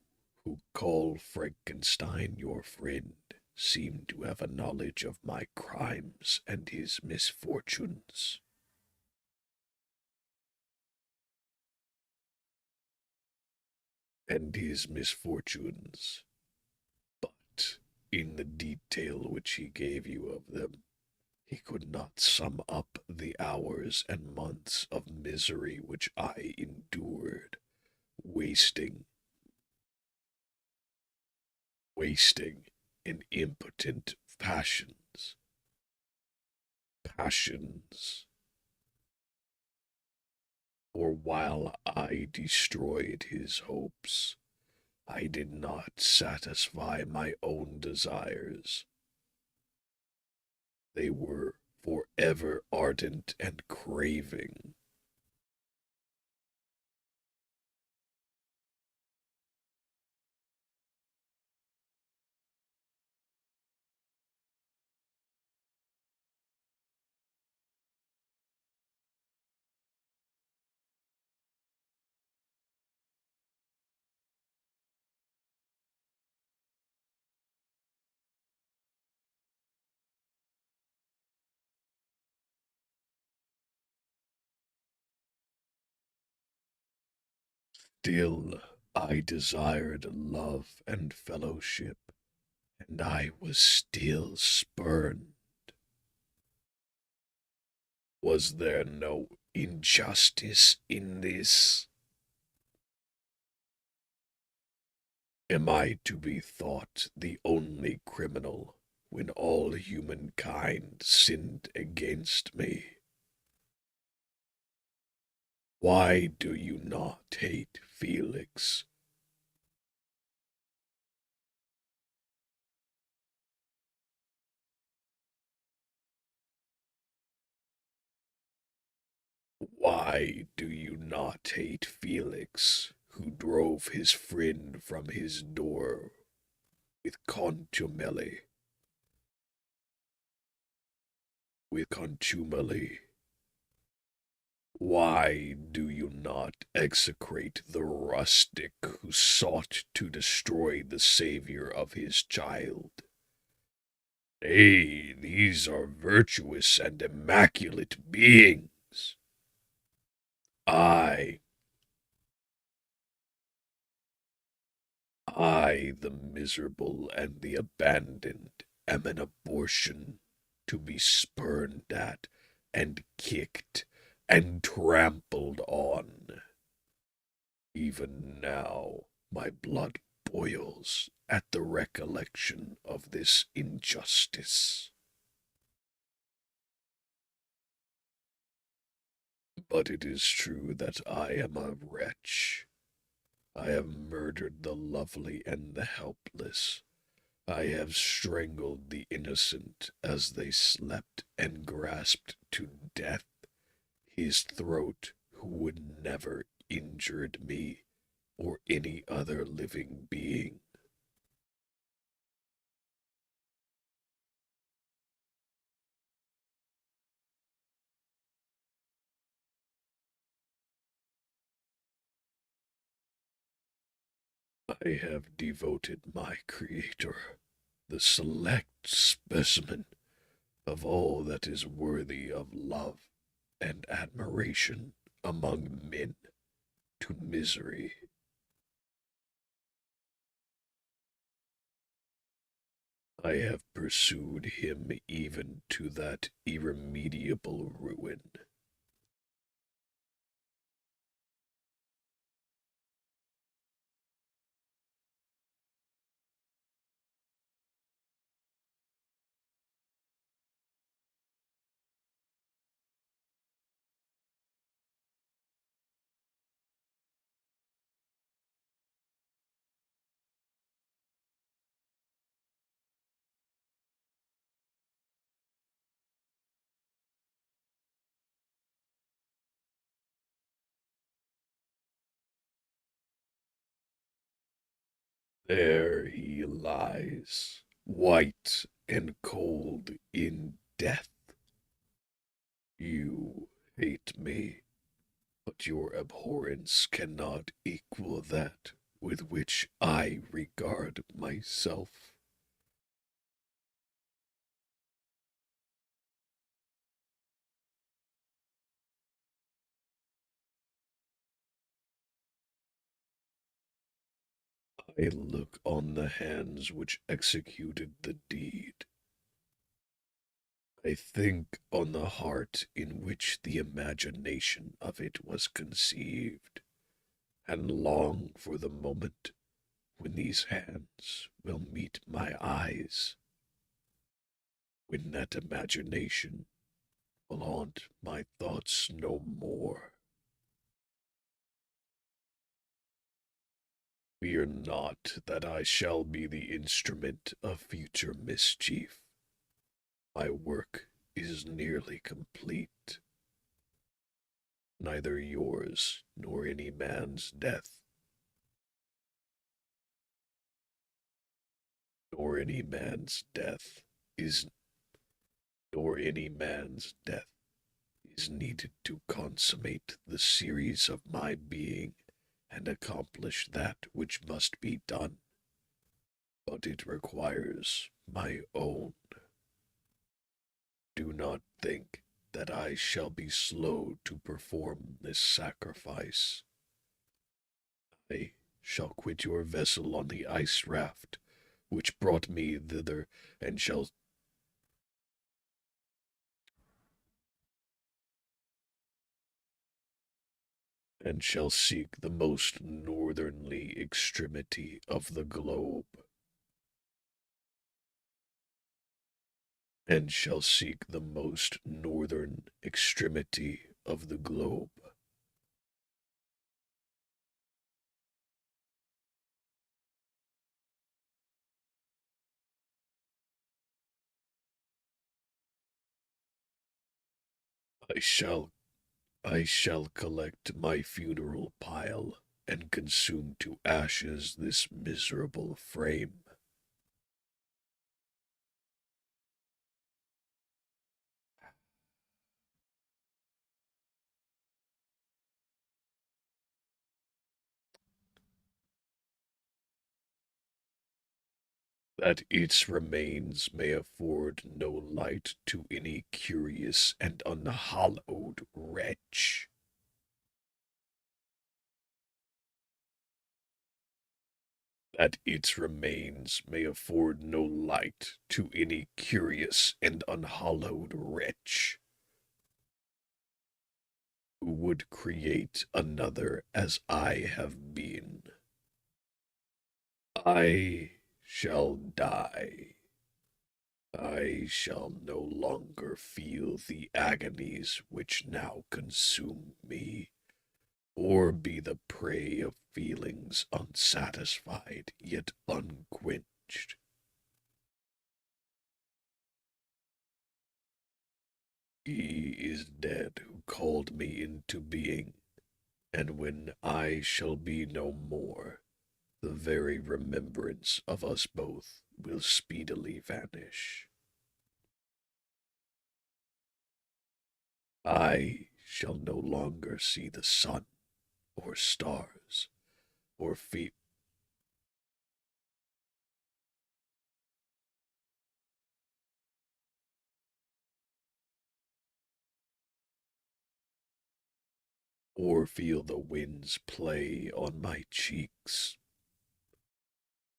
who call Frankenstein your friend seem to have a knowledge of my crimes and his misfortunes. And his misfortunes. But in the detail which he gave you of them, he could not sum up the hours and months of misery which I endured, wasting in impotent passions. For while I destroyed his hopes, I did not satisfy my own desires. They were forever ardent and craving. Still, I desired love and fellowship, and I was still spurned. Was there no injustice in this? Am I to be thought the only criminal when all humankind sinned against me? Why do you not hate Felix? Why do you not hate Felix, who drove his friend from his door with contumely? Why do you not execrate the rustic who sought to destroy the savior of his child? Nay, these are virtuous and immaculate beings. I, the miserable and the abandoned, am an abortion to be spurned at and kicked and trampled on. Even now, my blood boils at the recollection of this injustice. But it is true that I am a wretch. I have murdered the lovely and the helpless. I have strangled the innocent as they slept and grasped to death his throat who would never injured me or any other living being. I have devoted my Creator, the select specimen of all that is worthy of love and admiration among men, to misery. I have pursued him even to that irremediable ruin. There he lies, white and cold in death. You hate me, but your abhorrence cannot equal that with which I regard myself. I look on the hands which executed the deed. I think on the heart in which the imagination of it was conceived, and long for the moment when these hands will meet my eyes, when that imagination will haunt my thoughts no more. Fear not that I shall be the instrument of future mischief. My work is nearly complete. Neither yours nor any man's death, nor any man's death is, nor any man's death is needed to consummate the series of my being and accomplish that which must be done. But it requires my own. Do not think that I shall be slow to perform this sacrifice. I shall quit your vessel on the ice raft which brought me thither, and shall seek the most northernly extremity of the globe, and shall seek the most northern extremity of the globe. I shall I shall collect my funeral pile and consume to ashes this miserable frame. That its remains may afford no light to any curious and unhallowed wretch. That its remains may afford no light to any curious and unhallowed wretch. who would create another as I have been. I shall die. I shall no longer feel the agonies which now consume me, or be the prey of feelings unsatisfied yet unquenched. He is dead who called me into being, and when I shall be no more, the very remembrance of us both will speedily vanish. I shall no longer see the sun, or stars, or feel the winds play on my cheeks,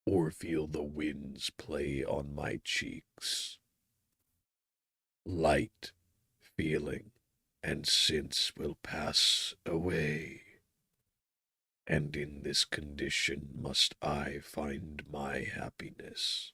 or feel the winds play on my cheeks. Light, feeling, and sense will pass away, and in this condition must I find my happiness.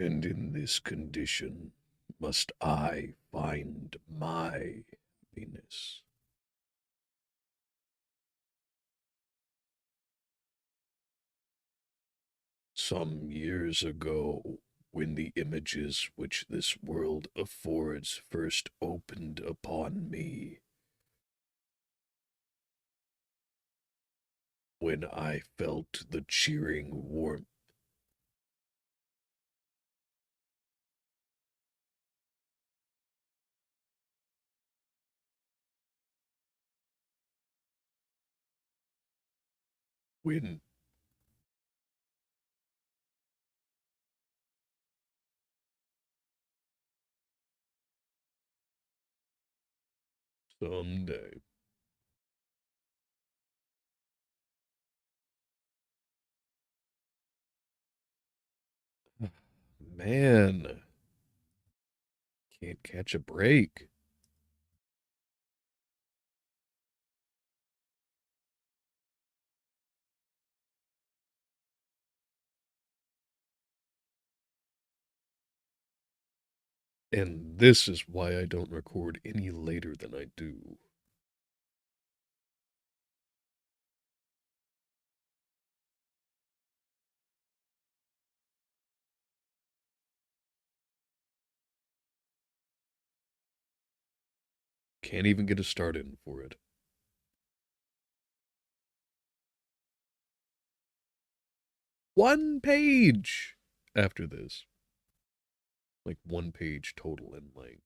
And in this condition must I find my happiness. Some years ago, when the images which this world affords first opened upon me, when I felt the cheering warmth, when someday, man, can't catch a break. And this is why I don't record any later than I do. Can't even get a start in for it. One page after this. Like 1 page total in length.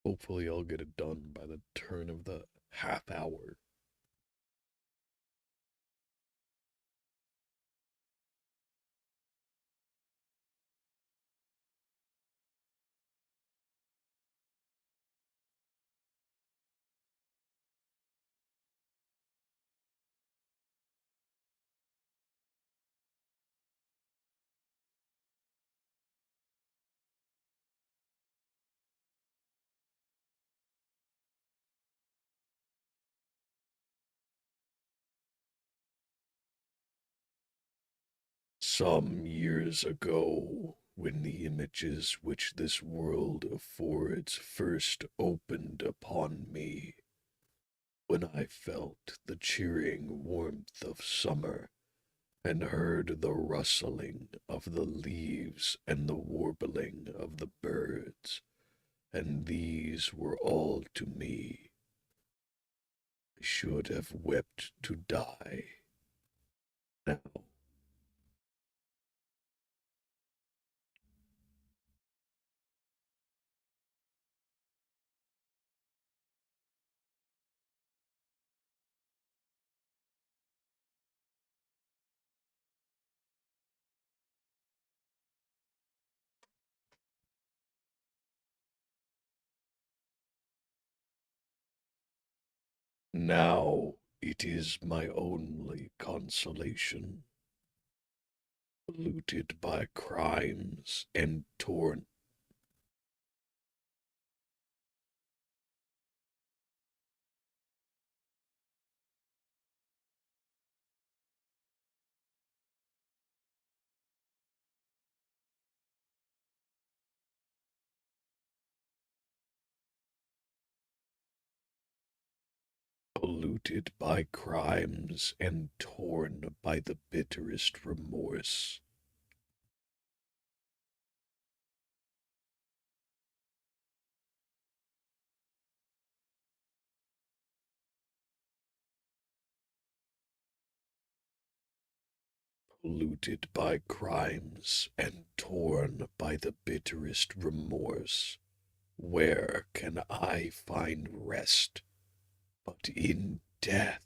Hopefully I'll get it done by the turn of the half hour. Some years ago, when the images which this world affords first opened upon me, when I felt the cheering warmth of summer, and heard the rustling of the leaves and the warbling of the birds, and these were all to me, I should have wept to die. Now, now it is my only consolation, polluted by crimes and torn polluted by crimes and torn by the bitterest remorse. Polluted by crimes and torn by the bitterest remorse, where can I find rest but in death?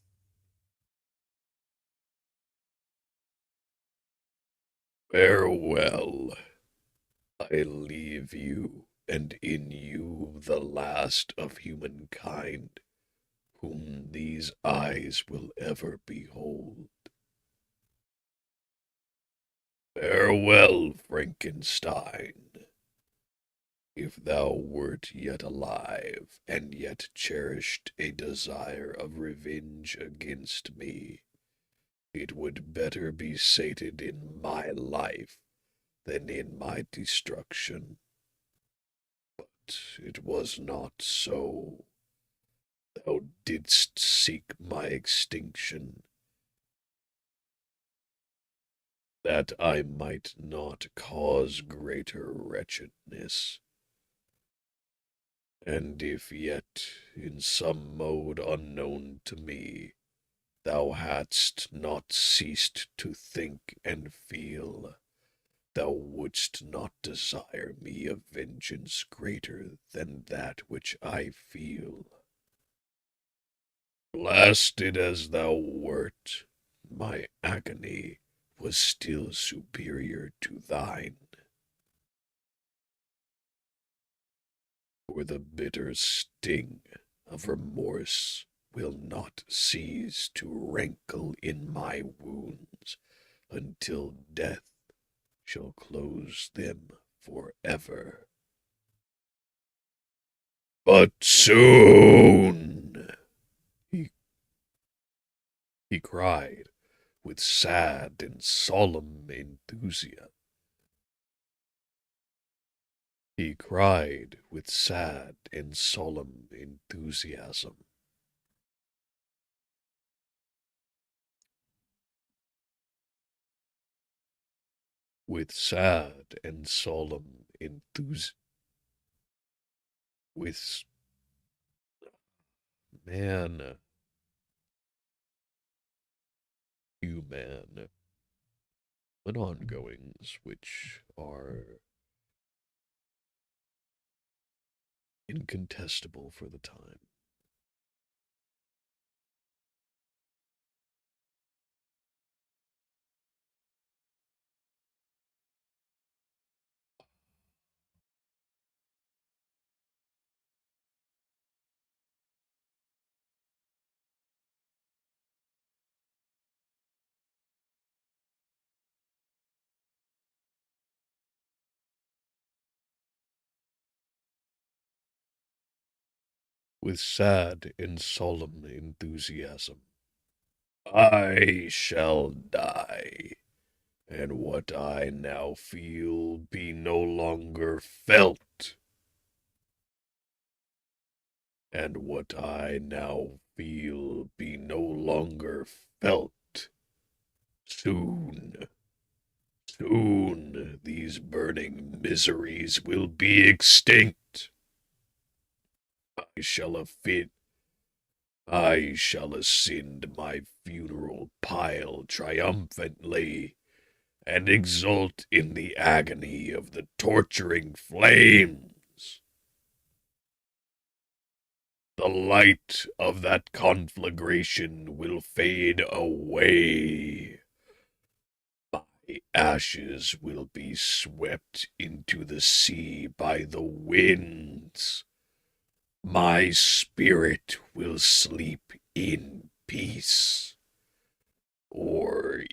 Farewell. I leave you, and in you the last of humankind, whom these eyes will ever behold. Farewell, Frankenstein. If thou wert yet alive, and yet cherished a desire of revenge against me, it would better be sated in my life than in my destruction. But it was not so. Thou didst seek my extinction, that I might not cause greater wretchedness. And if yet, in some mode unknown to me, thou hadst not ceased to think and feel, thou wouldst not desire me a vengeance greater than that which I feel. Blasted as thou wert, my agony was still superior to thine. For the bitter sting of remorse will not cease to rankle in my wounds until death shall close them forever. But soon, he cried with sad and solemn enthusiasm. He cried with sad and solemn enthusiasm. With sad and solemn enthusiasm. With, man, you man, an ongoings which are incontestable for the time. With sad and solemn enthusiasm. I shall die, and what I now feel be no longer felt. And what I now feel be no longer felt. Soon, soon these burning miseries will be extinct. I shall fit. I shall ascend my funeral pile triumphantly and exult in the agony of the torturing flames. The light of that conflagration will fade away. My ashes will be swept into the sea by the winds. My spirit will sleep in peace. Or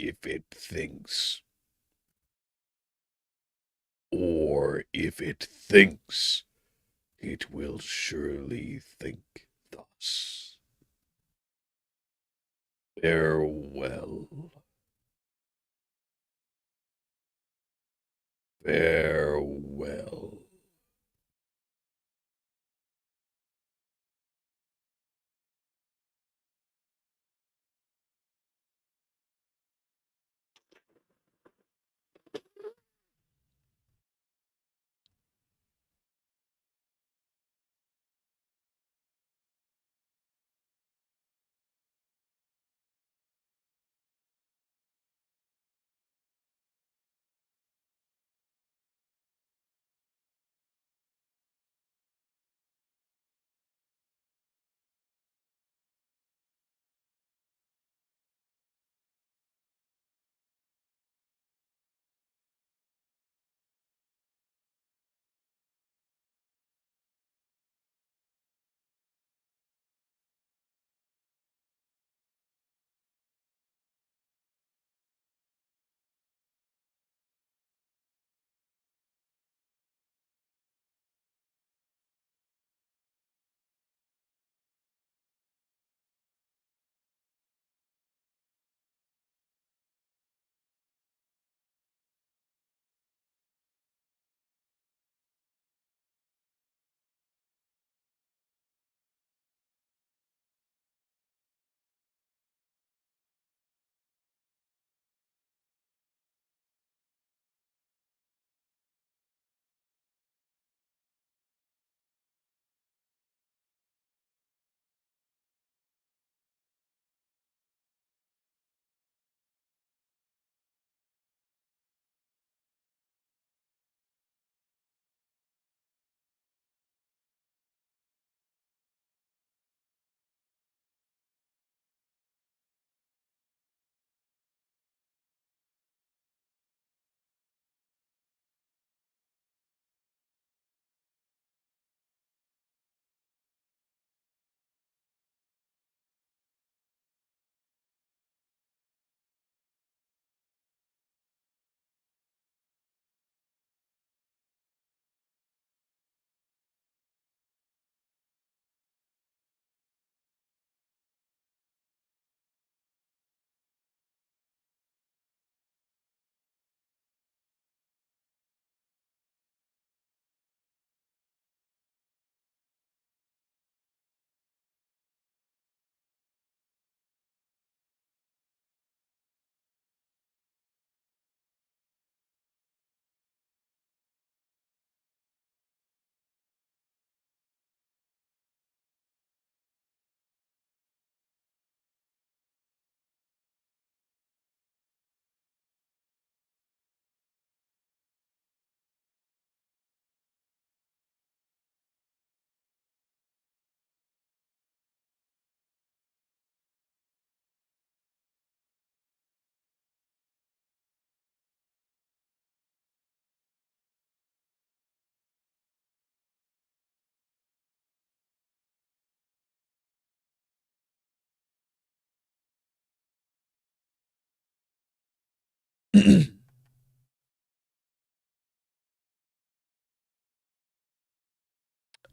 if it thinks, it will surely think thus. Farewell. Farewell.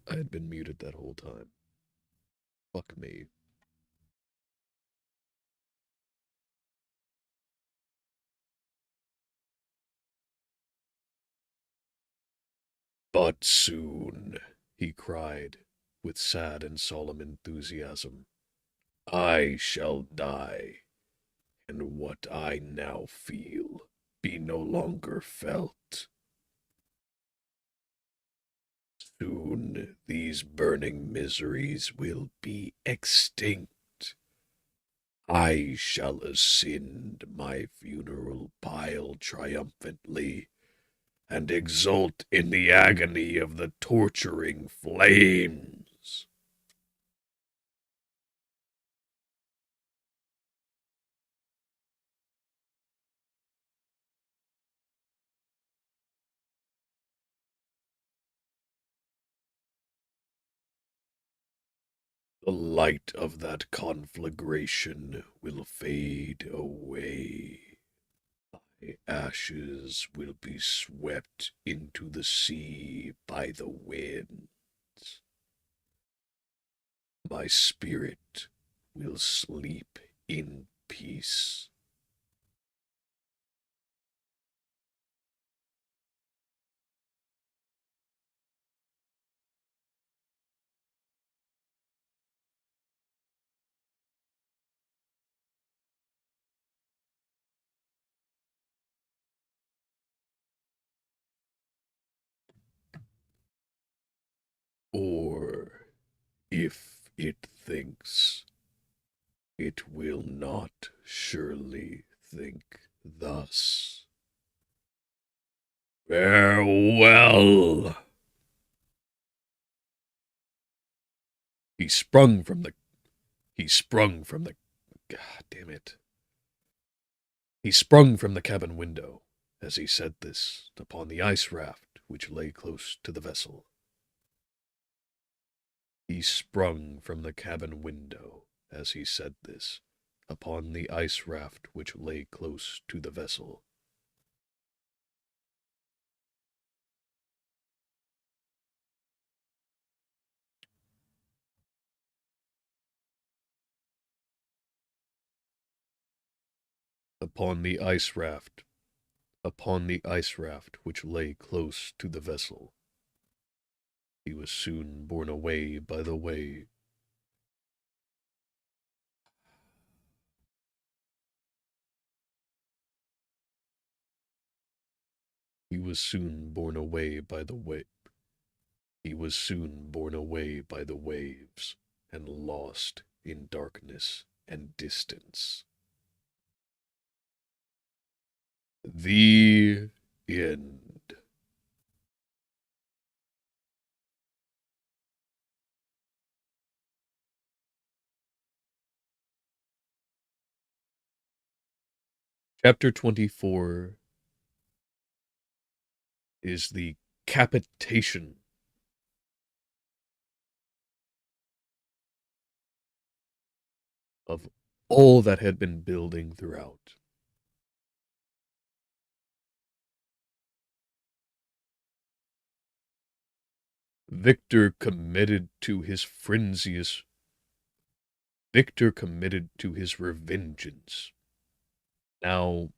I had been muted that whole time. Fuck me. But soon, he cried, with sad and solemn enthusiasm, I shall die, and what I now feel be no longer felt. Soon these burning miseries will be extinct. I shall ascend my funeral pile triumphantly, and exult in the agony of the torturing flames. The light of that conflagration will fade away. The ashes will be swept into the sea by the winds. My spirit will sleep in peace. Or, if it thinks, it will not surely think thus. Farewell! He sprung from the God damn it. He sprung from the cabin window, as he said this, upon the ice raft which lay close to the vessel. He sprung from the cabin window, as he said this, upon the ice raft which lay close to the vessel. Upon the ice raft which lay close to the vessel. He was soon borne away by the wave. He was soon borne away by the wave. He was soon borne away by the waves and lost in darkness and distance. The end. Chapter 24 is the capitation of all that had been building throughout. Victor committed to his frenzious Victor committed to his revengeance, now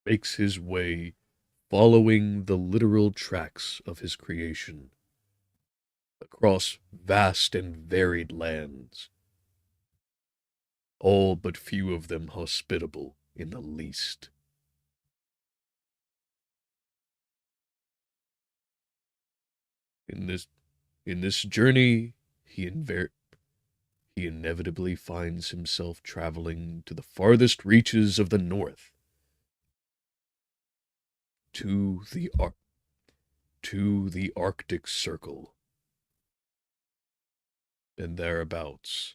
makes his way following the literal tracks of his creation across vast and varied lands, all but few of them hospitable in the least. In this journey, he inevitably finds himself traveling to the farthest reaches of the north, to the Arctic Circle, and thereabouts,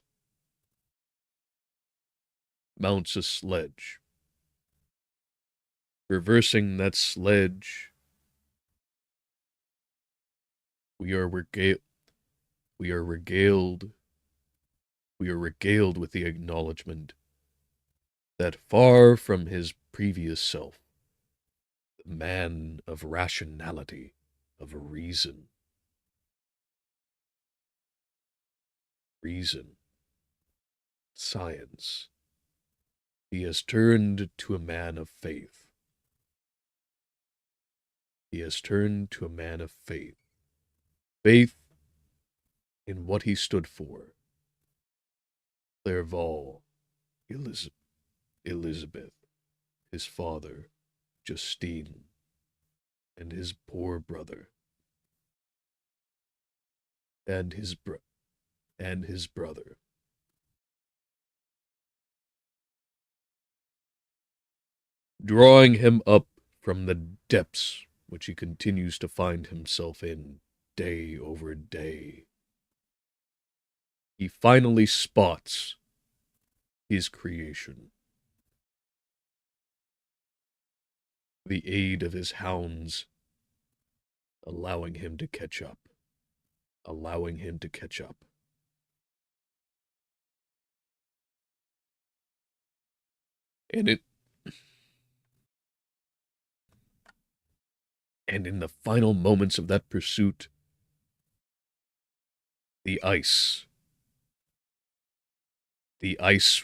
mounts a sledge. Reversing that sledge, we are regaled with the acknowledgement that far from his previous self, the man of rationality, of reason, science, he has turned to a man of faith, He has turned to a man of faith. Faith in what he stood for. Clerval, Elizabeth, his father, Justine, and his poor brother, and his brother. Drawing him up from the depths which he continues to find himself in day over day. He finally spots his creation. The aid of his hounds allowing him to catch up. Allowing him to catch up. And in the final moments of that pursuit, the ice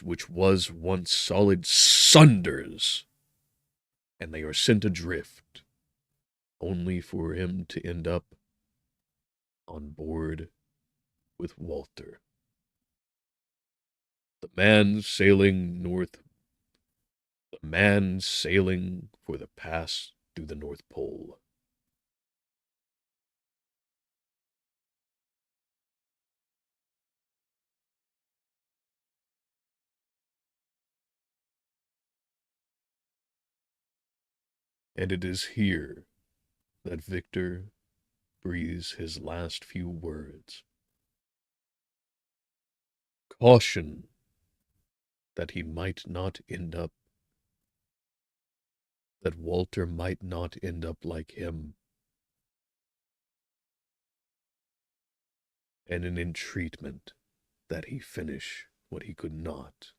which was once solid sunders, and they are sent adrift, only for him to end up on board with Walter. The man sailing for the pass through the North Pole. And it is here that Victor breathes his last few words. Caution that he might not end up, that Walter might not end up like him, and an entreatment that he finish what he could not.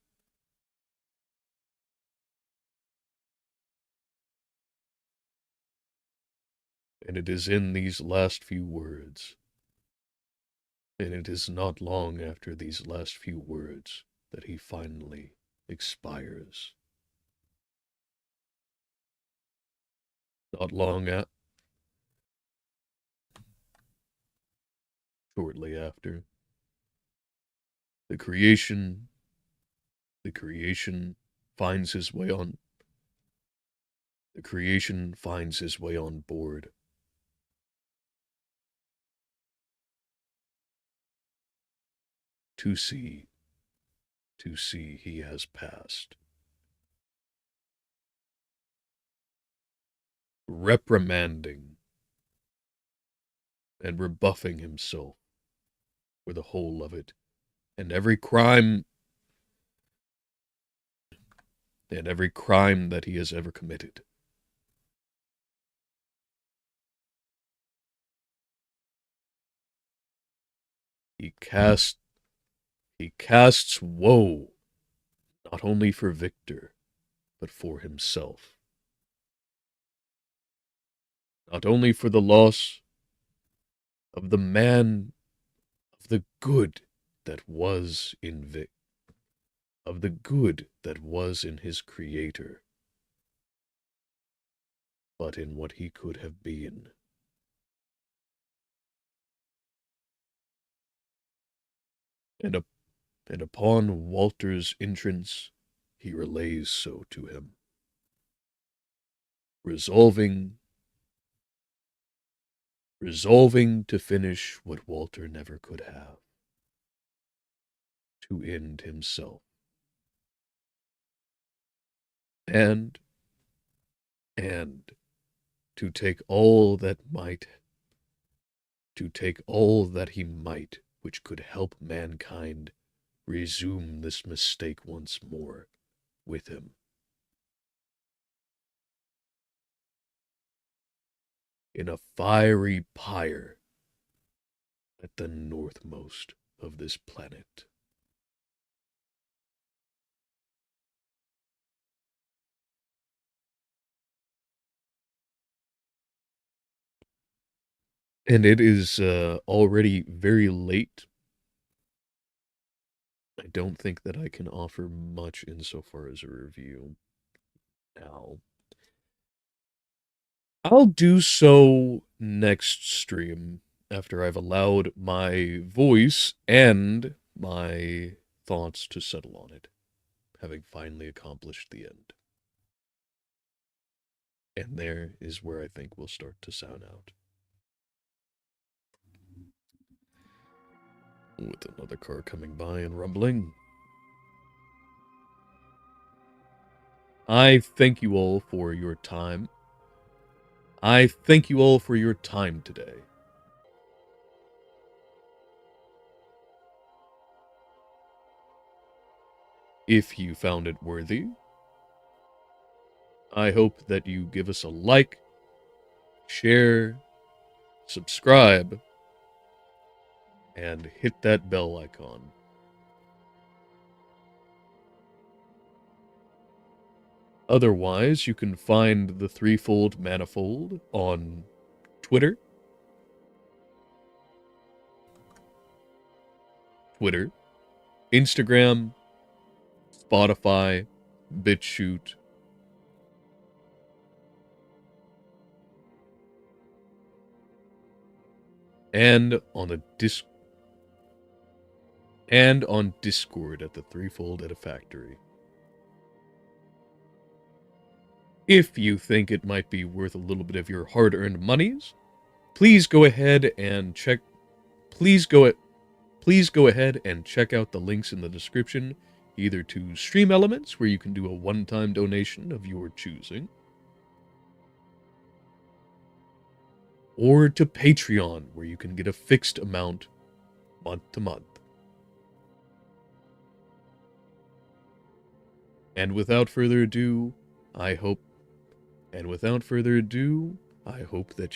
And it is in these last few words, and it is not long after these last few words that he finally expires. Not long shortly after, the creation finds his way on board. To see he has passed. Reprimanding and rebuffing himself for the whole of it, and every crime that he has ever committed. He casts woe not only for Victor, but for himself. Not only for the loss of the man, of the good that was in his creator, but in what he could have been. And upon Walter's entrance, he relays so to him, resolving to finish what Walter never could have, to end himself. And to take all that he might, which could help mankind resume this mistake once more with him. In a fiery pyre at the northmost of this planet. And it is already very late. I don't think that I can offer much insofar as a review now. I'll do so next stream after I've allowed my voice and my thoughts to settle on it, having finally accomplished the end. And there is where I think we'll start to sound out. With another car coming by and rumbling. I thank you all for your time. I thank you all for your time today. If you found it worthy, I hope that you give us a like, share, subscribe, and hit that bell icon. Otherwise, you can find the Threefold Manifold on Twitter, Instagram, Spotify, BitChute, and on Discord at the Threefold Edifactory. If you think it might be worth a little bit of your hard-earned monies, please go ahead and check out the links in the description, either to Stream Elements, where you can do a one-time donation of your choosing, or to Patreon, where you can get a fixed amount month to month. And without further ado, I hope that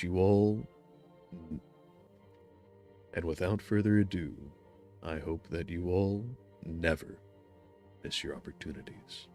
you all... And without further ado, I hope that you all never miss your opportunities.